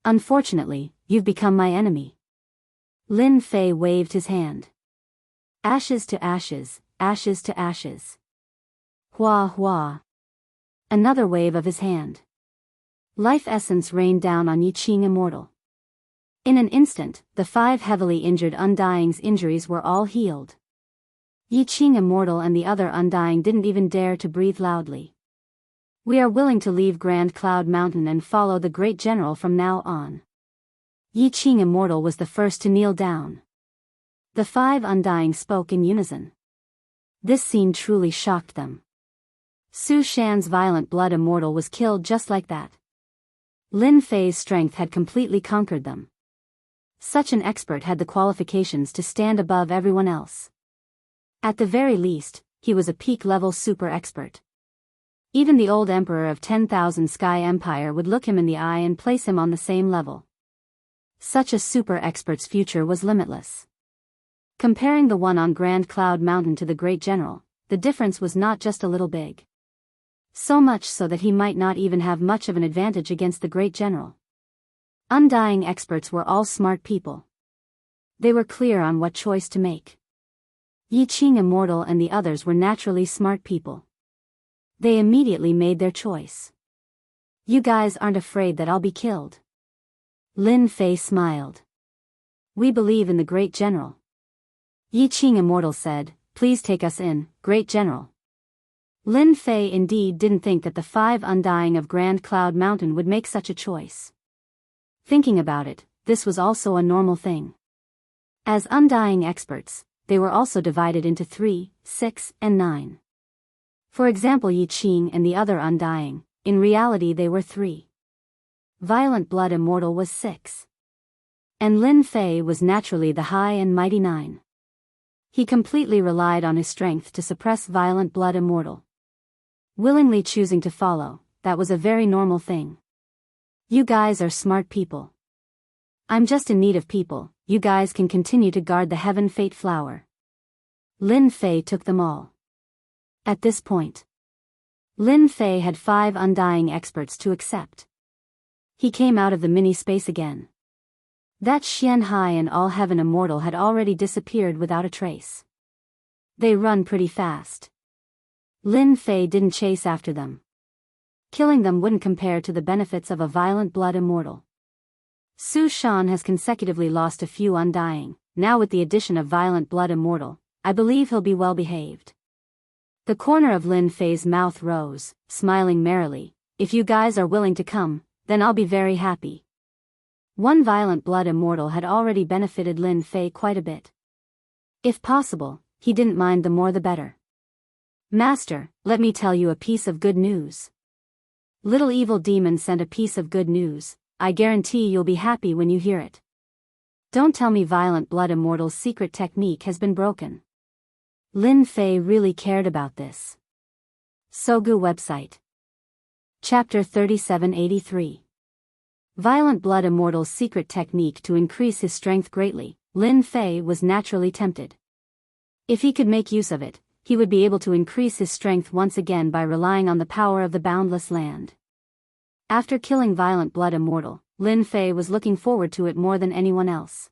Unfortunately, you've become my enemy. Lin Fei waved his hand. Ashes to ashes, ashes to ashes. Hua hua. Another wave of his hand. Life essence rained down on Yiqing Immortal. In an instant, the 5 heavily injured Undying's injuries were all healed. Yiqing Immortal and the other Undying didn't even dare to breathe loudly. We are willing to leave Grand Cloud Mountain and follow the Great General from now on. Yiqing Immortal was the first to kneel down. The 5 Undying spoke in unison. This scene truly shocked them. Su Shan's Violent blood immortal was killed just like that. Lin Fei's strength had completely conquered them. Such an expert had the qualifications to stand above everyone else. At the very least, he was a peak-level super expert. Even the old emperor of 10,000 Sky Empire would look him in the eye and place him on the same level. Such a super expert's future was limitless. Comparing the one on Grand Cloud Mountain to the Great General, the difference was not just a little big. So much so that he might not even have much of an advantage against the Great General. Undying experts were all smart people. They were clear on what choice to make. Yiqing Immortal and the others were naturally smart people. They immediately made their choice. You guys aren't afraid that I'll be killed? Lin Fei smiled. We believe in the Great General. Yiqing Immortal said, please take us in, Great General. Lin Fei indeed didn't think that the 5 Undying of Grand Cloud Mountain would make such a choice. Thinking about it, this was also a normal thing. As Undying experts, they were also divided into 3, 6, and 9. For example, Yiqing and the other Undying, in reality they were 3. Violent blood immortal was 6. And Lin Fei was naturally the high and mighty 9. He completely relied on his strength to suppress Violent blood immortal. Willingly choosing to follow, that was a very normal thing. You guys are smart people. I'm just in need of people. You guys can continue to guard the Heaven Fate Flower. Lin Fei took them all. At this point, Lin Fei had 5 Undying experts to accept. He came out of the mini-space again. That Xianhai and All Heaven Immortal had already disappeared without a trace. They run pretty fast. Lin Fei didn't chase after them. Killing them wouldn't compare to the benefits of a Violent blood immortal. Su Shan has consecutively lost a few Undying. Now with the addition of Violent blood immortal, I believe he'll be well behaved. The corner of Lin Fei's mouth rose, smiling merrily. If you guys are willing to come, then I'll be very happy. One Violent blood immortal had already benefited Lin Fei quite a bit. If possible, he didn't mind, the more the better. Master, let me tell you a piece of good news. Little evil demon sent a piece of good news. I guarantee you'll be happy when you hear it. Don't tell me Violent blood immortal's secret technique has been broken. Lin Fei really cared about this. Sogu website. Chapter 3783. Violent blood immortal's secret technique to increase his strength greatly. Lin Fei was naturally tempted. If he could make use of it, he would be able to increase his strength once again by relying on the power of the boundless land. After killing Violent blood immortal, Lin Fei was looking forward to it more than anyone else.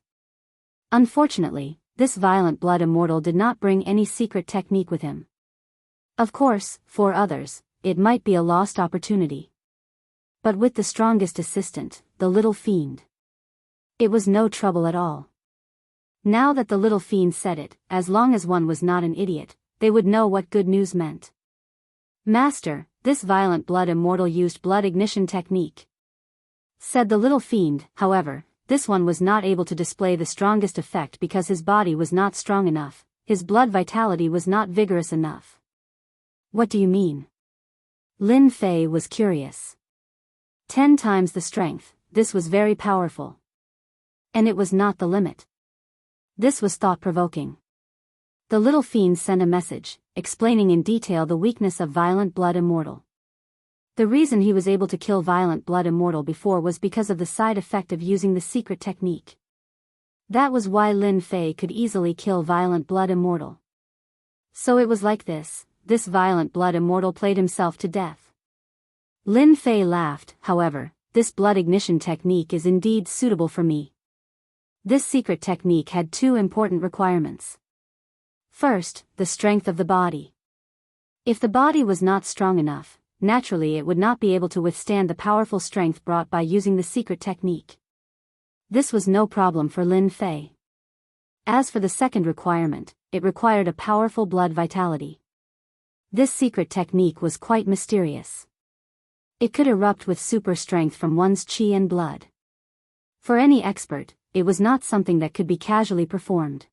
Unfortunately, this Violent blood immortal did not bring any secret technique with him. Of course, for others, it might be a lost opportunity. But with the strongest assistant, the little fiend, it was no trouble at all. Now that the little fiend said it, as long as one was not an idiot, they would know what good news meant. Master, this Violent blood immortal used blood ignition technique, said the little fiend. However, this one was not able to display the strongest effect because his body was not strong enough, his blood vitality was not vigorous enough. What do you mean? Lin Fei was curious. 10 times the strength, this was very powerful. And it was not the limit. This was thought-provoking. The little fiend sent a message, explaining in detail the weakness of Violent Blood Immortal. The reason he was able to kill Violent Blood Immortal before was because of the side effect of using the secret technique. That was why Lin Fei could easily kill Violent Blood Immortal. So it was like this Violent Blood Immortal played himself to death. Lin Fei laughed. However, this blood ignition technique is indeed suitable for me. This secret technique had 2 important requirements. First, the strength of the body. If the body was not strong enough, naturally it would not be able to withstand the powerful strength brought by using the secret technique. This was no problem for Lin Fei. As for the second requirement, it required a powerful blood vitality. This secret technique was quite mysterious. It could erupt with super strength from one's qi and blood. For any expert, it was not something that could be casually performed.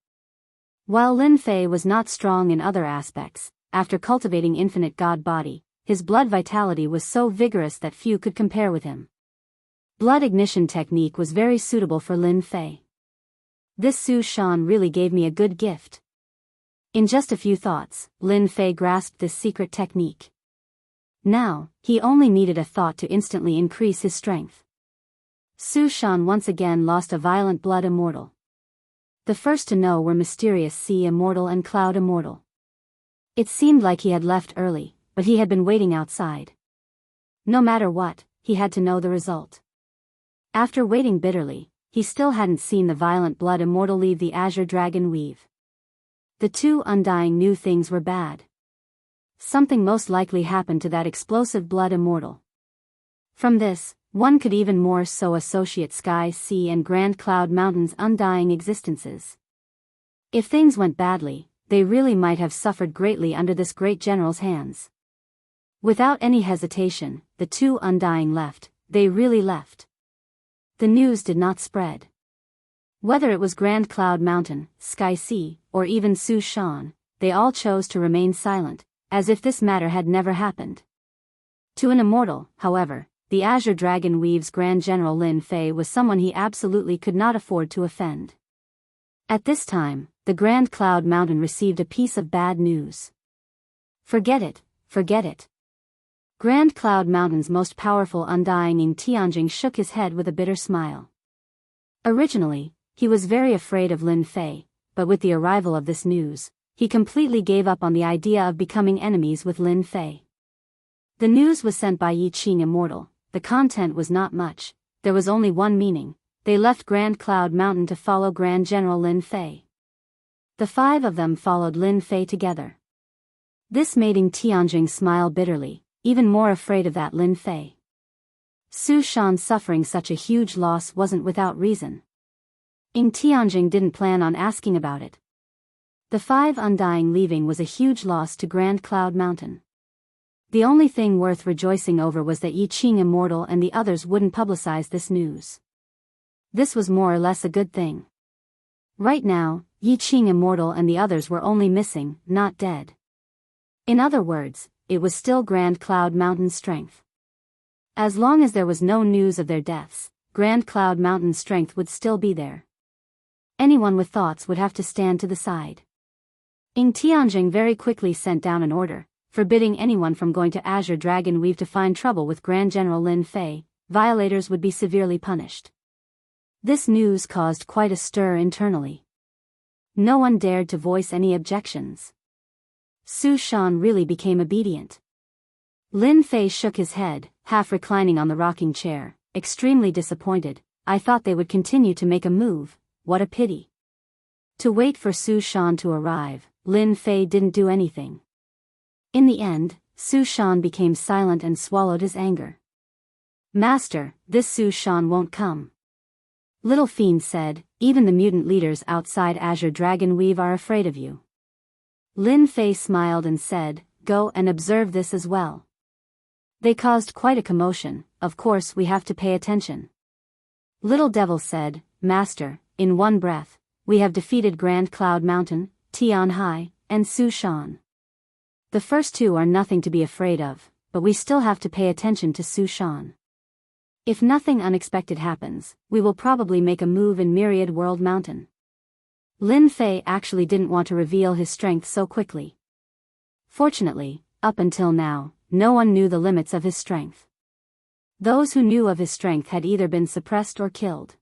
While Lin Fei was not strong in other aspects, after cultivating infinite god body, his blood vitality was so vigorous that few could compare with him. Blood ignition technique was very suitable for Lin Fei. This Su Shan really gave me a good gift. In just a few thoughts, Lin Fei grasped this secret technique. Now, he only needed a thought to instantly increase his strength. Su Shan once again lost a Violent Blood Immortal. The first to know were Mysterious Sea Immortal and Cloud Immortal. It seemed like he had left early, but he had been waiting outside. No matter what, he had to know the result. After waiting bitterly, he still hadn't seen the Violent Blood Immortal leave the Azure Dragon Weave. The 2 Undying knew things were bad. Something most likely happened to that explosive Blood Immortal. From this, one could even more so associate Sky Sea and Grand Cloud Mountain's undying existences. If things went badly, they really might have suffered greatly under this great general's hands. Without any hesitation, the 2 Undying left. They really left. The news did not spread. Whether it was Grand Cloud Mountain, Sky Sea, or even Su Shan, they all chose to remain silent, as if this matter had never happened. To an immortal, however, the Azure Dragon Weave's Grand General Lin Fei was someone he absolutely could not afford to offend. At this time, the Grand Cloud Mountain received a piece of bad news. Forget it, forget it. Grand Cloud Mountain's most powerful Undying Ing Tianjing shook his head with a bitter smile. Originally, he was very afraid of Lin Fei, but with the arrival of this news, he completely gave up on the idea of becoming enemies with Lin Fei. The news was sent by Yi Qing Immortal. The content was not much, there was only one meaning: they left Grand Cloud Mountain to follow Grand General Lin Fei. The 5 of them followed Lin Fei together. This made Ing Tianjing smile bitterly, even more afraid of that Lin Fei. Su Shan suffering such a huge loss wasn't without reason. Ing Tianjing didn't plan on asking about it. The 5 Undying leaving was a huge loss to Grand Cloud Mountain. The only thing worth rejoicing over was that Yi Qing Immortal and the others wouldn't publicize this news. This was more or less a good thing. Right now, Yi Qing Immortal and the others were only missing, not dead. In other words, it was still Grand Cloud Mountain's strength. As long as there was no news of their deaths, Grand Cloud Mountain's strength would still be there. Anyone with thoughts would have to stand to the side. Ing Tianjing very quickly sent down an order, forbidding anyone from going to Azure Dragon Weave to find trouble with Grand General Lin Fei. Violators would be severely punished. This news caused quite a stir internally. No one dared to voice any objections. Su Shan really became obedient. Lin Fei shook his head, half reclining on the rocking chair, extremely disappointed. I thought they would continue to make a move, what a pity. To wait for Su Shan to arrive, Lin Fei didn't do anything. In the end, Su Shan became silent and swallowed his anger. Master, this Su Shan won't come. Little Fiend said, even the mutant leaders outside Azure Dragon Weave are afraid of you. Lin Fei smiled and said, go and observe this as well. They caused quite a commotion, of course we have to pay attention. Little Devil said, Master, in one breath, we have defeated Grand Cloud Mountain, Tian Hai, and Su Shan. The first two are nothing to be afraid of, but we still have to pay attention to Su Shan. If nothing unexpected happens, we will probably make a move in Myriad World Mountain. Lin Fei actually didn't want to reveal his strength so quickly. Fortunately, up until now, no one knew the limits of his strength. Those who knew of his strength had either been suppressed or killed.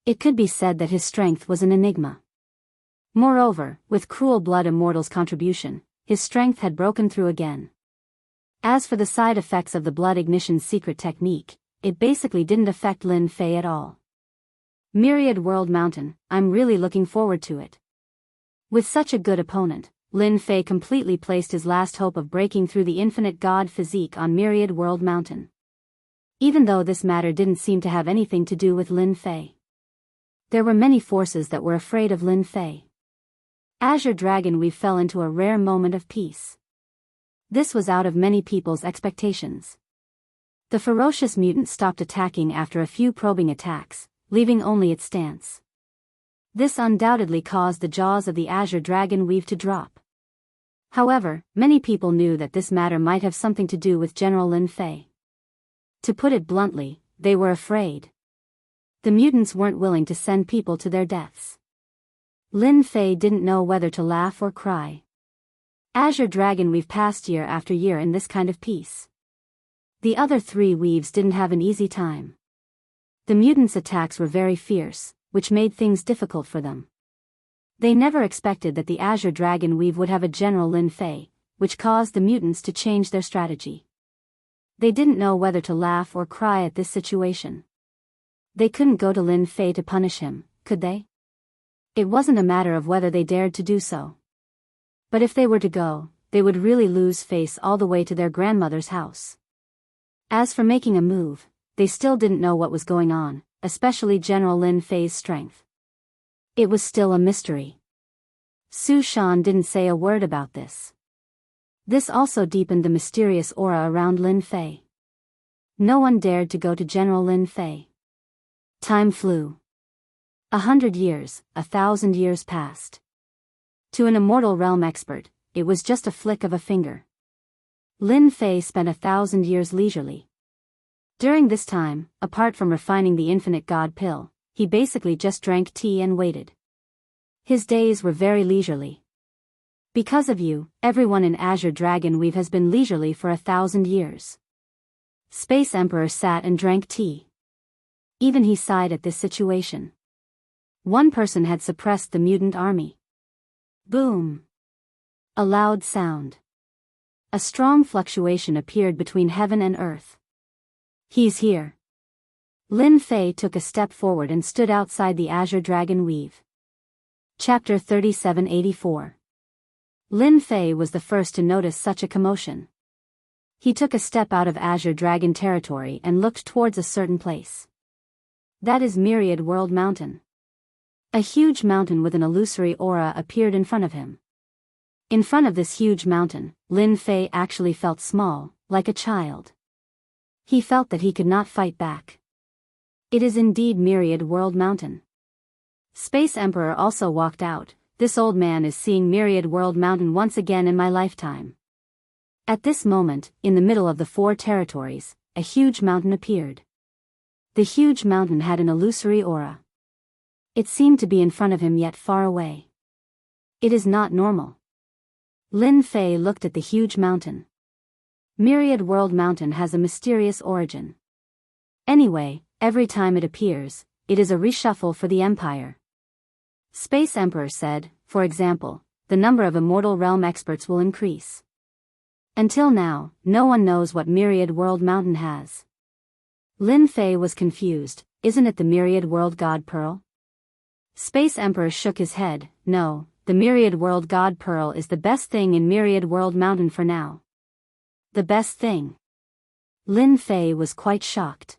It could be said that his strength was an enigma. Moreover, with Cruel Blood Immortal's contribution, his strength had broken through again. As for the side effects of the Blood Ignition's secret technique, it basically didn't affect Lin Fei at all. Myriad World Mountain, I'm really looking forward to it. With such a good opponent, Lin Fei completely placed his last hope of breaking through the infinite god physique on Myriad World Mountain. Even though this matter didn't seem to have anything to do with Lin Fei. There were many forces that were afraid of Lin Fei. Azure Dragon Weave fell into a rare moment of peace. This was out of many people's expectations. The ferocious mutant stopped attacking after a few probing attacks, leaving only its stance. This undoubtedly caused the jaws of the Azure Dragon Weave to drop. However, many people knew that this matter might have something to do with General Lin Fei. To put it bluntly, they were afraid. The mutants weren't willing to send people to their deaths. Lin Fei didn't know whether to laugh or cry. Azure Dragon Weave passed year after year in this kind of peace. The other three weaves didn't have an easy time. The mutants' attacks were very fierce, which made things difficult for them. They never expected that the Azure Dragon Weave would have a General Lin Fei, which caused the mutants to change their strategy. They didn't know whether to laugh or cry at this situation. They couldn't go to Lin Fei to punish him, could they? It wasn't a matter of whether they dared to do so. But if they were to go, they would really lose face all the way to their grandmother's house. As for making a move, they still didn't know what was going on, especially General Lin Fei's strength. It was still a mystery. Su Shan didn't say a word about this. This also deepened the mysterious aura around Lin Fei. No one dared to go to General Lin Fei. Time flew. 100 years, 1,000 years passed. To an immortal realm expert, it was just a flick of a finger. Lin Fei spent 1,000 years leisurely. During this time, apart from refining the infinite god pill, he basically just drank tea and waited. His days were very leisurely. Because of you, everyone in Azure Dragon Weave has been leisurely for 1,000 years. Space Emperor sat and drank tea. Even he sighed at this situation. One person had suppressed the mutant army. Boom! A loud sound. A strong fluctuation appeared between heaven and earth. He's here. Lin Fei took a step forward and stood outside the Azure Dragon Weave. Chapter 3784. Lin Fei was the first to notice such a commotion. He took a step out of Azure Dragon territory and looked towards a certain place. That is Myriad World Mountain. A huge mountain with an illusory aura appeared in front of him. In front of this huge mountain, Lin Fei actually felt small, like a child. He felt that he could not fight back. It is indeed Myriad World Mountain. Space Emperor also walked out. This old man is seeing Myriad World Mountain once again in my lifetime. At this moment, in the middle of the four territories, a huge mountain appeared. The huge mountain had an illusory aura. It seemed to be in front of him yet far away. It is not normal. Lin Fei looked at the huge mountain. Myriad World Mountain has a mysterious origin. Anyway, every time it appears, it is a reshuffle for the Empire. Space Emperor said, for example, the number of Immortal Realm experts will increase. Until now, no one knows what Myriad World Mountain has. Lin Fei was confused. Isn't it the Myriad World God Pearl? Space Emperor shook his head. No, the Myriad World God Pearl is the best thing in Myriad World Mountain for now. The best thing? Lin Fei was quite shocked.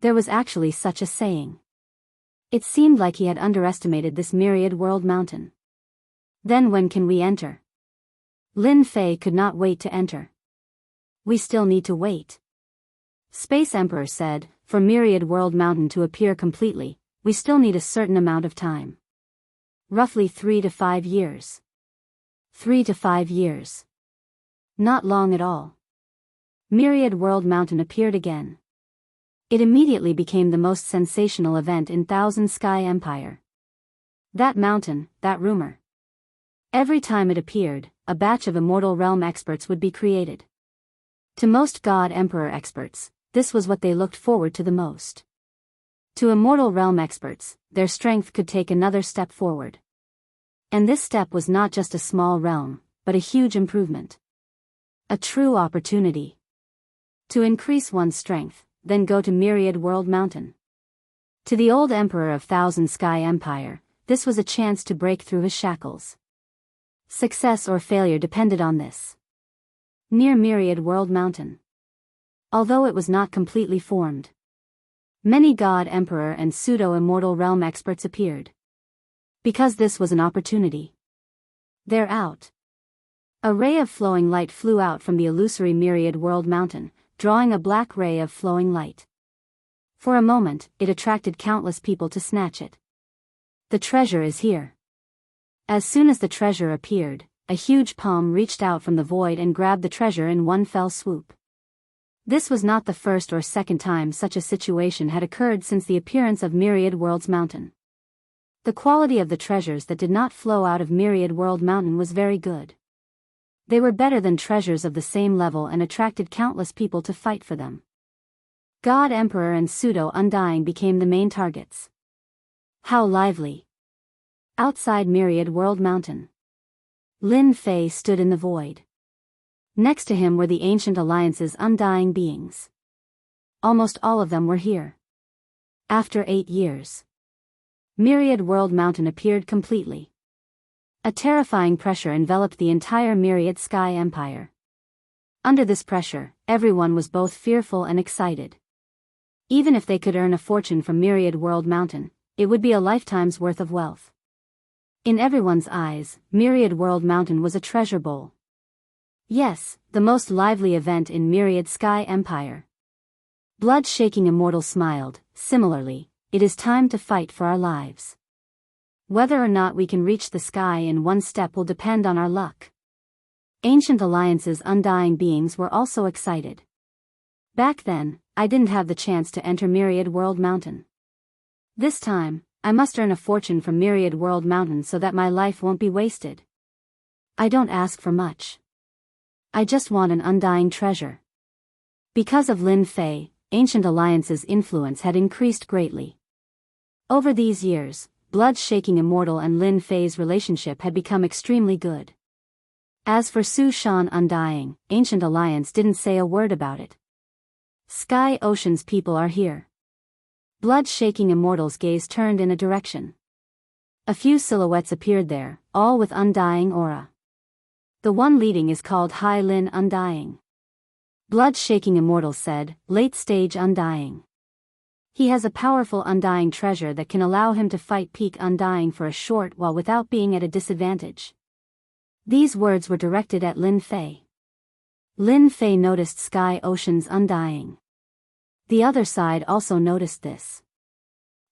There was actually such a saying. It seemed like he had underestimated this Myriad World Mountain. Then when can we enter? Lin Fei could not wait to enter. We still need to wait. Space Emperor said, for Myriad World Mountain to appear completely, we still need a certain amount of time. Roughly 3 to 5 years. 3 to 5 years. Not long at all. Myriad World Mountain appeared again. It immediately became the most sensational event in Thousand Sky Empire. That mountain, that rumor. Every time it appeared, a batch of Immortal Realm experts would be created. To most God Emperor experts, this was what they looked forward to the most. To Immortal Realm experts, their strength could take another step forward. And this step was not just a small realm, but a huge improvement. A true opportunity. To increase one's strength, then go to Myriad World Mountain. To the old Emperor of Thousand Sky Empire, this was a chance to break through his shackles. Success or failure depended on this. Near Myriad World Mountain. Although it was not completely formed, many God Emperor and pseudo-immortal realm experts appeared. Because this was an opportunity. They're out. A ray of flowing light flew out from the illusory Myriad World Mountain, drawing a black ray of flowing light. For a moment, it attracted countless people to snatch it. The treasure is here. As soon as the treasure appeared, a huge palm reached out from the void and grabbed the treasure in one fell swoop. This was not the first or second time such a situation had occurred since the appearance of Myriad World's Mountain. The quality of the treasures that did not flow out of Myriad World Mountain was very good. They were better than treasures of the same level and attracted countless people to fight for them. God Emperor and Pseudo-Undying became the main targets. How lively! Outside Myriad World Mountain, Lin Fei stood in the void. Next to him were the Ancient Alliance's undying beings. Almost all of them were here. After 8 years, Myriad World Mountain appeared completely. A terrifying pressure enveloped the entire Myriad Sky Empire. Under this pressure, everyone was both fearful and excited. Even if they could earn a fortune from Myriad World Mountain, it would be a lifetime's worth of wealth. In everyone's eyes, Myriad World Mountain was a treasure bowl. Yes, the most lively event in Myriad Sky Empire. Blood-shaking Immortal smiled. Similarly, it is time to fight for our lives. Whether or not we can reach the sky in one step will depend on our luck. Ancient Alliance's undying beings were also excited. Back then, I didn't have the chance to enter Myriad World Mountain. This time, I must earn a fortune from Myriad World Mountain so that my life won't be wasted. I don't ask for much. I just want an undying treasure. Because of Lin Fei, Ancient Alliance's influence had increased greatly. Over these years, Blood-shaking Immortal and Lin Fei's relationship had become extremely good. As for Su Shan Undying, Ancient Alliance didn't say a word about it. Sky Ocean's people are here. Blood-shaking Immortal's gaze turned in a direction. A few silhouettes appeared there, all with undying aura. The one leading is called Hai Lin Undying. Blood-shaking Immortal said, late-stage Undying. He has a powerful undying treasure that can allow him to fight peak undying for a short while without being at a disadvantage. These words were directed at Lin Fei. Lin Fei noticed Sky Ocean's undying. The other side also noticed this.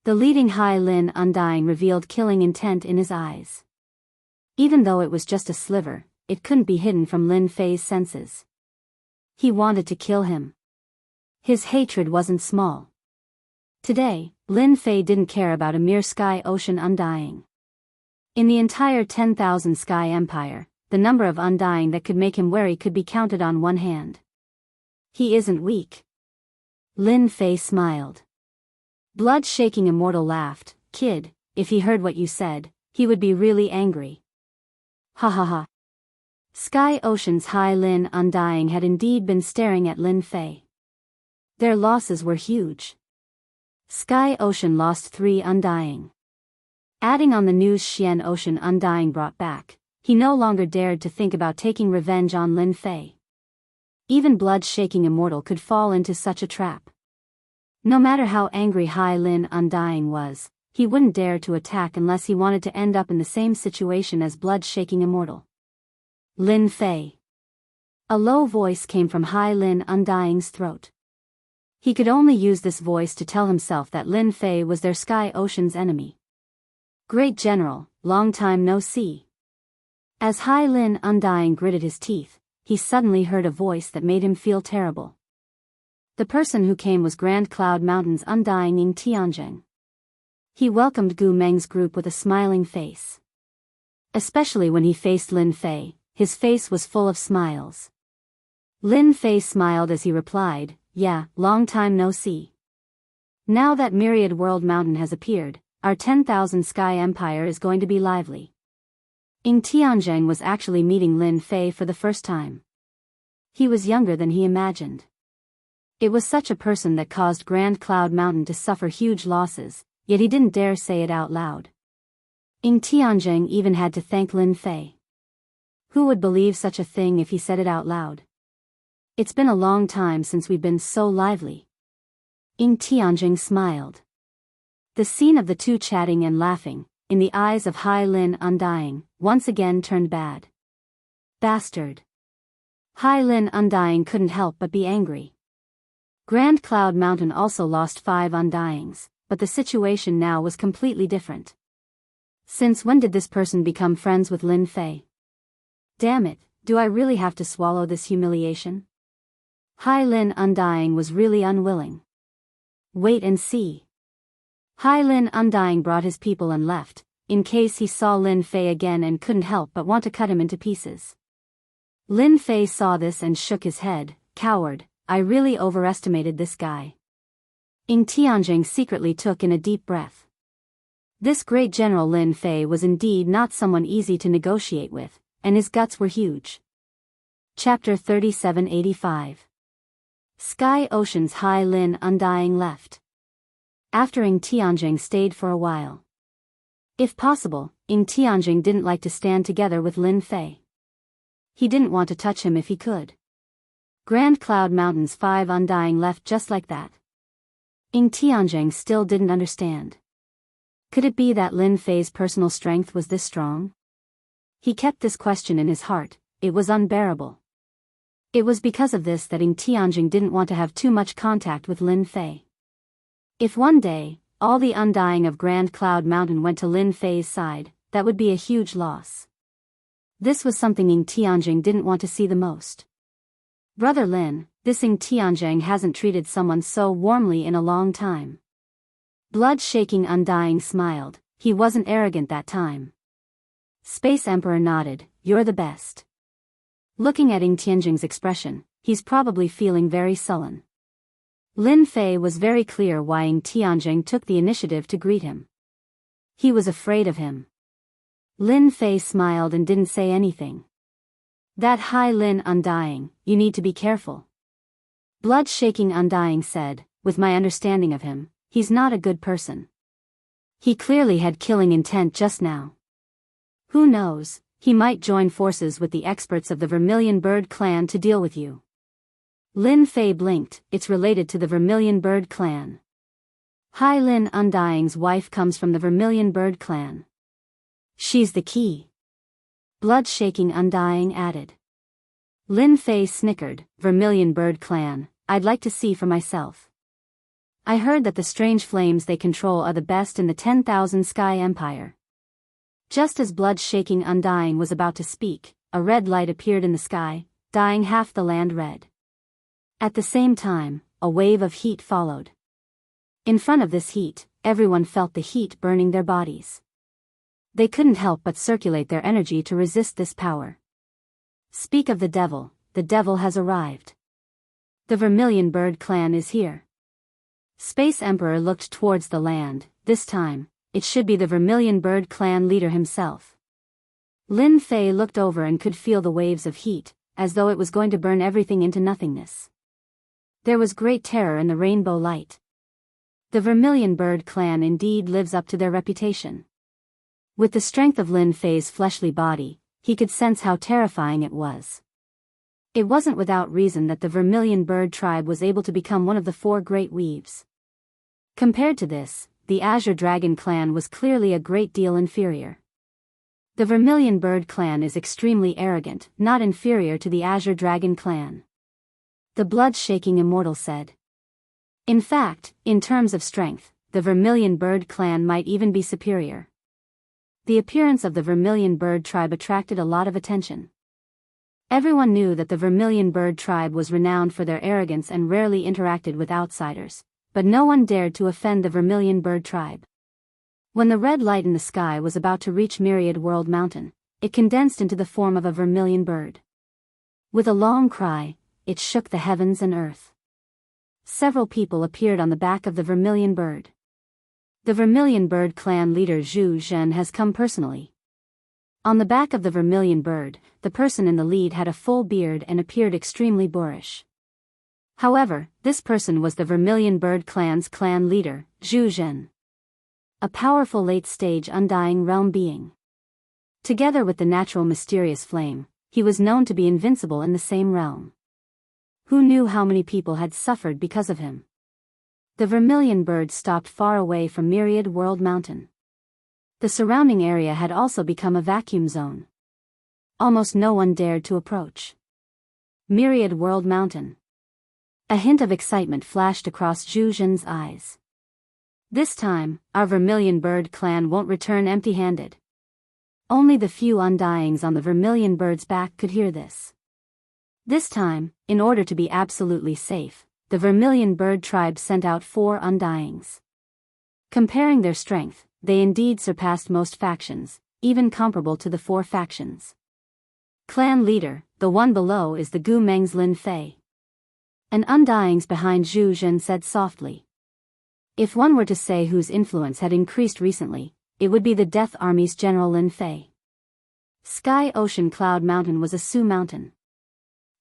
The leading Hai Lin Undying revealed killing intent in his eyes. Even though it was just a sliver, it couldn't be hidden from Lin Fei's senses. He wanted to kill him. His hatred wasn't small. Today, Lin Fei didn't care about a mere Sky Ocean Undying. In the entire 10,000 Sky Empire, the number of Undying that could make him wary could be counted on one hand. He isn't weak. Lin Fei smiled. Blood-shaking Immortal laughed. Kid, if he heard what you said, he would be really angry. Ha ha ha. Sky Ocean's Hai Lin Undying had indeed been staring at Lin Fei. Their losses were huge. Sky Ocean lost 3 Undying. Adding on the news Xian Ocean Undying brought back, he no longer dared to think about taking revenge on Lin Fei. Even blood-shaking Immortal could fall into such a trap. No matter how angry Hai Lin Undying was, he wouldn't dare to attack unless he wanted to end up in the same situation as blood-shaking Immortal. Lin Fei. A low voice came from Hai Lin Undying's throat. He could only use this voice to tell himself that Lin Fei was their Sky Ocean's enemy. Great General, long time no see. As Hai Lin Undying gritted his teeth, he suddenly heard a voice that made him feel terrible. The person who came was Grand Cloud Mountain's Undying Ying Tianzheng. He welcomed Gu Meng's group with a smiling face. Especially when he faced Lin Fei, his face was full of smiles. Lin Fei smiled as he replied, "Yeah, long time no see. Now that Myriad World Mountain has appeared, our 10,000 Sky Empire is going to be lively." Ying Tianzheng was actually meeting Lin Fei for the first time. He was younger than he imagined. It was such a person that caused Grand Cloud Mountain to suffer huge losses, yet he didn't dare say it out loud. Ying Tianzheng even had to thank Lin Fei. Who would believe such a thing if he said it out loud? It's been a long time since we've been so lively. Ying Tianzheng smiled. The scene of the two chatting and laughing, in the eyes of Hai Lin Undying, once again turned bad. Bastard. Hai Lin Undying couldn't help but be angry. Grand Cloud Mountain also lost 5 Undyings, but the situation now was completely different. Since when did this person become friends with Lin Fei? Damn it, do I really have to swallow this humiliation? Hai Lin Undying was really unwilling. Wait and see. Hai Lin Undying brought his people and left, in case he saw Lin Fei again and couldn't help but want to cut him into pieces. Lin Fei saw this and shook his head. Coward, I really overestimated this guy. Ying Tianzheng secretly took in a deep breath. This great General Lin Fei was indeed not someone easy to negotiate with, and his guts were huge. Chapter 3785. Sky Ocean's Hai Lin Undying left. After Ying Tianzheng stayed for a while. If possible, Ying Tianzheng didn't like to stand together with Lin Fei. He didn't want to touch him if he could. Grand Cloud Mountain's 5 Undying left just like that. Ying Tianzheng still didn't understand. Could it be that Lin Fei's personal strength was this strong? He kept this question in his heart. It was unbearable. It was because of this that Ying Tianzheng didn't want to have too much contact with Lin Fei. If one day, all the Undying of Grand Cloud Mountain went to Lin Fei's side, that would be a huge loss. This was something Ying Tianzheng didn't want to see the most. Brother Lin, this Ying Tianzheng hasn't treated someone so warmly in a long time. Blood-shaking Undying smiled. He wasn't arrogant that time. Space Emperor nodded. You're the best. Looking at Ying Tianzheng's expression, he's probably feeling very sullen. Lin Fei was very clear why Ying Tianzheng took the initiative to greet him. He was afraid of him. Lin Fei smiled and didn't say anything. That Hai Lin Undying, you need to be careful. Blood-shaking Undying said, with my understanding of him, he's not a good person. He clearly had killing intent just now. Who knows, he might join forces with the experts of the Vermilion Bird clan to deal with you. Lin Fei blinked. It's related to the Vermilion Bird clan. Hai Lin Undying's wife comes from the Vermilion Bird clan. She's the key. Blood-shaking Undying added. Lin Fei snickered. Vermilion Bird clan, I'd like to see for myself. I heard that the strange flames they control are the best in the 10,000 Sky Empire. Just as blood-shaking Undying was about to speak, a red light appeared in the sky, dyeing half the land red. At the same time, a wave of heat followed. In front of this heat, everyone felt the heat burning their bodies. They couldn't help but circulate their energy to resist this power. Speak of the devil has arrived. The Vermilion Bird clan is here. Space Emperor looked towards the land. This time, it should be the Vermilion Bird clan leader himself. Lin Fei looked over and could feel the waves of heat, as though it was going to burn everything into nothingness. There was great terror in the rainbow light. The Vermilion Bird clan indeed lives up to their reputation. With the strength of Lin Fei's fleshly body, he could sense how terrifying it was. It wasn't without reason that the Vermilion Bird tribe was able to become one of the 4 great weaves. Compared to this, the Azure Dragon clan was clearly a great deal inferior. The Vermilion Bird clan is extremely arrogant, not inferior to the Azure Dragon clan. The blood-shaking immortal said. In fact, in terms of strength, the Vermilion Bird clan might even be superior. The appearance of the Vermilion Bird tribe attracted a lot of attention. Everyone knew that the Vermilion Bird tribe was renowned for their arrogance and rarely interacted with outsiders, but no one dared to offend the Vermilion Bird tribe. When the red light in the sky was about to reach Myriad World Mountain, it condensed into the form of a vermilion bird. With a long cry, it shook the heavens and earth. Several people appeared on the back of the Vermilion Bird. The Vermilion Bird clan leader Zhu Zhen has come personally. On the back of the Vermilion Bird, the person in the lead had a full beard and appeared extremely boorish. However, this person was the Vermilion Bird clan's clan leader, Zhu Zhen. A powerful late-stage undying realm being. Together with the natural mysterious flame, he was known to be invincible in the same realm. Who knew how many people had suffered because of him? The Vermilion Bird stopped far away from Myriad World Mountain. The surrounding area had also become a vacuum zone. Almost no one dared to approach. Myriad World Mountain. A hint of excitement flashed across Zhu Zhen's eyes. This time, our Vermilion Bird clan won't return empty-handed. Only the few undyings on the Vermilion Bird's back could hear this. This time, in order to be absolutely safe, the Vermilion Bird tribe sent out 4 undyings. Comparing their strength, they indeed surpassed most factions, even comparable to the 4 factions. Clan leader, the one below is the Gu Meng's Lin Fei. An undyings behind Zhu Zhen said softly. If one were to say whose influence had increased recently, it would be the Death Army's General Lin Fei. Sky Ocean Cloud Mountain was a Su mountain.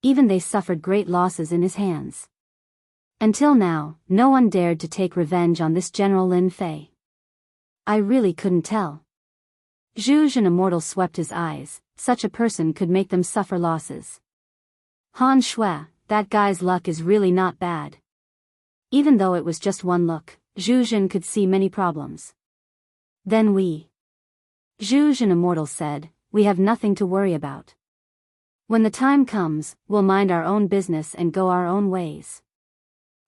Even they suffered great losses in his hands. Until now, no one dared to take revenge on this General Lin Fei. I really couldn't tell. Zhu Zhen Immortal swept his eyes, such a person could make them suffer losses. Han Shui, that guy's luck is really not bad. Even though it was just one look, Zhu Zhen could see many problems. Then Zhu Zhen Immortal said, we have nothing to worry about. When the time comes, we'll mind our own business and go our own ways.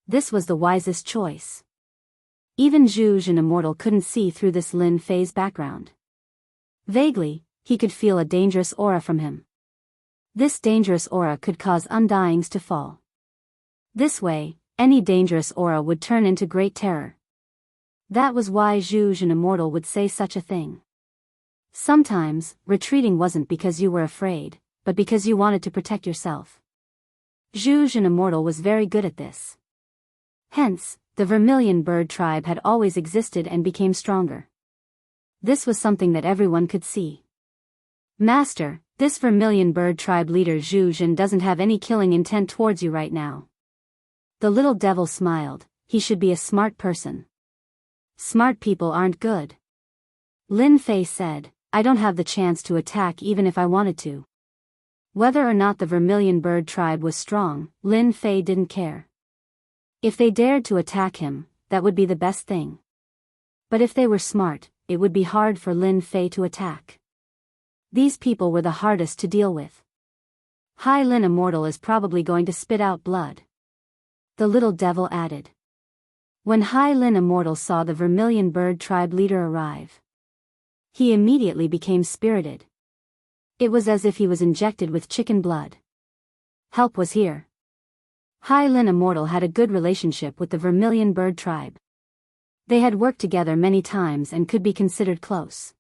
This was the wisest choice. Even Zhu Zhen Immortal couldn't see through this Lin Fei's background. Vaguely, he could feel a dangerous aura from him. This dangerous aura could cause undyings to fall. This way, any dangerous aura would turn into great terror. That was why Zhu Zhen Immortal would say such a thing. Sometimes, retreating wasn't because you were afraid, but because you wanted to protect yourself. Zhu Zhen Immortal was very good at this. Hence, the Vermilion Bird tribe had always existed and became stronger. This was something that everyone could see. Master, this Vermilion Bird tribe leader Zhu Zhen doesn't have any killing intent towards you right now. The little devil smiled. He should be a smart person. Smart people aren't good. Lin Fei said, I don't have the chance to attack even if I wanted to. Whether or not the Vermilion Bird tribe was strong, Lin Fei didn't care. If they dared to attack him, that would be the best thing. But if they were smart, it would be hard for Lin Fei to attack. These people were the hardest to deal with. Hai Lin Immortal is probably going to spit out blood. The little devil added. When Hai Lin Immortal saw the Vermilion Bird tribe leader arrive, he immediately became spirited. It was as if he was injected with chicken blood. Help was here. Hai Lin Immortal had a good relationship with the Vermilion Bird tribe. They had worked together many times and could be considered close.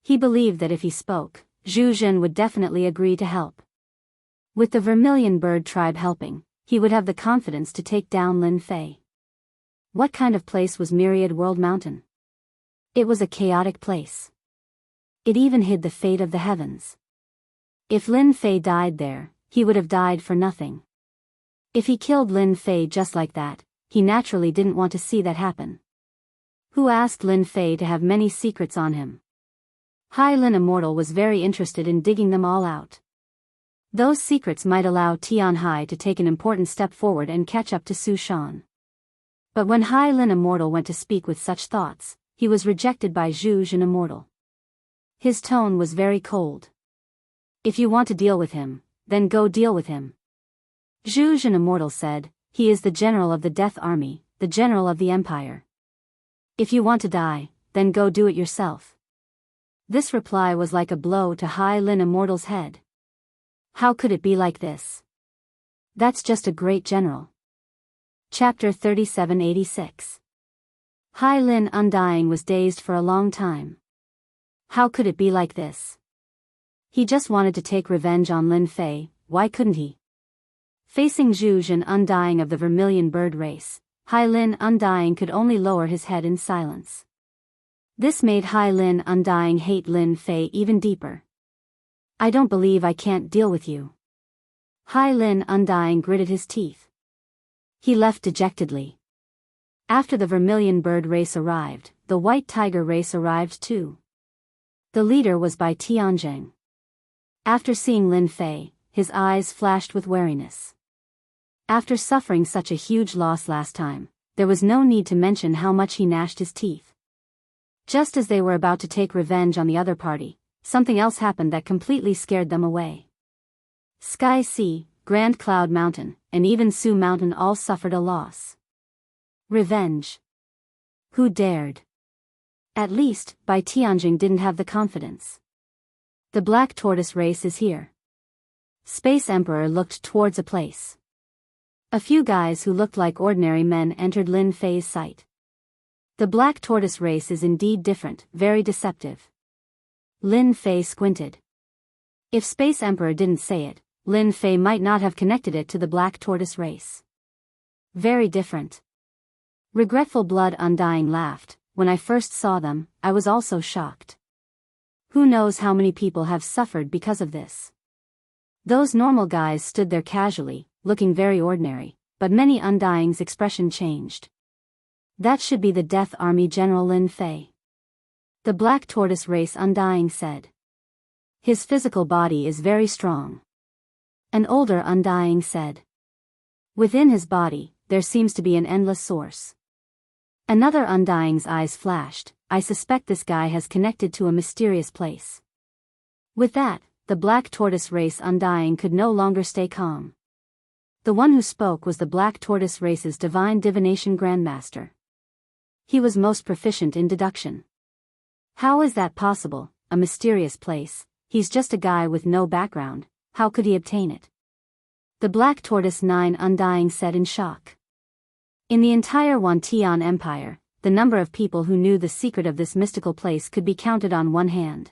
He believed that if he spoke, Zhu Zhen would definitely agree to help. With the Vermilion Bird tribe helping, he would have the confidence to take down Lin Fei. What kind of place was Myriad World Mountain? It was a chaotic place. It even hid the fate of the heavens. If Lin Fei died there, he would have died for nothing. If he killed Lin Fei just like that, he naturally didn't want to see that happen. Who asked Lin Fei to have many secrets on him? Hai Lin Immortal was very interested in digging them all out. Those secrets might allow Tian Hai to take an important step forward and catch up to Su Shan. But when Hai Lin Immortal went to speak with such thoughts, he was rejected by Zhu Zhen Immortal. His tone was very cold. If you want to deal with him, then go deal with him. Zhu Zhen Immortal said, He is the general of the Death Army, the general of the Empire. If you want to die, then go do it yourself. This reply was like a blow to Hai Lin Immortal's head. How could it be like this? That's just a great general. Chapter 3786. Hai Lin Undying was dazed for a long time. How could it be like this? He just wanted to take revenge on Lin Fei, why couldn't he? Facing Zhu Zhen Undying of the Vermilion Bird race, Hai Lin Undying could only lower his head in silence. This made Hai Lin Undying hate Lin Fei even deeper. I don't believe I can't deal with you. Hai Lin Undying gritted his teeth. He left dejectedly. After the Vermilion Bird race arrived, the White Tiger race arrived too. The leader was Bai Tianjing. After seeing Lin Fei, his eyes flashed with wariness. After suffering such a huge loss last time, there was no need to mention how much he gnashed his teeth. Just as they were about to take revenge on the other party, something else happened that completely scared them away. Sky Sea, Grand Cloud Mountain, and even Su Mountain all suffered a loss. Revenge. Who dared? At least, Bai Tianjing didn't have the confidence. The Black Tortoise race is here. Space Emperor looked towards a place. A few guys who looked like ordinary men entered Lin Fei's sight. The Black Tortoise race is indeed different, very deceptive. Lin Fei squinted. If Space Emperor didn't say it, Lin Fei might not have connected it to the Black Tortoise race. Very different. Regretful Blood Undying laughed. When I first saw them, I was also shocked. Who knows how many people have suffered because of this? Those normal guys stood there casually, looking very ordinary, but many Undying's expression changed. That should be the Death Army General Lin Fei. The Black Tortoise race Undying said. His physical body is very strong. An older Undying said. Within his body, there seems to be an endless source. Another Undying's eyes flashed. I suspect this guy has connected to a mysterious place. With that, the Black Tortoise race Undying could no longer stay calm. The one who spoke was the Black Tortoise race's Divine Divination Grandmaster. He was most proficient in deduction. How is that possible? A mysterious place, he's just a guy with no background, how could he obtain it? The Black Tortoise 9 Undying said in shock. In the entire Wantian Empire, the number of people who knew the secret of this mystical place could be counted on one hand.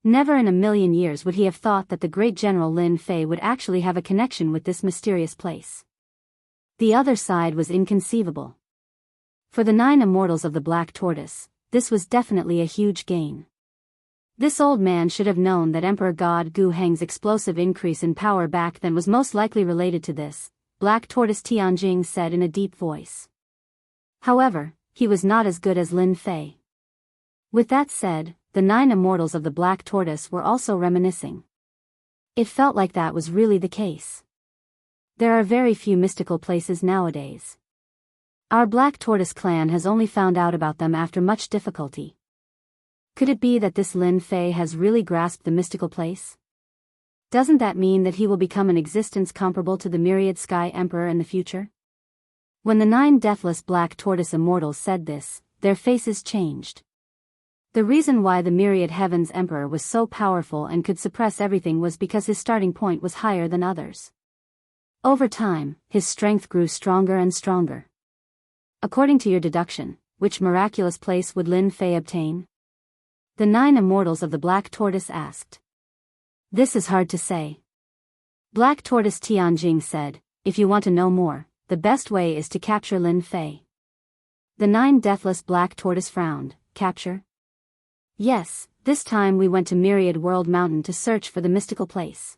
Never in a million years would he have thought that the great General Lin Fei would actually have a connection with this mysterious place. The other side was inconceivable. For the 9 immortals of the Black Tortoise, this was definitely a huge gain. This old man should have known that Emperor God Gu Heng's explosive increase in power back then was most likely related to this, Black Tortoise Tianjing said in a deep voice. However, he was not as good as Lin Fei. With that said, the 9 immortals of the Black Tortoise were also reminiscing. It felt like that was really the case. There are very few mystical places nowadays. Our Black Tortoise clan has only found out about them after much difficulty. Could it be that this Lin Fei has really grasped the mystical place? Doesn't that mean that he will become an existence comparable to the Myriad Sky Emperor in the future? When the 9 deathless Black Tortoise immortals said this, their faces changed. The reason why the Myriad Heavens Emperor was so powerful and could suppress everything was because his starting point was higher than others. Over time, his strength grew stronger and stronger. According to your deduction, which miraculous place would Lin Fei obtain? The 9 immortals of the Black Tortoise asked. This is hard to say. Black Tortoise Tianjing said, if you want to know more, the best way is to capture Lin Fei. The 9 deathless Black Tortoise frowned. Capture? Yes, this time we went to Myriad World Mountain to search for the mystical place.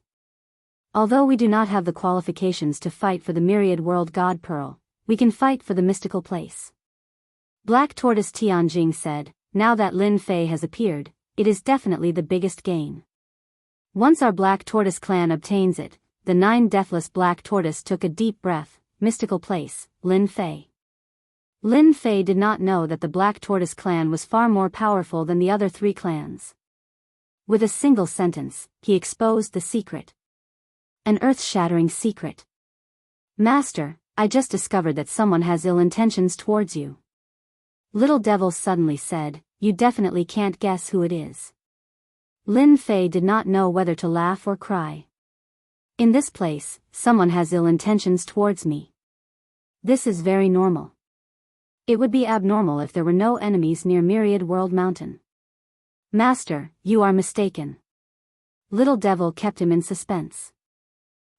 Although we do not have the qualifications to fight for the Myriad World God Pearl, we can fight for the mystical place. Black Tortoise Tianjing said, now that Lin Fei has appeared, it is definitely the biggest gain. Once our Black Tortoise clan obtains it, the 9 deathless Black Tortoise took a deep breath. Mystical place, Lin Fei. Lin Fei did not know that the Black Tortoise clan was far more powerful than the other 3 clans. With a single sentence, he exposed the secret. An earth-shattering secret. Master, I just discovered that someone has ill intentions towards you. Little Devil suddenly said, you definitely can't guess who it is. Lin Fei did not know whether to laugh or cry. In this place, someone has ill intentions towards me. This is very normal. It would be abnormal if there were no enemies near Myriad World Mountain. Master, you are mistaken. Little Devil kept him in suspense.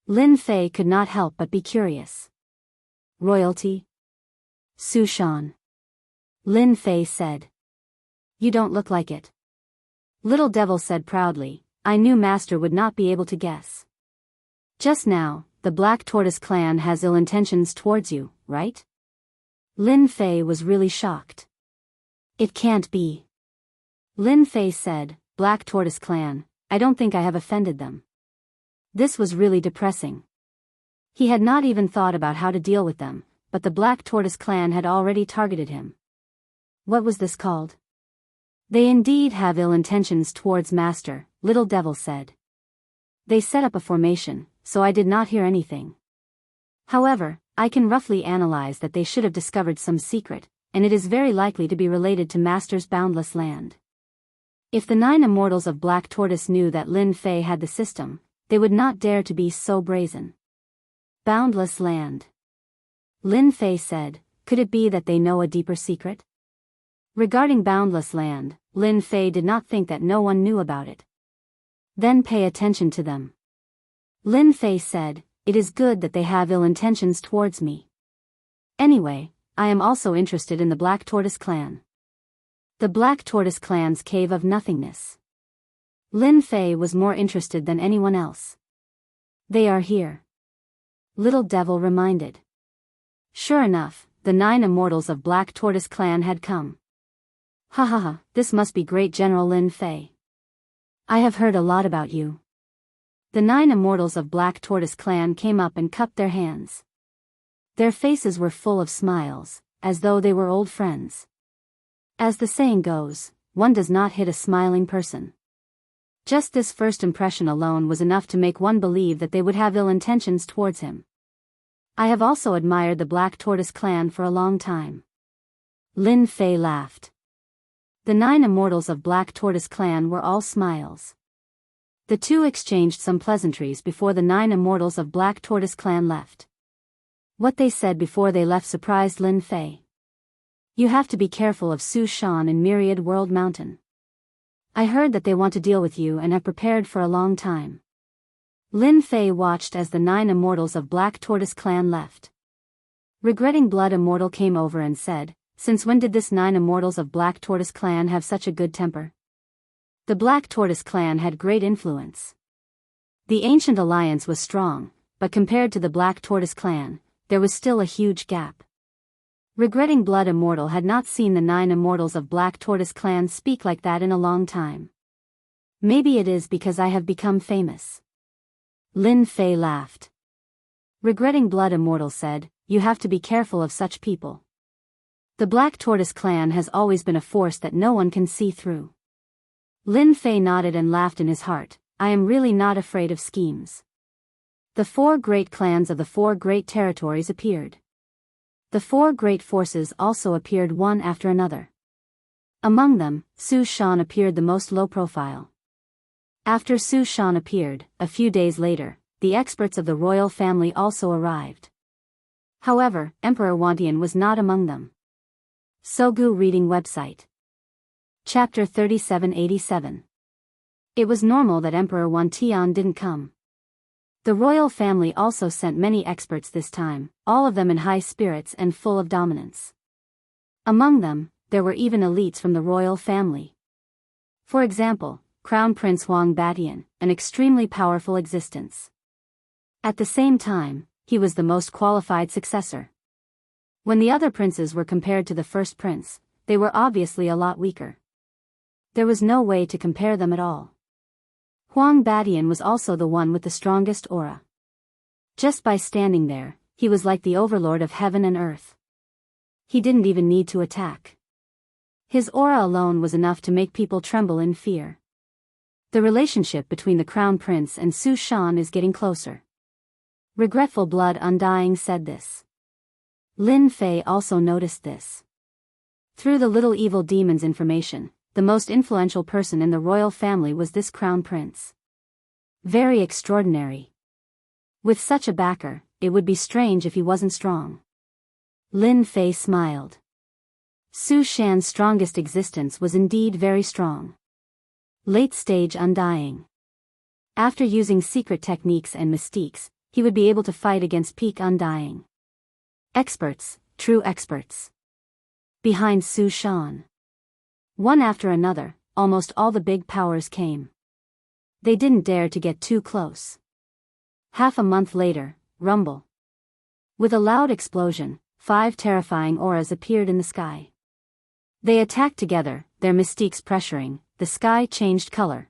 Lin Fei could not help but be curious. Royalty? Su Shan. Lin Fei said. You don't look like it. Little Devil said proudly, I knew Master would not be able to guess. Just now, the Black Tortoise clan has ill intentions towards you, right? Lin Fei was really shocked. It can't be. Lin Fei said, Black Tortoise clan, I don't think I have offended them. This was really depressing. He had not even thought about how to deal with them, but the Black Tortoise clan had already targeted him. What was this called? They indeed have ill intentions towards Master, Little Devil said. They set up a formation, so I did not hear anything. However, I can roughly analyze that they should have discovered some secret, and it is very likely to be related to Master's boundless land. If the 9 immortals of Black Tortoise knew that Lin Fei had the system, they would not dare to be so brazen. Boundless land. Lin Fei said, could it be that they know a deeper secret? Regarding boundless land, Lin Fei did not think that no one knew about it. Then pay attention to them. Lin Fei said, it is good that they have ill intentions towards me. Anyway, I am also interested in the Black Tortoise clan. The Black Tortoise clan's cave of nothingness. Lin Fei was more interested than anyone else. They are here. Little Devil reminded. Sure enough, the 9 immortals of Black Tortoise clan had come. Ha ha ha, this must be great General Lin Fei. I have heard a lot about you. The 9 immortals of Black Tortoise clan came up and cupped their hands. Their faces were full of smiles, as though they were old friends. As the saying goes, one does not hit a smiling person. Just this first impression alone was enough to make one believe that they would have ill intentions towards him. I have also admired the Black Tortoise clan for a long time. Lin Fei laughed. The 9 immortals of Black Tortoise clan were all smiles. The two exchanged some pleasantries before the 9 immortals of Black Tortoise clan left. What they said before they left surprised Lin Fei. You have to be careful of Su Shan in Myriad World Mountain. I heard that they want to deal with you and have prepared for a long time. Lin Fei watched as the 9 immortals of Black Tortoise clan left. Regretting Blood Immortal came over and said, since when did this 9 immortals of Black Tortoise clan have such a good temper? The Black Tortoise clan had great influence. The ancient alliance was strong, but compared to the Black Tortoise clan, there was still a huge gap. Regretting Blood Immortal had not seen the 9 immortals of Black Tortoise clan speak like that in a long time. Maybe it is because I have become famous. Lin Fei laughed. Regretting Blood Immortal said, you have to be careful of such people. The Black Tortoise clan has always been a force that no one can see through. Lin Fei nodded and laughed in his heart, I am really not afraid of schemes. The 4 great clans of the 4 great territories appeared. The 4 great forces also appeared one after another. Among them, Su Shan appeared the most low profile. After Su Shan appeared, a few days later, the experts of the royal family also arrived. However, Emperor Wantian was not among them. Sogu Reading Website. Chapter 3787. It was normal that Emperor Wantian didn't come. The royal family also sent many experts this time, all of them in high spirits and full of dominance. Among them, there were even elites from the royal family. For example, Crown Prince Huang Batian, an extremely powerful existence. At the same time, he was the most qualified successor. When the other princes were compared to the first prince, they were obviously a lot weaker. There was no way to compare them at all. Huang Batian was also the one with the strongest aura. Just by standing there, he was like the overlord of heaven and earth. He didn't even need to attack. His aura alone was enough to make people tremble in fear. The relationship between the Crown Prince and Su Shan is getting closer. Regretful Blood Undying said this. Lin Fei also noticed this. Through the little evil demon's information, the most influential person in the royal family was this crown prince. Very extraordinary. With such a backer, it would be strange if he wasn't strong. Lin Fei smiled. Su Shan's strongest existence was indeed very strong. Late stage undying. After using secret techniques and mystiques, he would be able to fight against peak undying. Experts, true experts. Behind Su Shan. One after another, almost all the big powers came. They didn't dare to get too close. Half a month later, rumble. With a loud explosion, 5 terrifying auras appeared in the sky. They attacked together, their mystiques pressuring, the sky changed color.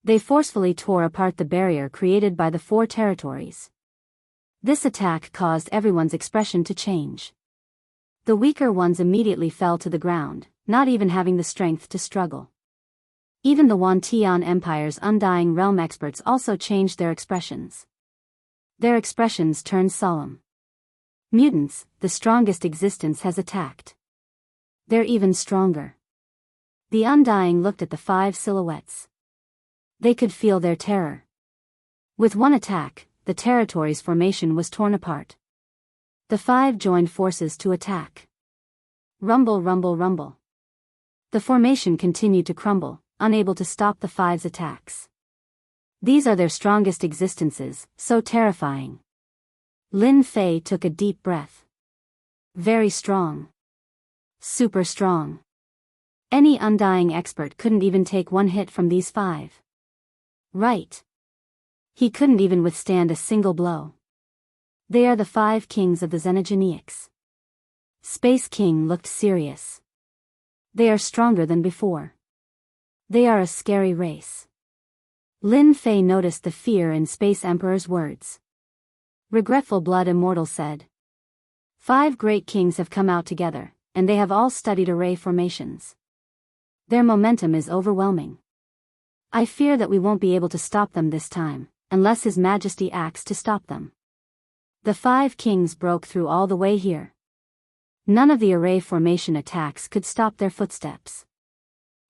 They forcefully tore apart the barrier created by the 4 territories. This attack caused everyone's expression to change. The weaker ones immediately fell to the ground, not even having the strength to struggle. Even the Wantian Empire's undying realm experts also changed their expressions. Their expressions turned solemn. Mutants, the strongest existence has attacked. They're even stronger. The undying looked at the 5 silhouettes. They could feel their terror. With one attack, the territory's formation was torn apart. The 5 joined forces to attack. Rumble, rumble, rumble. The formation continued to crumble, unable to stop the 5's attacks. These are their strongest existences, so terrifying. Lin Fei took a deep breath. Very strong. Super strong. Any undying expert couldn't even take one hit from these 5. Right. He couldn't even withstand a single blow. They are the 5 kings of the Xenogeneics. Space King looked serious. They are stronger than before. They are a scary race. Lin Fei noticed the fear in Space Emperor's words. Regretful Blood Immortal said. 5 great kings have come out together, and they have all studied array formations. Their momentum is overwhelming. I fear that we won't be able to stop them this time, unless His Majesty acts to stop them. The 5 kings broke through all the way here. None of the array formation attacks could stop their footsteps.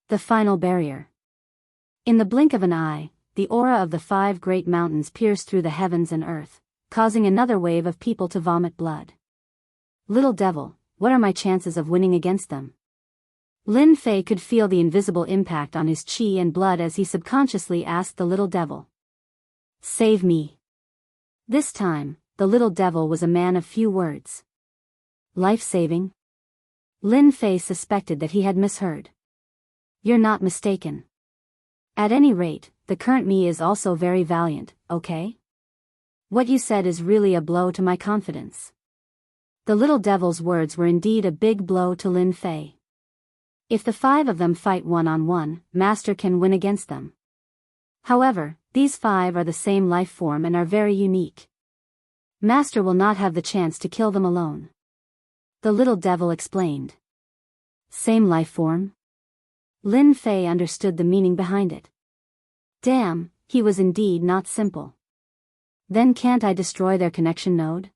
The final barrier. In the blink of an eye, the aura of the 5 great mountains pierced through the heavens and earth, causing another wave of people to vomit blood. Little devil, what are my chances of winning against them? Lin Fei could feel the invisible impact on his chi and blood as he subconsciously asked the little devil. Save me. This time, the little devil was a man of few words. Life-saving? Lin Fei suspected that he had misheard. You're not mistaken. At any rate, the current me is also very valiant, okay? What you said is really a blow to my confidence. The little devil's words were indeed a big blow to Lin Fei. If the 5 of them fight one-on-one, Master can win against them. However, these 5 are the same life form and are very unique. Master will not have the chance to kill them alone. The little devil explained. Same life form? Lin Fei understood the meaning behind it. Damn, he was indeed not simple. Then can't I destroy their connection node?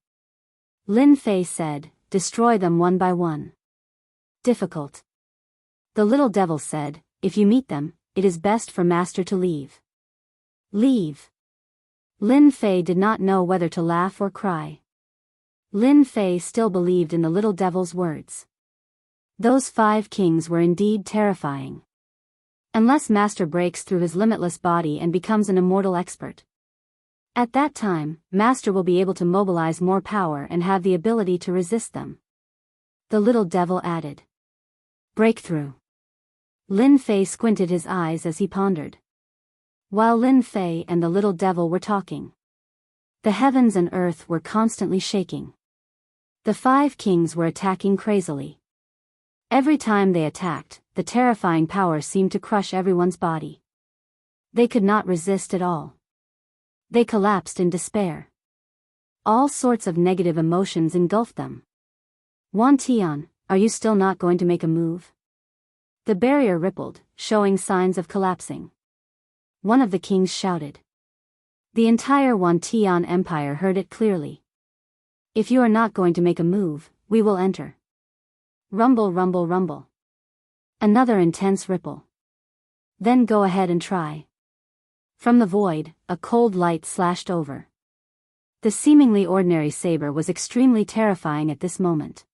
Lin Fei said, destroy them one by one. Difficult. The little devil said, if you meet them, it is best for Master to leave. Leave. Lin Fei did not know whether to laugh or cry. Lin Fei still believed in the little devil's words. Those 5 kings were indeed terrifying. Unless Master breaks through his limitless body and becomes an immortal expert. At that time, Master will be able to mobilize more power and have the ability to resist them. The little devil added. Breakthrough. Lin Fei squinted his eyes as he pondered. While Lin Fei and the little devil were talking, the heavens and earth were constantly shaking. The 5 kings were attacking crazily. Every time they attacked, the terrifying power seemed to crush everyone's body. They could not resist at all. They collapsed in despair. All sorts of negative emotions engulfed them. Wan Tian, are you still not going to make a move? The barrier rippled, showing signs of collapsing. One of the kings shouted. The entire Wantian Empire heard it clearly. If you are not going to make a move, we will enter. Rumble, rumble, rumble. Another intense ripple. Then go ahead and try. From the void, a cold light slashed over. The seemingly ordinary saber was extremely terrifying at this moment.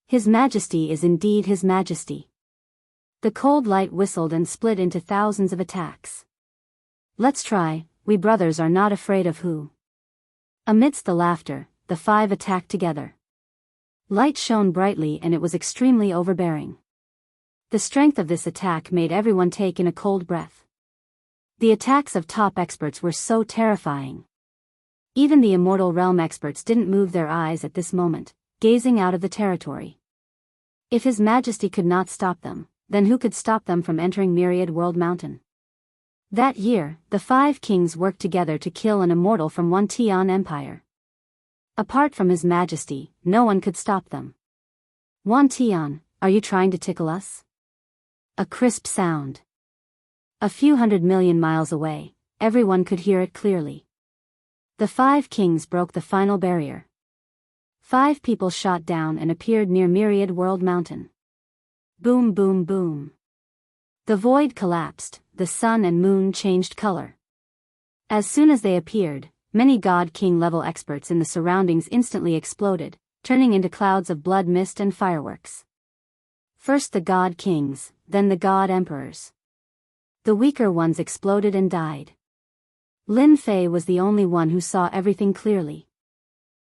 His Majesty is indeed His Majesty. The cold light whistled and split into thousands of attacks. Let's try, we brothers are not afraid of who. Amidst the laughter, the 5 attacked together. Light shone brightly and it was extremely overbearing. The strength of this attack made everyone take in a cold breath. The attacks of top experts were so terrifying. Even the immortal realm experts didn't move their eyes at this moment, gazing out of the territory. If His Majesty could not stop them, then who could stop them from entering Myriad World Mountain? That year, the 5 kings worked together to kill an immortal from one Tian Empire. Apart from His Majesty, no one could stop them. Wan Tian, are you trying to tickle us? A crisp sound. A few 100 million miles away, everyone could hear it clearly. The 5 kings broke the final barrier. 5 people shot down and appeared near Myriad World Mountain. Boom, boom, boom. The void collapsed, the sun and moon changed color. As soon as they appeared, many God King level experts in the surroundings instantly exploded, turning into clouds of blood mist and fireworks. First the God Kings, then the God Emperors. The weaker ones exploded and died. Lin Fei was the only one who saw everything clearly.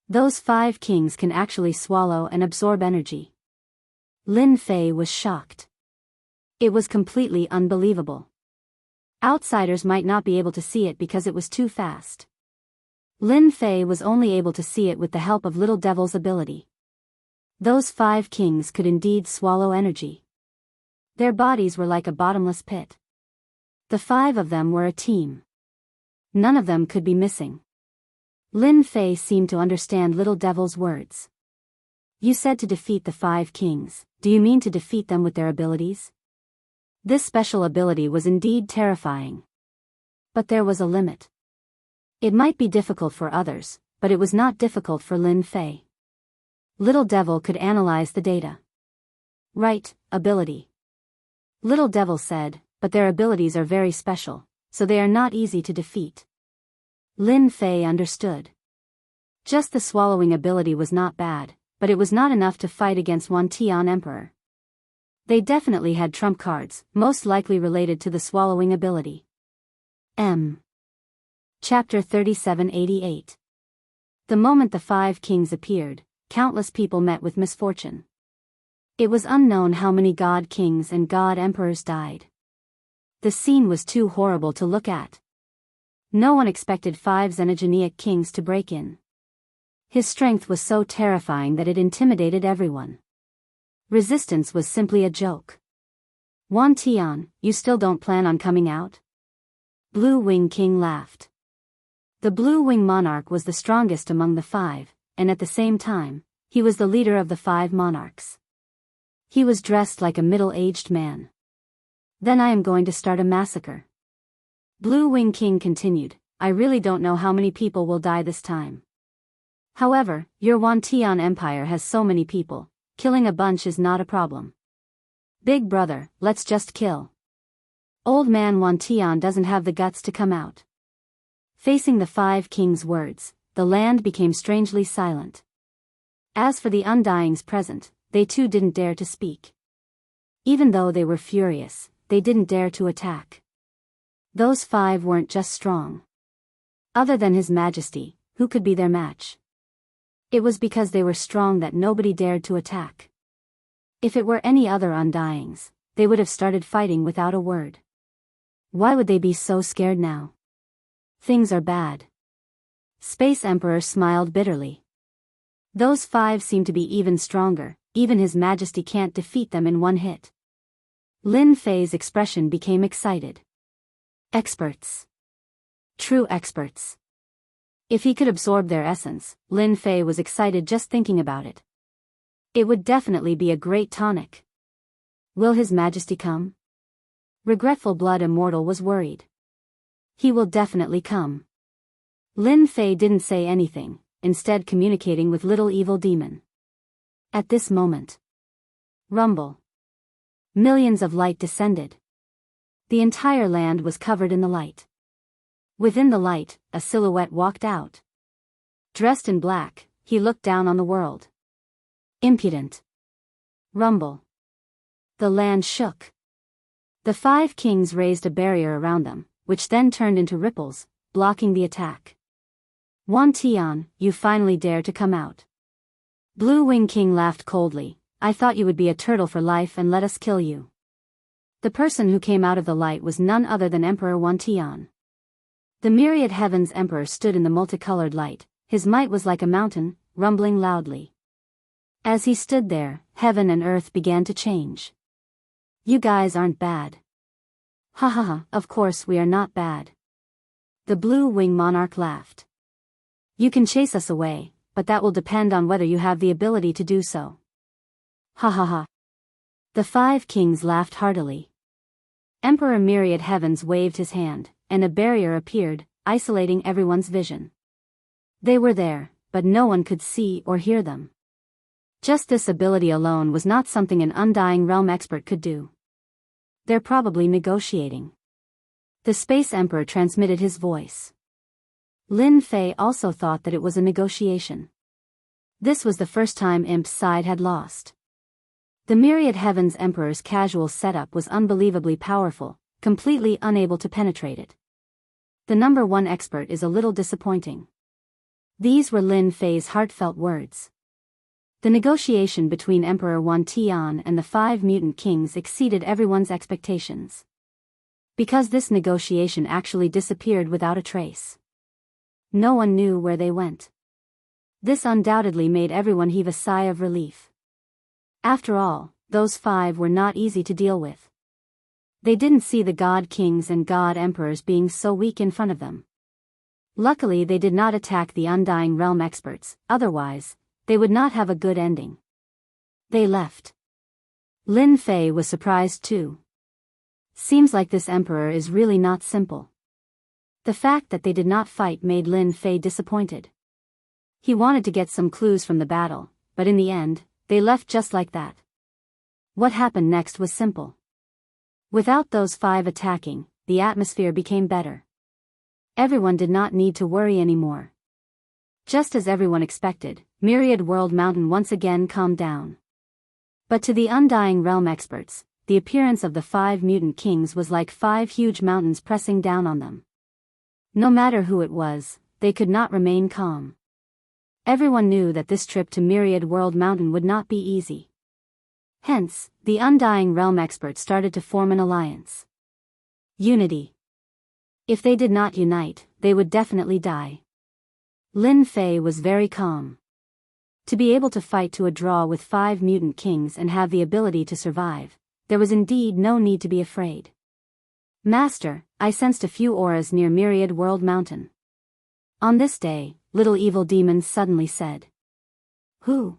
Those 5 kings can actually swallow and absorb energy. Lin Fei was shocked. It was completely unbelievable. Outsiders might not be able to see it because it was too fast. Lin Fei was only able to see it with the help of Little Devil's ability. Those 5 kings could indeed swallow energy. Their bodies were like a bottomless pit. The 5 of them were a team. None of them could be missing. Lin Fei seemed to understand Little Devil's words. You said to defeat the 5 kings, do you mean to defeat them with their abilities? This special ability was indeed terrifying. But there was a limit. It might be difficult for others, but it was not difficult for Lin Fei. Little Devil could analyze the data. Right, ability. Little Devil said, but their abilities are very special, so they are not easy to defeat. Lin Fei understood. Just the swallowing ability was not bad, but it was not enough to fight against one Tian Emperor. They definitely had trump cards, most likely related to the swallowing ability. Chapter 3788. The moment the 5 kings appeared, countless people met with misfortune. It was unknown how many God Kings and God Emperors died. The scene was too horrible to look at. No one expected 5 xenogenic kings to break in. His strength was so terrifying that it intimidated everyone. Resistance was simply a joke. Wan Tian, you still don't plan on coming out? Blue Wing King laughed. The Blue Wing Monarch was the strongest among the 5, and at the same time, he was the leader of the 5 monarchs. He was dressed like a middle-aged man. Then I am going to start a massacre. Blue Wing King continued, I really don't know how many people will die this time. However, your Wan Tian Empire has so many people, killing a bunch is not a problem. Big brother, let's just kill. Old man Wan Tian doesn't have the guts to come out. Facing the 5 kings' words, the land became strangely silent. As for the Undyings present, they too didn't dare to speak. Even though they were furious, they didn't dare to attack. Those 5 weren't just strong. Other than His Majesty, who could be their match? It was because they were strong that nobody dared to attack. If it were any other Undyings, they would have started fighting without a word. Why would they be so scared now? Things are bad. Space Emperor smiled bitterly. Those 5 seem to be even stronger, even His Majesty can't defeat them in one hit. Lin Fei's expression became excited. Experts. True experts. If he could absorb their essence, Lin Fei was excited just thinking about it. It would definitely be a great tonic. Will His Majesty come? Regretful Blood Immortal was worried. He will definitely come. Lin Fei didn't say anything, instead communicating with little evil demon. At this moment, rumble. Millions of light descended. The entire land was covered in the light. Within the light, a silhouette walked out. Dressed in black, he looked down on the world. Impudent. Rumble. The land shook. The 5 kings raised a barrier around them, which then turned into ripples, blocking the attack. Wan Tian, you finally dare to come out. Blue Wing King laughed coldly. I thought you would be a turtle for life and let us kill you. The person who came out of the light was none other than Emperor Wan Tian. The myriad heavens emperor stood in the multicolored light. His might was like a mountain, rumbling loudly. As he stood there, heaven and earth began to change. You guys aren't bad. Ha ha ha, of course we are not bad. The Blue Wing Monarch laughed. You can chase us away, but that will depend on whether you have the ability to do so. Ha ha ha. The 5 kings laughed heartily. Emperor Myriad Heavens waved his hand, and a barrier appeared, isolating everyone's vision. They were there, but no one could see or hear them. Just this ability alone was not something an Undying Realm expert could do. They're probably negotiating. The Space Emperor transmitted his voice. Lin Fei also thought that it was a negotiation. This was the first time Imp's side had lost. The Myriad Heavens Emperor's casual setup was unbelievably powerful, completely unable to penetrate it. The number 1 expert is a little disappointing. These were Lin Fei's heartfelt words. The negotiation between Emperor Wan Tian and the 5 mutant kings exceeded everyone's expectations. Because this negotiation actually disappeared without a trace. No one knew where they went. This undoubtedly made everyone heave a sigh of relief. After all, those 5 were not easy to deal with. They didn't see the God Kings and God Emperors being so weak in front of them. Luckily they did not attack the Undying Realm experts, otherwise, they would not have a good ending. They left. Lin Fei was surprised too. Seems like this emperor is really not simple. The fact that they did not fight made Lin Fei disappointed. He wanted to get some clues from the battle, but in the end, they left just like that. What happened next was simple. Without those 5 attacking, the atmosphere became better. Everyone did not need to worry anymore. Just as everyone expected, Myriad World Mountain once again calmed down. But to the Undying Realm experts, the appearance of the 5 mutant kings was like 5 huge mountains pressing down on them. No matter who it was, they could not remain calm. Everyone knew that this trip to Myriad World Mountain would not be easy. Hence, the Undying Realm experts started to form an alliance. Unity. If they did not unite, they would definitely die. Lin Fei was very calm. To be able to fight to a draw with 5 mutant kings and have the ability to survive, there was indeed no need to be afraid. Master, I sensed a few auras near Myriad World Mountain. On this day, Little Evil Demon suddenly said. Who?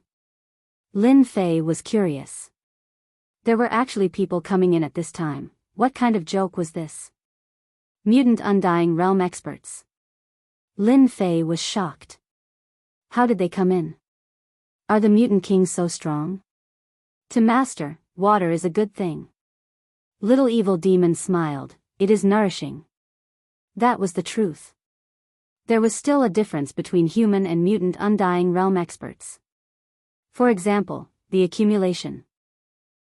Lin Fei was curious. There were actually people coming in at this time. What kind of joke was this? Mutant Undying Realm experts. Lin Fei was shocked. How did they come in? Are the mutant kings so strong? To Master, water is a good thing. Little Evil Demon smiled. It is nourishing. That was the truth. There was still a difference between human and mutant Undying Realm experts. For example, the accumulation.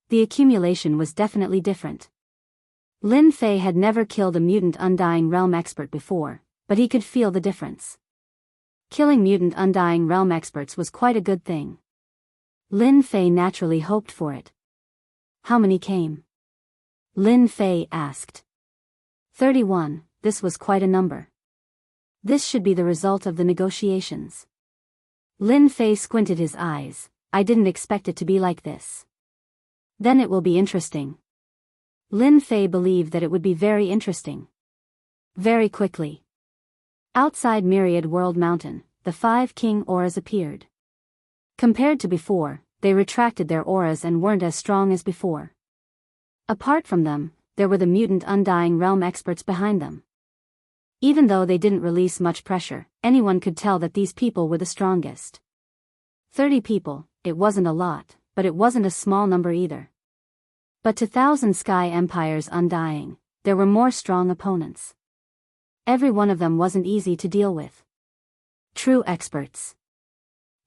The accumulation was definitely different. Lin Fei had never killed a mutant Undying Realm expert before, but he could feel the difference. Killing mutant Undying Realm experts was quite a good thing. Lin Fei naturally hoped for it. How many came? Lin Fei asked. 31, this was quite a number. This should be the result of the negotiations. Lin Fei squinted his eyes. I didn't expect it to be like this. Then it will be interesting. Lin Fei believed that it would be very interesting. Very quickly. Outside Myriad World Mountain, the 5 king auras appeared. Compared to before, they retracted their auras and weren't as strong as before. Apart from them, there were the mutant Undying Realm experts behind them. Even though they didn't release much pressure, anyone could tell that these people were the strongest. 30 people, it wasn't a lot, but it wasn't a small number either. But to Thousand Sky Empire's Undying, there were more strong opponents. Every one of them wasn't easy to deal with. True experts.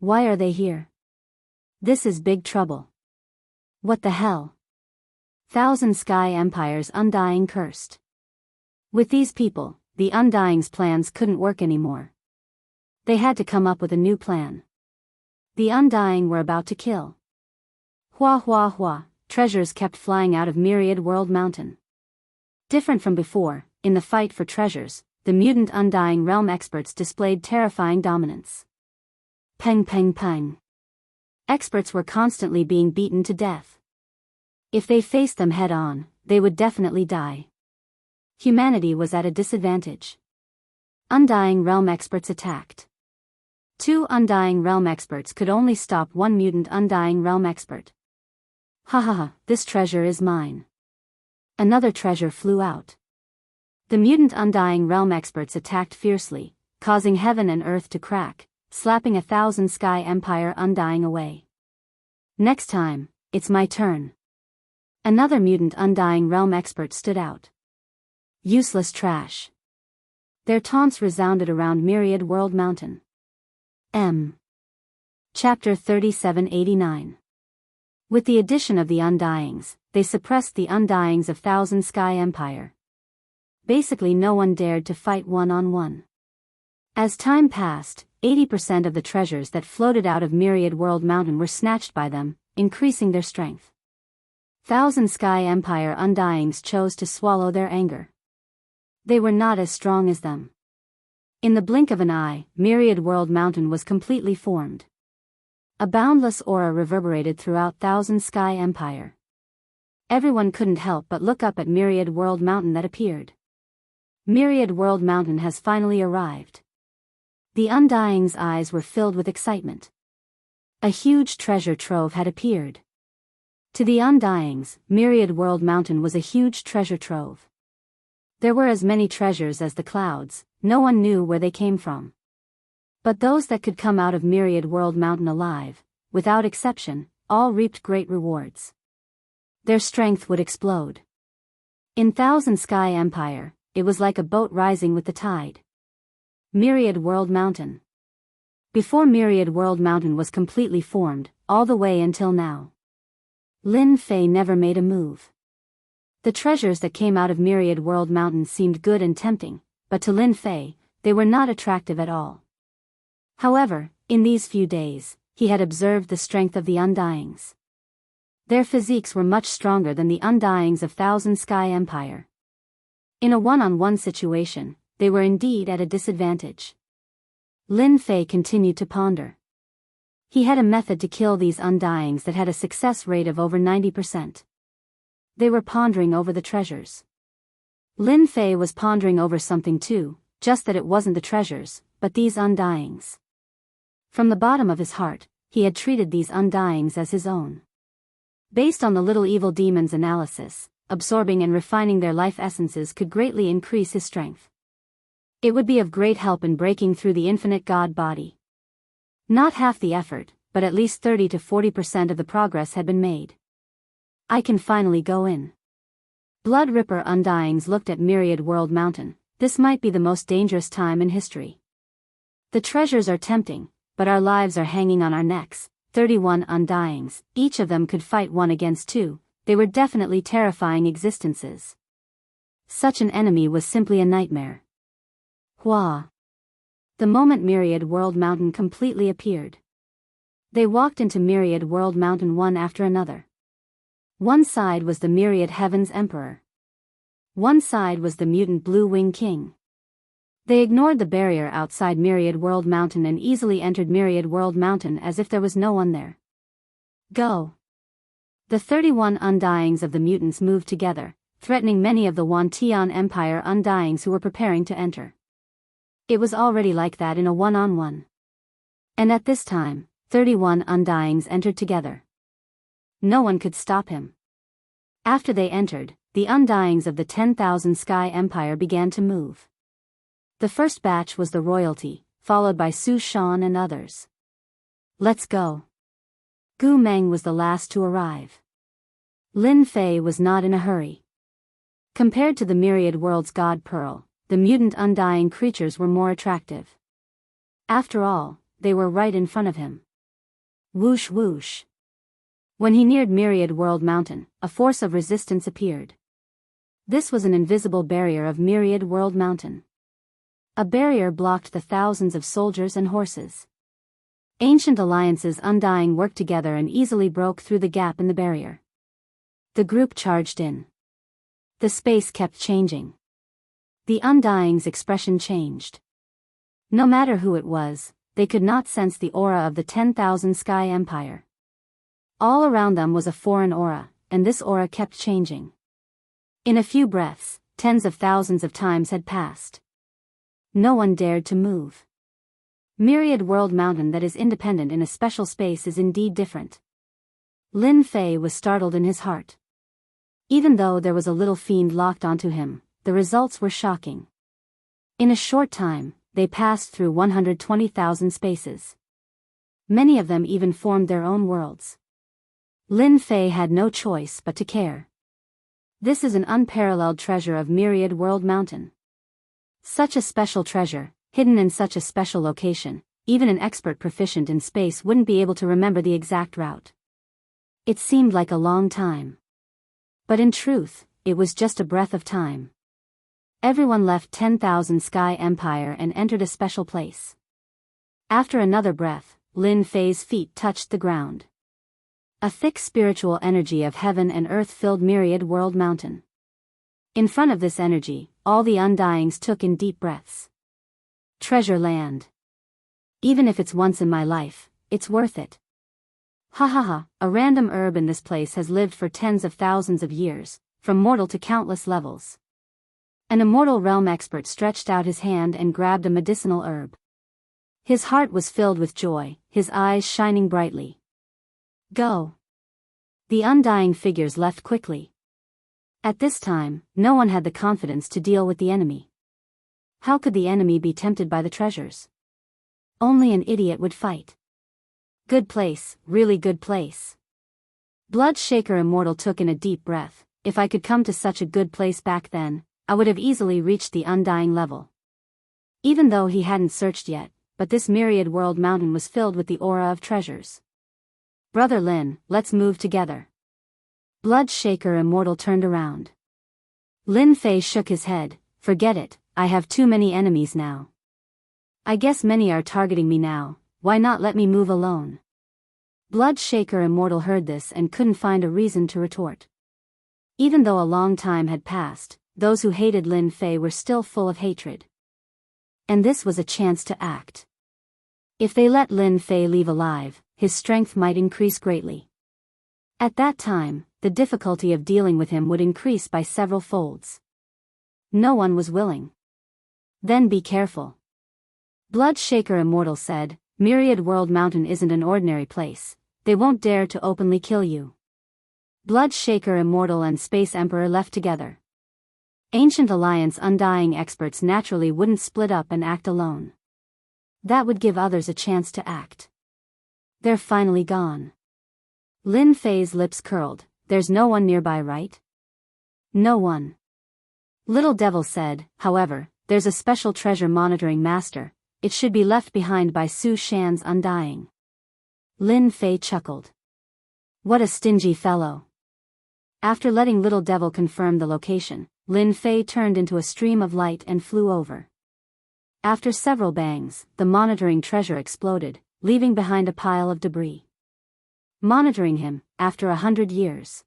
Why are they here? This is big trouble. What the hell? Thousand Sky Empire's Undying cursed. With these people, the Undying's plans couldn't work anymore. They had to come up with a new plan. The Undying were about to kill. Hua hua hua, treasures kept flying out of Myriad World Mountain. Different from before, in the fight for treasures, the mutant Undying Realm experts displayed terrifying dominance. Peng peng peng. Experts were constantly being beaten to death. If they faced them head-on, they would definitely die. Humanity was at a disadvantage. Undying Realm experts attacked. 2 Undying Realm experts could only stop 1 mutant Undying Realm expert. Ha ha ha, this treasure is mine. Another treasure flew out. The mutant Undying Realm experts attacked fiercely, causing heaven and earth to crack, slapping a Thousand Sky Empire Undying away. Next time, it's my turn. Another mutant Undying Realm expert stood out. Useless trash. Their taunts resounded around Myriad World Mountain. Chapter 3789. With the addition of the Undyings, they suppressed the Undyings of Thousand Sky Empire. Basically no one dared to fight one-on-one. As time passed, 80% of the treasures that floated out of Myriad World Mountain were snatched by them, increasing their strength. Thousand Sky Empire Undyings chose to swallow their anger. They were not as strong as them. In the blink of an eye, Myriad World Mountain was completely formed. A boundless aura reverberated throughout Thousand Sky Empire. Everyone couldn't help but look up at Myriad World Mountain that appeared. Myriad World Mountain has finally arrived. The Undying's eyes were filled with excitement. A huge treasure trove had appeared. To the Undyings, Myriad World Mountain was a huge treasure trove. There were as many treasures as the clouds, no one knew where they came from. But those that could come out of Myriad World Mountain alive, without exception, all reaped great rewards. Their strength would explode. In Thousand Sky Empire, it was like a boat rising with the tide. Myriad World Mountain. Before Myriad World Mountain was completely formed, all the way until now, Lin Fei never made a move. The treasures that came out of Myriad World Mountain seemed good and tempting, but to Lin Fei, they were not attractive at all. However, in these few days, he had observed the strength of the Undyings. Their physiques were much stronger than the Undyings of Thousand Sky Empire. In a one-on-one situation, they were indeed at a disadvantage. Lin Fei continued to ponder. He had a method to kill these Undyings that had a success rate of over 90%. They were pondering over the treasures. Lin Fei was pondering over something too, just that it wasn't the treasures, but these Undyings. From the bottom of his heart, he had treated these Undyings as his own. Based on the little evil demon's analysis, absorbing and refining their life essences could greatly increase his strength. It would be of great help in breaking through the infinite God body. Not half the effort, but at least 30 to 40% of the progress had been made. I can finally go in. Blood Ripper Undyings looked at Myriad World Mountain. This might be the most dangerous time in history. The treasures are tempting, but our lives are hanging on our necks. 31 Undyings, each of them could fight 1 against 2, they were definitely terrifying existences. Such an enemy was simply a nightmare. Hua. The moment Myriad World Mountain completely appeared, they walked into Myriad World Mountain one after another. One side was the Myriad Heaven's Emperor. One side was the mutant Blue Wing King. They ignored the barrier outside Myriad World Mountain and easily entered Myriad World Mountain as if there was no one there. Go! The 31 Undyings of the mutants moved together, threatening many of the Wantian Empire Undyings who were preparing to enter. It was already like that in a one-on-one. And at this time, 31 Undyings entered together. No one could stop him. After they entered, the Undyings of the 10,000 Sky Empire began to move. The first batch was the royalty, followed by Su Shan and others. Let's go. Gu Meng was the last to arrive. Lin Fei was not in a hurry. Compared to the myriad world's god pearl, the mutant undying creatures were more attractive. After all, they were right in front of him. Whoosh whoosh. When he neared Myriad World Mountain, a force of resistance appeared. This was an invisible barrier of Myriad World Mountain. A barrier blocked the thousands of soldiers and horses. Ancient Alliance's Undying worked together and easily broke through the gap in the barrier. The group charged in. The space kept changing. The Undying's expression changed. No matter who it was, they could not sense the aura of the 10,000 Sky Empire. All around them was a foreign aura, and this aura kept changing. In a few breaths, tens of thousands of times had passed. No one dared to move. Myriad World Mountain that is independent in a special space is indeed different. Lin Fei was startled in his heart. Even though there was a little fiend locked onto him, the results were shocking. In a short time, they passed through 120,000 spaces. Many of them even formed their own worlds. Lin Fei had no choice but to care. This is an unparalleled treasure of Myriad World Mountain. Such a special treasure, hidden in such a special location, even an expert proficient in space wouldn't be able to remember the exact route. It seemed like a long time. But in truth, it was just a breath of time. Everyone left 10,000 Sky Empire and entered a special place. After another breath, Lin Fei's feet touched the ground. A thick spiritual energy of heaven and earth filled Myriad World Mountain. In front of this energy, all the Undyings took in deep breaths. Treasure land. Even if it's once in my life, it's worth it. Ha ha ha, a random herb in this place has lived for tens of thousands of years, from mortal to countless levels. An immortal realm expert stretched out his hand and grabbed a medicinal herb. His heart was filled with joy, his eyes shining brightly. Go. The Undying figures left quickly. At this time, no one had the confidence to deal with the enemy. How could the enemy be tempted by the treasures? Only an idiot would fight. Good place, really good place. Bloodshaker Immortal took in a deep breath. If I could come to such a good place back then, I would have easily reached the Undying level. Even though he hadn't searched yet, but this Myriad World Mountain was filled with the aura of treasures. Brother Lin, let's move together. Bloodshaker Immortal turned around. Lin Fei shook his head. Forget it, I have too many enemies now. I guess many are targeting me now, why not let me move alone? Bloodshaker Immortal heard this and couldn't find a reason to retort. Even though a long time had passed, those who hated Lin Fei were still full of hatred. And this was a chance to act. If they let Lin Fei leave alive, his strength might increase greatly. At that time, the difficulty of dealing with him would increase by several folds. No one was willing. Then be careful. Bloodshaker Immortal said, Myriad World Mountain isn't an ordinary place. They won't dare to openly kill you. Bloodshaker Immortal and Space Emperor left together. Ancient Alliance Undying experts naturally wouldn't split up and act alone. That would give others a chance to act. They're finally gone. Lin Fei's lips curled. There's no one nearby, right? No one. Little Devil said, however, there's a special treasure monitoring master. It should be left behind by Su Shan's Undying. Lin Fei chuckled. What a stingy fellow. After letting Little Devil confirm the location, Lin Fei turned into a stream of light and flew over. After several bangs, the monitoring treasure exploded, leaving behind a pile of debris. Monitoring him, after 100 years.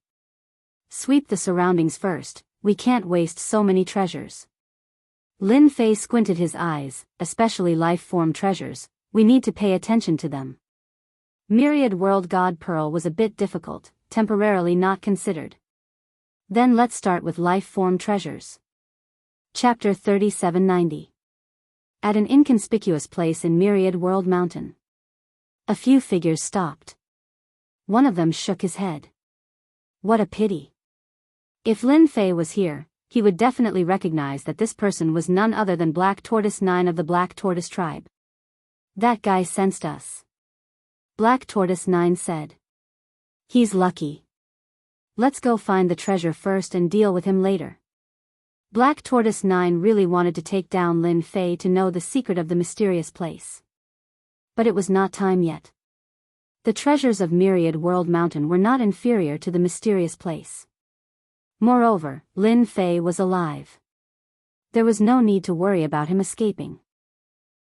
Sweep the surroundings first, we can't waste so many treasures. Lin Fei squinted his eyes, especially life-form treasures, we need to pay attention to them. Myriad World God Pearl was a bit difficult, temporarily not considered. Then let's start with life-form treasures. Chapter 3790. At an inconspicuous place in Myriad World Mountain. A few figures stopped. One of them shook his head. What a pity. If Lin Fei was here, he would definitely recognize that this person was none other than Black Tortoise 9 of the Black Tortoise tribe. That guy sensed us. Black Tortoise 9 said. He's lucky. Let's go find the treasure first and deal with him later. Black Tortoise 9 really wanted to take down Lin Fei to know the secret of the mysterious place. But it was not time yet. The treasures of Myriad World Mountain were not inferior to the mysterious place. Moreover, Lin Fei was alive. There was no need to worry about him escaping.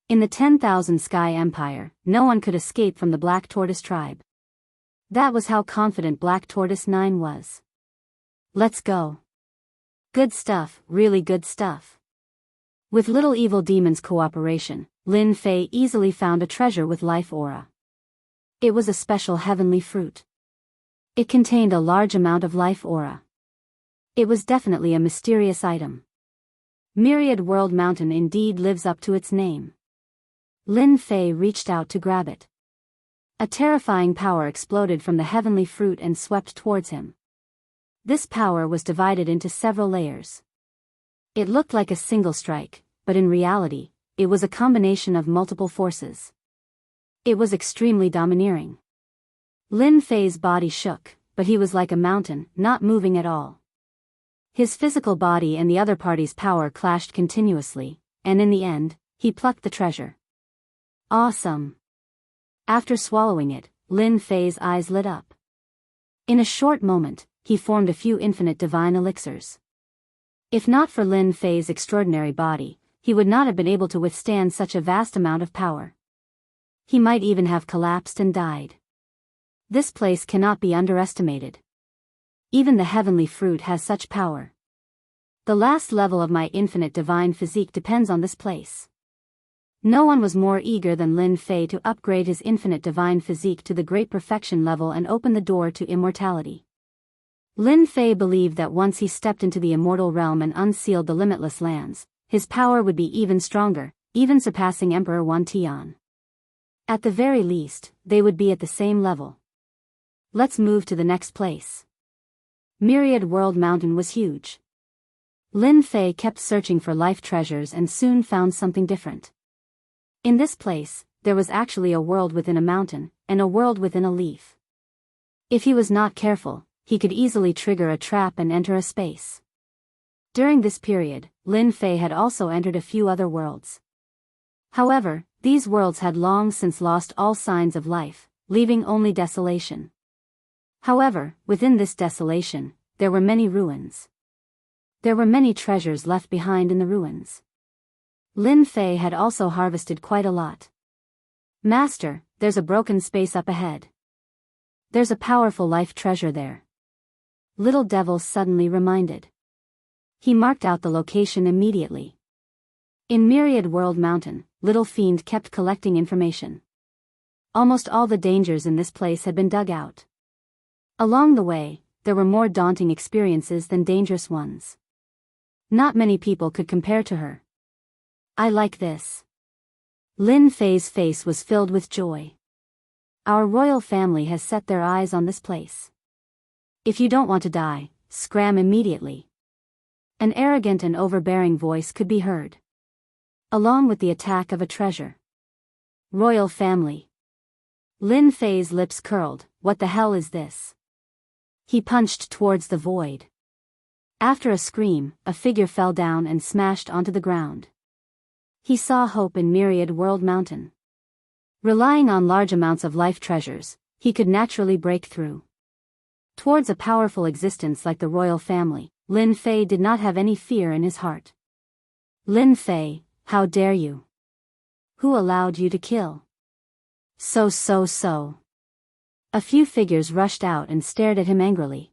In the 10,000 Sky Empire, no one could escape from the Black Tortoise tribe. That was how confident Black Tortoise 9 was. Let's go. Good stuff, really good stuff. With Little Evil Demon's cooperation, Lin Fei easily found a treasure with life aura. It was a special heavenly fruit. It contained a large amount of life aura. It was definitely a mysterious item. Myriad World Mountain indeed lives up to its name. Lin Fei reached out to grab it. A terrifying power exploded from the heavenly fruit and swept towards him. This power was divided into several layers. It looked like a single strike, but in reality, it was a combination of multiple forces. It was extremely domineering. Lin Fei's body shook, but he was like a mountain, not moving at all. His physical body and the other party's power clashed continuously, and in the end, he plucked the treasure. Awesome! After swallowing it, Lin Fei's eyes lit up. In a short moment, he formed a few infinite divine elixirs. If not for Lin Fei's extraordinary body, he would not have been able to withstand such a vast amount of power. He might even have collapsed and died. This place cannot be underestimated. Even the heavenly fruit has such power. The last level of my infinite divine physique depends on this place. No one was more eager than Lin Fei to upgrade his infinite divine physique to the great perfection level and open the door to immortality. Lin Fei believed that once he stepped into the immortal realm and unsealed the limitless lands, his power would be even stronger, even surpassing Emperor Wan Tian. At the very least, they would be at the same level. Let's move to the next place. Myriad World Mountain was huge. Lin Fei kept searching for life treasures and soon found something different. In this place, there was actually a world within a mountain, and a world within a leaf. If he was not careful, he could easily trigger a trap and enter a space. During this period, Lin Fei had also entered a few other worlds. However, these worlds had long since lost all signs of life, leaving only desolation. However, within this desolation, there were many ruins. There were many treasures left behind in the ruins. Lin Fei had also harvested quite a lot. Master, there's a broken space up ahead. There's a powerful life treasure there. Little Devil suddenly reminded. He marked out the location immediately. In Myriad World Mountain, Little Fiend kept collecting information. Almost all the dangers in this place had been dug out. Along the way, there were more daunting experiences than dangerous ones. Not many people could compare to her. I like this. Lin Fei's face was filled with joy. Our royal family has set their eyes on this place. If you don't want to die, scram immediately. An arrogant and overbearing voice could be heard. Along with the attack of a treasure. Royal family. Lin Fei's lips curled. What the hell is this? He punched towards the void. After a scream, a figure fell down and smashed onto the ground. He saw hope in Myriad World Mountain. Relying on large amounts of life treasures, he could naturally break through. Towards a powerful existence like the royal family, Lin Fei did not have any fear in his heart. Lin Fei, how dare you? Who allowed you to kill? So. A few figures rushed out and stared at him angrily.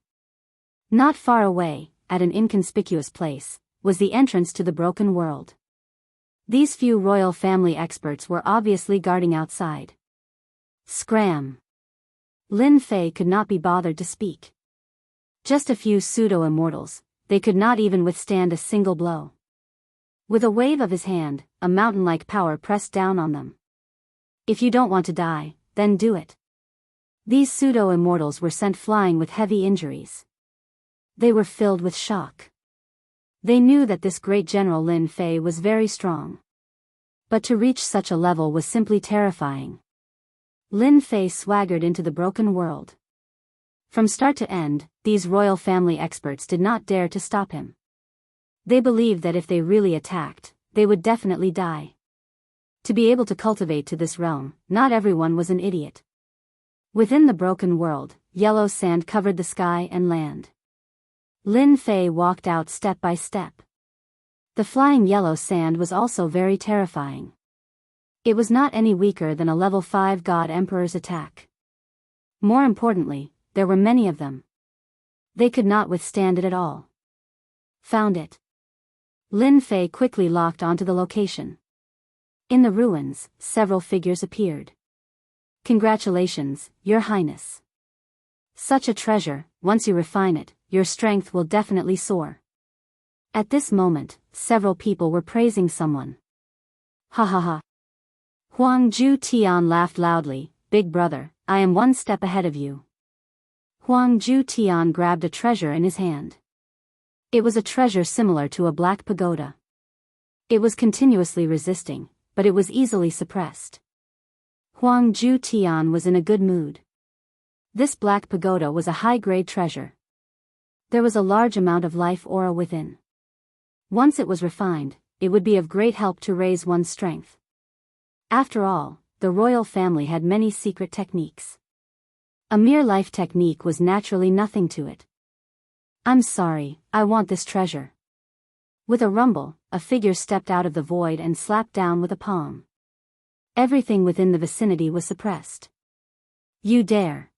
Not far away, at an inconspicuous place, was the entrance to the broken world. These few royal family experts were obviously guarding outside. Scram! Lin Fei could not be bothered to speak. Just a few pseudo-immortals, they could not even withstand a single blow. With a wave of his hand, a mountain-like power pressed down on them. If you don't want to die, then do it. These pseudo-immortals were sent flying with heavy injuries. They were filled with shock. They knew that this great general Lin Fei was very strong. But to reach such a level was simply terrifying. Lin Fei swaggered into the broken world. From start to end, these royal family experts did not dare to stop him. They believed that if they really attacked, they would definitely die. To be able to cultivate to this realm, not everyone was an idiot. Within the broken world, yellow sand covered the sky and land. Lin Fei walked out step by step. The flying yellow sand was also very terrifying. It was not any weaker than a level 5 God Emperor's attack. More importantly, there were many of them. They could not withstand it at all. Found it. Lin Fei quickly locked onto the location. In the ruins, several figures appeared. Congratulations, Your Highness. Such a treasure, once you refine it, your strength will definitely soar. At this moment, several people were praising someone. Ha ha ha. Huang Ju Tian laughed loudly. Big brother, I am one step ahead of you. Huang Ju Tian grabbed a treasure in his hand. It was a treasure similar to a black pagoda. It was continuously resisting, but it was easily suppressed. Huang Ju Tian was in a good mood. This black pagoda was a high-grade treasure. There was a large amount of life aura within. Once it was refined, it would be of great help to raise one's strength. After all, the royal family had many secret techniques. A mere life technique was naturally nothing to it. I'm sorry, I want this treasure. With a rumble, a figure stepped out of the void and slapped down with a palm. Everything within the vicinity was suppressed. You dare.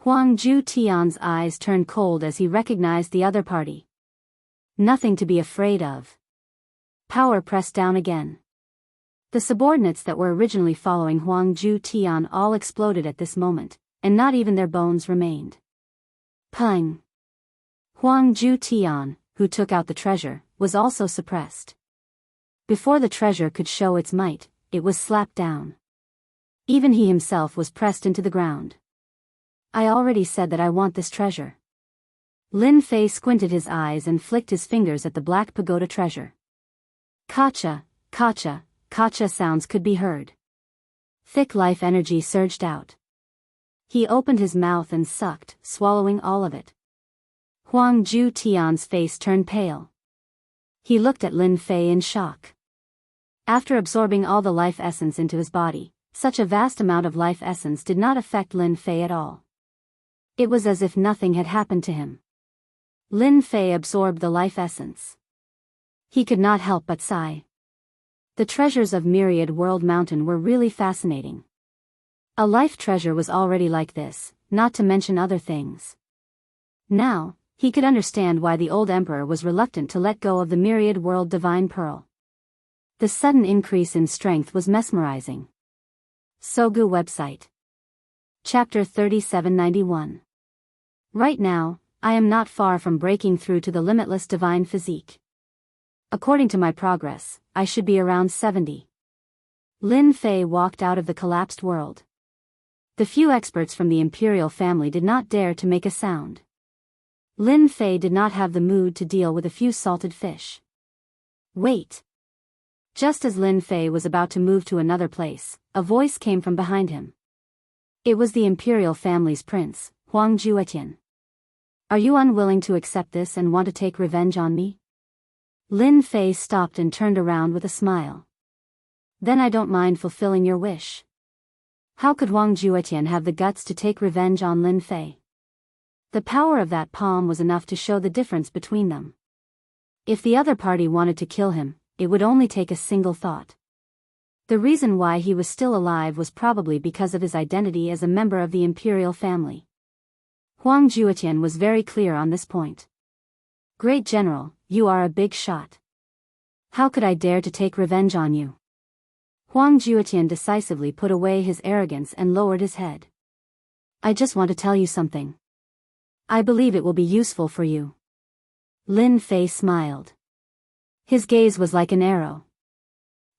Huang Ju Tian's eyes turned cold as he recognized the other party. Nothing to be afraid of. Power pressed down again. The subordinates that were originally following Huang Ju Tian all exploded at this moment, and not even their bones remained. Pung! Huang Ju Tian, who took out the treasure, was also suppressed. Before the treasure could show its might, it was slapped down. Even he himself was pressed into the ground. I already said that I want this treasure. Lin Fei squinted his eyes and flicked his fingers at the black pagoda treasure. Kacha, kacha, kacha sounds could be heard. Thick life energy surged out. He opened his mouth and sucked, swallowing all of it. Huang Ju Tian's face turned pale. He looked at Lin Fei in shock. After absorbing all the life essence into his body, such a vast amount of life essence did not affect Lin Fei at all. It was as if nothing had happened to him. Lin Fei absorbed the life essence. He could not help but sigh. The treasures of Myriad World Mountain were really fascinating. A life treasure was already like this, not to mention other things. Now, he could understand why the old emperor was reluctant to let go of the Myriad World Divine Pearl. The sudden increase in strength was mesmerizing. Sogu website. Chapter 3791. Right now, I am not far from breaking through to the limitless divine physique. According to my progress, I should be around 70. Lin Fei walked out of the collapsed world. The few experts from the imperial family did not dare to make a sound. Lin Fei did not have the mood to deal with a few salted fish. Wait. Just as Lin Fei was about to move to another place, a voice came from behind him. It was the imperial family's prince, Huang Juetian. Are you unwilling to accept this and want to take revenge on me? Lin Fei stopped and turned around with a smile. Then I don't mind fulfilling your wish. How could Huang Juetian have the guts to take revenge on Lin Fei? The power of that palm was enough to show the difference between them. If the other party wanted to kill him, it would only take a single thought. The reason why he was still alive was probably because of his identity as a member of the imperial family. Huang Juetian was very clear on this point. Great General, you are a big shot. How could I dare to take revenge on you? Huang Juetian decisively put away his arrogance and lowered his head. I just want to tell you something. I believe it will be useful for you. Lin Fei smiled. His gaze was like an arrow.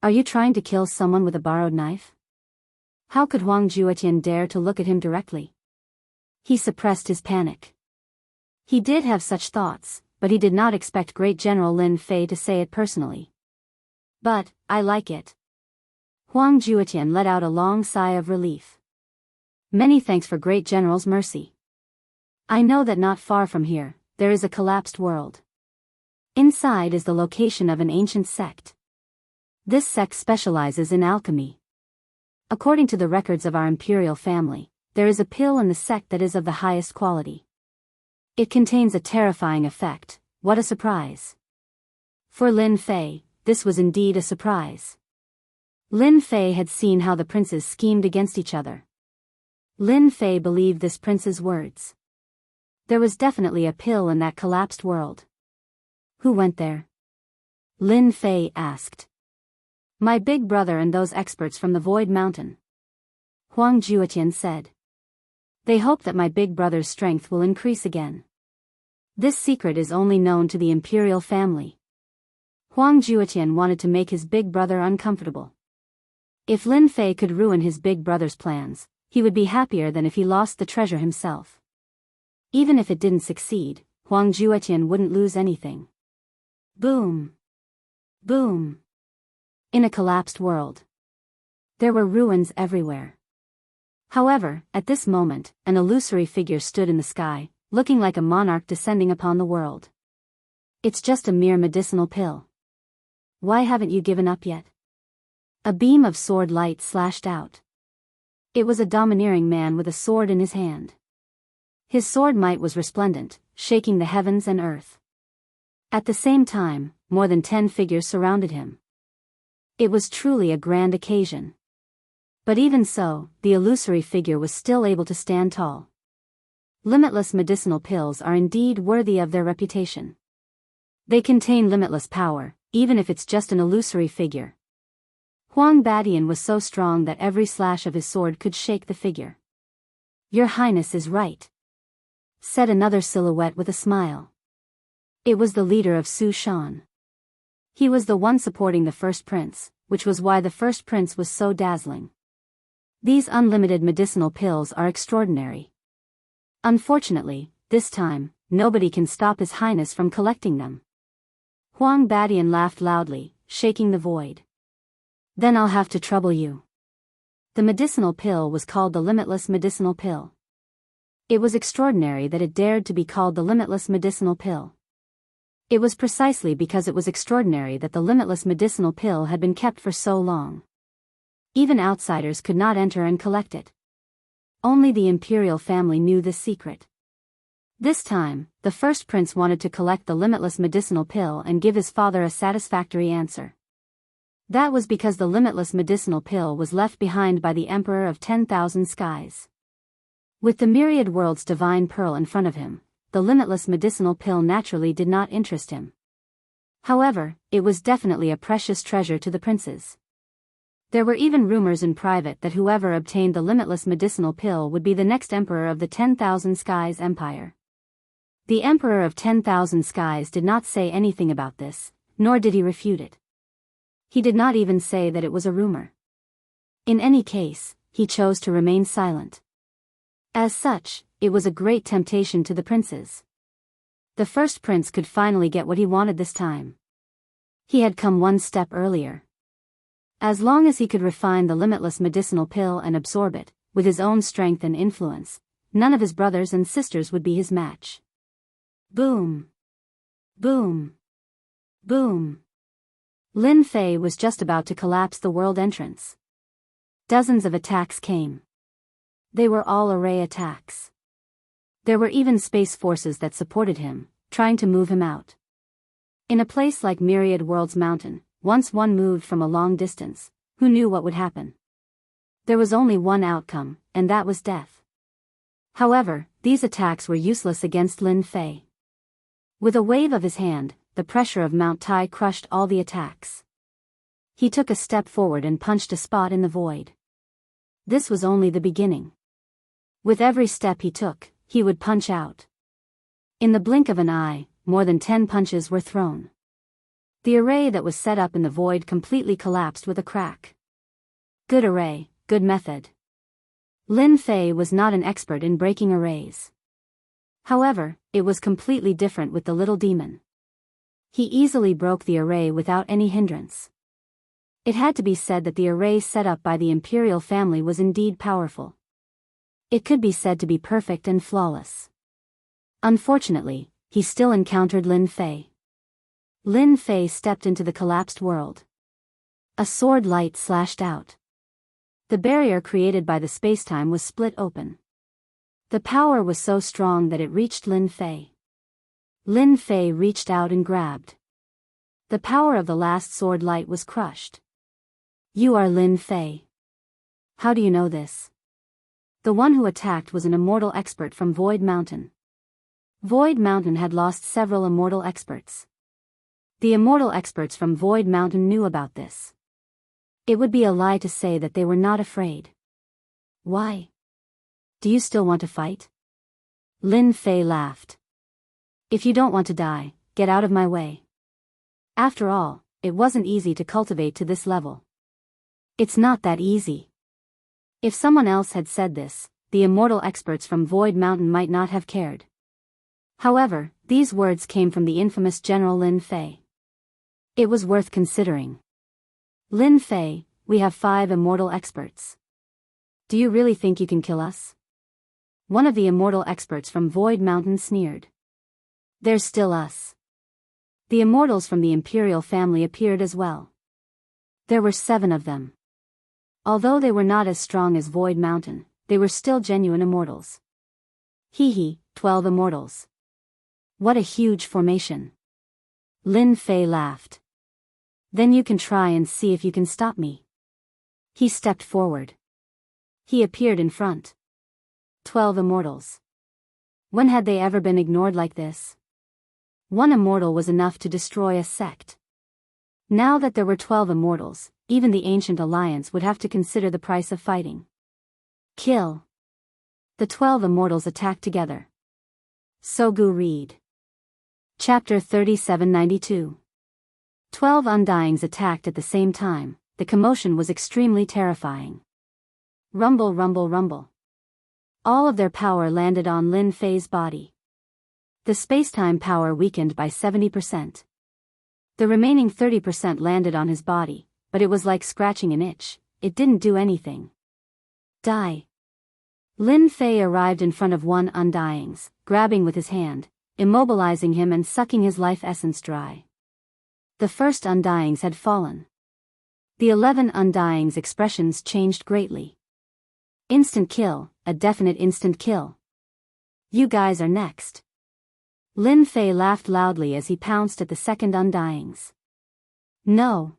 Are you trying to kill someone with a borrowed knife? How could Huang Juetian dare to look at him directly? He suppressed his panic. He did have such thoughts, but he did not expect Great General Lin Fei to say it personally. But, I like it. Huang Juetian let out a long sigh of relief. Many thanks for Great General's mercy. I know that not far from here, there is a collapsed world. Inside is the location of an ancient sect. This sect specializes in alchemy. According to the records of our imperial family, there is a pill in the sect that is of the highest quality. It contains a terrifying effect. What a surprise. For Lin Fei, this was indeed a surprise. Lin Fei had seen how the princes schemed against each other. Lin Fei believed this prince's words. There was definitely a pill in that collapsed world. Who went there? Lin Fei asked. My big brother and those experts from the Void Mountain. Huang Juetian said. They hope that my big brother's strength will increase again. This secret is only known to the imperial family. Huang Juetian wanted to make his big brother uncomfortable. If Lin Fei could ruin his big brother's plans, he would be happier than if he lost the treasure himself. Even if it didn't succeed, Huang Juetian wouldn't lose anything. Boom. Boom. In a collapsed world. There were ruins everywhere. However, at this moment, an illusory figure stood in the sky, looking like a monarch descending upon the world. It's just a mere medicinal pill. Why haven't you given up yet? A beam of sword light slashed out. It was a domineering man with a sword in his hand. His sword might was resplendent, shaking the heavens and earth. At the same time, more than 10 figures surrounded him. It was truly a grand occasion. But even so, the illusory figure was still able to stand tall. Limitless medicinal pills are indeed worthy of their reputation. They contain limitless power, even if it's just an illusory figure. Huang Badian was so strong that every slash of his sword could shake the figure. Your Highness is right, said another silhouette with a smile. It was the leader of Su Shan. He was the one supporting the first prince, which was why the first prince was so dazzling. These unlimited medicinal pills are extraordinary. Unfortunately, this time, nobody can stop His Highness from collecting them. Huang Badian laughed loudly, shaking the void. Then I'll have to trouble you. The medicinal pill was called the Limitless Medicinal Pill. It was extraordinary that it dared to be called the Limitless Medicinal Pill. It was precisely because it was extraordinary that the Limitless Medicinal Pill had been kept for so long. Even outsiders could not enter and collect it. Only the imperial family knew this secret. This time, the first prince wanted to collect the Limitless Medicinal Pill and give his father a satisfactory answer. That was because the Limitless Medicinal Pill was left behind by the Emperor of 10,000 Skies. With the myriad world's divine pearl in front of him, the Limitless Medicinal Pill naturally did not interest him. However, it was definitely a precious treasure to the princes. There were even rumors in private that whoever obtained the Limitless Medicinal Pill would be the next Emperor of the 10,000 Skies Empire. The Emperor of 10,000 Skies did not say anything about this, nor did he refute it. He did not even say that it was a rumor. In any case, he chose to remain silent. As such, it was a great temptation to the princes. The first prince could finally get what he wanted this time. He had come one step earlier. As long as he could refine the Limitless Medicinal Pill and absorb it, with his own strength and influence, none of his brothers and sisters would be his match. Boom! Boom! Boom! Lin Fei was just about to collapse the world entrance. Dozens of attacks came. They were all array attacks. There were even space forces that supported him, trying to move him out. In a place like Myriad World's mountain, once one moved from a long distance, who knew what would happen? There was only one outcome, and that was death. However, these attacks were useless against Lin Fei. With a wave of his hand, the pressure of Mount Tai crushed all the attacks. He took a step forward and punched a spot in the void. This was only the beginning. With every step he took, he would punch out. In the blink of an eye, more than 10 punches were thrown. The array that was set up in the void completely collapsed with a crack. Good array, good method. Lin Fei was not an expert in breaking arrays. However, it was completely different with the little demon. He easily broke the array without any hindrance. It had to be said that the array set up by the imperial family was indeed powerful. It could be said to be perfect and flawless. Unfortunately, he still encountered Lin Fei. Lin Fei stepped into the collapsed world. A sword light slashed out. The barrier created by the spacetime was split open. The power was so strong that it reached Lin Fei. Lin Fei reached out and grabbed. The power of the last sword light was crushed. You are Lin Fei. How do you know this? The one who attacked was an immortal expert from Void Mountain. Void Mountain had lost several immortal experts. The immortal experts from Void Mountain knew about this. It would be a lie to say that they were not afraid. Why? Do you still want to fight? Lin Fei laughed. If you don't want to die, get out of my way. After all, it wasn't easy to cultivate to this level. It's not that easy. If someone else had said this, the immortal experts from Void Mountain might not have cared. However, these words came from the infamous General Lin Fei. It was worth considering. Lin Fei, we have 5 immortal experts. Do you really think you can kill us? One of the immortal experts from Void Mountain sneered. There's still us. The immortals from the imperial family appeared as well. There were 7 of them. Although they were not as strong as Void Mountain, they were still genuine immortals. Hee hee, 12 immortals. What a huge formation. Lin Fei laughed. Then you can try and see if you can stop me. He stepped forward. He appeared in front. 12 immortals. When had they ever been ignored like this? One immortal was enough to destroy a sect. Now that there were 12 immortals, even the Ancient Alliance would have to consider the price of fighting. Kill. The 12 immortals attacked together. Sogu read. Chapter 3792. 12 Undyings attacked at the same time. The commotion was extremely terrifying. Rumble, rumble, rumble. All of their power landed on Lin Fei's body. The spacetime power weakened by 70%. The remaining 30% landed on his body, but it was like scratching an itch. It didn't do anything. Die. Lin Fei arrived in front of one Undyings, grabbing with his hand, immobilizing him and sucking his life essence dry. The first Undyings had fallen. The 11 Undyings' expressions changed greatly. Instant kill, a definite instant kill. You guys are next. Lin Fei laughed loudly as he pounced at the second Undyings. No.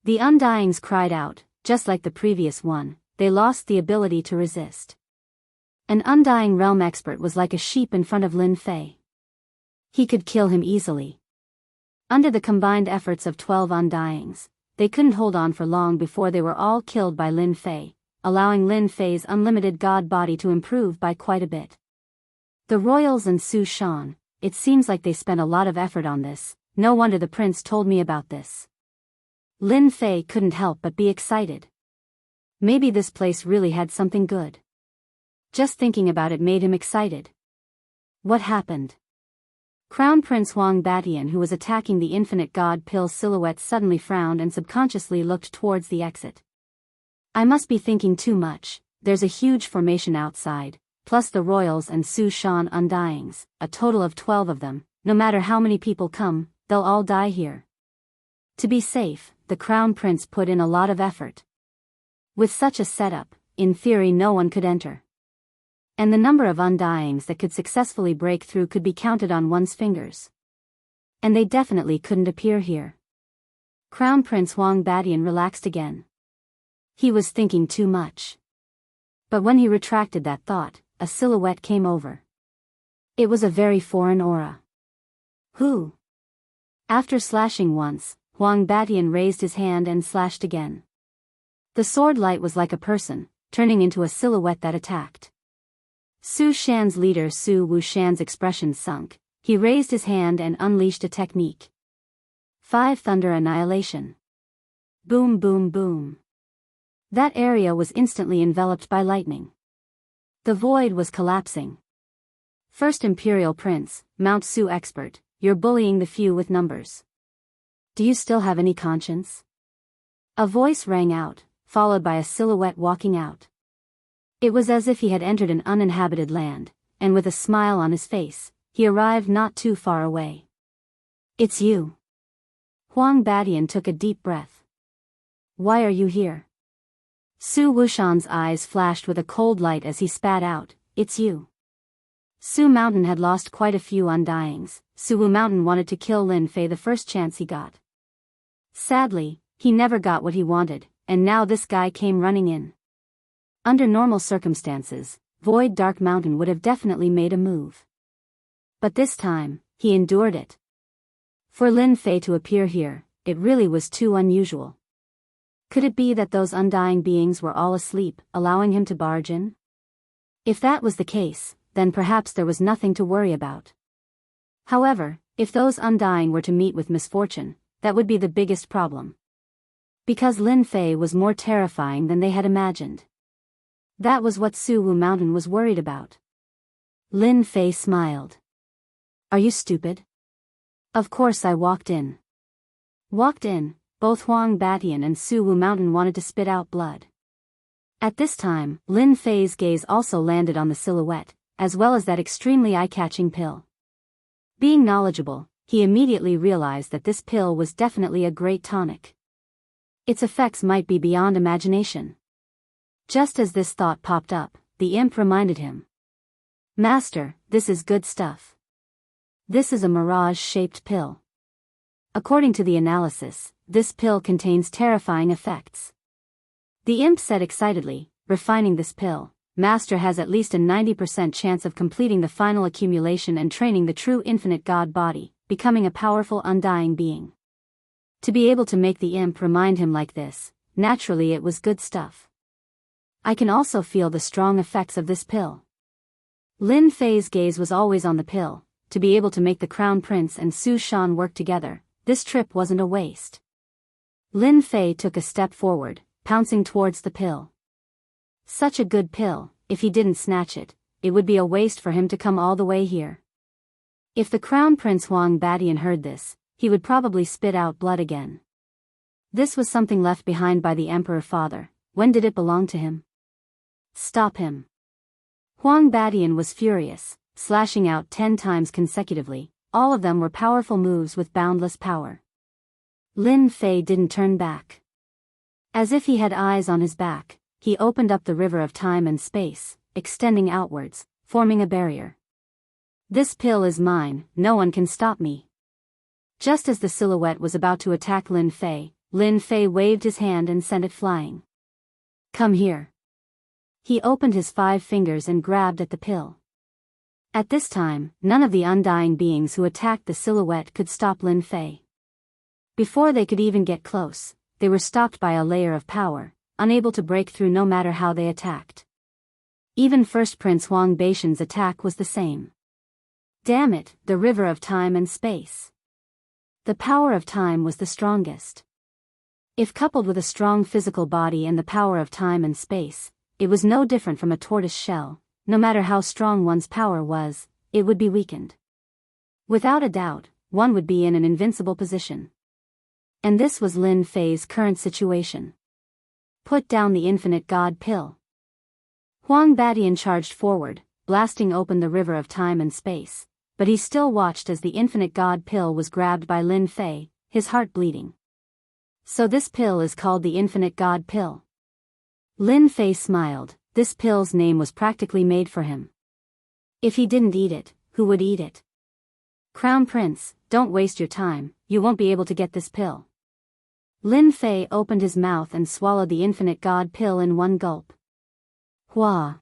The Undyings cried out, just like the previous one, they lost the ability to resist. An Undying Realm expert was like a sheep in front of Lin Fei. He could kill him easily. Under the combined efforts of 12 Undyings, they couldn't hold on for long before they were all killed by Lin Fei, allowing Lin Fei's unlimited god body to improve by quite a bit. The royals and Su Shan, it seems like they spent a lot of effort on this. No wonder the prince told me about this. Lin Fei couldn't help but be excited. Maybe this place really had something good. Just thinking about it made him excited. What happened? Crown Prince Huang Batian, who was attacking the infinite god pill silhouette, suddenly frowned and subconsciously looked towards the exit. I must be thinking too much. There's a huge formation outside, plus the royals and Su Shan Undyings, a total of 12 of them. No matter how many people come, they'll all die here. To be safe, the Crown Prince put in a lot of effort. With such a setup, in theory no one could enter. And the number of Undyings that could successfully break through could be counted on one's fingers. And they definitely couldn't appear here. Crown Prince Huang Batian relaxed again. He was thinking too much. But when he retracted that thought, a silhouette came over. It was a very foreign aura. Who? After slashing once, Huang Batian raised his hand and slashed again. The sword light was like a person, turning into a silhouette that attacked. Su Shan's leader Su Wushan's expression sunk. He raised his hand and unleashed a technique. 5 Thunder Annihilation. Boom, boom, boom. That area was instantly enveloped by lightning. The void was collapsing. First Imperial Prince, Mount Su expert, you're bullying the few with numbers. Do you still have any conscience? A voice rang out, followed by a silhouette walking out. It was as if he had entered an uninhabited land, and with a smile on his face, he arrived not too far away. It's you. Huang Batian took a deep breath. Why are you here? Su Wushan's eyes flashed with a cold light as he spat out, it's you. Su Mountain had lost quite a few undyings. Su Wu Mountain wanted to kill Lin Fei the first chance he got. Sadly, he never got what he wanted, and now this guy came running in. Under normal circumstances, Void Dark Mountain would have definitely made a move. But this time, he endured it. For Lin Fei to appear here, it really was too unusual. Could it be that those undying beings were all asleep, allowing him to barge in? If that was the case, then perhaps there was nothing to worry about. However, if those undying were to meet with misfortune, that would be the biggest problem. Because Lin Fei was more terrifying than they had imagined. That was what Su Wu Mountain was worried about. Lin Fei smiled. Are you stupid? Of course I walked in. Walked in, both Huang Batian and Su Wu Mountain wanted to spit out blood. At this time, Lin Fei's gaze also landed on the silhouette, as well as that extremely eye-catching pill. Being knowledgeable, he immediately realized that this pill was definitely a great tonic. Its effects might be beyond imagination. Just as this thought popped up, the imp reminded him. Master, this is good stuff. This is a mirage-shaped pill. According to the analysis, this pill contains terrifying effects. The imp said excitedly, refining this pill, Master has at least a 90% chance of completing the final accumulation and training the true infinite god body, becoming a powerful undying being. To be able to make the imp remind him like this, naturally it was good stuff. I can also feel the strong effects of this pill. Lin Fei's gaze was always on the pill. To be able to make the Crown Prince and Su Shan work together, this trip wasn't a waste. Lin Fei took a step forward, pouncing towards the pill. Such a good pill, if he didn't snatch it, it would be a waste for him to come all the way here. If the Crown Prince Huang Batian heard this, he would probably spit out blood again. This was something left behind by the Emperor Father. When did it belong to him? Stop him. Huang Batian was furious, slashing out 10 times consecutively. All of them were powerful moves with boundless power. Lin Fei didn't turn back. As if he had eyes on his back, he opened up the river of time and space, extending outwards, forming a barrier. This pill is mine, no one can stop me. Just as the silhouette was about to attack Lin Fei waved his hand and sent it flying. Come here. He opened his 5 fingers and grabbed at the pill. At this time, none of the undying beings who attacked the silhouette could stop Lin Fei. Before they could even get close, they were stopped by a layer of power, unable to break through no matter how they attacked. Even First Prince Huang Batian's attack was the same. Damn it, the river of time and space. The power of time was the strongest. If coupled with a strong physical body and the power of time and space, it was no different from a tortoise shell. No matter how strong one's power was, it would be weakened. Without a doubt, one would be in an invincible position. And this was Lin Fei's current situation. Put down the infinite god pill. Huang Batian charged forward, blasting open the river of time and space, but he still watched as the infinite god pill was grabbed by Lin Fei, his heart bleeding. So this pill is called the infinite god pill. Lin Fei smiled. This pill's name was practically made for him. If he didn't eat it, who would eat it? Crown Prince, don't waste your time, you won't be able to get this pill. Lin Fei opened his mouth and swallowed the infinite god pill in one gulp. Hua!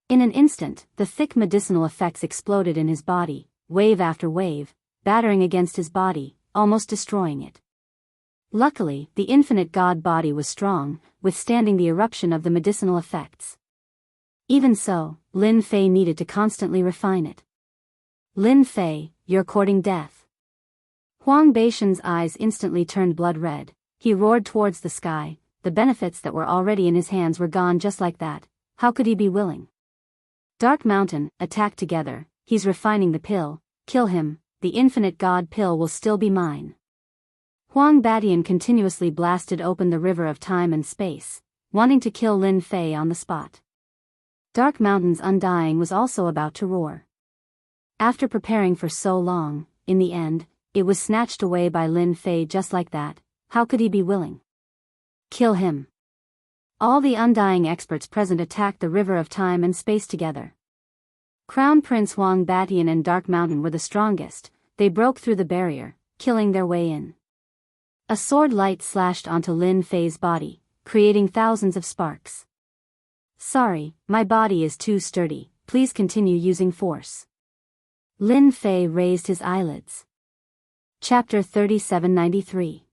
In an instant, the thick medicinal effects exploded in his body, wave after wave, battering against his body, almost destroying it. Luckily, the infinite god body was strong, withstanding the eruption of the medicinal effects. Even so, Lin Fei needed to constantly refine it. Lin Fei, you're courting death. Huang Batian's eyes instantly turned blood red. He roared towards the sky. The benefits that were already in his hands were gone just like that. How could he be willing? Dark Mountain, attack together. he's refining the pill, kill him, the infinite god pill will still be mine. Huang Badian continuously blasted open the river of time and space, wanting to kill Lin Fei on the spot. Dark Mountain's undying was also about to roar. After preparing for so long, in the end, it was snatched away by Lin Fei just like that. How could he be willing? Kill him. All the undying experts present attacked the river of time and space together. Crown Prince Huang Batian and Dark Mountain were the strongest. They broke through the barrier, killing their way in. A sword light slashed onto Lin Fei's body, creating thousands of sparks. Sorry, my body is too sturdy, please continue using force. Lin Fei raised his eyelids. Chapter 3793.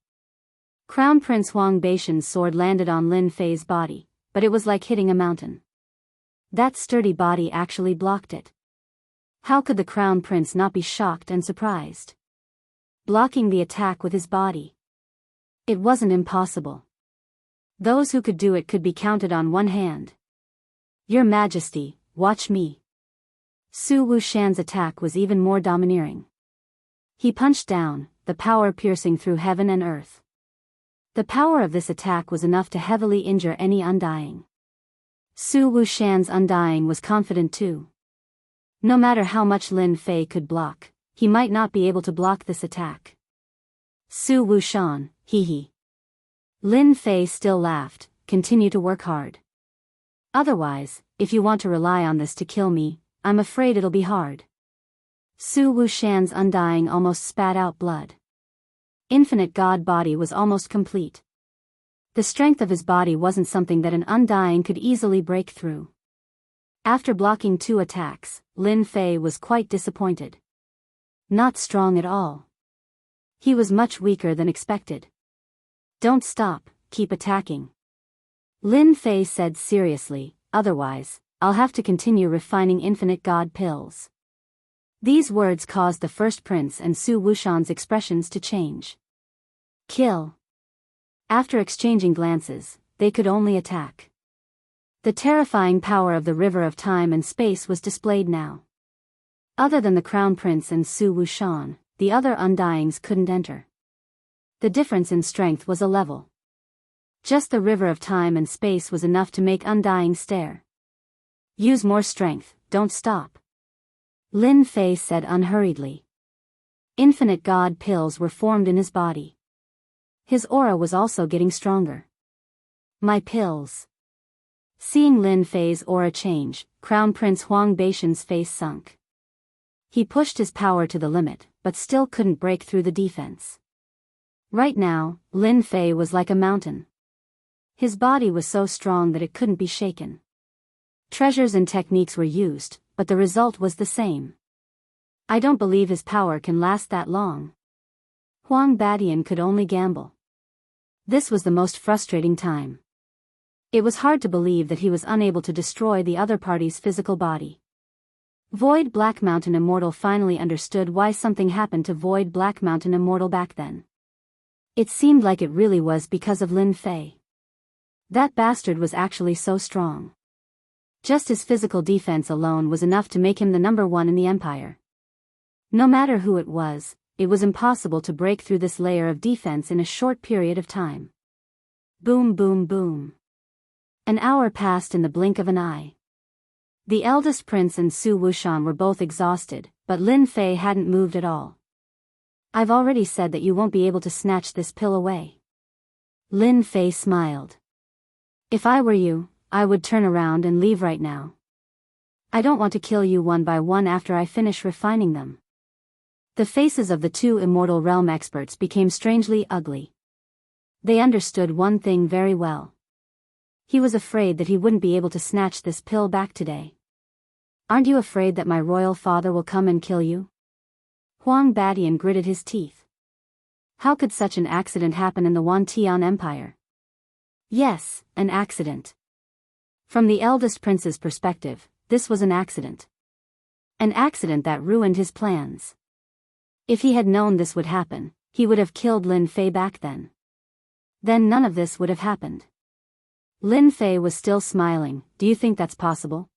Crown Prince Huang Batian's sword landed on Lin Fei's body, but it was like hitting a mountain. That sturdy body actually blocked it. How could the Crown Prince not be shocked and surprised? Blocking the attack with his body. It wasn't impossible. Those who could do it could be counted on one hand. Your Majesty, watch me. Su Wuxian's attack was even more domineering. He punched down, the power piercing through heaven and earth. The power of this attack was enough to heavily injure any undying. Su Wuxian's undying was confident too. No matter how much Lin Fei could block, he might not be able to block this attack. Su Wuxian, hee. Lin Fei still laughed, continue to work hard. Otherwise, if you want to rely on this to kill me, I'm afraid it'll be hard. Su Wuxian's undying almost spat out blood. Infinite God body was almost complete. The strength of his body wasn't something that an undying could easily break through. After blocking 2 attacks, Lin Fei was quite disappointed. Not strong at all. He was much weaker than expected. Don't stop, keep attacking. Lin Fei said seriously, otherwise, I'll have to continue refining infinite God pills. These words caused the first prince and Su Wuxian's expressions to change. Kill. After exchanging glances, they could only attack. The terrifying power of the river of time and space was displayed now. Other than the Crown Prince and Su Wuxian, the other undyings couldn't enter. The difference in strength was a level. Just the river of time and space was enough to make undying stare. Use more strength, don't stop. Lin Fei said unhurriedly. Infinite God pills were formed in his body. His aura was also getting stronger. My pills. Seeing Lin Fei's aura change, Crown Prince Huang Batian's face sunk. He pushed his power to the limit, but still couldn't break through the defense. Right now, Lin Fei was like a mountain. His body was so strong that it couldn't be shaken. Treasures and techniques were used, but the result was the same. I don't believe his power can last that long. Huang Batian could only gamble. This was the most frustrating time. It was hard to believe that he was unable to destroy the other party's physical body. Void Black Mountain Immortal finally understood why something happened to Void Black Mountain Immortal back then. It seemed like it really was because of Lin Fei. That bastard was actually so strong. Just his physical defense alone was enough to make him the #1 in the empire. No matter who it was impossible to break through this layer of defense in a short period of time. Boom boom boom. An hour passed in the blink of an eye. The eldest prince and Su Wuxian were both exhausted, but Lin Fei hadn't moved at all. I've already said that you won't be able to snatch this pill away. Lin Fei smiled. If I were you, I would turn around and leave right now. I don't want to kill you one by one after I finish refining them. The faces of the 2 Immortal Realm experts became strangely ugly. They understood one thing very well. He was afraid that he wouldn't be able to snatch this pill back today. Aren't you afraid that my royal father will come and kill you? Huang Batian gritted his teeth. How could such an accident happen in the Wantian Empire? Yes, an accident. From the eldest prince's perspective, this was an accident. An accident that ruined his plans. If he had known this would happen, he would have killed Lin Fei back then. Then none of this would have happened. Lin Fei was still smiling. Do you think that's possible?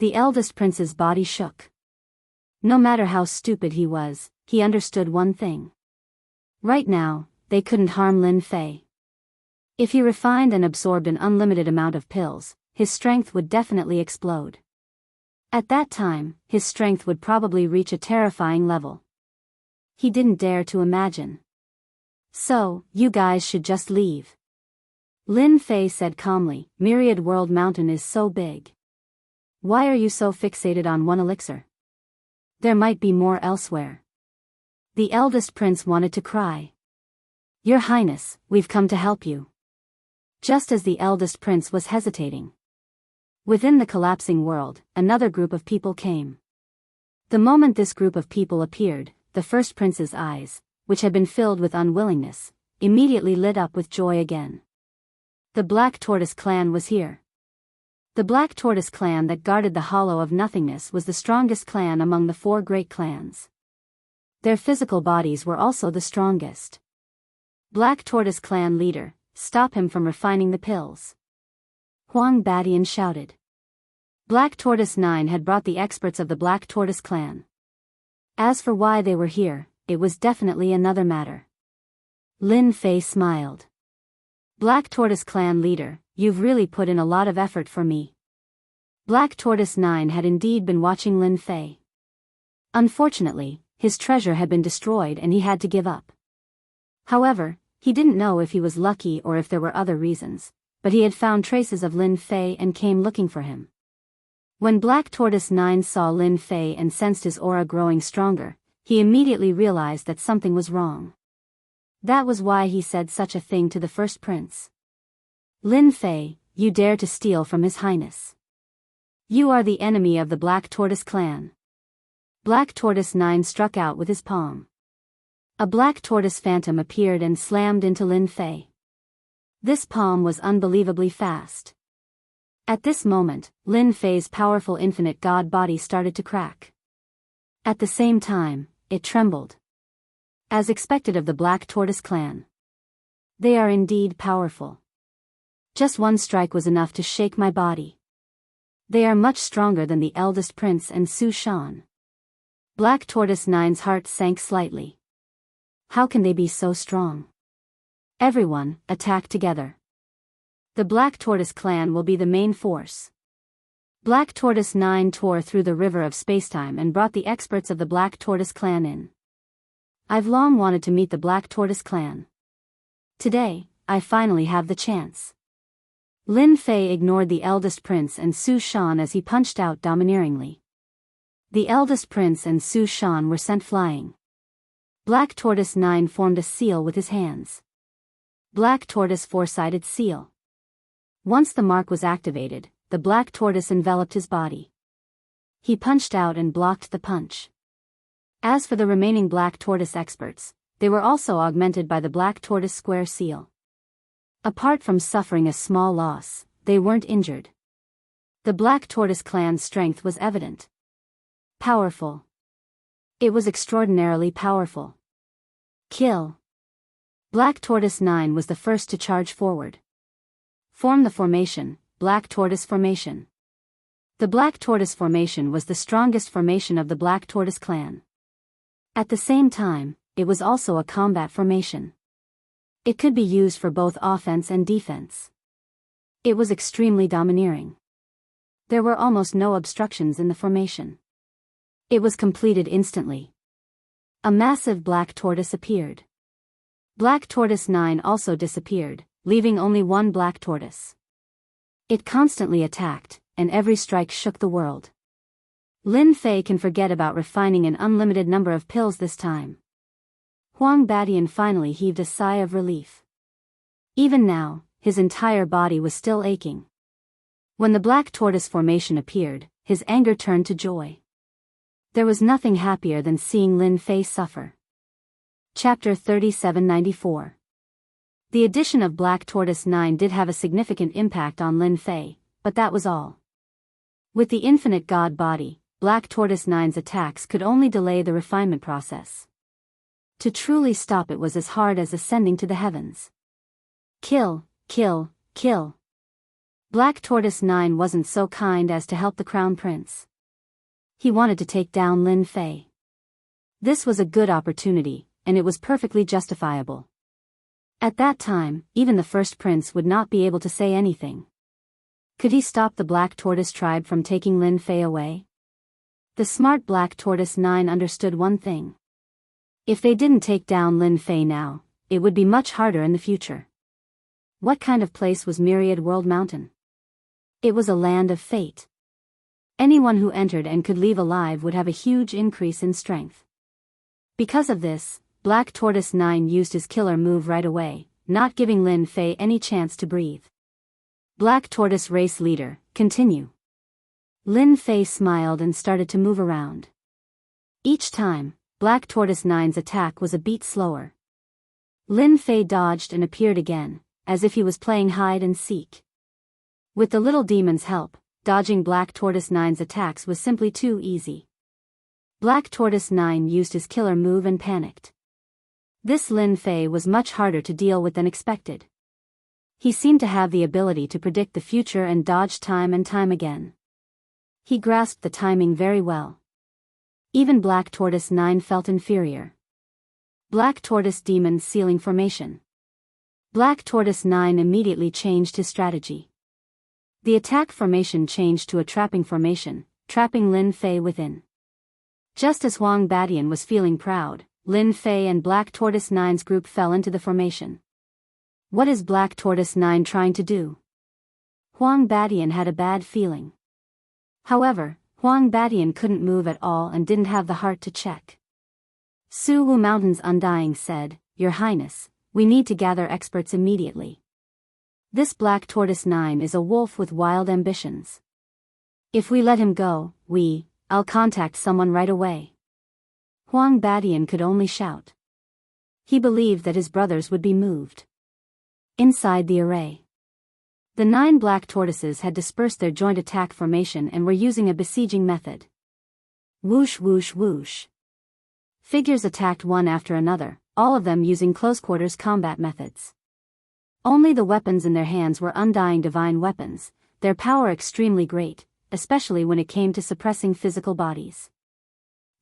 The eldest prince's body shook. No matter how stupid he was, he understood one thing. Right now, they couldn't harm Lin Fei. If he refined and absorbed an unlimited amount of pills, his strength would definitely explode. At that time, his strength would probably reach a terrifying level. He didn't dare to imagine. So, you guys should just leave. Lin Fei said calmly, Myriad World Mountain is so big. Why are you so fixated on one elixir? There might be more elsewhere. The eldest prince wanted to cry. Your Highness, we've come to help you. Just as the eldest prince was hesitating. Within the collapsing world, another group of people came. The moment this group of people appeared, the first prince's eyes, which had been filled with unwillingness, immediately lit up with joy again. The Black Tortoise clan was here. The Black Tortoise clan that guarded the Hollow of Nothingness was the strongest clan among the 4 great clans. Their physical bodies were also the strongest. Black Tortoise clan leader, stop him from refining the pills. Huang Badian shouted. Black Tortoise 9 had brought the experts of the Black Tortoise clan. As for why they were here, it was definitely another matter. Lin Fei smiled. Black Tortoise clan leader, you've really put in a lot of effort for me. Black Tortoise 9 had indeed been watching Lin Fei. Unfortunately, his treasure had been destroyed and he had to give up. However, he didn't know if he was lucky or if there were other reasons, but he had found traces of Lin Fei and came looking for him. When Black Tortoise 9 saw Lin Fei and sensed his aura growing stronger, he immediately realized that something was wrong. That was why he said such a thing to the first prince. Lin Fei, you dare to steal from His Highness. You are the enemy of the Black Tortoise clan. Black Tortoise 9 struck out with his palm. A black tortoise phantom appeared and slammed into Lin Fei. This palm was unbelievably fast. At this moment, Lin Fei's powerful infinite god body started to crack. At the same time, it trembled. As expected of the Black Tortoise clan. They are indeed powerful. Just one strike was enough to shake my body. They are much stronger than the eldest prince and Su Shan. Black Tortoise 9's heart sank slightly. How can they be so strong? Everyone, attack together. The Black Tortoise clan will be the main force. Black Tortoise 9 tore through the river of spacetime and brought the experts of the Black Tortoise clan in. I've long wanted to meet the Black Tortoise clan. Today, I finally have the chance. Lin Fei ignored the eldest prince and Su Shan as he punched out domineeringly. The eldest prince and Su Shan were sent flying. Black Tortoise 9 formed a seal with his hands. Black Tortoise four-sided seal. Once the mark was activated, the Black Tortoise enveloped his body. He punched out and blocked the punch. As for the remaining Black Tortoise experts, they were also augmented by the Black Tortoise square seal. Apart from suffering a small loss, they weren't injured. The Black Tortoise clan's strength was evident. Powerful. It was extraordinarily powerful. Kill. Black Tortoise 9 was the first to charge forward. Form the formation, Black Tortoise Formation. The Black Tortoise Formation was the strongest formation of the Black Tortoise clan. At the same time, it was also a combat formation. It could be used for both offense and defense. It was extremely domineering. There were almost no obstructions in the formation. It was completed instantly. A massive black tortoise appeared. Black Tortoise 9 also disappeared, leaving only one black tortoise. It constantly attacked, and every strike shook the world. Lin Fei can forget about refining an unlimited number of pills this time. Huang Badian finally heaved a sigh of relief. Even now, his entire body was still aching. When the Black Tortoise formation appeared, his anger turned to joy. There was nothing happier than seeing Lin Fei suffer. Chapter 3794. The addition of Black Tortoise 9 did have a significant impact on Lin Fei, but that was all. With the infinite god body, Black Tortoise 9's attacks could only delay the refinement process. To truly stop it was as hard as ascending to the heavens. Kill, kill, kill. Black Tortoise 9 wasn't so kind as to help the Crown Prince. He wanted to take down Lin Fei. This was a good opportunity, and it was perfectly justifiable. At that time, even the first prince would not be able to say anything. Could he stop the Black Tortoise tribe from taking Lin Fei away? The smart Black Tortoise 9 understood one thing. If they didn't take down Lin Fei now, it would be much harder in the future. What kind of place was Myriad World Mountain? It was a land of fate. Anyone who entered and could leave alive would have a huge increase in strength. Because of this, Black Tortoise 9 used his killer move right away, not giving Lin Fei any chance to breathe. Black Tortoise Race Leader, continue. Lin Fei smiled and started to move around. Each time, Black Tortoise 9's attack was a beat slower. Lin Fei dodged and appeared again, as if he was playing hide and seek. With the little demon's help, dodging Black Tortoise 9's attacks was simply too easy. Black Tortoise 9 used his killer move and panicked. This Lin Fei was much harder to deal with than expected. He seemed to have the ability to predict the future and dodge time and time again. He grasped the timing very well. Even Black Tortoise 9 felt inferior. Black Tortoise Demon Sealing Formation. Black Tortoise 9 immediately changed his strategy. The attack formation changed to a trapping formation, trapping Lin Fei within. Just as Huang Badian was feeling proud, Lin Fei and Black Tortoise 9's group fell into the formation. What is Black Tortoise 9 trying to do? Huang Badian had a bad feeling. However, Huang Badian couldn't move at all and didn't have the heart to check. Suwu Mountain's Undying said, "Your Highness, we need to gather experts immediately. This Black Tortoise 9 is a wolf with wild ambitions. If we let him go, I'll contact someone right away." Huang Badian could only shout. He believed that his brothers would be moved. Inside the array, the 9 black tortoises had dispersed their joint attack formation and were using a besieging method. Whoosh whoosh whoosh. Figures attacked one after another, all of them using close-quarters combat methods. Only the weapons in their hands were undying divine weapons, their power extremely great, especially when it came to suppressing physical bodies.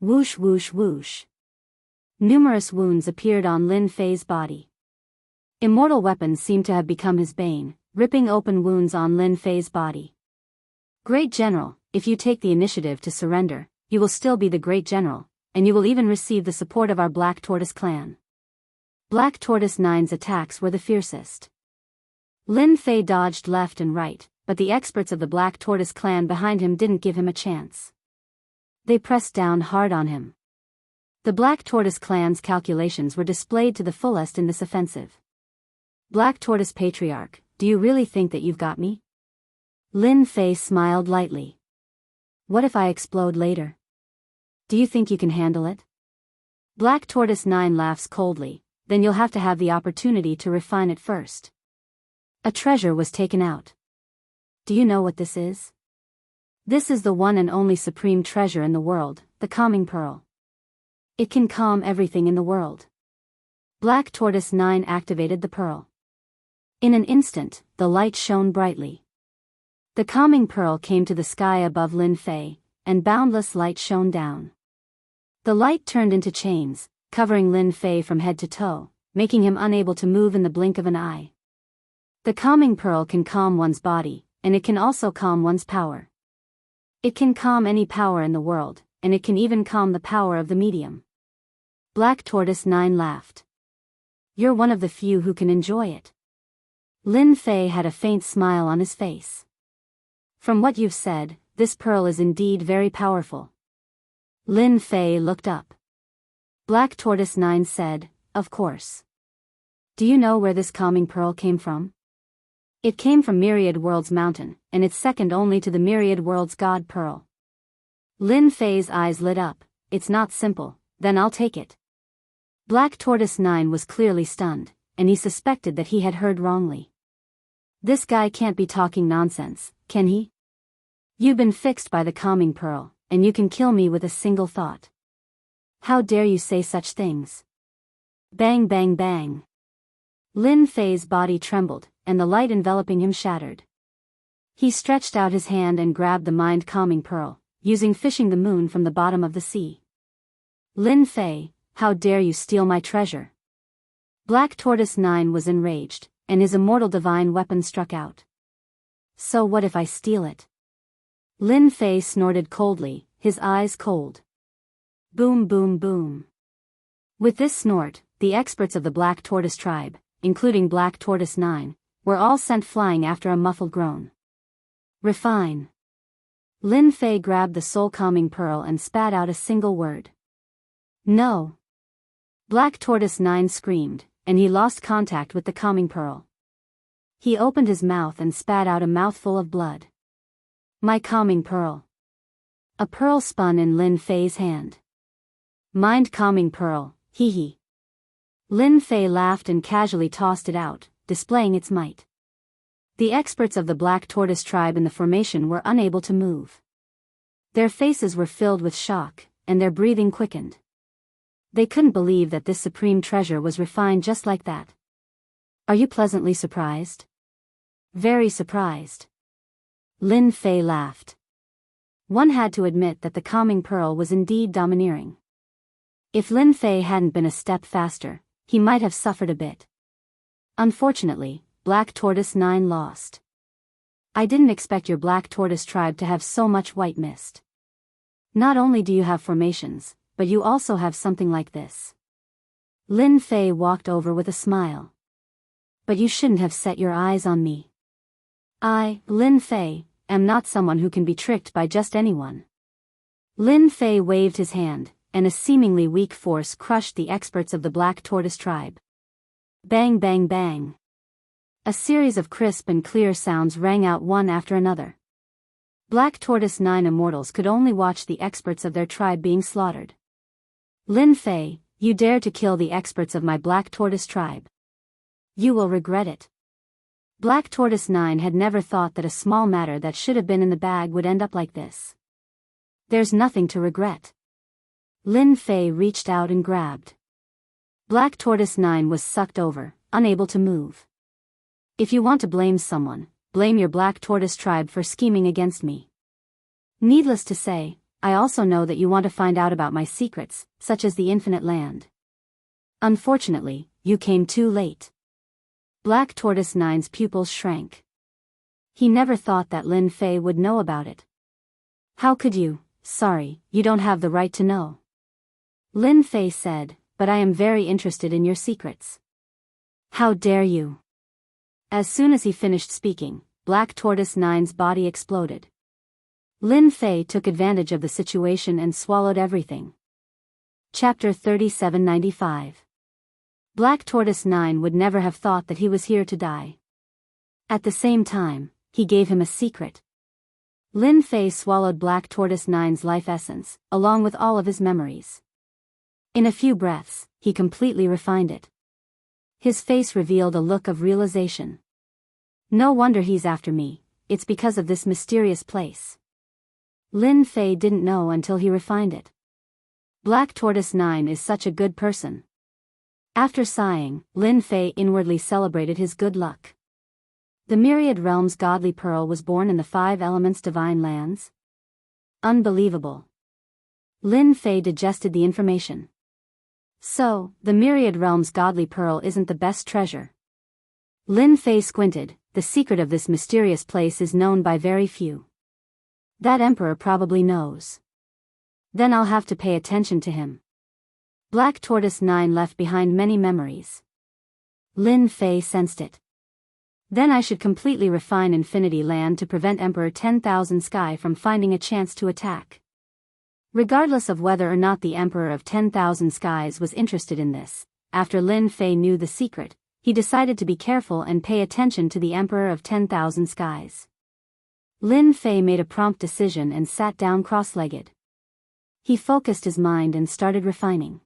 Whoosh whoosh whoosh. Numerous wounds appeared on Lin Fei's body. Immortal weapons seemed to have become his bane, ripping open wounds on Lin Fei's body. Great General, if you take the initiative to surrender, you will still be the Great General, and you will even receive the support of our Black Tortoise clan. Black Tortoise 9's attacks were the fiercest. Lin Fei dodged left and right, but the experts of the Black Tortoise clan behind him didn't give him a chance. They pressed down hard on him. The Black Tortoise clan's calculations were displayed to the fullest in this offensive. Black Tortoise Patriarch, do you really think that you've got me? Lin Fei smiled lightly. What if I explode later? Do you think you can handle it? Black Tortoise 9 laughs coldly, then you'll have to have the opportunity to refine it first. A treasure was taken out. Do you know what this is? This is the one and only supreme treasure in the world, the Calming Pearl. It can calm everything in the world. Black Tortoise 9 activated the pearl. In an instant, the light shone brightly. The Calming Pearl came to the sky above Lin Fei, and boundless light shone down. The light turned into chains, covering Lin Fei from head to toe, making him unable to move in the blink of an eye. The Calming Pearl can calm one's body, and it can also calm one's power. It can calm any power in the world, and it can even calm the power of the medium. Black Tortoise 9 laughed. You're one of the few who can enjoy it. Lin Fei had a faint smile on his face. From what you've said, this pearl is indeed very powerful. Lin Fei looked up. Black Tortoise 9 said, of course. Do you know where this calming pearl came from? It came from Myriad World's mountain, and it's second only to the Myriad World's god pearl. Lin Fei's eyes lit up. It's not simple, then I'll take it. Black Tortoise 9 was clearly stunned, and he suspected that he had heard wrongly. This guy can't be talking nonsense, can he? You've been fixed by the calming pearl, and you can kill me with a single thought. How dare you say such things? Bang bang bang. Lin Fei's body trembled, and the light enveloping him shattered. He stretched out his hand and grabbed the mind-calming pearl. using fishing the moon from the bottom of the sea. Lin Fei, how dare you steal my treasure? Black Tortoise 9 was enraged, and his immortal divine weapon struck out. So what if I steal it? Lin Fei snorted coldly, his eyes cold. Boom boom boom. With this snort, the experts of the Black Tortoise tribe, including Black Tortoise 9, were all sent flying after a muffled groan. Refine. Lin Fei grabbed the soul calming pearl and spat out a single word. No. Black Tortoise 9 screamed, and he lost contact with the calming pearl. He opened his mouth and spat out a mouthful of blood. My calming pearl. A pearl spun in Lin Fei's hand. Mind calming pearl, hee hee. Lin Fei laughed and casually tossed it out, displaying its might. The experts of the Black Tortoise tribe in the formation were unable to move. Their faces were filled with shock, and their breathing quickened. They couldn't believe that this supreme treasure was refined just like that. Are you pleasantly surprised? Very surprised. Lin Fei laughed. One had to admit that the calming pearl was indeed domineering. If Lin Fei hadn't been a step faster, he might have suffered a bit. Unfortunately, Black Tortoise 9 lost. I didn't expect your Black Tortoise tribe to have so much white mist. Not only do you have formations, but you also have something like this. Lin Fei walked over with a smile. But you shouldn't have set your eyes on me. I, Lin Fei, am not someone who can be tricked by just anyone. Lin Fei waved his hand, and a seemingly weak force crushed the experts of the Black Tortoise tribe. Bang bang bang. A series of crisp and clear sounds rang out one after another. Black Tortoise 9 immortals could only watch the experts of their tribe being slaughtered. Lin Fei, you dare to kill the experts of my Black Tortoise tribe. You will regret it. Black Tortoise 9 had never thought that a small matter that should have been in the bag would end up like this. There's nothing to regret. Lin Fei reached out and grabbed. Black Tortoise 9 was sucked over, unable to move. If you want to blame someone, blame your Black Tortoise tribe for scheming against me. Needless to say, I also know that you want to find out about my secrets, such as the infinite land. Unfortunately, you came too late. Black Tortoise 9's pupils shrank. He never thought that Lin Fei would know about it. How could you? Sorry, you don't have the right to know. Lin Fei said, but I am very interested in your secrets. How dare you? As soon as he finished speaking, Black Tortoise 9's body exploded. Lin Fei took advantage of the situation and swallowed everything. Chapter 3795. Black Tortoise 9 would never have thought that he was here to die. At the same time, he gave him a secret. Lin Fei swallowed Black Tortoise 9's life essence, along with all of his memories. In a few breaths, he completely refined it. His face revealed a look of realization. No wonder he's after me, it's because of this mysterious place. Lin Fei didn't know until he refined it. Black Tortoise 9 is such a good person. After sighing, Lin Fei inwardly celebrated his good luck. The Myriad Realms godly pearl was born in the 5 elements divine lands. Unbelievable. Lin Fei digested the information. So, the Myriad Realms godly pearl isn't the best treasure. Lin Fei squinted. The secret of this mysterious place is known by very few. That emperor probably knows. Then I'll have to pay attention to him. Black Tortoise 9 left behind many memories. Lin Fei sensed it. Then I should completely refine Infinity Land to prevent Emperor 10,000 Sky from finding a chance to attack. Regardless of whether or not the Emperor of 10,000 Skies was interested in this, after Lin Fei knew the secret, he decided to be careful and pay attention to the Emperor of 10,000 Skies. Lin Fei made a prompt decision and sat down cross-legged. He focused his mind and started refining.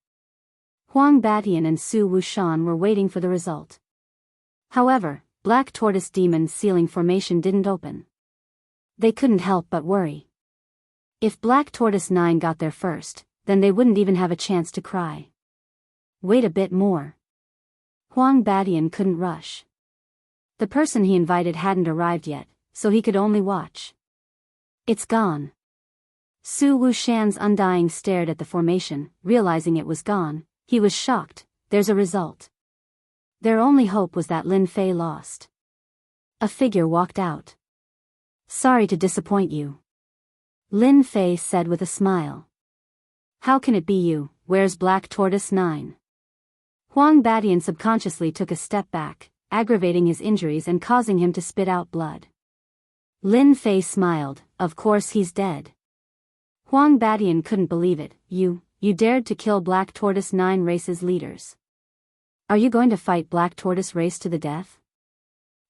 Huang Batian and Su Wushan were waiting for the result. However, Black Tortoise Demon's sealing formation didn't open. They couldn't help but worry. If Black Tortoise 9 got there first, then they wouldn't even have a chance to cry. Wait a bit more. Huang Batian couldn't rush. The person he invited hadn't arrived yet, so he could only watch. It's gone. Su Wuxian's Undying stared at the formation, realizing it was gone. He was shocked. There's a result. Their only hope was that Lin Fei lost. A figure walked out. Sorry to disappoint you, Lin Fei said with a smile. How can it be you? Where's Black Tortoise 9? Huang Badian subconsciously took a step back, aggravating his injuries and causing him to spit out blood. Lin Fei smiled. Of course he's dead. Huang Badian couldn't believe it. You dared to kill Black Tortoise 9 race's leaders. Are you going to fight Black Tortoise race to the death?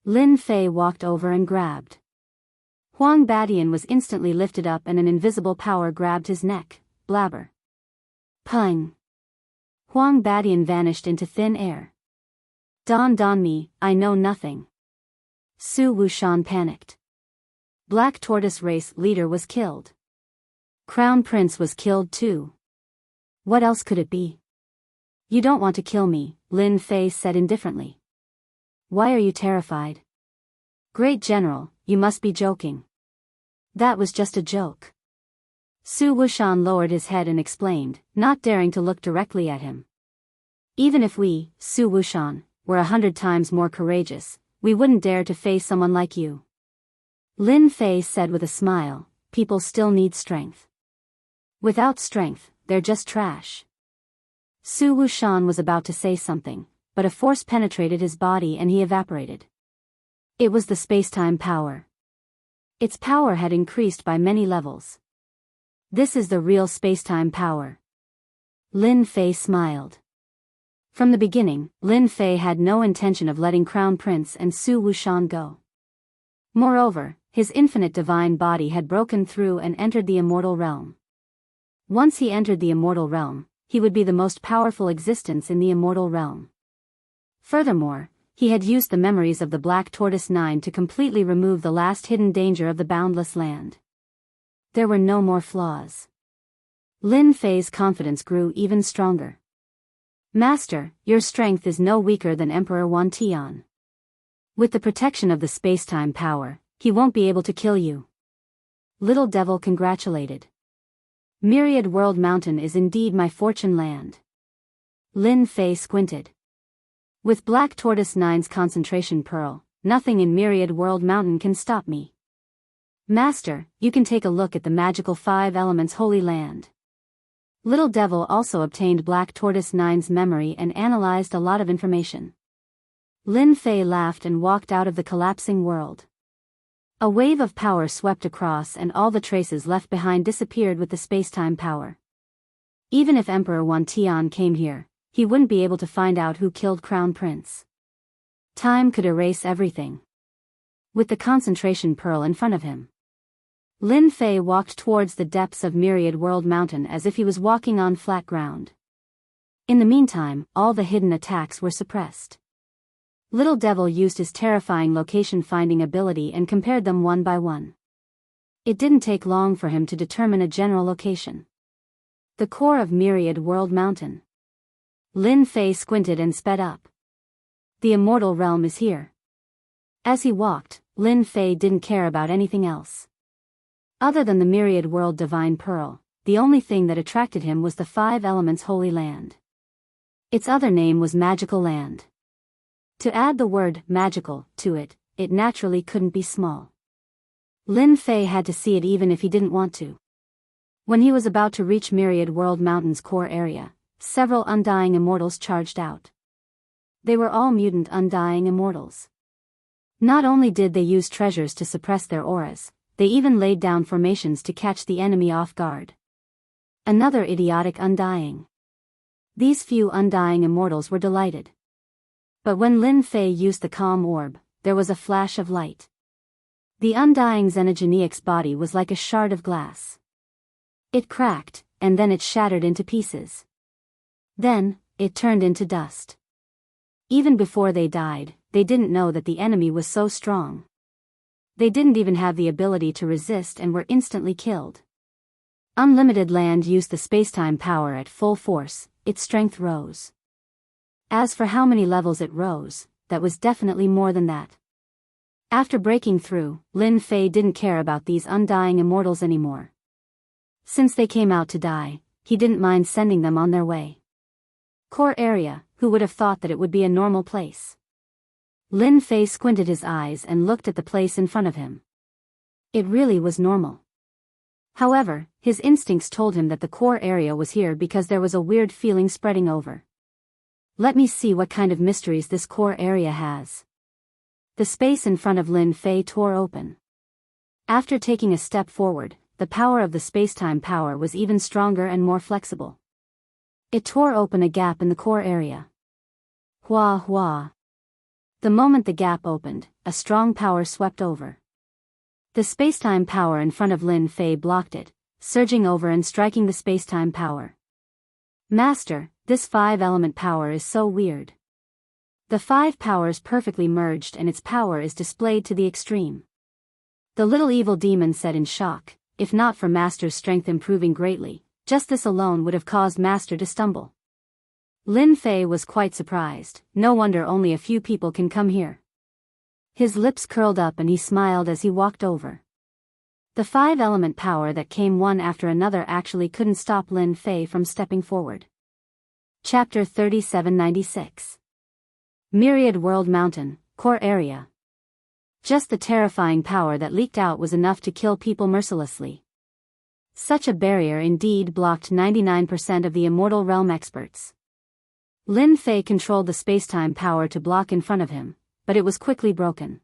Lin Fei walked over and grabbed. Huang Badian was instantly lifted up and an invisible power grabbed his neck. Blabber. Pung. Huang Badian vanished into thin air. Don me, I know nothing. Su Wuxian panicked. Black Tortoise race leader was killed. Crown Prince was killed too. What else could it be? You don't want to kill me, Lin Fei said indifferently. Why are you terrified? Great General, you must be joking. That was just a joke. Su Wuxian lowered his head and explained, not daring to look directly at him. Even if we, Su Wuxian, were 100 times more courageous, we wouldn't dare to face someone like you. Lin Fei said with a smile, people still need strength. Without strength, they're just trash. Su Wuxian was about to say something, but a force penetrated his body and he evaporated. It was the space-time power. Its power had increased by many levels. This is the real space-time power. Lin Fei smiled. From the beginning, Lin Fei had no intention of letting Crown Prince and Su Wuxian go. Moreover, his infinite divine body had broken through and entered the immortal realm. Once he entered the immortal realm, he would be the most powerful existence in the immortal realm. Furthermore, he had used the memories of the Black Tortoise 9 to completely remove the last hidden danger of the boundless land. There were no more flaws. Lin Fei's confidence grew even stronger. Master, your strength is no weaker than Emperor Wan Tian. With the protection of the space-time power, he won't be able to kill you. Little Devil congratulated. Myriad World Mountain is indeed my fortune land. Lin Fei squinted. With Black Tortoise 9's concentration pearl, nothing in Myriad World Mountain can stop me. Master, you can take a look at the magical 5 elements holy land. Little Devil also obtained Black Tortoise 9's memory and analyzed a lot of information. Lin Fei laughed and walked out of the collapsing world. A wave of power swept across and all the traces left behind disappeared with the space-time power. Even if Emperor Wan Tian came here, he wouldn't be able to find out who killed Crown Prince. Time could erase everything. With the concentration pearl in front of him, Lin Fei walked towards the depths of Myriad World Mountain as if he was walking on flat ground. In the meantime, all the hidden attacks were suppressed. Little Devil used his terrifying location-finding ability and compared them one by one. It didn't take long for him to determine a general location. The core of Myriad World Mountain. Lin Fei squinted and sped up. The immortal realm is here. As he walked, Lin Fei didn't care about anything else. Other than the Myriad World Divine Pearl, the only thing that attracted him was the 5 elements holy land. Its other name was Magical Land. To add the word magical to it, it naturally couldn't be small. Lin Fei had to see it even if he didn't want to. When he was about to reach Myriad World Mountain's core area, several undying immortals charged out. They were all mutant undying immortals. Not only did they use treasures to suppress their auras, they even laid down formations to catch the enemy off guard. Another idiotic undying. These few undying immortals were delighted. But when Lin Fei used the calm orb, there was a flash of light. The undying Xenogeniac's body was like a shard of glass. It cracked, and then it shattered into pieces. Then, it turned into dust. Even before they died, they didn't know that the enemy was so strong. They didn't even have the ability to resist and were instantly killed. Unlimited Land used the spacetime power at full force, its strength rose. As for how many levels it rose, that was definitely more than that. After breaking through, Lin Fei didn't care about these undying immortals anymore. Since they came out to die, he didn't mind sending them on their way. Core area, who would have thought that it would be a normal place? Lin Fei squinted his eyes and looked at the place in front of him. It really was normal. However, his instincts told him that the core area was here because there was a weird feeling spreading over. Let me see what kind of mysteries this core area has. The space in front of Lin Fei tore open. After taking a step forward, the power of the space-time power was even stronger and more flexible. It tore open a gap in the core area. Hua hua. The moment the gap opened, a strong power swept over. The space-time power in front of Lin Fei blocked it, surging over and striking the space-time power. Master, this 5-element power is so weird. The 5 powers perfectly merged and its power is displayed to the extreme. The little evil demon said in shock, if not for Master's strength improving greatly, just this alone would have caused Master to stumble. Lin Fei was quite surprised, no wonder only a few people can come here. His lips curled up and he smiled as he walked over. The 5-element power that came one after another actually couldn't stop Lin Fei from stepping forward. Chapter 3796. Myriad World Mountain, Core Area. Just the terrifying power that leaked out was enough to kill people mercilessly. Such a barrier indeed blocked 99% of the Immortal Realm experts. Lin Fei controlled the spacetime power to block in front of him, but it was quickly broken.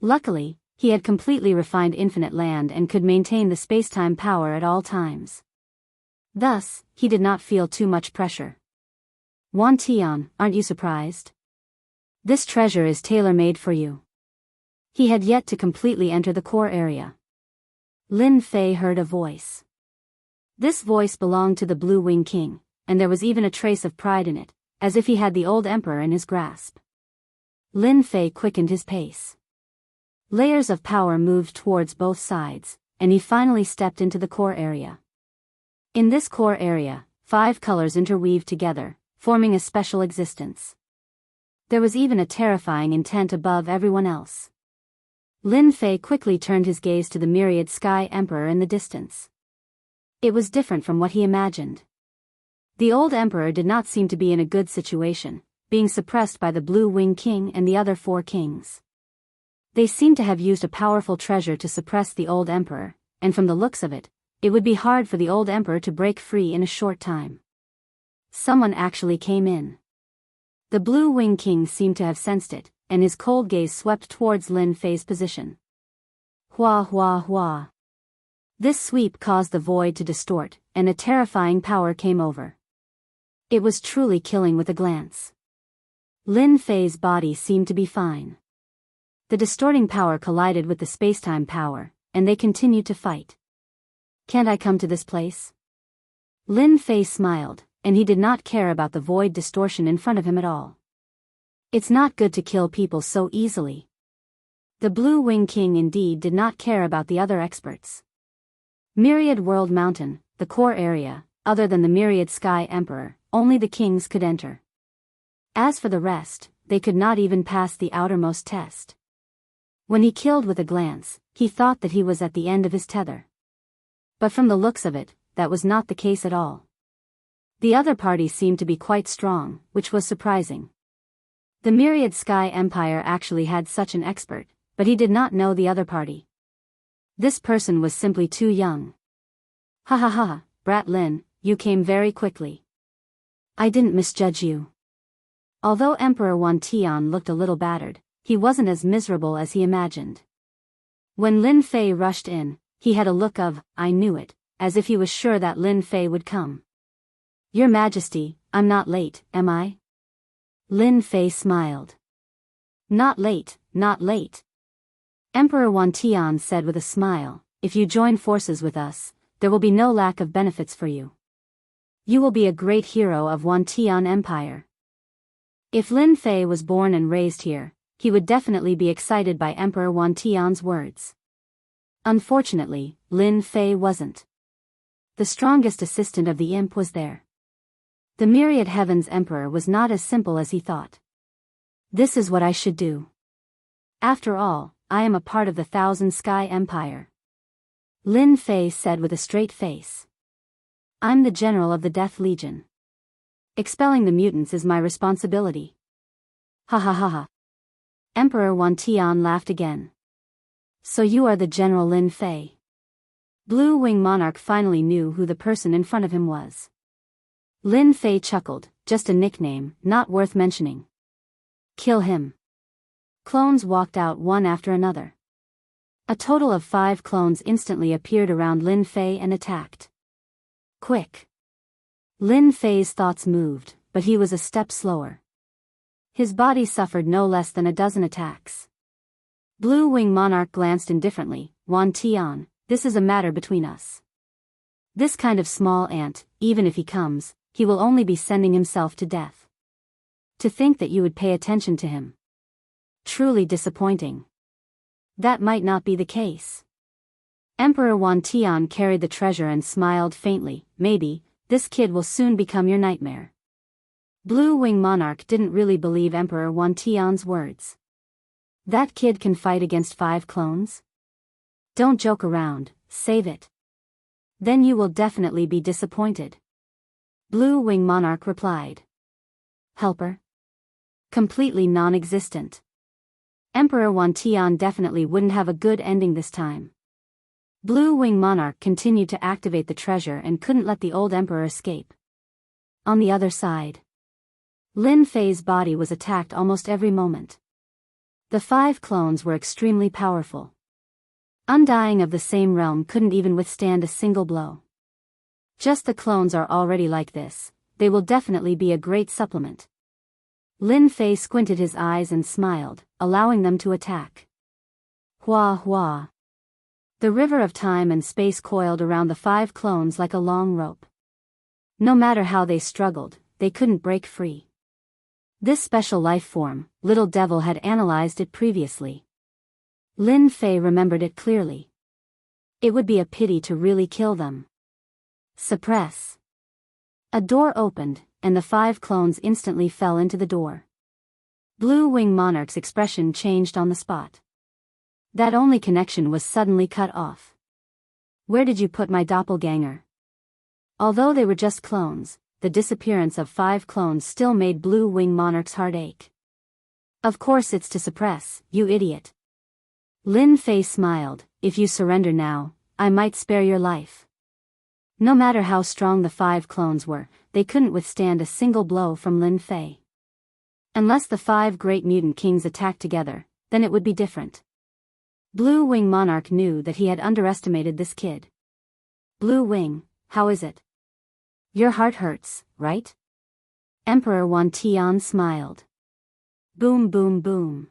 Luckily, he had completely refined Infinite Land and could maintain the spacetime power at all times. Thus, he did not feel too much pressure. Wan Tian, aren't you surprised? This treasure is tailor-made for you. He had yet to completely enter the core area. Lin Fei heard a voice. This voice belonged to the Blue Wing King, and there was even a trace of pride in it, as if he had the old emperor in his grasp. Lin Fei quickened his pace. Layers of power moved towards both sides, and he finally stepped into the core area. In this core area, 5 colors interweaved together, forming a special existence. There was even a terrifying intent above everyone else. Lin Fei quickly turned his gaze to the myriad Sky Emperor in the distance. It was different from what he imagined. The old emperor did not seem to be in a good situation, being suppressed by the Blue Wing King and the other 4 kings. They seemed to have used a powerful treasure to suppress the old emperor, and from the looks of it, it would be hard for the old emperor to break free in a short time. Someone actually came in. The Blue Wing King seemed to have sensed it, and his cold gaze swept towards Lin Fei's position. Hua hua hua. This sweep caused the void to distort, and a terrifying power came over. It was truly killing with a glance. Lin Fei's body seemed to be fine. The distorting power collided with the spacetime power, and they continued to fight. Can't I come to this place? Lin Fei smiled, and he did not care about the void distortion in front of him at all. It's not good to kill people so easily. The Blue Wing King indeed did not care about the other experts. Myriad World Mountain, the core area, other than the Myriad Sky Emperor, only the kings could enter. As for the rest, they could not even pass the outermost test. When he killed with a glance, he thought that he was at the end of his tether. But from the looks of it, that was not the case at all. The other party seemed to be quite strong, which was surprising. The Myriad Sky Empire actually had such an expert, but he did not know the other party. This person was simply too young. Ha ha ha, Brat Lin, you came very quickly. I didn't misjudge you. Although Emperor Wan Tian looked a little battered, he wasn't as miserable as he imagined. When Lin Fei rushed in, he had a look of, I knew it, as if he was sure that Lin Fei would come. Your Majesty, I'm not late, am I? Lin Fei smiled. Not late, not late. Emperor Wan Tian said with a smile, if you join forces with us, there will be no lack of benefits for you. You will be a great hero of Wan Tian Empire. If Lin Fei was born and raised here, he would definitely be excited by Emperor Wan Tian's words. Unfortunately, Lin Fei wasn't. The strongest assistant of the imp was there. The Myriad Heavens Emperor was not as simple as he thought. This is what I should do. After all, I am a part of the Thousand Sky Empire. Lin Fei said with a straight face. I'm the general of the Death Legion. Expelling the mutants is my responsibility. Ha ha ha ha. Emperor Wan Tian laughed again. So you are the General Lin Fei. Blue Wing Monarch finally knew who the person in front of him was. Lin Fei chuckled, just a nickname, not worth mentioning. Kill him. Clones walked out one after another. A total of 5 clones instantly appeared around Lin Fei and attacked. Quick. Lin Fei's thoughts moved, but he was a step slower. His body suffered no less than a dozen attacks. Blue Wing Monarch glanced indifferently. Wan Tian, this is a matter between us. This kind of small ant, even if he comes, he will only be sending himself to death. To think that you would pay attention to him. Truly disappointing. That might not be the case. Emperor Wan Tian carried the treasure and smiled faintly. Maybe, this kid will soon become your nightmare. Blue Wing Monarch didn't really believe Emperor Wan Tian's words. That kid can fight against 5 clones? Don't joke around, save it. Then you will definitely be disappointed. Blue Wing Monarch replied. Helper? Completely non-existent. Emperor Wan Tian definitely wouldn't have a good ending this time. Blue Wing Monarch continued to activate the treasure and couldn't let the old emperor escape. On the other side, Lin Fei's body was attacked almost every moment. The 5 clones were extremely powerful. Undying of the same realm couldn't even withstand a single blow. Just the clones are already like this, they will definitely be a great supplement. Lin Fei squinted his eyes and smiled, allowing them to attack. Hua hua. The river of time and space coiled around the 5 clones like a long rope. No matter how they struggled, they couldn't break free. This special life form, Little Devil had analyzed it previously. Lin Fei remembered it clearly. It would be a pity to really kill them. Suppress. A door opened, and the 5 clones instantly fell into the door. Blue Wing Monarch's expression changed on the spot. That only connection was suddenly cut off. Where did you put my doppelganger? Although they were just clones, the disappearance of 5 clones still made Blue Wing Monarch's heart ache. Of course it's to suppress, you idiot. Lin Fei smiled. If you surrender now, I might spare your life. No matter how strong the 5 clones were, they couldn't withstand a single blow from Lin Fei. Unless the 5 great mutant kings attacked together, then it would be different. Blue Wing Monarch knew that he had underestimated this kid. Blue Wing, how is it? Your heart hurts, right? Emperor Wan Tian smiled. Boom boom boom.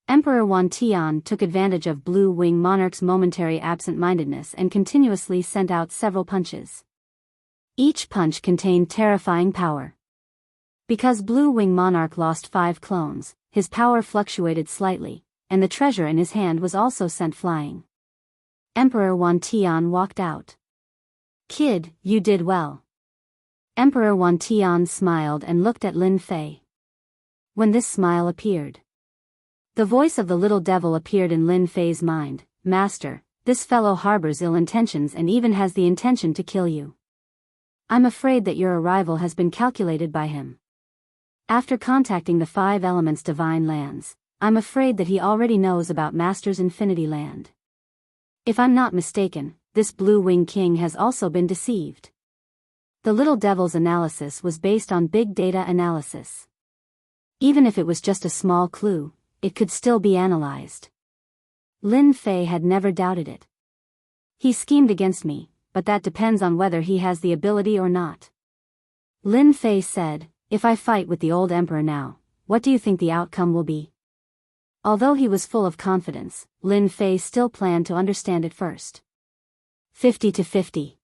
Emperor Wan Tian took advantage of Blue Wing Monarch's momentary absent-mindedness and continuously sent out several punches. Each punch contained terrifying power. Because Blue Wing Monarch lost 5 clones, his power fluctuated slightly, and the treasure in his hand was also sent flying. Emperor Wan Tian walked out. Kid, you did well. Emperor Wan Tian smiled and looked at Lin Fei. When this smile appeared, the voice of the little devil appeared in Lin Fei's mind. Master, this fellow harbors ill intentions and even has the intention to kill you. I'm afraid that your arrival has been calculated by him. After contacting the 5 elements divine lands, I'm afraid that he already knows about Master's Infinity Land. If I'm not mistaken, this Blue Wing King has also been deceived. The little devil's analysis was based on big data analysis. Even if it was just a small clue, it could still be analyzed. Lin Fei had never doubted it. He schemed against me, but that depends on whether he has the ability or not. Lin Fei said, if I fight with the old emperor now, what do you think the outcome will be? Although he was full of confidence, Lin Fei still planned to understand it first. 50-50.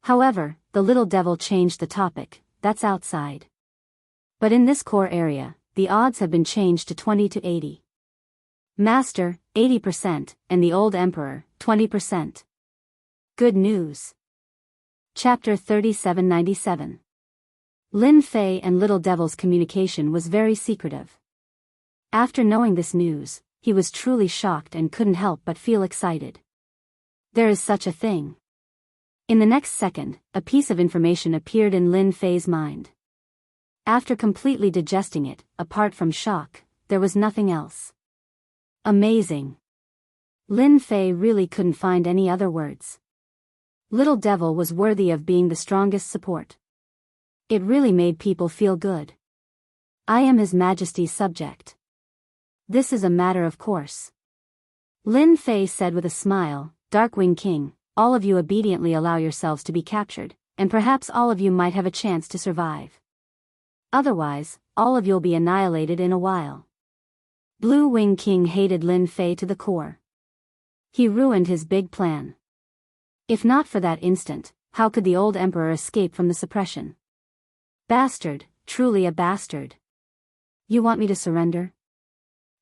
However, the little devil changed the topic. That's outside. But in this core area, the odds have been changed to 20-80. Master, 80%, and the old emperor, 20%. Good news. Chapter 3797. Lin Fei and Little Devil's communication was very secretive. After knowing this news, he was truly shocked and couldn't help but feel excited. There is such a thing. In the next second, a piece of information appeared in Lin Fei's mind. After completely digesting it, apart from shock, there was nothing else. Amazing. Lin Fei really couldn't find any other words. Little Devil was worthy of being the strongest support. It really made people feel good. I am His Majesty's subject. This is a matter of course. Lin Fei said with a smile, Darkwing King, all of you obediently allow yourselves to be captured, and perhaps all of you might have a chance to survive. Otherwise, all of you'll be annihilated in a while. Blue Wing King hated Lin Fei to the core. He ruined his big plan. If not for that instant, how could the old emperor escape from the suppression? Bastard, truly a bastard. You want me to surrender?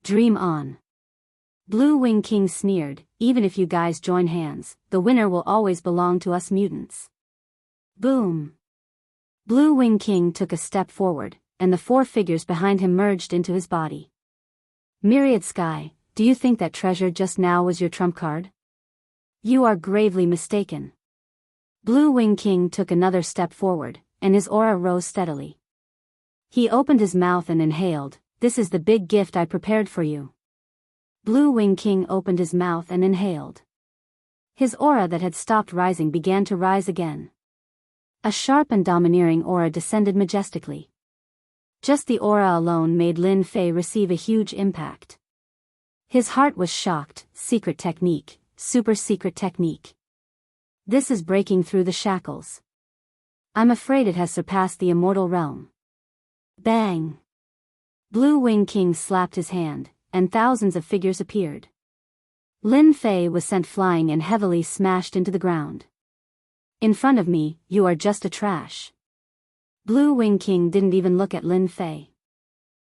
Dream on. Blue Wing King sneered, even if you guys join hands, the winner will always belong to us mutants. Boom. Blue Wing King took a step forward, and the four figures behind him merged into his body. Myriad Sky, do you think that treasure just now was your trump card? You are gravely mistaken. Blue Wing King took another step forward, and his aura rose steadily. He opened his mouth and inhaled, this is the big gift I prepared for you. Blue Wing King opened his mouth and inhaled. His aura that had stopped rising began to rise again. A sharp and domineering aura descended majestically. Just the aura alone made Lin Fei receive a huge impact. His heart was shocked, secret technique, super secret technique. This is breaking through the shackles. I'm afraid it has surpassed the immortal realm. Bang! Blue Wing King slapped his hand, and thousands of figures appeared. Lin Fei was sent flying and heavily smashed into the ground. In front of me, you are just a trash. Blue Wing King didn't even look at Lin Fei.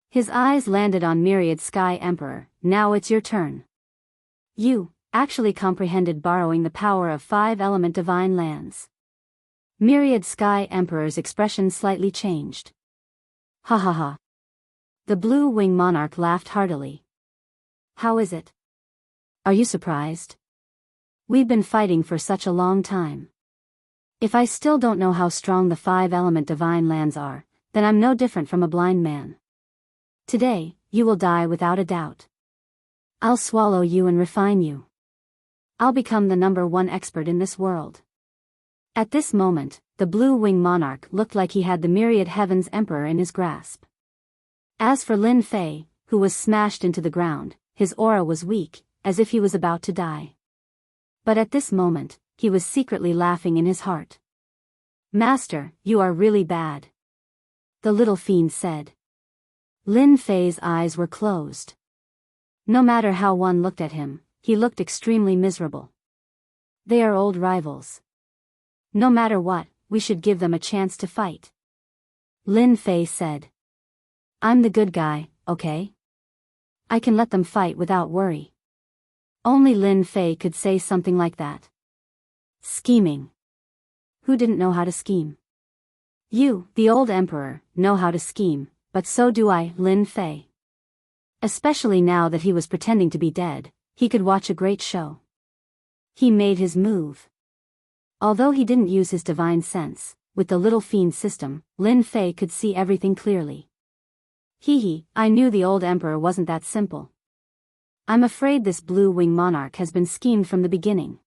His eyes landed on Myriad Sky Emperor, now it's your turn. You actually comprehended borrowing the power of 5-element divine lands. Myriad Sky Emperor's expression slightly changed. Ha ha ha. The Blue Wing Monarch laughed heartily. How is it? Are you surprised? We've been fighting for such a long time. If I still don't know how strong the 5-element divine lands are, then I'm no different from a blind man. Today, you will die without a doubt. I'll swallow you and refine you. I'll become the #1 expert in this world. At this moment, the Blue Wing Monarch looked like he had the Myriad Heavens Emperor in his grasp. As for Lin Fei, who was smashed into the ground, his aura was weak, as if he was about to die. But at this moment, he was secretly laughing in his heart. Master, you are really bad. The little fiend said. Lin Fei's eyes were closed. No matter how one looked at him, he looked extremely miserable. They are old rivals. No matter what, we should give them a chance to fight. Lin Fei said. I'm the good guy, okay? I can let them fight without worry. Only Lin Fei could say something like that. Scheming. Who didn't know how to scheme? You, the old emperor, know how to scheme, but so do I, Lin Fei. Especially now that he was pretending to be dead, he could watch a great show. He made his move. Although he didn't use his divine sense, with the little fiend system, Lin Fei could see everything clearly. I knew the old emperor wasn't that simple. I'm afraid this Blue Wing Monarch has been schemed from the beginning.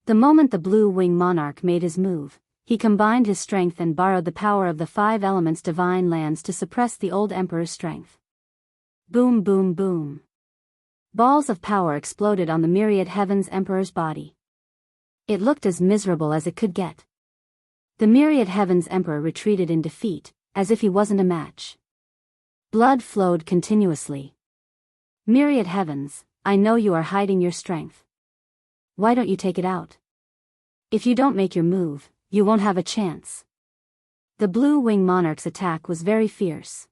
The moment the Blue Wing Monarch made his move, he combined his strength and borrowed the power of the 5 elements divine lands to suppress the old emperor's strength. Boom boom boom. Balls of power exploded on the Myriad Heavens Emperor's body. It looked as miserable as it could get. The Myriad Heavens Emperor retreated in defeat, as if he wasn't a match. Blood flowed continuously. Myriad Heavens, I know you are hiding your strength. Why don't you take it out? If you don't make your move, you won't have a chance. The Blue Wing Monarch's attack was very fierce.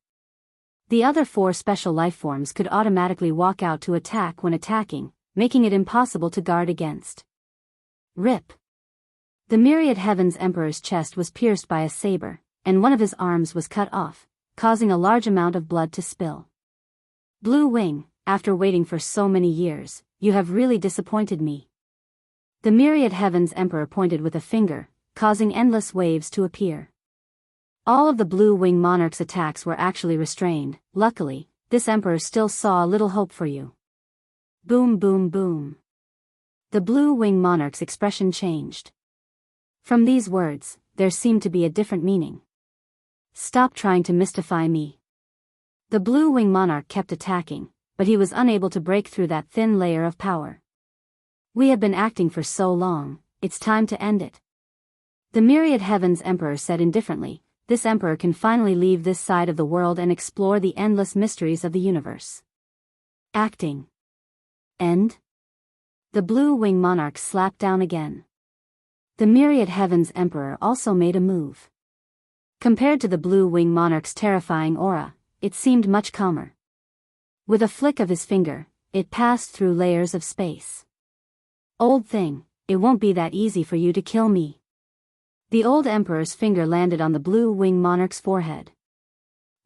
The other 4 special lifeforms could automatically walk out to attack when attacking, making it impossible to guard against. Rip. The Myriad Heavens Emperor's chest was pierced by a saber, and one of his arms was cut off, causing a large amount of blood to spill. Blue Wing, after waiting for so many years, you have really disappointed me. The myriad heavens emperor pointed with a finger, causing endless waves to appear. All of the blue wing monarch's attacks were actually restrained. Luckily, this emperor still saw a little hope for you. Boom, boom, boom. The blue wing monarch's expression changed. From these words, there seemed to be a different meaning. Stop trying to mystify me. The blue wing monarch kept attacking, but he was unable to break through that thin layer of power. We have been acting for so long, it's time to end it. The myriad heavens emperor said indifferently, this emperor can finally leave this side of the world and explore the endless mysteries of the universe. Acting. End? The blue wing monarch slapped down again. The myriad heavens emperor also made a move. Compared to the blue wing monarch's terrifying aura, it seemed much calmer. With a flick of his finger, it passed through layers of space. Old thing, it won't be that easy for you to kill me. The old emperor's finger landed on the blue wing monarch's forehead.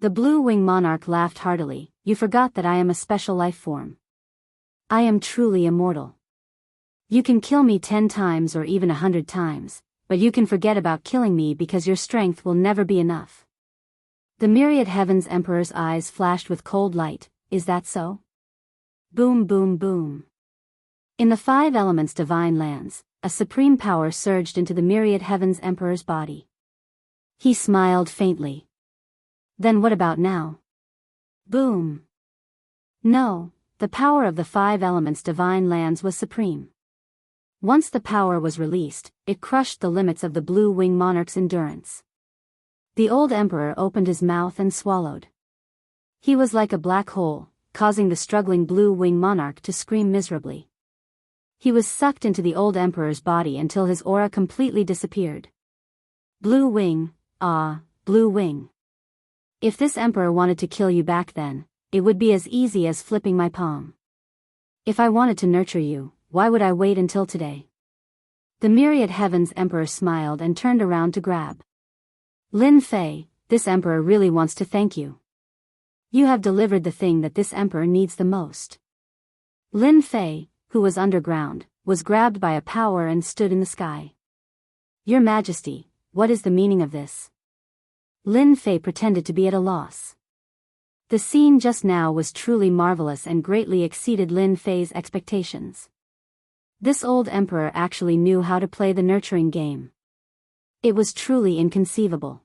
The blue wing monarch laughed heartily. You forgot that I am a special life form. I am truly immortal. You can kill me 10 times or even 100 times, but you can forget about killing me because your strength will never be enough. The myriad heavens emperor's eyes flashed with cold light. Is that so? Boom, boom, boom. In the 5 elements divine lands, a supreme power surged into the myriad heavens emperor's body. He smiled faintly. Then what about now? Boom. No, the power of the 5 elements divine lands was supreme. Once the power was released, it crushed the limits of the blue wing monarch's endurance. The old emperor opened his mouth and swallowed. He was like a black hole, causing the struggling blue wing monarch to scream miserably. He was sucked into the old emperor's body until his aura completely disappeared. Blue wing, blue wing. If this emperor wanted to kill you back then, it would be as easy as flipping my palm. If I wanted to nurture you, why would I wait until today? The myriad heavens emperor smiled and turned around to grab Lin Fei. This emperor really wants to thank you. You have delivered the thing that this emperor needs the most. Lin Fei, who was underground, was grabbed by a power and stood in the sky. Your Majesty, what is the meaning of this? Lin Fei pretended to be at a loss. The scene just now was truly marvelous and greatly exceeded Lin Fei's expectations. This old emperor actually knew how to play the nurturing game. It was truly inconceivable.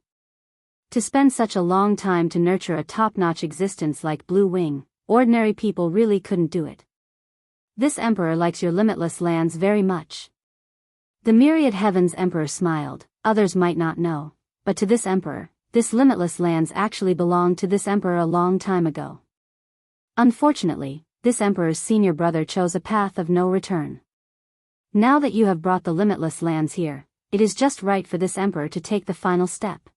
To spend such a long time to nurture a top-notch existence like Blue Wing, ordinary people really couldn't do it. This emperor likes your limitless lands very much. The myriad heavens emperor smiled. Others might not know, but to this emperor, this limitless lands actually belonged to this emperor a long time ago. Unfortunately, this emperor's senior brother chose a path of no return. Now that you have brought the limitless lands here, it is just right for this emperor to take the final step.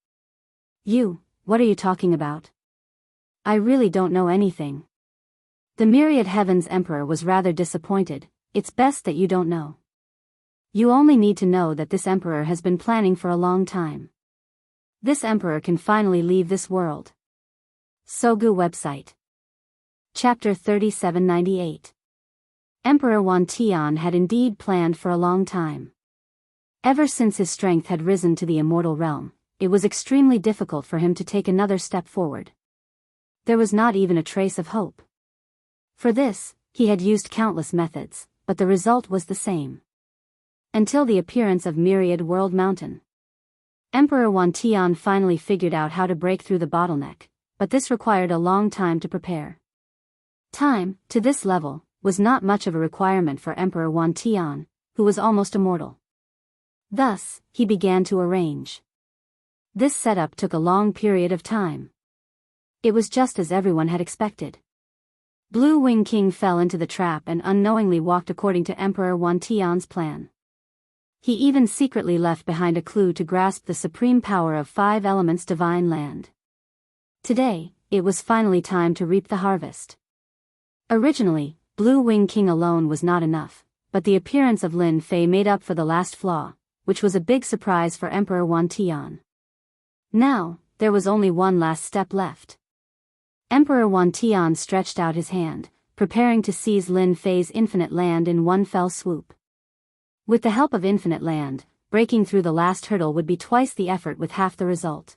What are you talking about? I really don't know anything. The myriad heavens emperor was rather disappointed. It's best that you don't know. You only need to know that this emperor has been planning for a long time. This emperor can finally leave this world. Sogu website. Chapter 3798. Emperor Wan Tian had indeed planned for a long time. Ever since his strength had risen to the immortal realm, it was extremely difficult for him to take another step forward. There was not even a trace of hope. For this, he had used countless methods, but the result was the same. Until the appearance of Myriad World Mountain. Emperor Wan Tian finally figured out how to break through the bottleneck, but this required a long time to prepare. Time, to this level, was not much of a requirement for Emperor Wan Tian, who was almost immortal. Thus, he began to arrange. This setup took a long period of time. It was just as everyone had expected. Blue Wing King fell into the trap and unknowingly walked according to Emperor Wan Tian's plan. He even secretly left behind a clue to grasp the supreme power of 5 elements divine land. Today, it was finally time to reap the harvest. Originally, Blue Wing King alone was not enough, but the appearance of Lin Fei made up for the last flaw, which was a big surprise for Emperor Wan Tian. Now, there was only one last step left. Emperor Wan Tian stretched out his hand, preparing to seize Lin Fei's infinite land in one fell swoop. With the help of infinite land, breaking through the last hurdle would be twice the effort with half the result.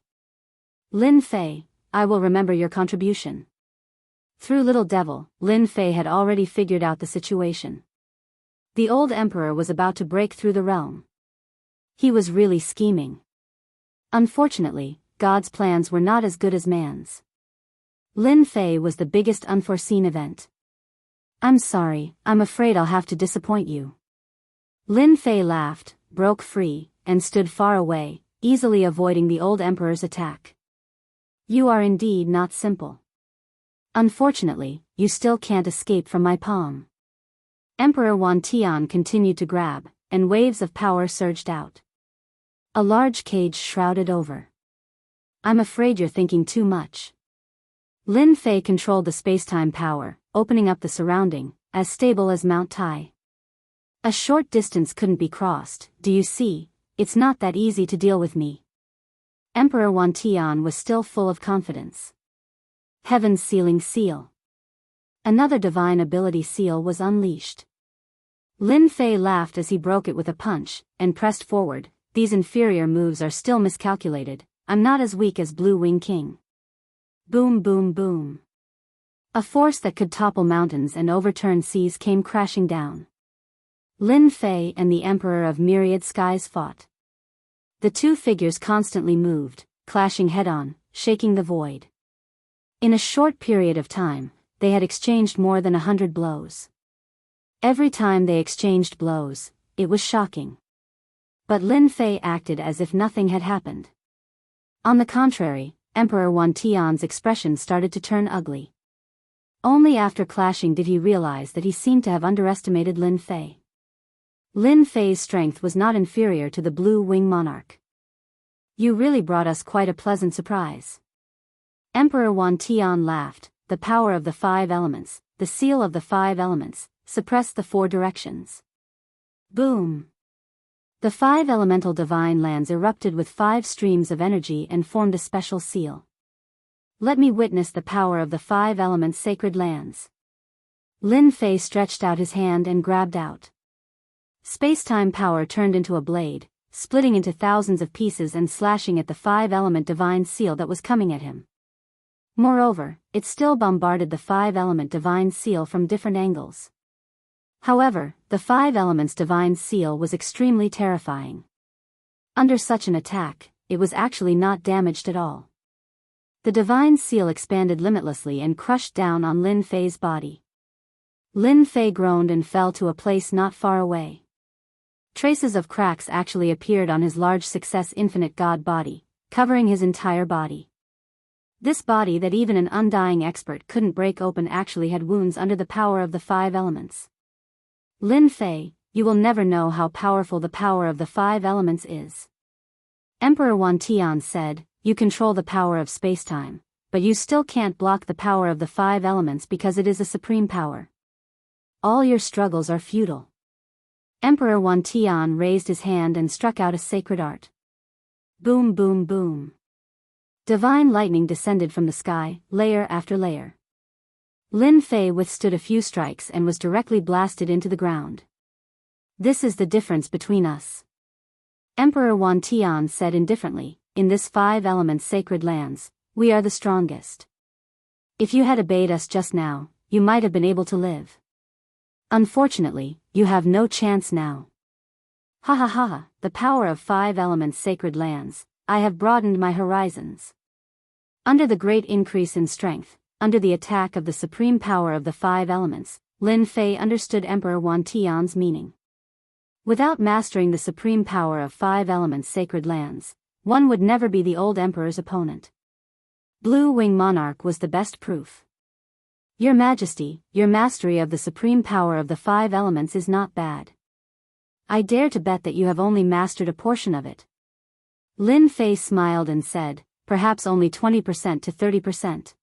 Lin Fei, I will remember your contribution. Through Little Devil, Lin Fei had already figured out the situation. The old emperor was about to break through the realm. He was really scheming. Unfortunately, God's plans were not as good as man's. Lin Fei was the biggest unforeseen event. I'm sorry, I'm afraid I'll have to disappoint you. Lin Fei laughed, broke free, and stood far away, easily avoiding the old emperor's attack. You are indeed not simple. Unfortunately, you still can't escape from my palm. Emperor Wan Tian continued to grab, and waves of power surged out. A large cage shrouded over. I'm afraid you're thinking too much. Lin Fei controlled the space-time power, opening up the surrounding, as stable as Mount Tai. A short distance couldn't be crossed, do you see? It's not that easy to deal with me. Emperor Wan Tian was still full of confidence. Heaven's sealing seal. Another divine ability seal was unleashed. Lin Fei laughed as he broke it with a punch, and pressed forward. These inferior moves are still miscalculated, I'm not as weak as Blue Wing King. Boom boom boom. A force that could topple mountains and overturn seas came crashing down. Lin Fei and the Emperor of Myriad Skies fought. The two figures constantly moved, clashing head-on, shaking the void. In a short period of time, they had exchanged more than 100 blows. Every time they exchanged blows, it was shocking. But Lin Fei acted as if nothing had happened. On the contrary, Emperor Wan Tian's expression started to turn ugly. Only after clashing did he realize that he seemed to have underestimated Lin Fei. Lin Fei's strength was not inferior to the Blue Wing Monarch. You really brought us quite a pleasant surprise. Emperor Wan Tian laughed. The power of the 5 elements, the seal of the 5 elements, suppressed the 4 directions. Boom! The 5 elemental divine lands erupted with 5 streams of energy and formed a special seal. Let me witness the power of the 5 elements sacred lands. Lin Fei stretched out his hand and grabbed out. Space-time power turned into a blade, splitting into thousands of pieces and slashing at the 5-element divine seal that was coming at him. Moreover, it still bombarded the 5-element divine seal from different angles. However, the 5 elements divine seal was extremely terrifying. Under such an attack, it was actually not damaged at all. The divine seal expanded limitlessly and crushed down on Lin Fei's body. Lin Fei groaned and fell to a place not far away. Traces of cracks actually appeared on his large success infinite god body, covering his entire body. This body that even an undying expert couldn't break open actually had wounds under the power of the 5 elements. Lin Fei, you will never know how powerful the power of the 5 elements is. Emperor Wan Tian said, you control the power of spacetime, but you still can't block the power of the 5 elements because it is a supreme power. All your struggles are futile. Emperor Wan Tian raised his hand and struck out a sacred art. Boom boom boom. Divine lightning descended from the sky, layer after layer. Lin Fei withstood a few strikes and was directly blasted into the ground. This is the difference between us. Emperor Wan Tian said indifferently, in this 5 elements sacred lands, we are the strongest. If you had obeyed us just now, you might have been able to live. Unfortunately, you have no chance now. Ha ha ha, the power of 5 elements sacred lands, I have broadened my horizons. Under the great increase in strength, under the attack of the supreme power of the 5 elements, Lin Fei understood Emperor Wan Tian's meaning. Without mastering the supreme power of 5 elements sacred lands, one would never be the old emperor's opponent. Blue Wing Monarch was the best proof. Your Majesty, your mastery of the supreme power of the 5 elements is not bad. I dare to bet that you have only mastered a portion of it. Lin Fei smiled and said, perhaps only 20% to 30%.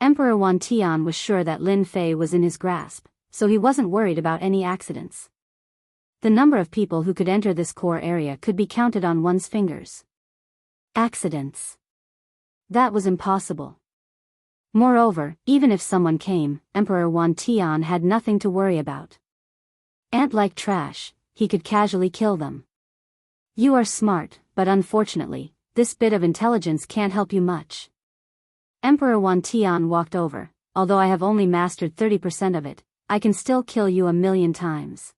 Emperor Wan Tian was sure that Lin Fei was in his grasp, so he wasn't worried about any accidents. The number of people who could enter this core area could be counted on one's fingers. Accidents. That was impossible. Moreover, even if someone came, Emperor Wan Tian had nothing to worry about. Ant-like trash, he could casually kill them. You are smart, but unfortunately, this bit of intelligence can't help you much. Emperor Wan Tian walked over. Although I have only mastered 30% of it, I can still kill you 1,000,000 times.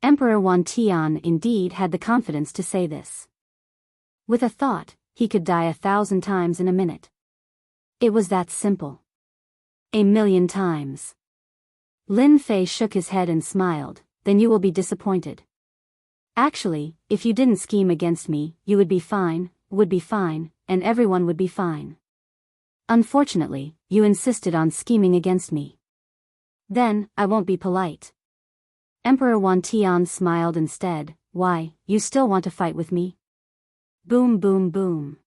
Emperor Wan Tian indeed had the confidence to say this. With a thought, he could die 1,000 times in a minute. It was that simple. 1,000,000 times. Lin Fei shook his head and smiled. Then you will be disappointed. Actually, if you didn't scheme against me, you would be fine, and everyone would be fine. Unfortunately, you insisted on scheming against me. Then, I won't be polite. Emperor Wan Tian smiled instead. Why, you still want to fight with me? Boom boom boom.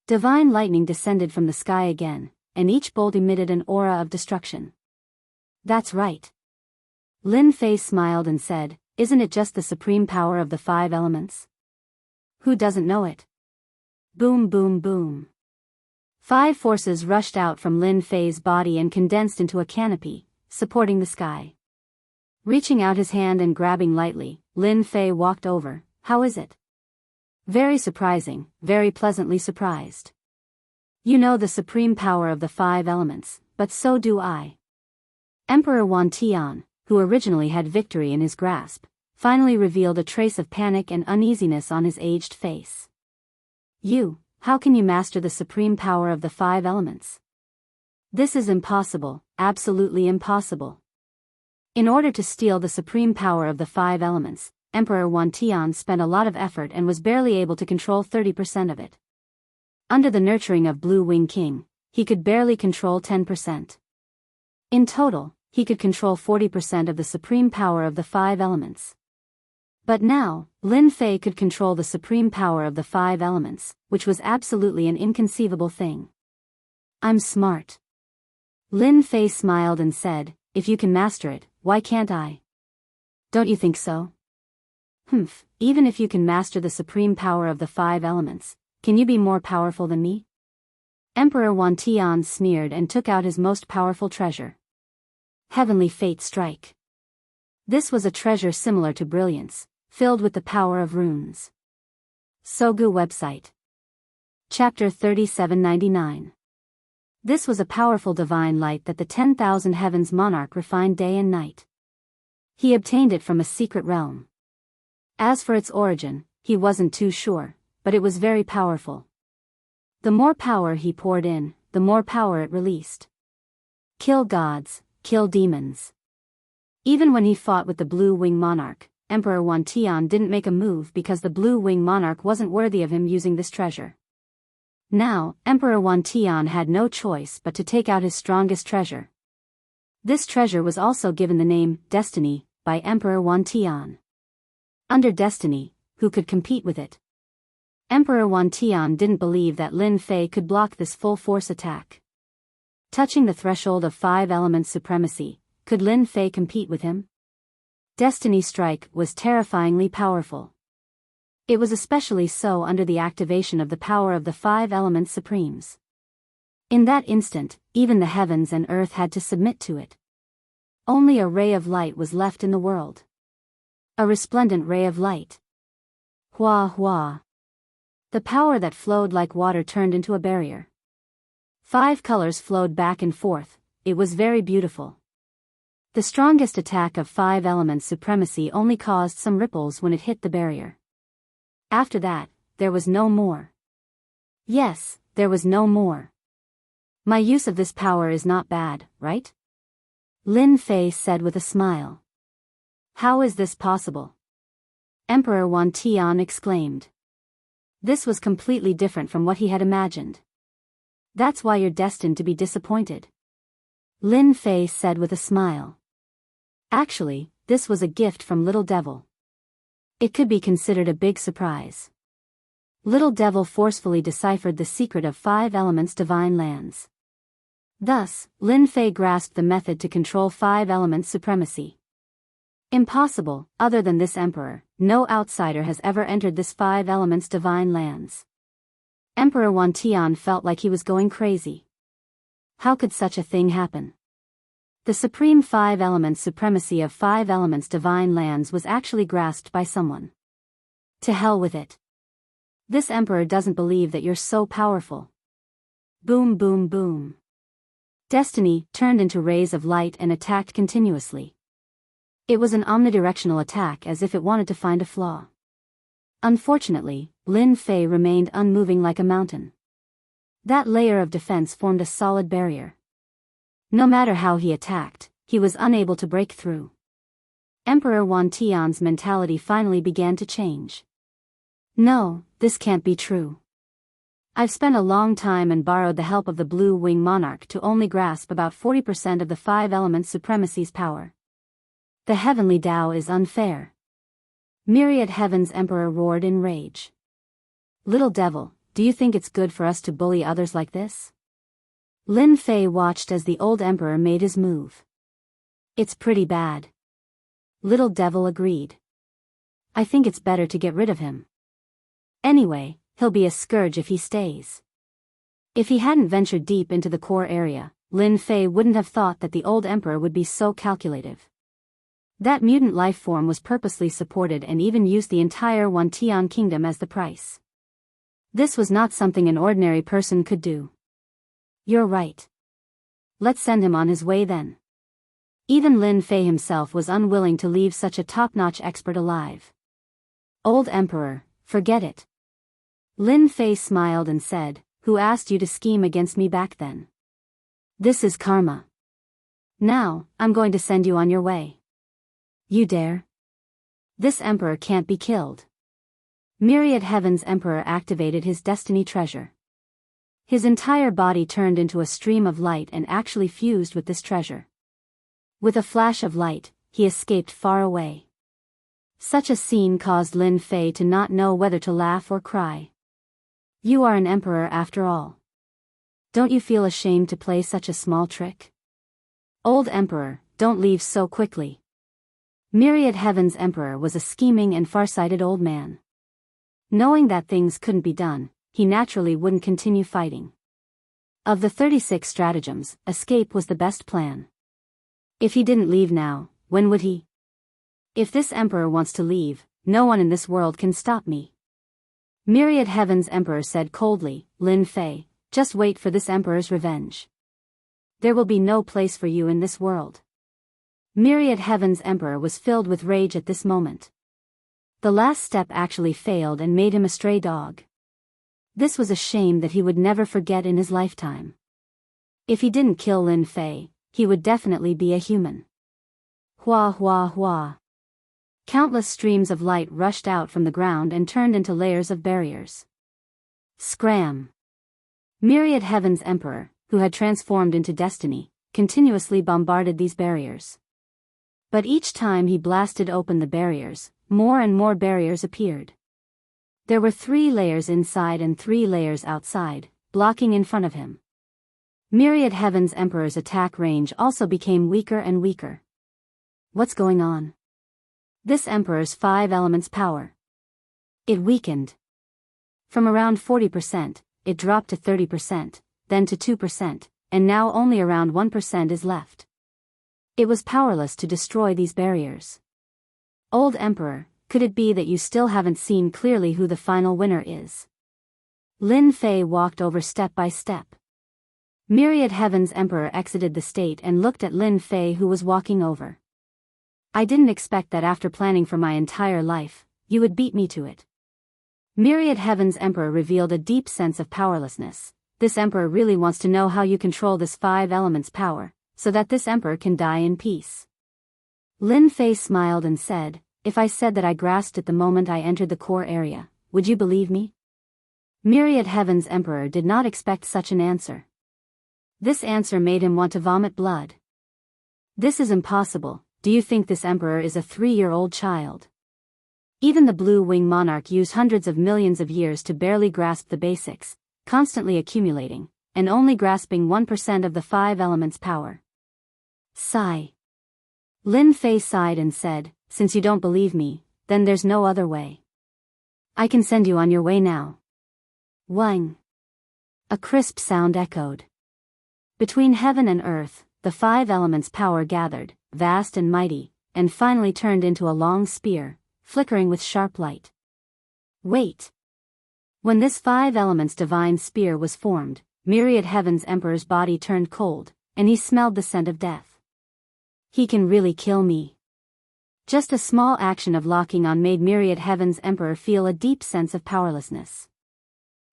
Divine lightning descended from the sky again, and each bolt emitted an aura of destruction. That's right. Lin Fei smiled and said, isn't it just the supreme power of the 5 elements? Who doesn't know it? Boom boom boom. 5 forces rushed out from Lin Fei's body and condensed into a canopy, supporting the sky. Reaching out his hand and grabbing lightly, Lin Fei walked over. How is it? Very surprising, very pleasantly surprised. You know the supreme power of the 5 elements, but so do I. Emperor Wan Tian, who originally had victory in his grasp, finally revealed a trace of panic and uneasiness on his aged face. How can you master the supreme power of the 5 elements? This is impossible, absolutely impossible. In order to steal the supreme power of the 5 elements, Emperor Wan Tian spent a lot of effort and was barely able to control 30% of it. Under the nurturing of Blue Wing King, he could barely control 10%. In total, he could control 40% of the supreme power of the 5 elements. But now, Lin Fei could control the supreme power of the 5 elements, which was absolutely an inconceivable thing. I'm smart. Lin Fei smiled and said, if you can master it, why can't I? Don't you think so? Even if you can master the supreme power of the 5 elements, can you be more powerful than me? Emperor Wan Tian sneered and took out his most powerful treasure. Heavenly Fate Strike. This was a treasure similar to brilliance, filled with the power of runes. Sogu website. Chapter 3799. This was a powerful divine light that the 10,000 heavens monarch refined day and night. He obtained it from a secret realm. As for its origin, he wasn't too sure, but it was very powerful. The more power he poured in, the more power it released. Kill gods, kill demons. Even when he fought with the Blue Wing Monarch, Emperor Wan Tian didn't make a move because the Blue Wing Monarch wasn't worthy of him using this treasure. Now, Emperor Wan Tian had no choice but to take out his strongest treasure. This treasure was also given the name, Destiny, by Emperor Wan Tian. Under Destiny, who could compete with it? Emperor Wan Tian didn't believe that Lin Fei could block this full-force attack. Touching the threshold of 5 elements supremacy, could Lin Fei compete with him? Destiny Strike was terrifyingly powerful. It was especially so under the activation of the power of the 5 elements supremes. In that instant, even the heavens and earth had to submit to it. Only a ray of light was left in the world. A resplendent ray of light. Hua hua. The power that flowed like water turned into a barrier. 5 colors flowed back and forth. It was very beautiful. The strongest attack of 5 elements supremacy only caused some ripples when it hit the barrier. After that, there was no more. Yes, there was no more. My use of this power is not bad, right? Lin Fei said with a smile. How is this possible? Emperor Wan Tian exclaimed. This was completely different from what he had imagined. That's why you're destined to be disappointed. Lin Fei said with a smile. Actually, this was a gift from Little Devil. It could be considered a big surprise. Little Devil forcefully deciphered the secret of 5 elements divine lands. Thus, Lin Fei grasped the method to control 5 elements supremacy. Impossible, other than this emperor, no outsider has ever entered this 5 elements divine lands. Emperor Wan Tian felt like he was going crazy. How could such a thing happen? The supreme five elements supremacy of five elements divine lands was actually grasped by someone. To hell with it. This emperor doesn't believe that you're so powerful. Boom boom boom. Destiny turned into rays of light and attacked continuously. It was an omnidirectional attack as if it wanted to find a flaw. Unfortunately, Lin Fei remained unmoving like a mountain. That layer of defense formed a solid barrier. No matter how he attacked, he was unable to break through. Emperor Wan Tian's mentality finally began to change. No, this can't be true. I've spent a long time and borrowed the help of the Blue Wing Monarch to only grasp about 40% of the five elements supremacy's power. The heavenly Tao is unfair. Myriad Heaven's Emperor roared in rage. Little devil, do you think it's good for us to bully others like this? Lin Fei watched as the old emperor made his move. It's pretty bad. Little devil agreed. I think it's better to get rid of him. Anyway, he'll be a scourge if he stays. If he hadn't ventured deep into the core area, Lin Fei wouldn't have thought that the old emperor would be so calculative. That mutant life form was purposely supported and even used the entire Wantian kingdom as the price. This was not something an ordinary person could do. You're right. Let's send him on his way then. Even Lin Fei himself was unwilling to leave such a top-notch expert alive. Old emperor, forget it. Lin Fei smiled and said, who asked you to scheme against me back then? This is karma. Now, I'm going to send you on your way. You dare? This emperor can't be killed. Myriad Heaven's emperor activated his destiny treasure. His entire body turned into a stream of light and actually fused with this treasure. With a flash of light, he escaped far away. Such a scene caused Lin Fei to not know whether to laugh or cry. You are an emperor after all. Don't you feel ashamed to play such a small trick? Old emperor, don't leave so quickly. Myriad Heaven's emperor was a scheming and far-sighted old man. Knowing that things couldn't be done, he naturally wouldn't continue fighting. Of the 36 stratagems, escape was the best plan. If he didn't leave now, when would he? If this emperor wants to leave, no one in this world can stop me. Myriad Heaven's emperor said coldly, Lin Fei, just wait for this emperor's revenge. There will be no place for you in this world. Myriad Heaven's emperor was filled with rage at this moment. The last step actually failed and made him a stray dog. This was a shame that he would never forget in his lifetime. If he didn't kill Lin Fei, he would definitely be a human. Hua hua hua. Countless streams of light rushed out from the ground and turned into layers of barriers. Scram! Myriad Heaven's emperor, who had transformed into destiny, continuously bombarded these barriers. But each time he blasted open the barriers, more and more barriers appeared. There were 3 layers inside and 3 layers outside, blocking in front of him. Myriad Heaven's emperor's attack range also became weaker and weaker. What's going on? This emperor's 5 elements power. It weakened. From around 40%, it dropped to 30%, then to 2%, and now only around 1% is left. It was powerless to destroy these barriers. Old emperor, could it be that you still haven't seen clearly who the final winner is? Lin Fei walked over step by step. Myriad Heaven's emperor exited the state and looked at Lin Fei who was walking over. I didn't expect that after planning for my entire life, you would beat me to it. Myriad Heaven's emperor revealed a deep sense of powerlessness. This emperor really wants to know how you control this 5 elements power, so that this emperor can die in peace. Lin Fei smiled and said, if I said that I grasped it the moment I entered the core area, would you believe me? Myriad Heaven's emperor did not expect such an answer. This answer made him want to vomit blood. This is impossible. Do you think this emperor is a 3-year-old child? Even the Blue Wing Monarch used hundreds of millions of years to barely grasp the basics, constantly accumulating, and only grasping 1% of the 5 elements power. Sigh. Lin Fei sighed and said, since you don't believe me, then there's no other way. I can send you on your way now. Wang. A crisp sound echoed. Between heaven and earth, the 5 elements' power gathered, vast and mighty, and finally turned into a long spear, flickering with sharp light. Wait! When this 5 elements divine spear was formed, Myriad Heaven's Emperor's body turned cold, and he smelled the scent of death. He can really kill me. Just a small action of locking on made Myriad Heaven's Emperor feel a deep sense of powerlessness.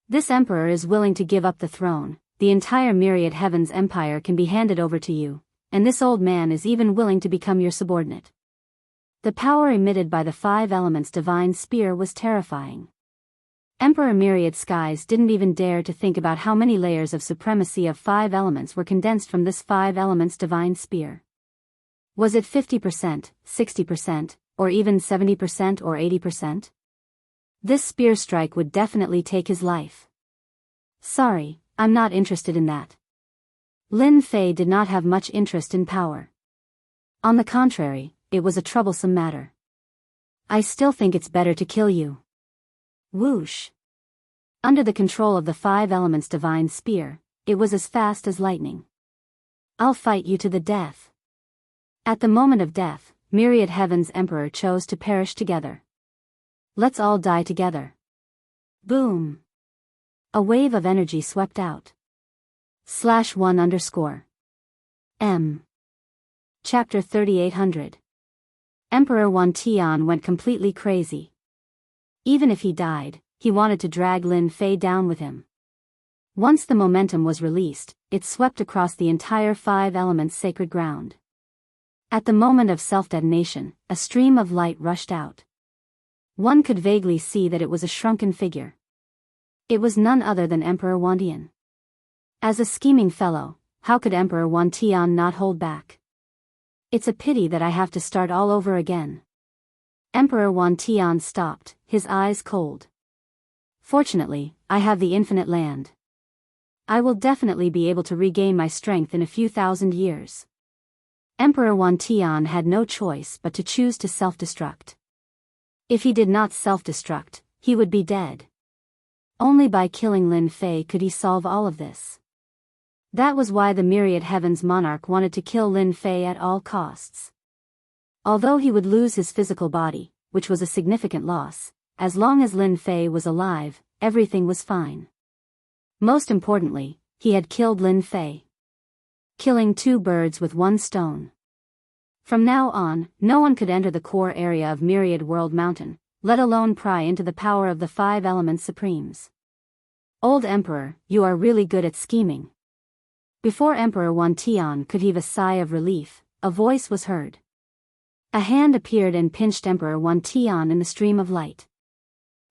This Emperor is willing to give up the throne, the entire Myriad Heaven's empire can be handed over to you, and this old man is even willing to become your subordinate. The power emitted by the 5 elements divine spear was terrifying. Emperor Myriad Skies didn't even dare to think about how many layers of supremacy of 5 elements were condensed from this 5 elements divine spear. Was it 50%, 60%, or even 70% or 80%? This spear strike would definitely take his life. Sorry, I'm not interested in that. Lin Fei did not have much interest in power. On the contrary, it was a troublesome matter. I still think it's better to kill you. Whoosh! Under the control of the 5 elements divine spear, it was as fast as lightning. I'll fight you to the death. At the moment of death, Myriad Heaven's Emperor chose to perish together. Let's all die together. Boom! A wave of energy swept out. /1_M. Chapter 3800. Emperor Wan Tian went completely crazy. Even if he died, he wanted to drag Lin Fei down with him. Once the momentum was released, it swept across the entire 5 elements sacred ground. At the moment of self-detonation, a stream of light rushed out. One could vaguely see that it was a shrunken figure. It was none other than Emperor Wan Tian. As a scheming fellow, how could Emperor Wan Tian not hold back? It's a pity that I have to start all over again. Emperor Wan Tian stopped, his eyes cold. Fortunately, I have the infinite land. I will definitely be able to regain my strength in a few thousand years. Emperor Wan Tian had no choice but to choose to self-destruct. If he did not self-destruct, he would be dead. Only by killing Lin Fei could he solve all of this. That was why the Myriad Heaven's monarch wanted to kill Lin Fei at all costs. Although he would lose his physical body, which was a significant loss, as long as Lin Fei was alive, everything was fine. Most importantly, he had killed Lin Fei. Killing 2 birds with 1 stone. From now on, no one could enter the core area of Myriad World Mountain, let alone pry into the power of the 5 elements supremes. Old Emperor, you are really good at scheming. Before Emperor Wan Tian could heave a sigh of relief, a voice was heard. A hand appeared and pinched Emperor Wan Tian in the stream of light.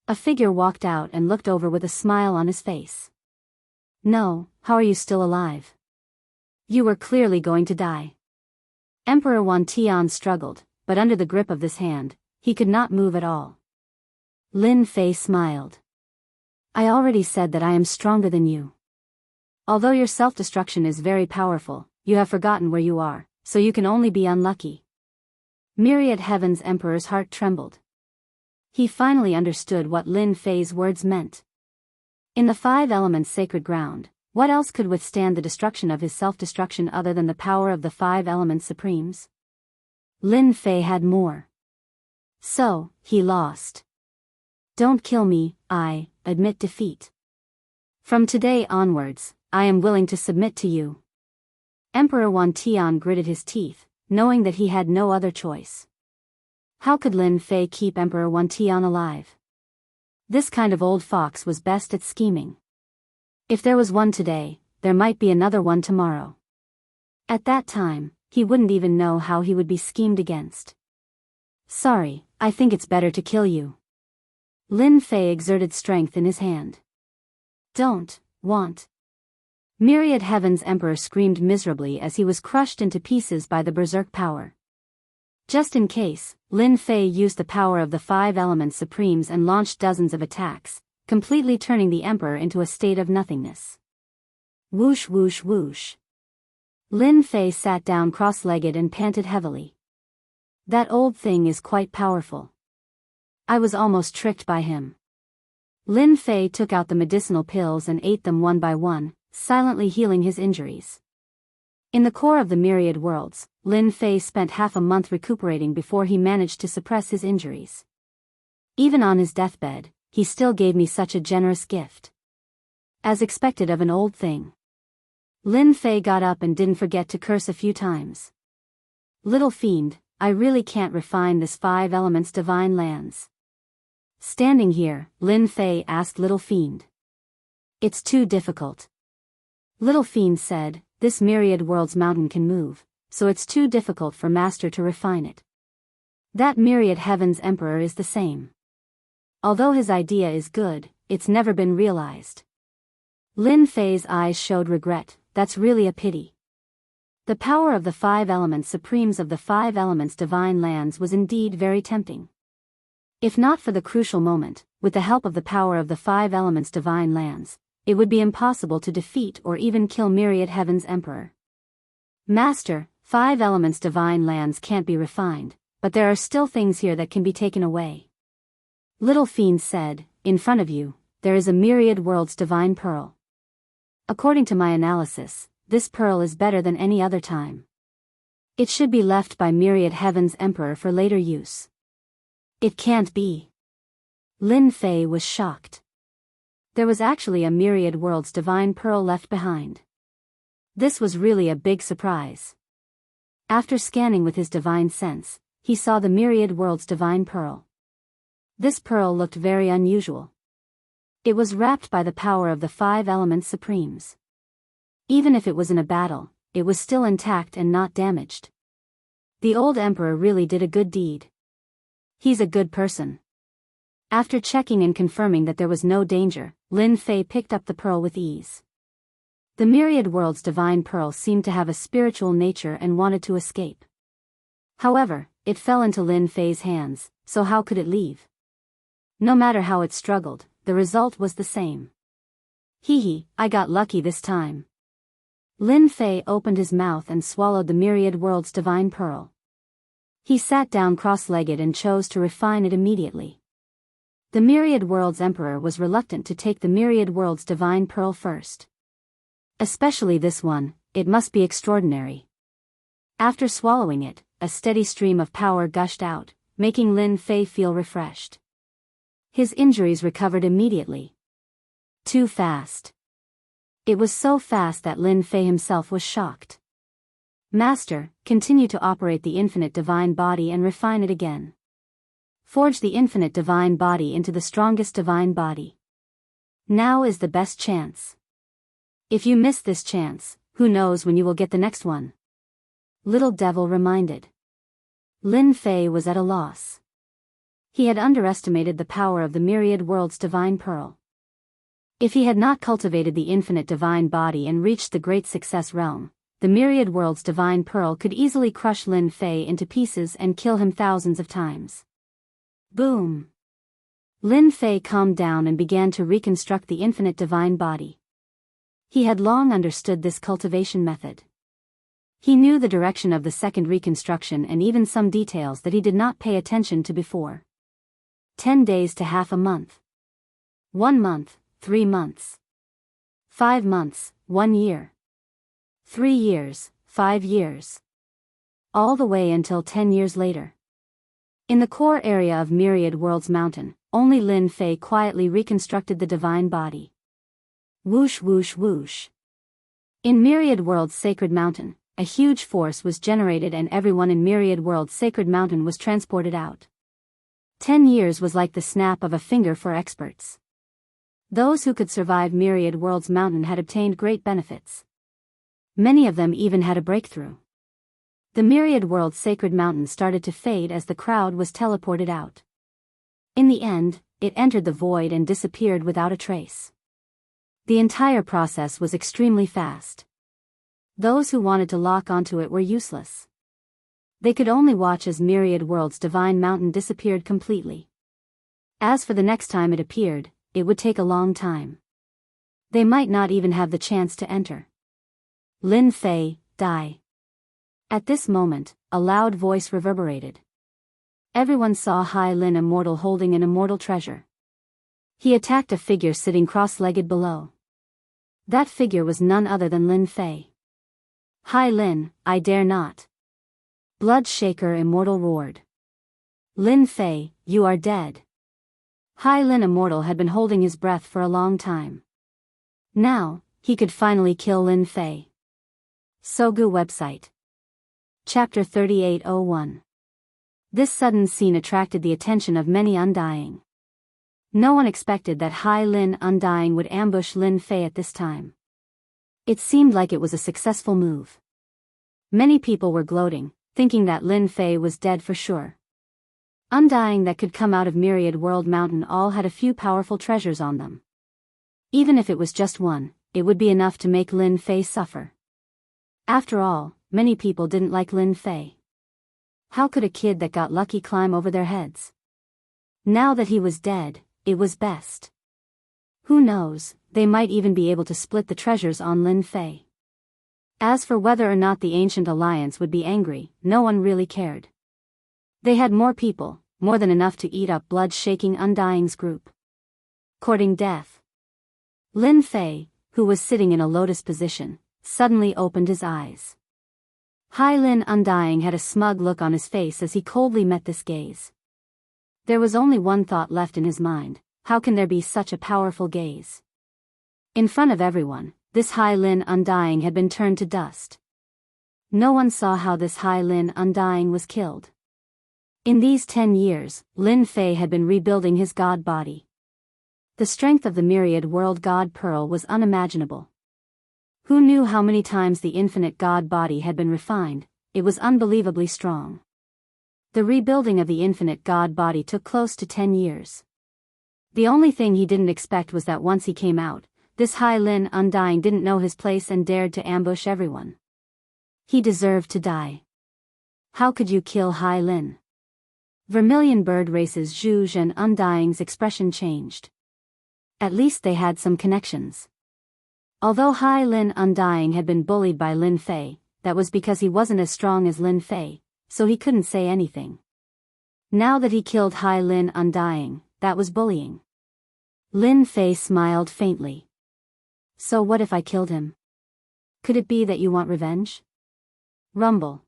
A figure walked out and looked over with a smile on his face. No, how are you still alive? You were clearly going to die. Emperor Wan Tian struggled, but under the grip of this hand, he could not move at all. Lin Fei smiled. I already said that I am stronger than you. Although your self-destruction is very powerful, you have forgotten where you are, so you can only be unlucky. Myriad Heaven's Emperor's heart trembled. He finally understood what Lin Fei's words meant. In the 5 elements sacred ground, what else could withstand the destruction of his self-destruction other than the power of the 5 elements supremes? Lin Fei had more. So, he lost. Don't kill me, I admit defeat. From today onwards, I am willing to submit to you. Emperor Wan Tian gritted his teeth, knowing that he had no other choice. How could Lin Fei keep Emperor Wan Tian alive? This kind of old fox was best at scheming. If there was one today, there might be another one tomorrow. At that time, he wouldn't even know how he would be schemed against. Sorry, I think it's better to kill you. Lin Fei exerted strength in his hand. Don't want. Myriad Heaven's Emperor screamed miserably as he was crushed into pieces by the berserk power. Just in case, Lin Fei used the power of the 5 elements supremes and launched dozens of attacks, completely turning the Emperor into a state of nothingness. Whoosh whoosh whoosh. Lin Fei sat down cross-legged and panted heavily. That old thing is quite powerful. I was almost tricked by him. Lin Fei took out the medicinal pills and ate them one by one, silently healing his injuries. In the core of the myriad worlds, Lin Fei spent half a month recuperating before he managed to suppress his injuries. Even on his deathbed, he still gave me such a generous gift. As expected of an old thing. Lin Fei got up and didn't forget to curse a few times. Little fiend, I really can't refine this 5 elements divine lands. Standing here, Lin Fei asked Little Fiend. It's too difficult. Little Fiend said, this myriad world's mountain can move, so it's too difficult for Master to refine it. That myriad heaven's emperor is the same. Although his idea is good, it's never been realized. Lin Fei's eyes showed regret, that's really a pity. The power of the 5 elements supremes of the 5 elements divine lands was indeed very tempting. If not for the crucial moment, with the help of the power of the 5 elements divine lands, it would be impossible to defeat or even kill myriad heaven's emperor. Master, 5 elements divine lands can't be refined, but there are still things here that can be taken away. Little Fiend said, in front of you, there is a myriad world's divine pearl. According to my analysis, this pearl is better than any other time. It should be left by myriad heaven's emperor for later use. It can't be. Lin Fei was shocked. There was actually a myriad world's divine pearl left behind. This was really a big surprise. After scanning with his divine sense, he saw the myriad world's divine pearl. This pearl looked very unusual. It was wrapped by the power of the 5 elements supremes. Even if it was in a battle, it was still intact and not damaged. The old emperor really did a good deed. He's a good person. After checking and confirming that there was no danger, Lin Fei picked up the pearl with ease. The myriad world's divine pearl seemed to have a spiritual nature and wanted to escape. However, it fell into Lin Fei's hands, so how could it leave? No matter how it struggled, the result was the same. Hee, I got lucky this time. Lin Fei opened his mouth and swallowed the myriad world's divine pearl. He sat down cross-legged and chose to refine it immediately. The myriad world's emperor was reluctant to take the myriad world's divine pearl first. Especially this one, it must be extraordinary. After swallowing it, a steady stream of power gushed out, making Lin Fei feel refreshed. His injuries recovered immediately. Too fast. It was so fast that Lin Fei himself was shocked. Master, continue to operate the infinite divine body and refine it again. Forge the infinite divine body into the strongest divine body. Now is the best chance. If you miss this chance, who knows when you will get the next one? Little Devil reminded. Lin Fei was at a loss. He had underestimated the power of the myriad world's divine pearl. If he had not cultivated the infinite divine body and reached the great success realm, the myriad world's divine pearl could easily crush Lin Fei into pieces and kill him thousands of times. Boom! Lin Fei calmed down and began to reconstruct the infinite divine body. He had long understood this cultivation method. He knew the direction of the second reconstruction and even some details that he did not pay attention to before. 10 days to half a month. 1 month, 3 months. 5 months, 1 year. 3 years, 5 years. All the way until 10 years later. In the core area of Myriad Worlds Mountain, only Lin Fei quietly reconstructed the divine body. Whoosh whoosh whoosh. In Myriad Worlds Sacred Mountain, a huge force was generated and everyone in Myriad Worlds Sacred Mountain was transported out. 10 years was like the snap of a finger for experts. Those who could survive Myriad Worlds Mountain had obtained great benefits. Many of them even had a breakthrough. The Myriad Worlds Sacred Mountain started to fade as the crowd was teleported out. In the end, it entered the void and disappeared without a trace. The entire process was extremely fast. Those who wanted to lock onto it were useless. They could only watch as Myriad Worlds Divine Mountain disappeared completely. As for the next time it appeared, it would take a long time. They might not even have the chance to enter. Lin Fei, die. At this moment, a loud voice reverberated. Everyone saw Hai Lin Immortal holding an immortal treasure. He attacked a figure sitting cross-legged below. That figure was none other than Lin Fei. Hai Lin, I dare not. Bloodshaker Immortal roared. Lin Fei, you are dead. Hai Lin Immortal had been holding his breath for a long time. Now, he could finally kill Lin Fei. Sogu website. Chapter 3801. This sudden scene attracted the attention of many Undying. No one expected that Hai Lin Undying would ambush Lin Fei at this time. It seemed like it was a successful move. Many people were gloating, thinking that Lin Fei was dead for sure. Undying that could come out of Myriad World Mountain all had a few powerful treasures on them. Even if it was just one, it would be enough to make Lin Fei suffer. After all, many people didn't like Lin Fei. How could a kid that got lucky climb over their heads? Now that he was dead, it was best. Who knows, they might even be able to split the treasures on Lin Fei. As for whether or not the Ancient Alliance would be angry, no one really cared. They had more people, more than enough to eat up blood-shaking Undying's group. Courting death. Lin Fei, who was sitting in a lotus position, suddenly opened his eyes. Hai Lin Undying had a smug look on his face as he coldly met this gaze. There was only one thought left in his mind: how can there be such a powerful gaze? In front of everyone, this Hai Lin Undying had been turned to dust. No one saw how this Hai Lin Undying was killed. In these 10 years, Lin Fei had been rebuilding his god body. The strength of the Myriad World God Pearl was unimaginable. Who knew how many times the infinite god body had been refined? It was unbelievably strong. The rebuilding of the infinite god body took close to 10 years. The only thing he didn't expect was that once he came out, this Hai Lin Undying didn't know his place and dared to ambush everyone. He deserved to die. How could you kill Hai Lin? Vermilion Bird Race's Zhu and Undying's expression changed. At least they had some connections. Although Hai Lin Undying had been bullied by Lin Fei, that was because he wasn't as strong as Lin Fei, so he couldn't say anything. Now that he killed Hai Lin Undying, that was bullying. Lin Fei smiled faintly. So what if I killed him? Could it be that you want revenge? Rumble.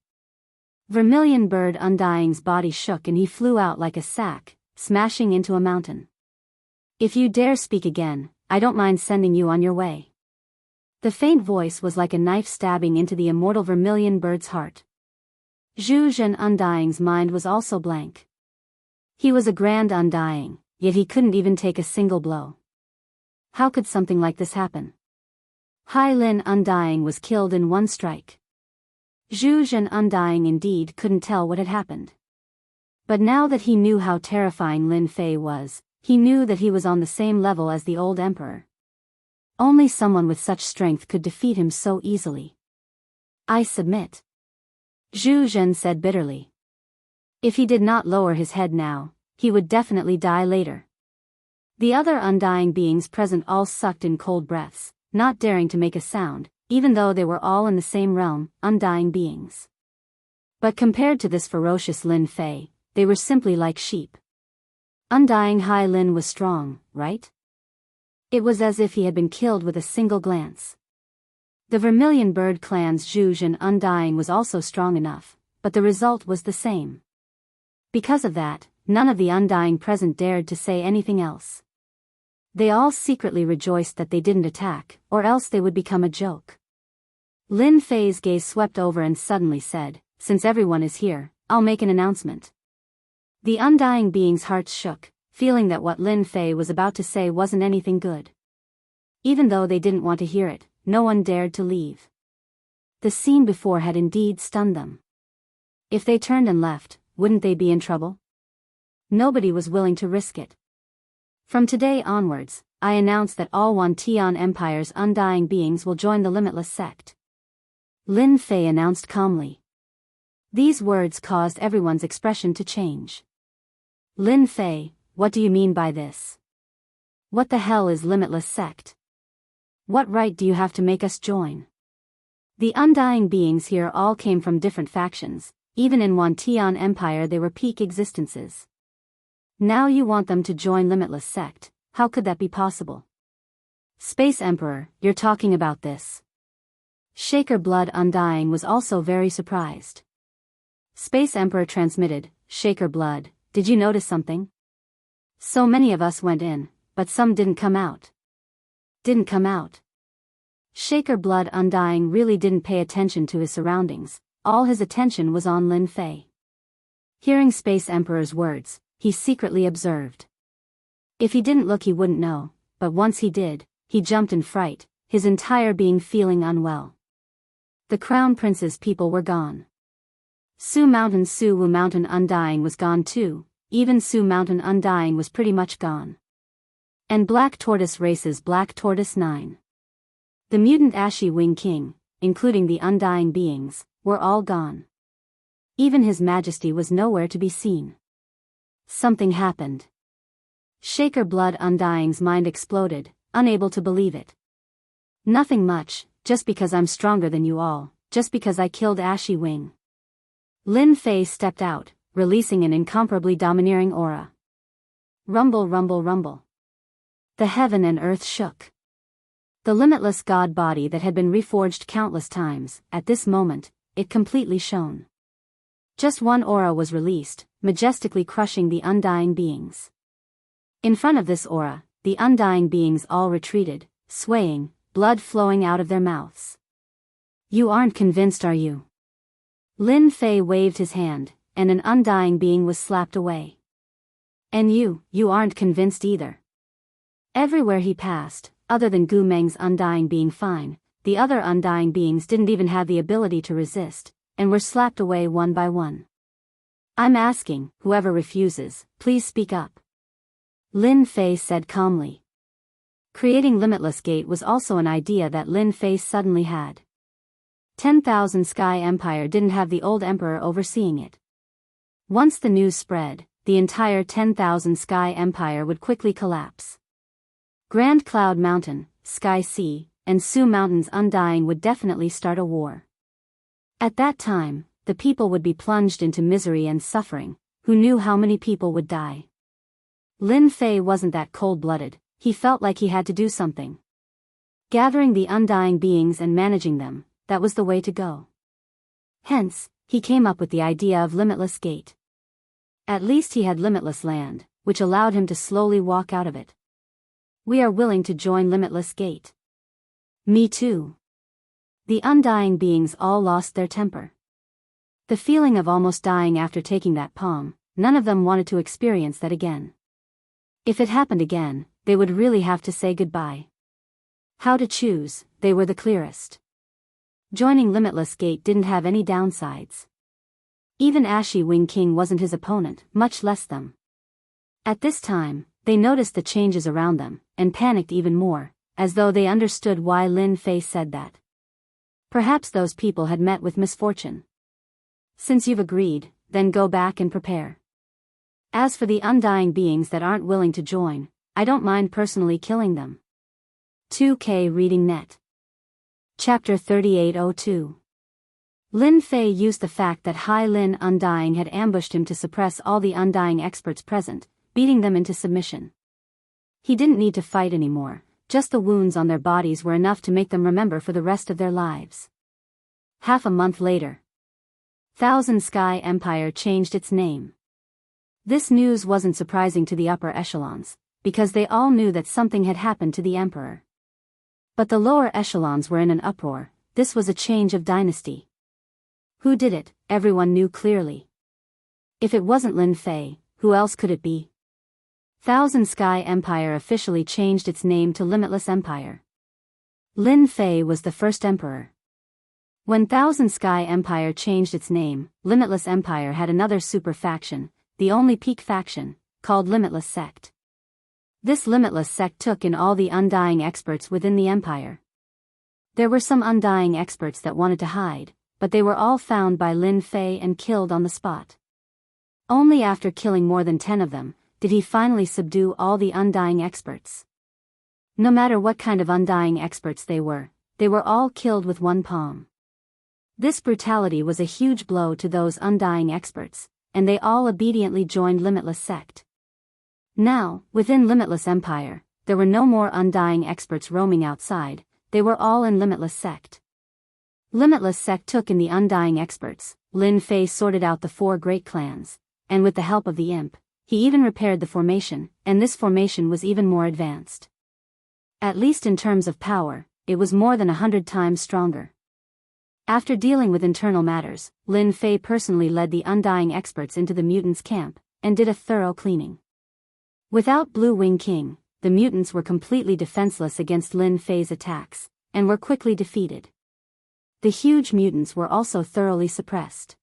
Vermilion Bird Undying's body shook and he flew out like a sack, smashing into a mountain. If you dare speak again, I don't mind sending you on your way. The faint voice was like a knife stabbing into the immortal Vermilion Bird's heart. Zhu Zhen Undying's mind was also blank. He was a grand Undying, yet he couldn't even take a single blow. How could something like this happen? Hai Lin Undying was killed in one strike. Zhu Zhen Undying indeed couldn't tell what had happened. But now that he knew how terrifying Lin Fei was, he knew that he was on the same level as the old emperor. Only someone with such strength could defeat him so easily. I submit. Zhu Zhen said bitterly. If he did not lower his head now, he would definitely die later. The other Undying beings present all sucked in cold breaths, not daring to make a sound, even though they were all in the same realm, Undying beings. But compared to this ferocious Lin Fei, they were simply like sheep. Undying Hai Lin was strong, right? It was as if he had been killed with a single glance. The Vermilion Bird clan's Zhu Zhen Undying was also strong enough, but the result was the same. Because of that, none of the Undying present dared to say anything else. They all secretly rejoiced that they didn't attack, or else they would become a joke. Lin Fei's gaze swept over and suddenly said, "Since everyone is here, I'll make an announcement." The Undying beings' hearts shook, feeling that what Lin Fei was about to say wasn't anything good. Even though they didn't want to hear it, no one dared to leave. The scene before had indeed stunned them. If they turned and left, wouldn't they be in trouble? Nobody was willing to risk it. From today onwards, I announce that all Wantian Empire's Undying beings will join the Limitless Sect. Lin Fei announced calmly. These words caused everyone's expression to change. Lin Fei, what do you mean by this? What the hell is Limitless Sect? What right do you have to make us join? The Undying beings here all came from different factions, even in Wantian Empire they were peak existences. Now you want them to join Limitless Sect, how could that be possible? Space Emperor, you're talking about this. Shaker Blood Undying was also very surprised. Space Emperor transmitted, Shaker Blood, did you notice something? So many of us went in, but some didn't come out. Didn't come out. Shaker Blood Undying really didn't pay attention to his surroundings, all his attention was on Lin Fei. Hearing Space Emperor's words, he secretly observed. If he didn't look he wouldn't know, but once he did, he jumped in fright, his entire being feeling unwell. The Crown Prince's people were gone. Su Wu Mountain Undying was gone too, even Su Mountain Undying was pretty much gone. And Black Tortoise Race's Black Tortoise 9. The mutant Ashy Wing King, including the Undying beings, were all gone. Even His Majesty was nowhere to be seen. Something happened. Shaker Blood Undying's mind exploded, unable to believe it. Nothing much, just because I'm stronger than you all, just because I killed Ashy Wing. Lin Fei stepped out, releasing an incomparably domineering aura. Rumble, rumble, rumble. The heaven and earth shook. The limitless god body that had been reforged countless times, at this moment, it completely shone. Just one aura was released, majestically crushing the Undying beings. In front of this aura, the Undying beings all retreated, swaying, blood flowing out of their mouths. You aren't convinced, are you? Lin Fei waved his hand, and an Undying being was slapped away. And you aren't convinced either. Everywhere he passed, other than Gu Meng's Undying being fine, the other Undying beings didn't even have the ability to resist, and were slapped away one by one. I'm asking, whoever refuses, please speak up. Lin Fei said calmly. Creating Limitless Gate was also an idea that Lin Fei suddenly had. 10,000 Sky Empire didn't have the old emperor overseeing it. Once the news spread, the entire 10,000 Sky Empire would quickly collapse. Grand Cloud Mountain, Sky Sea, and Su Mountain's Undying would definitely start a war. At that time, the people would be plunged into misery and suffering, who knew how many people would die. Lin Fei wasn't that cold-blooded, he felt like he had to do something. Gathering the Undying beings and managing them, that was the way to go. Hence, he came up with the idea of Limitless Gate. At least he had limitless land, which allowed him to slowly walk out of it. We are willing to join Limitless Gate. Me too. The Undying beings all lost their temper. The feeling of almost dying after taking that palm, none of them wanted to experience that again. If it happened again, they would really have to say goodbye. How to choose, they were the clearest. Joining Limitless Gate didn't have any downsides. Even Ashy Wing King wasn't his opponent, much less them. At this time, they noticed the changes around them, and panicked even more, as though they understood why Lin Fei said that. Perhaps those people had met with misfortune. Since you've agreed, then go back and prepare. As for the Undying beings that aren't willing to join, I don't mind personally killing them. 2K Reading Net. Chapter 3802. Lin Fei used the fact that Hai Lin Undying had ambushed him to suppress all the Undying experts present, beating them into submission. He didn't need to fight anymore, just the wounds on their bodies were enough to make them remember for the rest of their lives. Half a month later, Thousand Sky Empire changed its name. This news wasn't surprising to the upper echelons, because they all knew that something had happened to the emperor. But the lower echelons were in an uproar, this was a change of dynasty. Who did it, everyone knew clearly. If it wasn't Lin Fei, who else could it be? Thousand Sky Empire officially changed its name to Limitless Empire. Lin Fei was the first emperor. When Thousand Sky Empire changed its name, Limitless Empire had another super faction, the only peak faction, called Limitless Sect. This Limitless Sect took in all the Undying experts within the empire. There were some Undying experts that wanted to hide, but they were all found by Lin Fei and killed on the spot. Only after killing more than 10 of them, did he finally subdue all the Undying experts. No matter what kind of Undying experts they were all killed with one palm. This brutality was a huge blow to those Undying experts, and they all obediently joined Limitless Sect. Now, within Limitless Empire, there were no more Undying experts roaming outside, they were all in Limitless Sect. Limitless sect took in the undying experts. Lin Fei sorted out the 4 great clans, and with the help of the imp, he even repaired the formation, and this formation was even more advanced. At least in terms of power, it was more than 100 times stronger. After dealing with internal matters, Lin Fei personally led the undying experts into the mutants' camp, and did a thorough cleaning. Without Blue Wing King, the mutants were completely defenseless against Lin Fei's attacks, and were quickly defeated. The huge mutants were also thoroughly suppressed.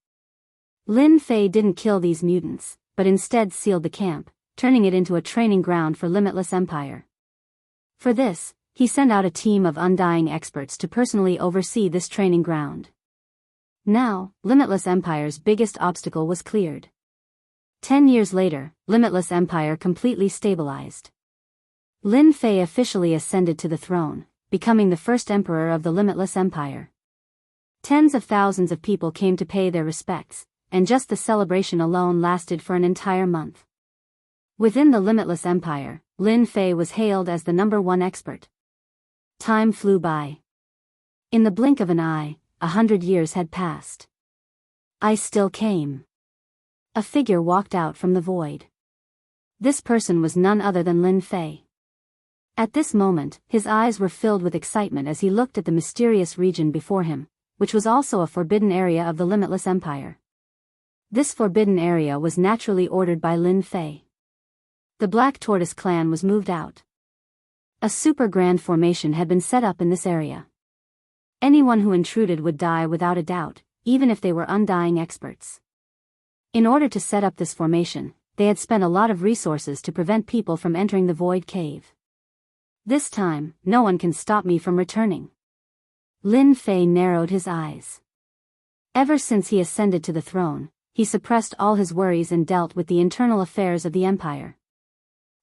Lin Fei didn't kill these mutants, but instead sealed the camp, turning it into a training ground for Limitless Empire. For this, he sent out a team of undying experts to personally oversee this training ground. Now, Limitless Empire's biggest obstacle was cleared. 10 years later, Limitless Empire completely stabilized. Lin Fei officially ascended to the throne, becoming the first emperor of the Limitless Empire. Tens of thousands of people came to pay their respects, and just the celebration alone lasted for an entire month. Within the Limitless Empire, Lin Fei was hailed as the #1 expert. Time flew by. In the blink of an eye, 100 years had passed. I still came. A figure walked out from the void. This person was none other than Lin Fei. At this moment, his eyes were filled with excitement as he looked at the mysterious region before him, which was also a forbidden area of the Limitless Empire. This forbidden area was naturally ordered by Lin Fei. The Black Tortoise clan was moved out. A super grand formation had been set up in this area. Anyone who intruded would die without a doubt, even if they were undying experts. In order to set up this formation, they had spent a lot of resources to prevent people from entering the Void Cave. This time, no one can stop me from returning. Lin Fei narrowed his eyes. Ever since he ascended to the throne, he suppressed all his worries and dealt with the internal affairs of the empire.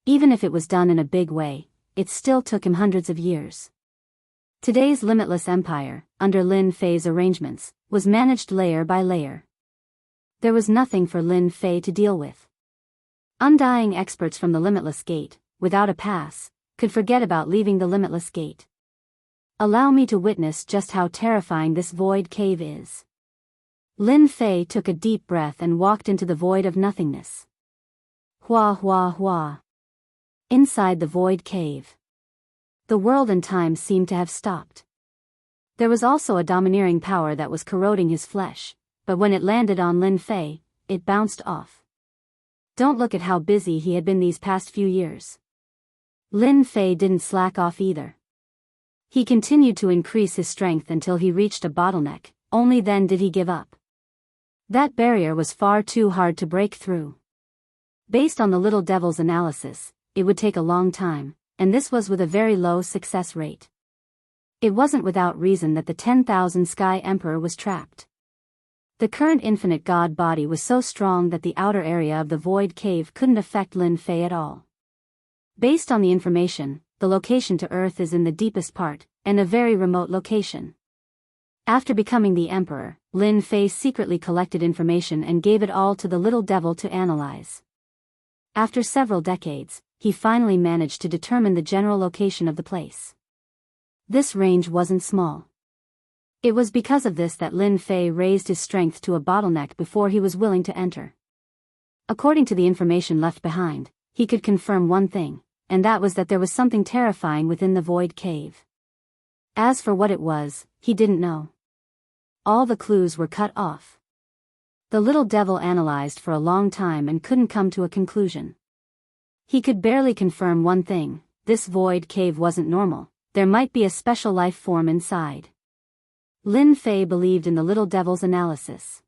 Even if it was done in a big way, it still took him hundreds of years. Today's Limitless Empire, under Lin Fei's arrangements, was managed layer by layer. There was nothing for Lin Fei to deal with. Undying experts from the Limitless Gate, without a pass, could forget about leaving the Limitless Gate. Allow me to witness just how terrifying this void cave is. Lin Fei took a deep breath and walked into the void of nothingness. Hua hua hua. Inside the void cave, the world and time seemed to have stopped. There was also a domineering power that was corroding his flesh, but when it landed on Lin Fei, it bounced off. Don't look at how busy he had been these past few years. Lin Fei didn't slack off either. He continued to increase his strength until he reached a bottleneck, only then did he give up. That barrier was far too hard to break through. Based on the little devil's analysis, it would take a long time, and this was with a very low success rate. It wasn't without reason that the 10,000 Sky Emperor was trapped. The current infinite god body was so strong that the outer area of the void cave couldn't affect Lin Fei at all. Based on the information, the location to Earth is in the deepest part, and a very remote location. After becoming the Emperor, Lin Fei secretly collected information and gave it all to the little devil to analyze. After several decades, he finally managed to determine the general location of the place. This range wasn't small. It was because of this that Lin Fei raised his strength to a bottleneck before he was willing to enter. According to the information left behind, he could confirm one thing, and that was that there was something terrifying within the void cave. As for what it was, he didn't know. All the clues were cut off. The little devil analyzed for a long time and couldn't come to a conclusion. He could barely confirm one thing: this void cave wasn't normal, there might be a special life form inside. Lin Fei believed in the little devil's analysis.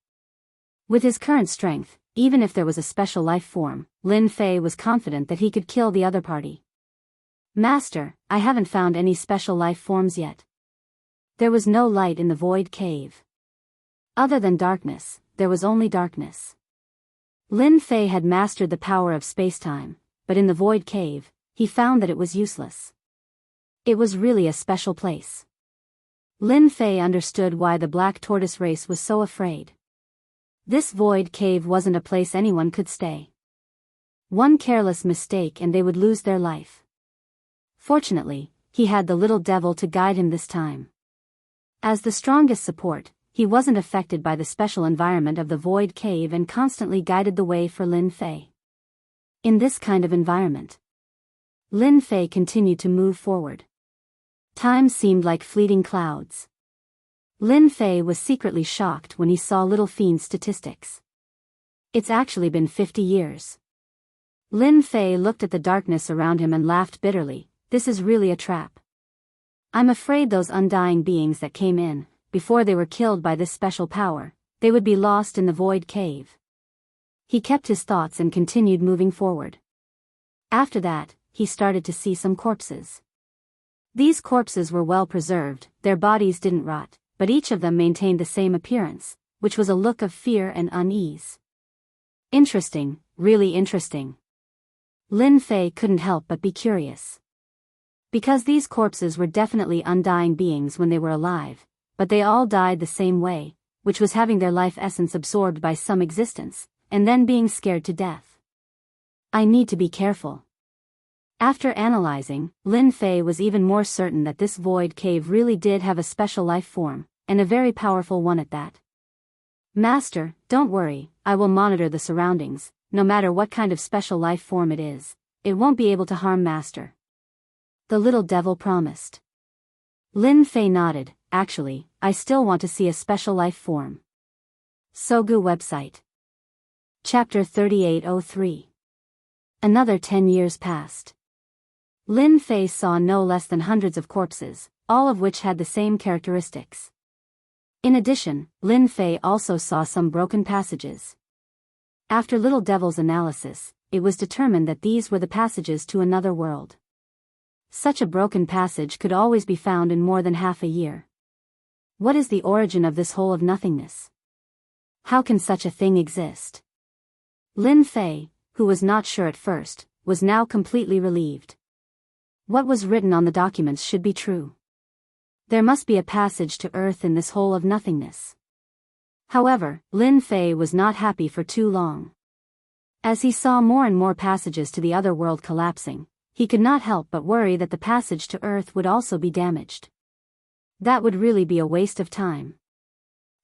With his current strength, even if there was a special life form, Lin Fei was confident that he could kill the other party. Master, I haven't found any special life forms yet. There was no light in the void cave. Other than darkness, there was only darkness. Lin Fei had mastered the power of space-time, but in the void cave, he found that it was useless. It was really a special place. Lin Fei understood why the Black Tortoise race was so afraid. This void cave wasn't a place anyone could stay. One careless mistake and they would lose their life. Fortunately, he had the little devil to guide him this time. As the strongest support, he wasn't affected by the special environment of the void cave and constantly guided the way for Lin Fei. In this kind of environment, Lin Fei continued to move forward. Time seemed like fleeting clouds. Lin Fei was secretly shocked when he saw Little Fiend's statistics. It's actually been 50 years. Lin Fei looked at the darkness around him and laughed bitterly. This is really a trap. I'm afraid those undying beings that came in, before they were killed by this special power, they would be lost in the void cave. He kept his thoughts and continued moving forward. After that, he started to see some corpses. These corpses were well preserved, their bodies didn't rot, but each of them maintained the same appearance, which was a look of fear and unease. Interesting, really interesting. Lin Fei couldn't help but be curious. Because these corpses were definitely undying beings when they were alive, but they all died the same way, which was having their life essence absorbed by some existence, and then being scared to death. I need to be careful. After analyzing, Lin Fei was even more certain that this void cave really did have a special life form, and a very powerful one at that. Master, don't worry, I will monitor the surroundings, no matter what kind of special life form it is, it won't be able to harm Master. The little devil promised. Lin Fei nodded. Actually, I still want to see a special life form. Saga website. Chapter 3803. Another 10 years passed. Lin Fei saw no less than hundreds of corpses, all of which had the same characteristics. In addition, Lin Fei also saw some broken passages. After Little Devil's analysis, it was determined that these were the passages to another world. Such a broken passage could always be found in more than half a year. What is the origin of this hole of nothingness? How can such a thing exist? Lin Fei, who was not sure at first, was now completely relieved. What was written on the documents should be true. There must be a passage to Earth in this hole of nothingness. However, Lin Fei was not happy for too long. As he saw more and more passages to the other world collapsing, he could not help but worry that the passage to Earth would also be damaged. That would really be a waste of time.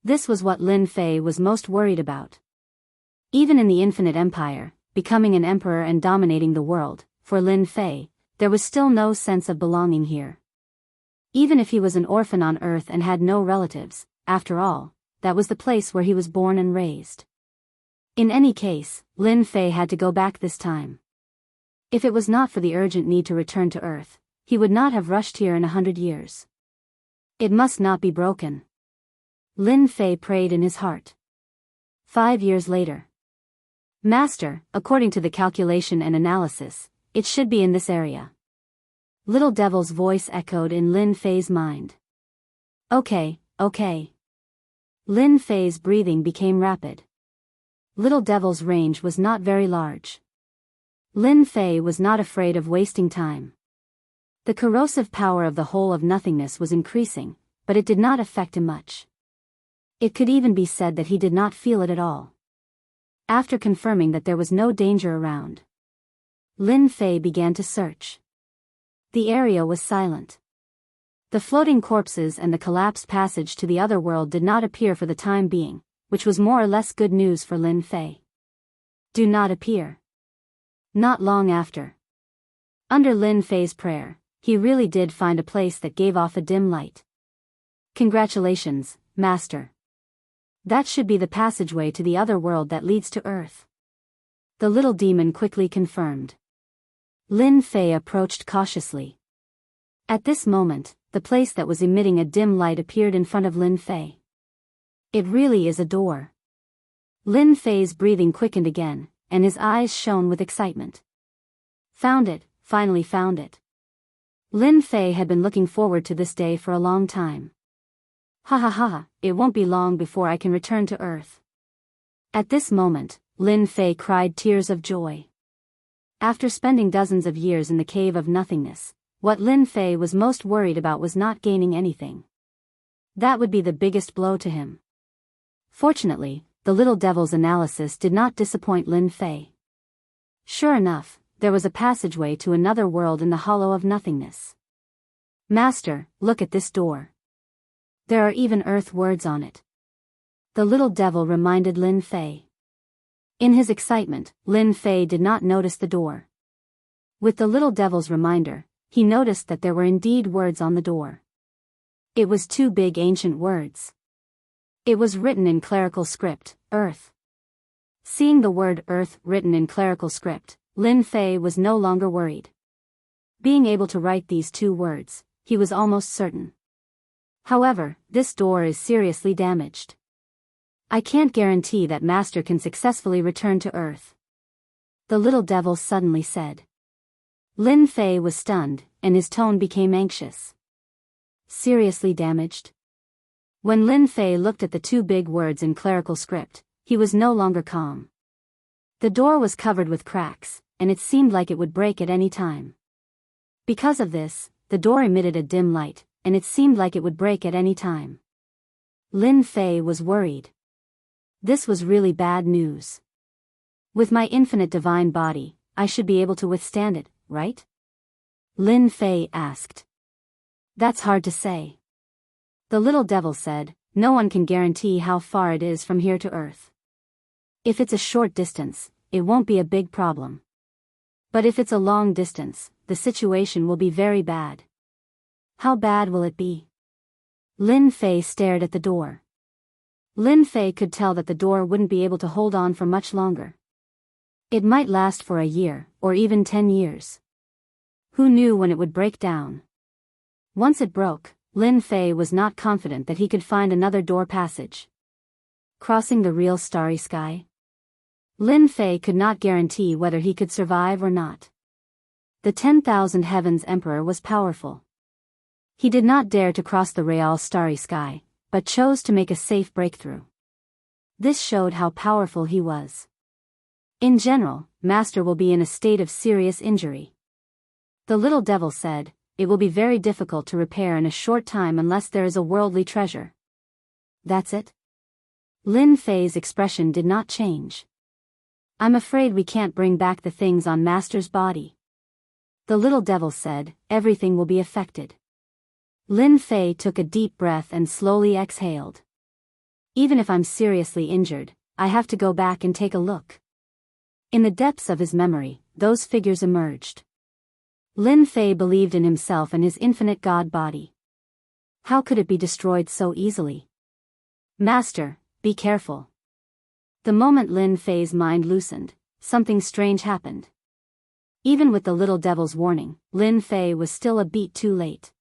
This was what Lin Fei was most worried about. Even in the Infinite Empire, becoming an emperor and dominating the world, for Lin Fei, there was still no sense of belonging here. Even if he was an orphan on Earth and had no relatives, after all, that was the place where he was born and raised. In any case, Lin Fei had to go back this time. If it was not for the urgent need to return to Earth, he would not have rushed here in 100 years. It must not be broken. Lin Fei prayed in his heart. 5 years later. Master, according to the calculation and analysis, it should be in this area. Little Devil's voice echoed in Lin Fei's mind. Okay. Lin Fei's breathing became rapid. Little Devil's range was not very large. Lin Fei was not afraid of wasting time. The corrosive power of the hole of nothingness was increasing, but it did not affect him much. It could even be said that he did not feel it at all. After confirming that there was no danger around, Lin Fei began to search. The area was silent. The floating corpses and the collapsed passage to the other world did not appear for the time being, which was more or less good news for Lin Fei. Do not appear. Not long after. Under Lin Fei's prayer, he really did find a place that gave off a dim light. Congratulations, Master. That should be the passageway to the other world that leads to Earth. The little demon quickly confirmed. Lin Fei approached cautiously. At this moment, the place that was emitting a dim light appeared in front of Lin Fei. It really is a door. Lin Fei's breathing quickened again, and his eyes shone with excitement. Found it, finally found it. Lin Fei had been looking forward to this day for a long time. Ha ha ha, it won't be long before I can return to Earth. At this moment, Lin Fei cried tears of joy. After spending dozens of years in the cave of nothingness, what Lin Fei was most worried about was not gaining anything. That would be the biggest blow to him. Fortunately, the little devil's analysis did not disappoint Lin Fei. Sure enough, there was a passageway to another world in the hollow of nothingness. Master, look at this door. There are even earth words on it. The little devil reminded Lin Fei. In his excitement, Lin Fei did not notice the door. With the little devil's reminder, he noticed that there were indeed words on the door. It was 2 big ancient words. It was written in clerical script, Earth. Seeing the word Earth written in clerical script, Lin Fei was no longer worried. Being able to write these 2 words, he was almost certain. However, this door is seriously damaged. I can't guarantee that Master can successfully return to Earth. The little devil suddenly said. Lin Fei was stunned, and his tone became anxious. Seriously damaged? When Lin Fei looked at the 2 big words in clerical script, he was no longer calm. The door was covered with cracks, and it seemed like it would break at any time. Because of this, the door emitted a dim light, and it seemed like it would break at any time. Lin Fei was worried. This was really bad news. With my infinite divine body, I should be able to withstand it, right? Lin Fei asked. That's hard to say. The little devil said, no one can guarantee how far it is from here to Earth. If it's a short distance, it won't be a big problem. But if it's a long distance, the situation will be very bad. How bad will it be? Lin Fei stared at the door. Lin Fei could tell that the door wouldn't be able to hold on for much longer. It might last for a year, or even 10 years. Who knew when it would break down? Once it broke, Lin Fei was not confident that he could find another door passage. Crossing the real starry sky? Lin Fei could not guarantee whether he could survive or not. The 10,000 Heavens Emperor was powerful. He did not dare to cross the real starry sky, but chose to make a safe breakthrough. This showed how powerful he was. In general, Master will be in a state of serious injury. The little devil said, it will be very difficult to repair in a short time unless there is a worldly treasure. That's it? Lin Fei's expression did not change. I'm afraid we can't bring back the things on Master's body. The little devil said, everything will be affected. Lin Fei took a deep breath and slowly exhaled. Even if I'm seriously injured, I have to go back and take a look. In the depths of his memory, those figures emerged. Lin Fei believed in himself and his infinite God body. How could it be destroyed so easily? Master, be careful. The moment Lin Fei's mind loosened, something strange happened. Even with the little devil's warning, Lin Fei was still a beat too late.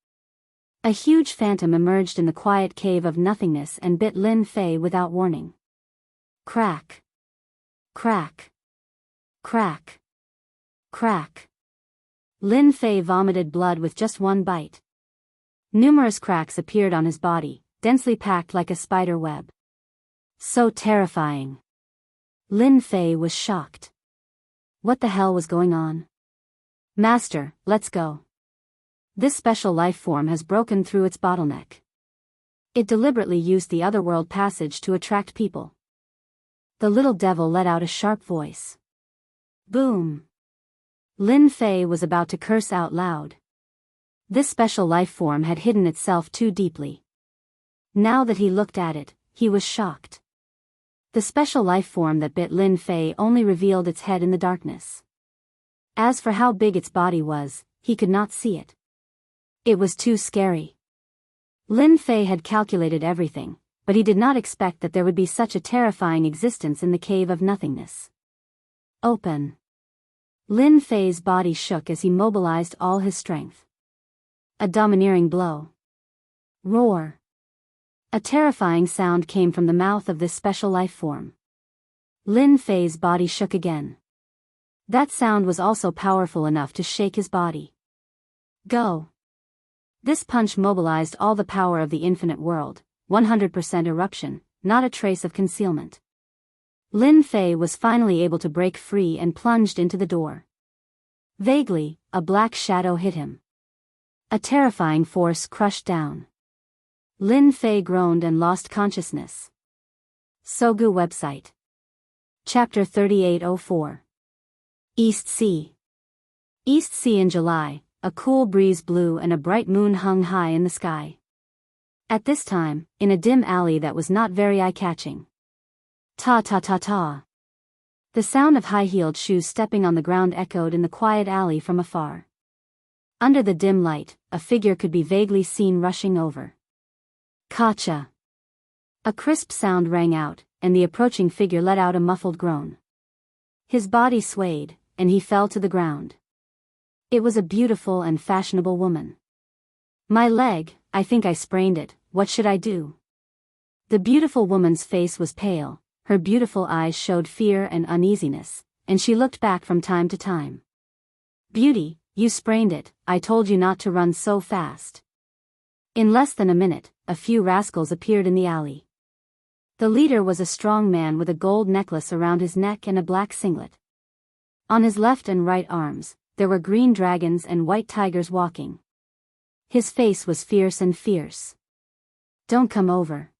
A huge phantom emerged in the quiet cave of nothingness and bit Lin Fei without warning. Crack. Crack. Crack. Crack. Lin Fei vomited blood with just one bite. Numerous cracks appeared on his body, densely packed like a spider web. So terrifying. Lin Fei was shocked. What the hell was going on? Master, let's go. This special life form has broken through its bottleneck. It deliberately used the otherworld passage to attract people. The little devil let out a sharp voice. Boom. Lin Fei was about to curse out loud. This special life form had hidden itself too deeply. Now that he looked at it, he was shocked. The special life form that bit Lin Fei only revealed its head in the darkness. As for how big its body was, he could not see it. It was too scary. Lin Fei had calculated everything, but he did not expect that there would be such a terrifying existence in the cave of nothingness. Open. Lin Fei's body shook as he mobilized all his strength. A domineering blow. Roar. A terrifying sound came from the mouth of this special life form. Lin Fei's body shook again. That sound was also powerful enough to shake his body. Go. This punch mobilized all the power of the infinite world, 100% eruption, not a trace of concealment. Lin Fei was finally able to break free and plunged into the door. Vaguely, a black shadow hit him. A terrifying force crushed down. Lin Fei groaned and lost consciousness. Saga website. Chapter 3804. East Sea. East Sea in July, a cool breeze blew and a bright moon hung high in the sky. At this time, in a dim alley that was not very eye-catching. Ta-ta-ta-ta. The sound of high-heeled shoes stepping on the ground echoed in the quiet alley from afar. Under the dim light, a figure could be vaguely seen rushing over. Kacha. A crisp sound rang out, and the approaching figure let out a muffled groan. His body swayed, and he fell to the ground. It was a beautiful and fashionable woman. My leg, I think I sprained it, what should I do? The beautiful woman's face was pale, her beautiful eyes showed fear and uneasiness, and she looked back from time to time. Beauty, you sprained it, I told you not to run so fast. In less than a minute, a few rascals appeared in the alley. The leader was a strong man with a gold necklace around his neck and a black singlet. On his left and right arms, there were green dragons and white tigers walking. His face was fierce and fierce. Don't come over.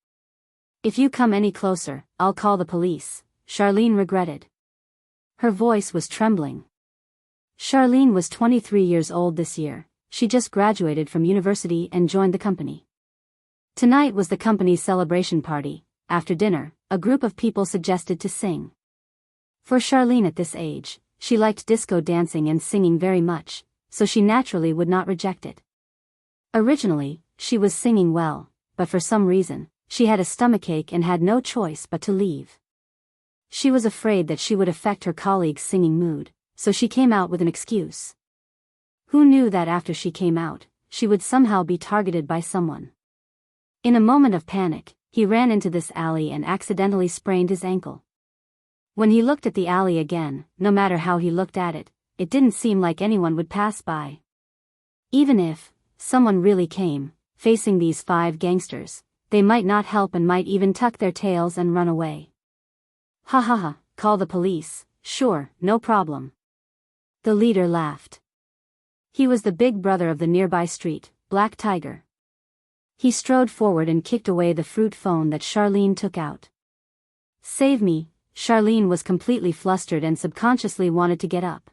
If you come any closer, I'll call the police, Charlene regretted. Her voice was trembling. Charlene was 23 years old this year, she just graduated from university and joined the company. Tonight was the company's celebration party. After dinner, a group of people suggested to sing. For Charlene at this age, she liked disco dancing and singing very much, so she naturally would not reject it. Originally, she was singing well, but for some reason, she had a stomachache and had no choice but to leave. She was afraid that she would affect her colleagues' singing mood, so she came out with an excuse. Who knew that after she came out, she would somehow be targeted by someone? In a moment of panic, he ran into this alley and accidentally sprained his ankle. When he looked at the alley again, no matter how he looked at it, it didn't seem like anyone would pass by. Even if someone really came, facing these 5 gangsters, they might not help and might even tuck their tails and run away. Ha ha ha, call the police, sure, no problem. The leader laughed. He was the big brother of the nearby street, Black Tiger. He strode forward and kicked away the fruit phone that Charlene took out. Save me, Charlene was completely flustered and subconsciously wanted to get up.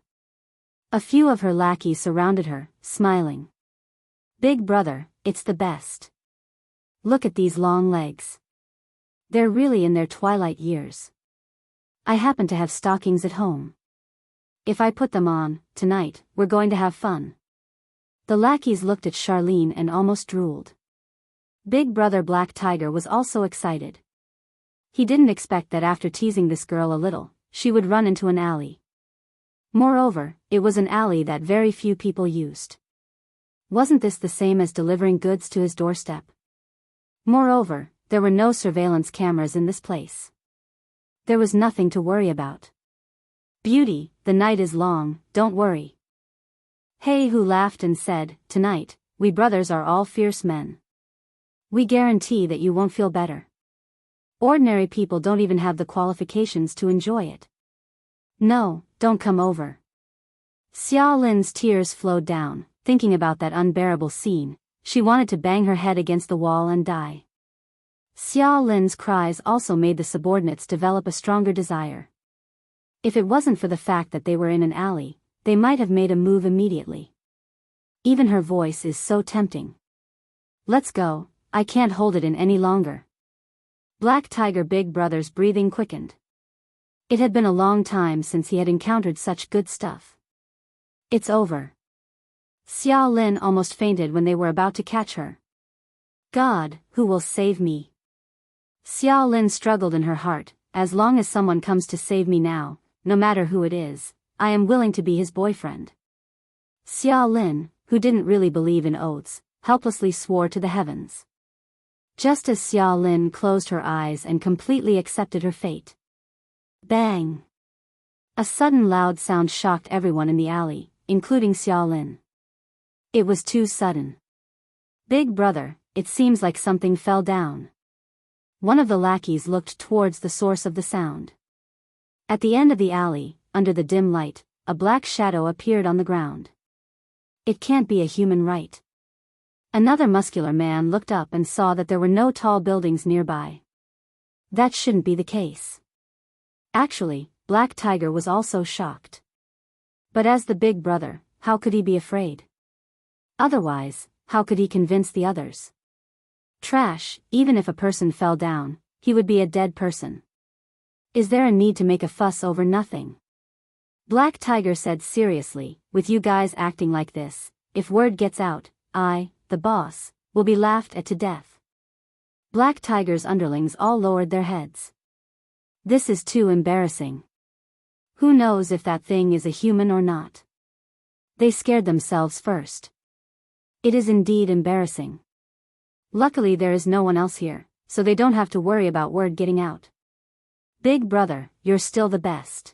A few of her lackeys surrounded her, smiling. Big brother, it's the best. Look at these long legs. They're really in their twilight years. I happen to have stockings at home. If I put them on, tonight, we're going to have fun. The lackeys looked at Charlene and almost drooled. Big brother Black Tiger was also excited. He didn't expect that after teasing this girl a little, she would run into an alley. Moreover, it was an alley that very few people used. Wasn't this the same as delivering goods to his doorstep? Moreover, there were no surveillance cameras in this place. There was nothing to worry about. Beauty, the night is long, don't worry. Hey Who laughed and said, tonight, we brothers are all fierce men. We guarantee that you won't feel better. Ordinary people don't even have the qualifications to enjoy it. No, don't come over. Xia Lin's tears flowed down, thinking about that unbearable scene. She wanted to bang her head against the wall and die. Xia Lin's cries also made the subordinates develop a stronger desire. If it wasn't for the fact that they were in an alley, they might have made a move immediately. Even her voice is so tempting. Let's go, I can't hold it in any longer. Black Tiger Big Brother's breathing quickened. It had been a long time since he had encountered such good stuff. It's over. Xia Lin almost fainted when they were about to catch her. God, who will save me? Xia Lin struggled in her heart, as long as someone comes to save me now, no matter who it is, I am willing to be his boyfriend. Xia Lin, who didn't really believe in oaths, helplessly swore to the heavens. Just as Xia Lin closed her eyes and completely accepted her fate. Bang! A sudden loud sound shocked everyone in the alley, including Xia Lin. It was too sudden. Big brother, it seems like something fell down. One of the lackeys looked towards the source of the sound. At the end of the alley, under the dim light, a black shadow appeared on the ground. It can't be a human, right? Another muscular man looked up and saw that there were no tall buildings nearby. That shouldn't be the case. Actually, Black Tiger was also shocked. But as the big brother, how could he be afraid? Otherwise, how could he convince the others? Trash, even if a person fell down, he would be a dead person. Is there a need to make a fuss over nothing? Black Tiger said seriously, with you guys acting like this, if word gets out, I, the boss, will be laughed at to death. Black Tiger's underlings all lowered their heads. This is too embarrassing. Who knows if that thing is a human or not? They scared themselves first. It is indeed embarrassing. Luckily there is no one else here, so they don't have to worry about word getting out. Big brother, you're still the best.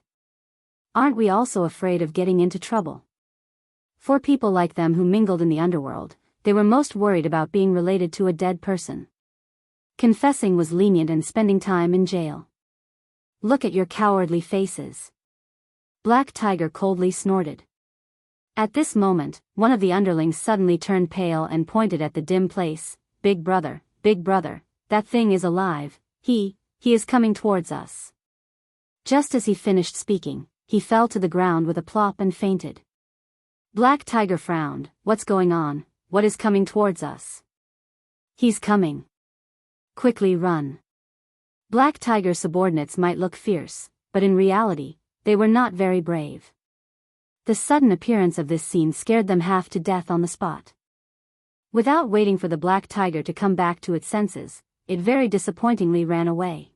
Aren't we also afraid of getting into trouble? For people like them who mingled in the underworld, they were most worried about being related to a dead person. Confessing was lenient and spending time in jail. Look at your cowardly faces. Black Tiger coldly snorted. At this moment, one of the underlings suddenly turned pale and pointed at the dim place. Big brother, that thing is alive, he is coming towards us. Just as he finished speaking, he fell to the ground with a plop and fainted. Black Tiger frowned. What's going on? What is coming towards us? He's coming. Quickly run. Black Tiger's subordinates might look fierce, but in reality, they were not very brave. The sudden appearance of this scene scared them half to death on the spot. Without waiting for the Black Tiger to come back to its senses, it very disappointingly ran away.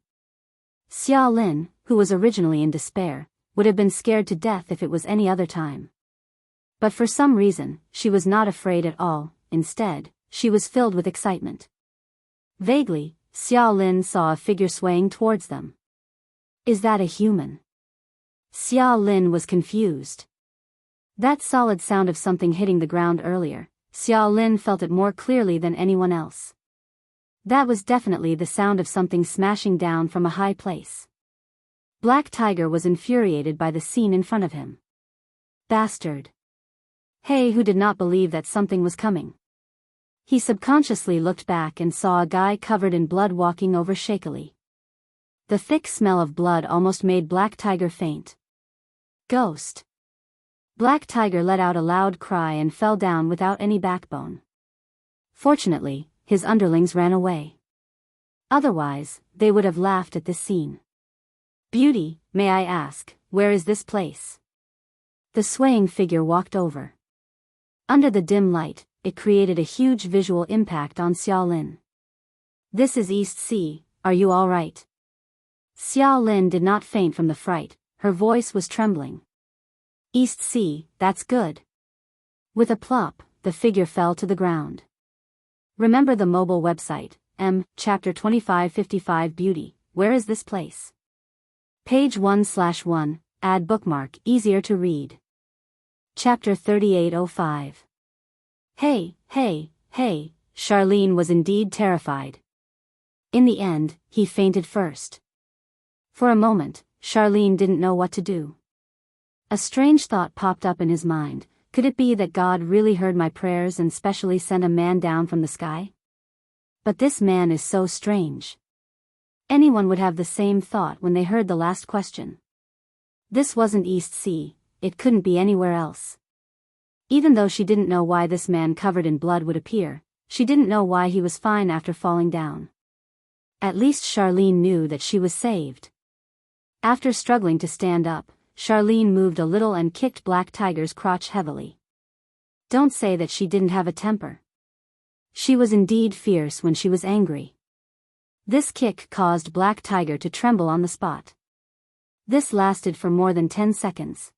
Xia Lin, who was originally in despair, would have been scared to death if it was any other time. But for some reason, she was not afraid at all. Instead, she was filled with excitement. Vaguely, Xia Lin saw a figure swaying towards them. Is that a human? Xia Lin was confused. That solid sound of something hitting the ground earlier, Xia Lin felt it more clearly than anyone else. That was definitely the sound of something smashing down from a high place. Black Tiger was infuriated by the scene in front of him. Bastard. Hey, who did not believe that something was coming? He subconsciously looked back and saw a guy covered in blood walking over shakily. The thick smell of blood almost made Black Tiger faint. Ghost. Black Tiger let out a loud cry and fell down without any backbone. Fortunately, his underlings ran away. Otherwise, they would have laughed at this scene. Beauty, may I ask, where is this place? The swaying figure walked over. Under the dim light, it created a huge visual impact on Xia Lin. This is East Sea, are you all right? Xia Lin did not faint from the fright, her voice was trembling. East Sea, that's good. With a plop, the figure fell to the ground. Remember the mobile website, Chapter 2555 Beauty, where is this place? Page 1/1, add bookmark, easier to read. Chapter 3805. Hey, Charlene was indeed terrified. In the end, he fainted first. For a moment, Charlene didn't know what to do. A strange thought popped up in his mind. Could it be that God really heard my prayers and specially sent a man down from the sky? But this man is so strange. Anyone would have the same thought when they heard the last question. This wasn't East Sea, it couldn't be anywhere else. Even though she didn't know why this man covered in blood would appear, she didn't know why he was fine after falling down. At least Charlene knew that she was saved. After struggling to stand up, Charlene moved a little and kicked Black Tiger's crotch heavily. Don't say that she didn't have a temper. She was indeed fierce when she was angry. This kick caused Black Tiger to tremble on the spot. This lasted for more than 10 seconds.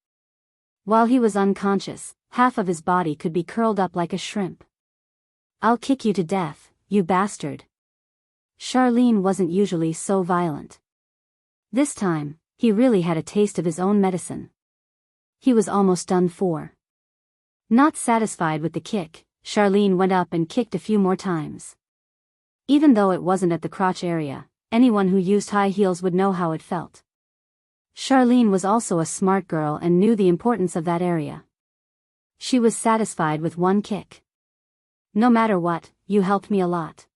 While he was unconscious, half of his body could be curled up like a shrimp. I'll kick you to death, you bastard. Charlene wasn't usually so violent. This time, he really had a taste of his own medicine. He was almost done for. Not satisfied with the kick, Charlene went up and kicked a few more times. Even though it wasn't at the crotch area, anyone who used high heels would know how it felt. Charlene was also a smart girl and knew the importance of that area. She was satisfied with one kick. No matter what, you helped me a lot.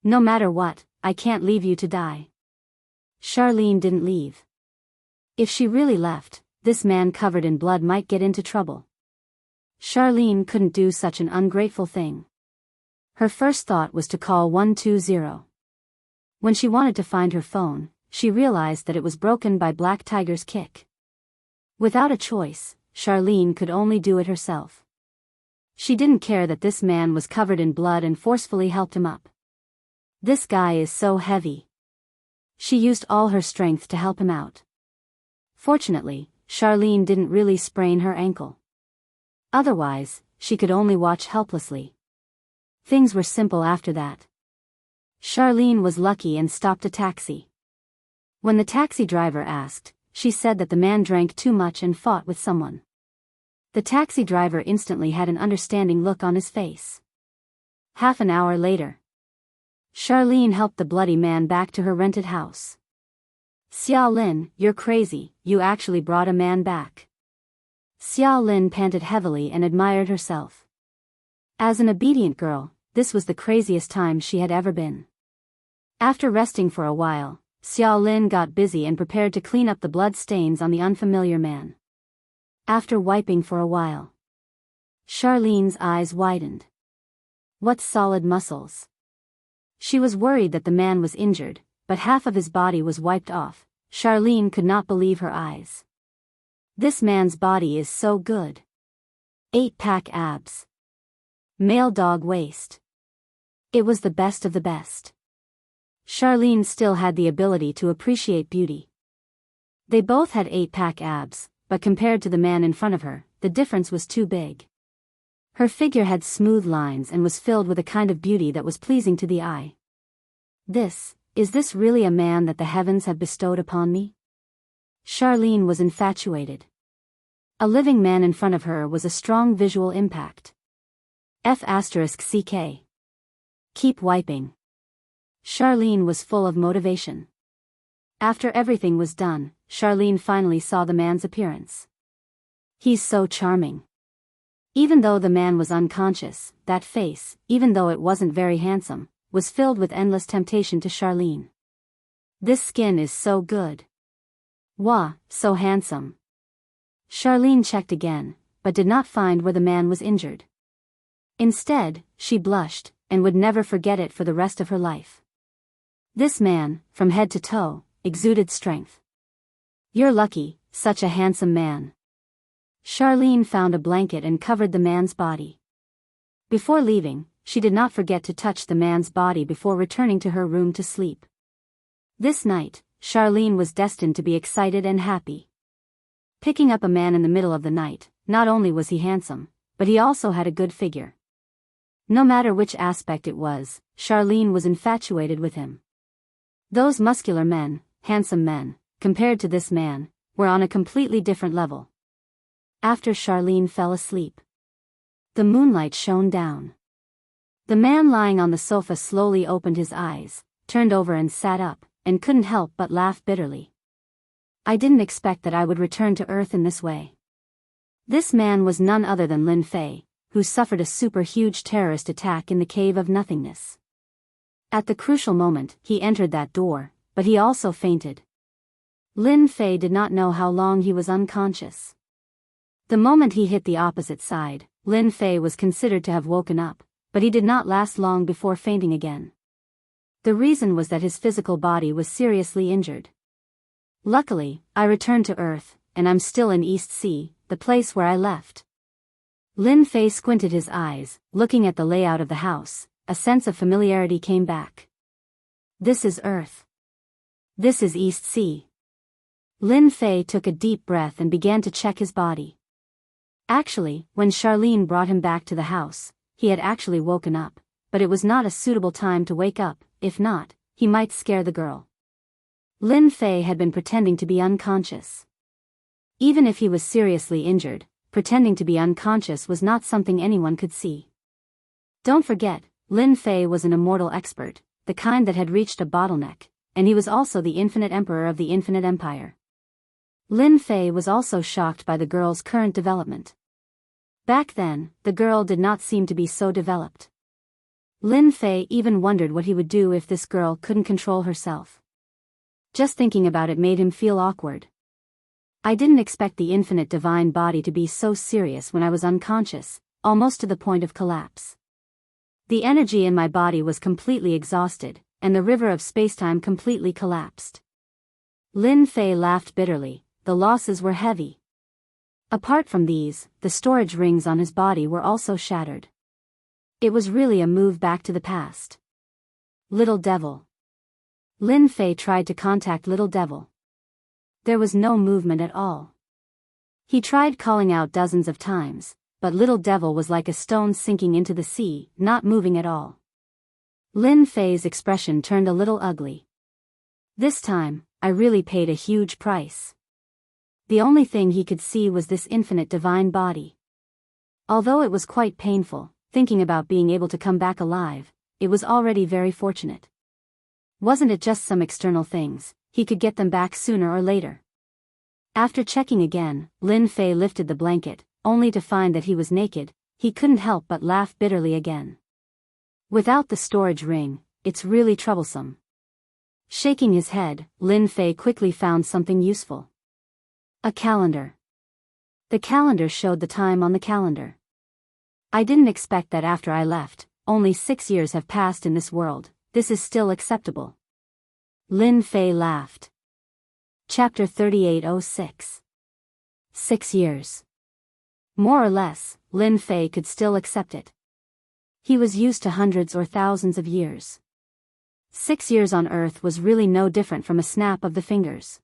No matter what, I can't leave you to die. Charlene didn't leave. If she really left, this man covered in blood might get into trouble. Charlene couldn't do such an ungrateful thing. Her first thought was to call 120. When she wanted to find her phone, she realized that it was broken by Black Tiger's kick. Without a choice, Charlene could only do it herself. She didn't care that this man was covered in blood and forcefully helped him up. This guy is so heavy. She used all her strength to help him out. Fortunately, Charlene didn't really sprain her ankle. Otherwise, she could only watch helplessly. Things were simple after that. Charlene was lucky and stopped a taxi. When the taxi driver asked, she said that the man drank too much and fought with someone. The taxi driver instantly had an understanding look on his face. Half an hour later, Charlene helped the bloody man back to her rented house. Xiao Lin, you're crazy, you actually brought a man back. Xiao Lin panted heavily and admired herself. As an obedient girl, this was the craziest time she had ever been. After resting for a while, Xiao Lin got busy and prepared to clean up the blood stains on the unfamiliar man. After wiping for a while, Charlene's eyes widened. What solid muscles! She was worried that the man was injured, but half of his body was wiped off. Charlene could not believe her eyes. This man's body is so good. 8-pack abs. Male dog waist. It was the best of the best. Charlene still had the ability to appreciate beauty. They both had 8-pack abs, but compared to the man in front of her, the difference was too big. Her figure had smooth lines and was filled with a kind of beauty that was pleasing to the eye. Is this really a man that the heavens have bestowed upon me? Charlene was infatuated. A living man in front of her was a strong visual impact. F***ck. Keep wiping. Charlene was full of motivation. After everything was done, Charlene finally saw the man's appearance. He's so charming. Even though the man was unconscious, that face, even though it wasn't very handsome, was filled with endless temptation to Charlene. This skin is so good. Wah, so handsome. Charlene checked again, but did not find where the man was injured. Instead, she blushed, and would never forget it for the rest of her life. This man, from head to toe, exuded strength. You're lucky, such a handsome man. Charlene found a blanket and covered the man's body. Before leaving, she did not forget to touch the man's body before returning to her room to sleep. This night, Charlene was destined to be excited and happy. Picking up a man in the middle of the night, not only was he handsome, but he also had a good figure. No matter which aspect it was, Charlene was infatuated with him. Those muscular men, handsome men, compared to this man, were on a completely different level. After Charlene fell asleep, the moonlight shone down. The man lying on the sofa slowly opened his eyes, turned over and sat up, and couldn't help but laugh bitterly. I didn't expect that I would return to Earth in this way. This man was none other than Lin Fei, who suffered a super huge terrorist attack in the Cave of Nothingness. At the crucial moment, he entered that door, but he also fainted. Lin Fei did not know how long he was unconscious. The moment he hit the opposite side, Lin Fei was considered to have woken up, but he did not last long before fainting again. The reason was that his physical body was seriously injured. Luckily, I returned to Earth, and I'm still in East Sea, the place where I left. Lin Fei squinted his eyes, looking at the layout of the house. A sense of familiarity came back. This is Earth. This is East Sea. Lin Fei took a deep breath and began to check his body. Actually, when Charlene brought him back to the house, he had actually woken up, but it was not a suitable time to wake up. If not, he might scare the girl. Lin Fei had been pretending to be unconscious. Even if he was seriously injured, pretending to be unconscious was not something anyone could see. Don't forget, Lin Fei was an immortal expert, the kind that had reached a bottleneck, and he was also the infinite emperor of the infinite empire. Lin Fei was also shocked by the girl's current development. Back then, the girl did not seem to be so developed. Lin Fei even wondered what he would do if this girl couldn't control herself. Just thinking about it made him feel awkward. I didn't expect the infinite divine body to be so serious when I was unconscious, almost to the point of collapse. The energy in my body was completely exhausted, and the river of spacetime completely collapsed. Lin Fei laughed bitterly. The losses were heavy. Apart from these, the storage rings on his body were also shattered. It was really a move back to the past. Little Devil. Lin Fei tried to contact Little Devil. There was no movement at all. He tried calling out dozens of times, but Little Devil was like a stone sinking into the sea, not moving at all. Lin Fei's expression turned a little ugly. This time, I really paid a huge price. The only thing he could see was this infinite divine body. Although it was quite painful, thinking about being able to come back alive, it was already very fortunate. Wasn't it just some external things, he could get them back sooner or later. After checking again, Lin Fei lifted the blanket, only to find that he was naked. He couldn't help but laugh bitterly again. Without the storage ring, it's really troublesome. Shaking his head, Lin Fei quickly found something useful. A calendar. The calendar showed the time on the calendar. I didn't expect that after I left, only 6 years have passed in this world. This is still acceptable. Lin Fei laughed. Chapter 3806. 6 years. More or less, Lin Fei could still accept it. He was used to hundreds or thousands of years. 6 years on Earth was really no different from a snap of the fingers.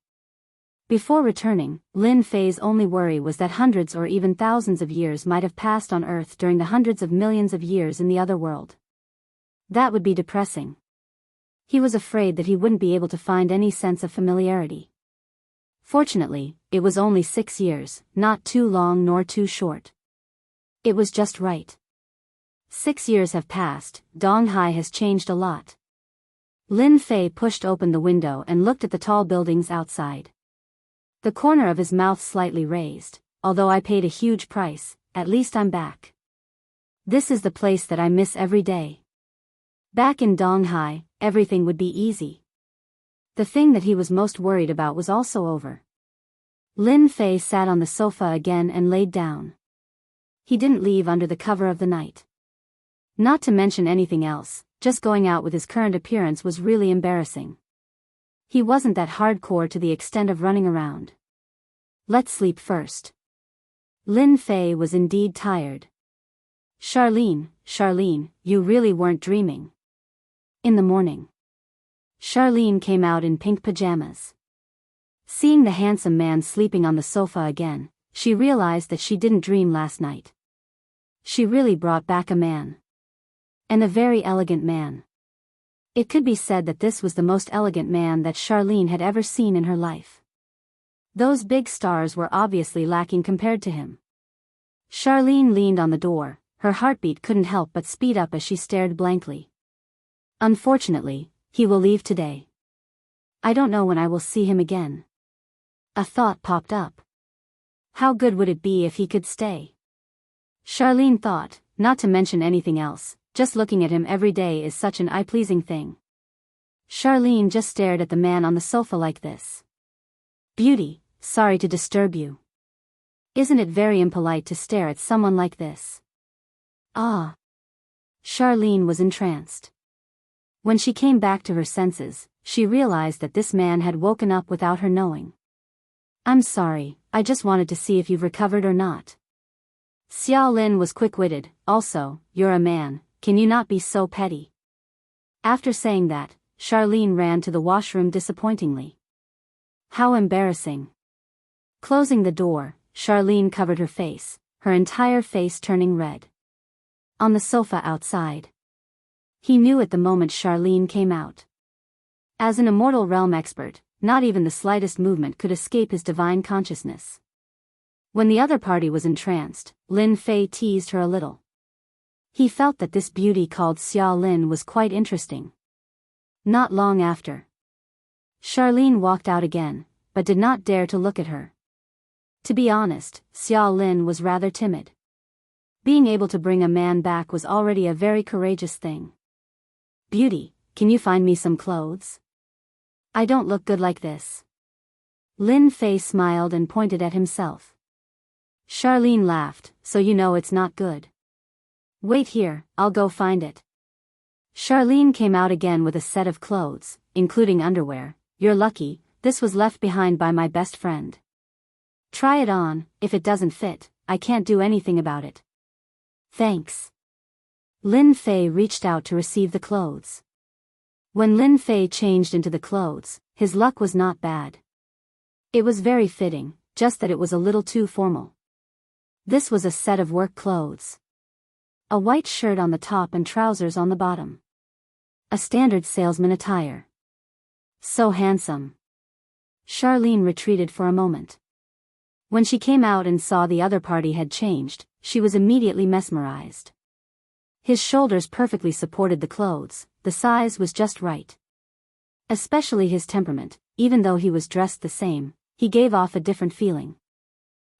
Before returning, Lin Fei's only worry was that hundreds or even thousands of years might have passed on Earth during the hundreds of millions of years in the other world. That would be depressing. He was afraid that he wouldn't be able to find any sense of familiarity. Fortunately, it was only 6 years, not too long nor too short. It was just right. 6 years have passed. Donghai has changed a lot. Lin Fei pushed open the window and looked at the tall buildings outside. The corner of his mouth slightly raised. Although I paid a huge price, at least I'm back. This is the place that I miss every day. Back in Donghai, everything would be easy. The thing that he was most worried about was also over. Lin Fei sat on the sofa again and laid down. He didn't leave under the cover of the night. Not to mention anything else, just going out with his current appearance was really embarrassing. He wasn't that hardcore to the extent of running around. Let's sleep first. Lin Fei was indeed tired. Charlene, you really weren't dreaming. In the morning, Charlene came out in pink pajamas. Seeing the handsome man sleeping on the sofa again, she realized that she didn't dream last night. She really brought back a man. And a very elegant man. It could be said that this was the most elegant man that Charlene had ever seen in her life. Those big stars were obviously lacking compared to him. Charlene leaned on the door, her heartbeat couldn't help but speed up as she stared blankly. Unfortunately, he will leave today. I don't know when I will see him again. A thought popped up. How good would it be if he could stay? Charlene thought, not to mention anything else, just looking at him every day is such an eye-pleasing thing. Charlene just stared at the man on the sofa like this. Beauty, sorry to disturb you. Isn't it very impolite to stare at someone like this? Ah. Charlene was entranced. When she came back to her senses, she realized that this man had woken up without her knowing. I'm sorry, I just wanted to see if you've recovered or not. Xiao Lin was quick-witted. Also, you're a man, can you not be so petty? After saying that, Charlene ran to the washroom disappointingly. How embarrassing. Closing the door, Charlene covered her face, her entire face turning red. On the sofa outside. He knew at the moment Charlene came out. As an immortal realm expert, not even the slightest movement could escape his divine consciousness. When the other party was entranced, Lin Fei teased her a little. He felt that this beauty called Xiao Lin was quite interesting. Not long after, Charlene walked out again, but did not dare to look at her. To be honest, Xiao Lin was rather timid. Being able to bring a man back was already a very courageous thing. Beauty, can you find me some clothes? I don't look good like this. Lin Fei smiled and pointed at himself. Charlene laughed, so you know it's not good. Wait here, I'll go find it. Charlene came out again with a set of clothes, including underwear. You're lucky, this was left behind by my best friend. Try it on, if it doesn't fit, I can't do anything about it. Thanks. Lin Fei reached out to receive the clothes. When Lin Fei changed into the clothes, his luck was not bad. It was very fitting, just that it was a little too formal. This was a set of work clothes. A white shirt on the top and trousers on the bottom. A standard salesman attire. So handsome. Charlene retreated for a moment. When she came out and saw the other party had changed, she was immediately mesmerized. His shoulders perfectly supported the clothes, the size was just right. Especially his temperament, even though he was dressed the same, he gave off a different feeling.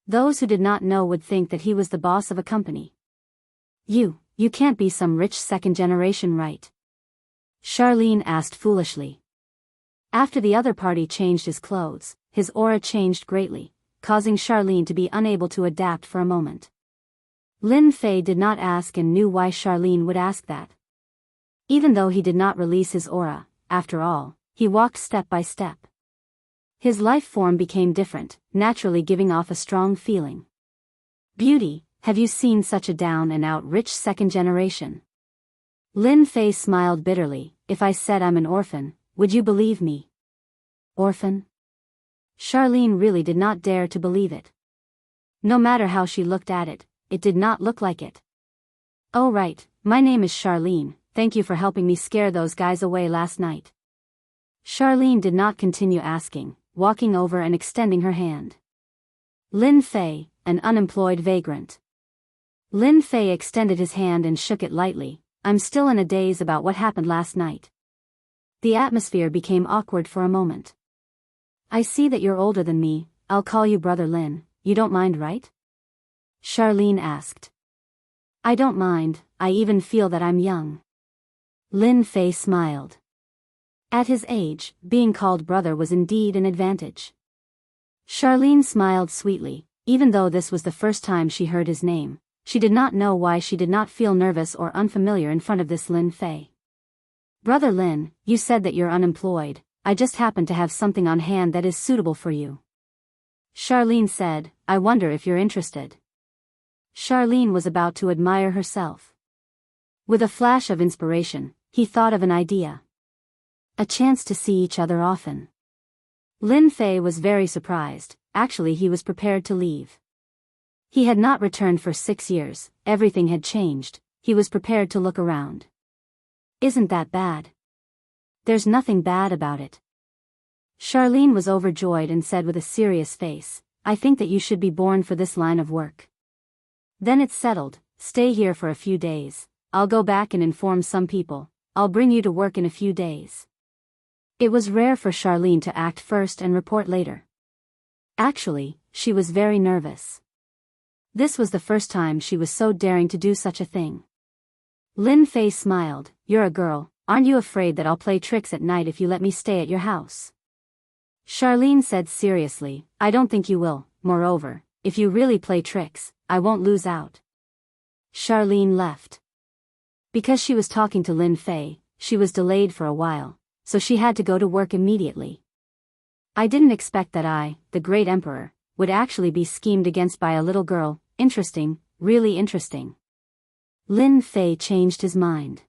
Those who did not know would think that he was the boss of a company. You can't be some rich second generation, right? Charlene asked foolishly. After the other party changed his clothes, his aura changed greatly, causing Charlene to be unable to adapt for a moment. Lin Fei did not ask and knew why Charlene would ask that. Even though he did not release his aura, after all, he walked step by step. His life form became different, naturally giving off a strong feeling. Beauty, have you seen such a down-and-out rich second generation? Lin Fei smiled bitterly. If I said I'm an orphan, would you believe me? Orphan? Charlene really did not dare to believe it. No matter how she looked at it, it did not look like it. Oh right, my name is Charlene, thank you for helping me scare those guys away last night. Charlene did not continue asking, walking over and extending her hand. Lin Fei, an unemployed vagrant. Lin Fei extended his hand and shook it lightly. I'm still in a daze about what happened last night. The atmosphere became awkward for a moment. I see that you're older than me, I'll call you Brother Lin, you don't mind, right? Charlene asked. I don't mind, I even feel that I'm young. Lin Fei smiled. At his age, being called brother was indeed an advantage. Charlene smiled sweetly, even though this was the first time she heard his name. She did not know why she did not feel nervous or unfamiliar in front of this Lin Fei. Brother Lin, you said that you're unemployed, I just happen to have something on hand that is suitable for you. Charlene said, I wonder if you're interested. Charlene was about to admire herself. With a flash of inspiration, he thought of an idea. A chance to see each other often. Lin Fei was very surprised, actually he was prepared to leave. He had not returned for 6 years, everything had changed, he was prepared to look around. Isn't that bad? There's nothing bad about it. Charlene was overjoyed and said with a serious face, I think that you should be born for this line of work. Then it's settled, stay here for a few days, I'll go back and inform some people, I'll bring you to work in a few days. It was rare for Charlene to act first and report later. Actually, she was very nervous. This was the first time she was so daring to do such a thing. Lin Fei smiled, you're a girl, aren't you afraid that I'll play tricks at night if you let me stay at your house? Charlene said seriously, I don't think you will, moreover, if you really play tricks, I won't lose out. Charlene left. Because she was talking to Lin Fei, she was delayed for a while, so she had to go to work immediately. I didn't expect that I, the great emperor, would actually be schemed against by a little girl. Interesting, really interesting. Lin Fei changed his mind.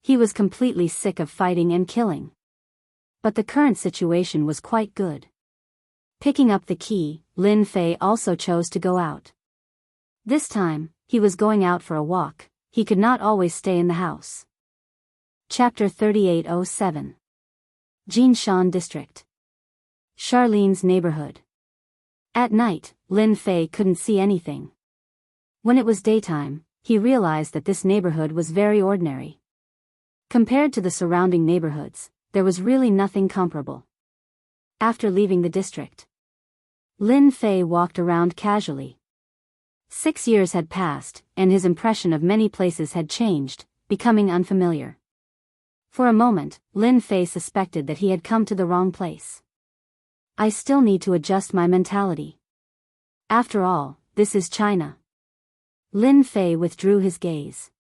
He was completely sick of fighting and killing. But the current situation was quite good. Picking up the key, Lin Fei also chose to go out. This time, he was going out for a walk, he could not always stay in the house. Chapter 3807. Jinshan District. Charlene's neighborhood. At night, Lin Fei couldn't see anything. When it was daytime, he realized that this neighborhood was very ordinary. Compared to the surrounding neighborhoods, there was really nothing comparable. After leaving the district, Lin Fei walked around casually. 6 years had passed, and his impression of many places had changed, becoming unfamiliar. For a moment, Lin Fei suspected that he had come to the wrong place. I still need to adjust my mentality. After all, this is China. Lin Fei withdrew his gaze.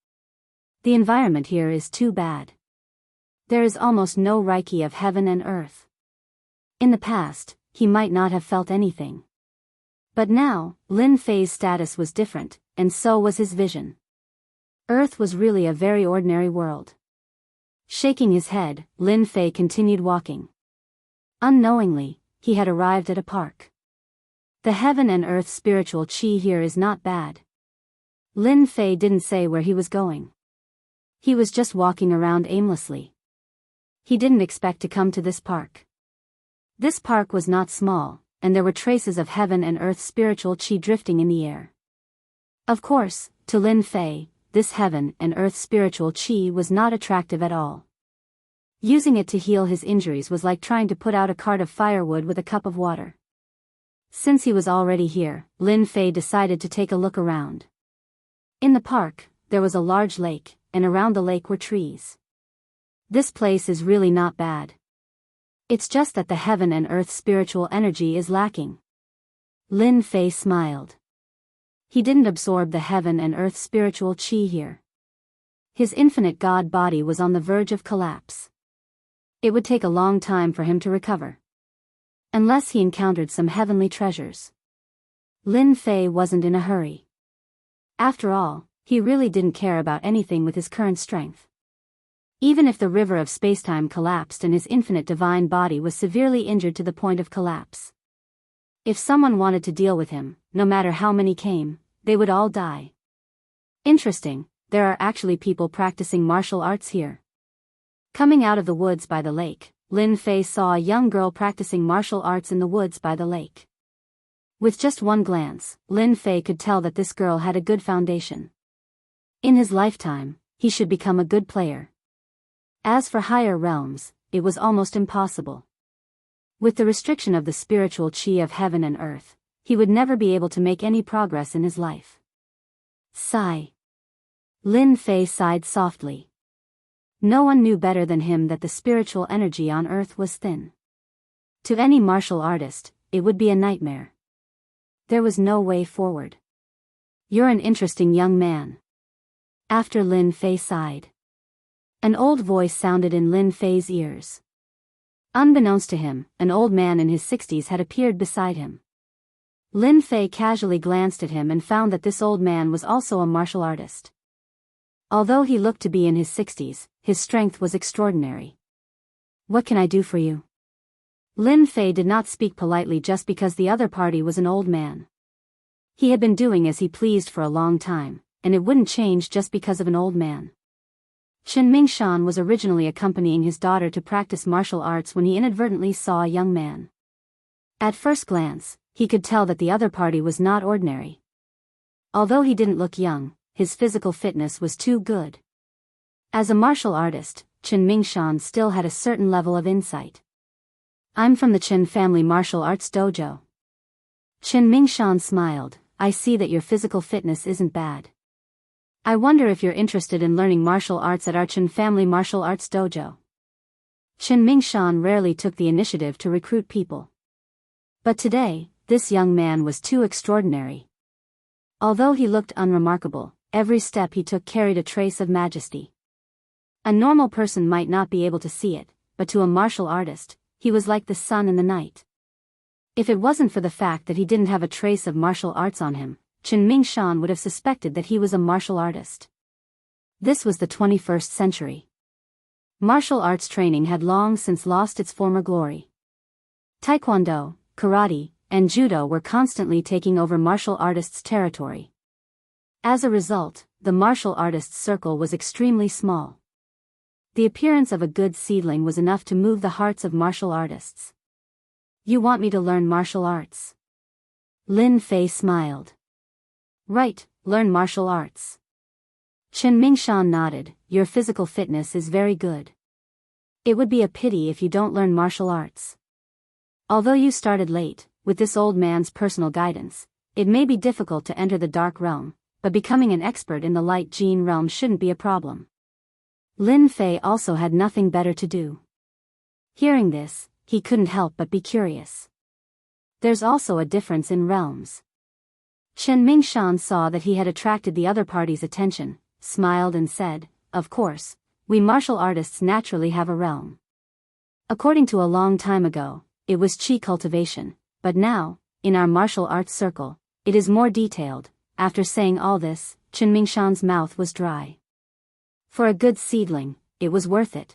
The environment here is too bad. There is almost no reiki of heaven and earth. In the past, he might not have felt anything. But now, Lin Fei's status was different, and so was his vision. Earth was really a very ordinary world. Shaking his head, Lin Fei continued walking. Unknowingly, he had arrived at a park. The heaven and earth spiritual chi here is not bad. Lin Fei didn't say where he was going. He was just walking around aimlessly. He didn't expect to come to this park. This park was not small, and there were traces of heaven and earth spiritual chi drifting in the air. Of course, to Lin Fei, this heaven and earth spiritual chi was not attractive at all. Using it to heal his injuries was like trying to put out a cart of firewood with a cup of water. Since he was already here, Lin Fei decided to take a look around. In the park, there was a large lake, and around the lake were trees. This place is really not bad. It's just that the heaven and earth spiritual energy is lacking. Lin Fei smiled. He didn't absorb the heaven and earth spiritual chi here. His infinite God body was on the verge of collapse. It would take a long time for him to recover. Unless he encountered some heavenly treasures. Lin Fei wasn't in a hurry. After all, he really didn't care about anything with his current strength. Even if the river of spacetime collapsed and his infinite divine body was severely injured to the point of collapse. If someone wanted to deal with him, no matter how many came, they would all die. Interesting, there are actually people practicing martial arts here. Coming out of the woods by the lake, Lin Fei saw a young girl practicing martial arts in the woods by the lake. With just one glance, Lin Fei could tell that this girl had a good foundation. In his lifetime, he should become a good player. As for higher realms, it was almost impossible. With the restriction of the spiritual chi of heaven and earth, he would never be able to make any progress in his life. Sigh. Lin Fei sighed softly. No one knew better than him that the spiritual energy on earth was thin. To any martial artist, it would be a nightmare. There was no way forward. You're an interesting young man. After Lin Fei sighed. An old voice sounded in Lin Fei's ears. Unbeknownst to him, an old man in his 60s had appeared beside him. Lin Fei casually glanced at him and found that this old man was also a martial artist. Although he looked to be in his 60s, his strength was extraordinary. What can I do for you? Lin Fei did not speak politely just because the other party was an old man. He had been doing as he pleased for a long time, and it wouldn't change just because of an old man. Chen Mingshan was originally accompanying his daughter to practice martial arts when he inadvertently saw a young man. At first glance, he could tell that the other party was not ordinary. Although he didn't look young, his physical fitness was too good. As a martial artist, Chen Mingshan still had a certain level of insight. I'm from the Chen family martial arts dojo. Chen Mingshan smiled. I see that your physical fitness isn't bad. I wonder if you're interested in learning martial arts at our Chen family martial arts dojo. Chen Mingshan rarely took the initiative to recruit people. But today, this young man was too extraordinary. Although he looked unremarkable, every step he took carried a trace of majesty. A normal person might not be able to see it, but to a martial artist, he was like the sun in the night. If it wasn't for the fact that he didn't have a trace of martial arts on him, Chen Mingshan would have suspected that he was a martial artist. This was the 21st century. Martial arts training had long since lost its former glory. Taekwondo, karate, and judo were constantly taking over martial artists' territory. As a result, the martial artists' circle was extremely small. The appearance of a good seedling was enough to move the hearts of martial artists. You want me to learn martial arts? Lin Fei smiled. Right, learn martial arts. Chen Mingshan nodded. Your physical fitness is very good. It would be a pity if you don't learn martial arts. Although you started late, with this old man's personal guidance, it may be difficult to enter the dark realm, but becoming an expert in the light gene realm shouldn't be a problem. Lin Fei also had nothing better to do. Hearing this, he couldn't help but be curious. There's also a difference in realms. Chen Mingshan saw that he had attracted the other party's attention, smiled and said, of course, we martial artists naturally have a realm. According to a long time ago, it was Qi cultivation, but now, in our martial arts circle, it is more detailed. After saying all this, Chen Mingshan's mouth was dry. For a good seedling, it was worth it.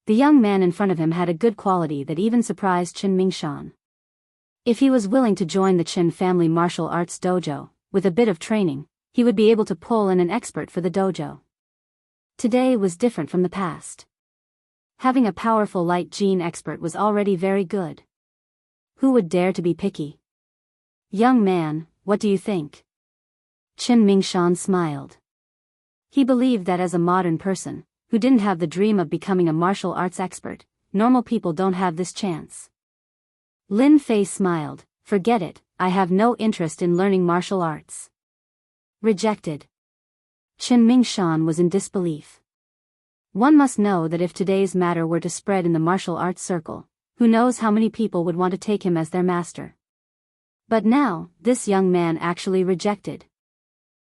The young man in front of him had a good quality that even surprised Chen Mingshan. If he was willing to join the Chen family martial arts dojo, with a bit of training, he would be able to pull in an expert for the dojo. Today was different from the past. Having a powerful light gene expert was already very good. Who would dare to be picky? Young man, what do you think? Chen Mingshan smiled. He believed that as a modern person, who didn't have the dream of becoming a martial arts expert, normal people don't have this chance. Lin Fei smiled. Forget it, I have no interest in learning martial arts. Rejected. Chen Mingshan was in disbelief. One must know that if today's matter were to spread in the martial arts circle, who knows how many people would want to take him as their master. But now, this young man actually rejected.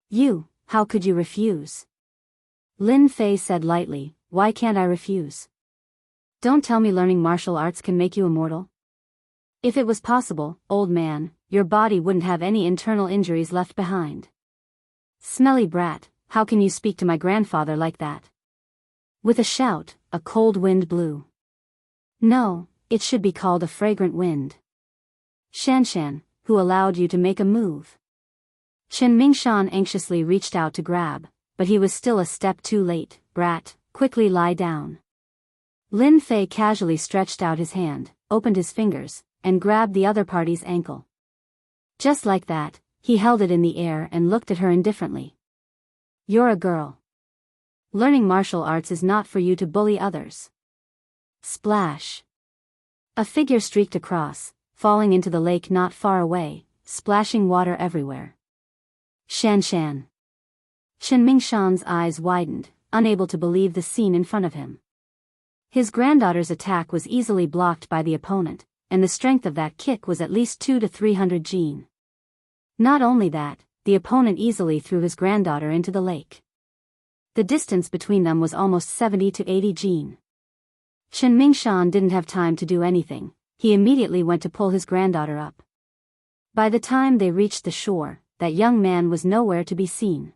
You, how could you refuse? Lin Fei said lightly, why can't I refuse? Don't tell me learning martial arts can make you immortal. If it was possible, old man, your body wouldn't have any internal injuries left behind. Smelly brat, how can you speak to my grandfather like that? With a shout, a cold wind blew. No, it should be called a fragrant wind. Xianxian, who allowed you to make a move? Chen Mingshan anxiously reached out to grab, but he was still a step too late. Brat, quickly lie down. Lin Fei casually stretched out his hand, opened his fingers, and grabbed the other party's ankle. Just like that, he held it in the air and looked at her indifferently. You're a girl. Learning martial arts is not for you to bully others. Splash. A figure streaked across, falling into the lake not far away, splashing water everywhere. Xianxian. Chen Mingshan's eyes widened, unable to believe the scene in front of him. His granddaughter's attack was easily blocked by the opponent, and the strength of that kick was at least 200 to 300 gene. Not only that, the opponent easily threw his granddaughter into the lake. The distance between them was almost 70 to 80 gene. Chen Mingshan didn't have time to do anything, he immediately went to pull his granddaughter up. By the time they reached the shore, that young man was nowhere to be seen.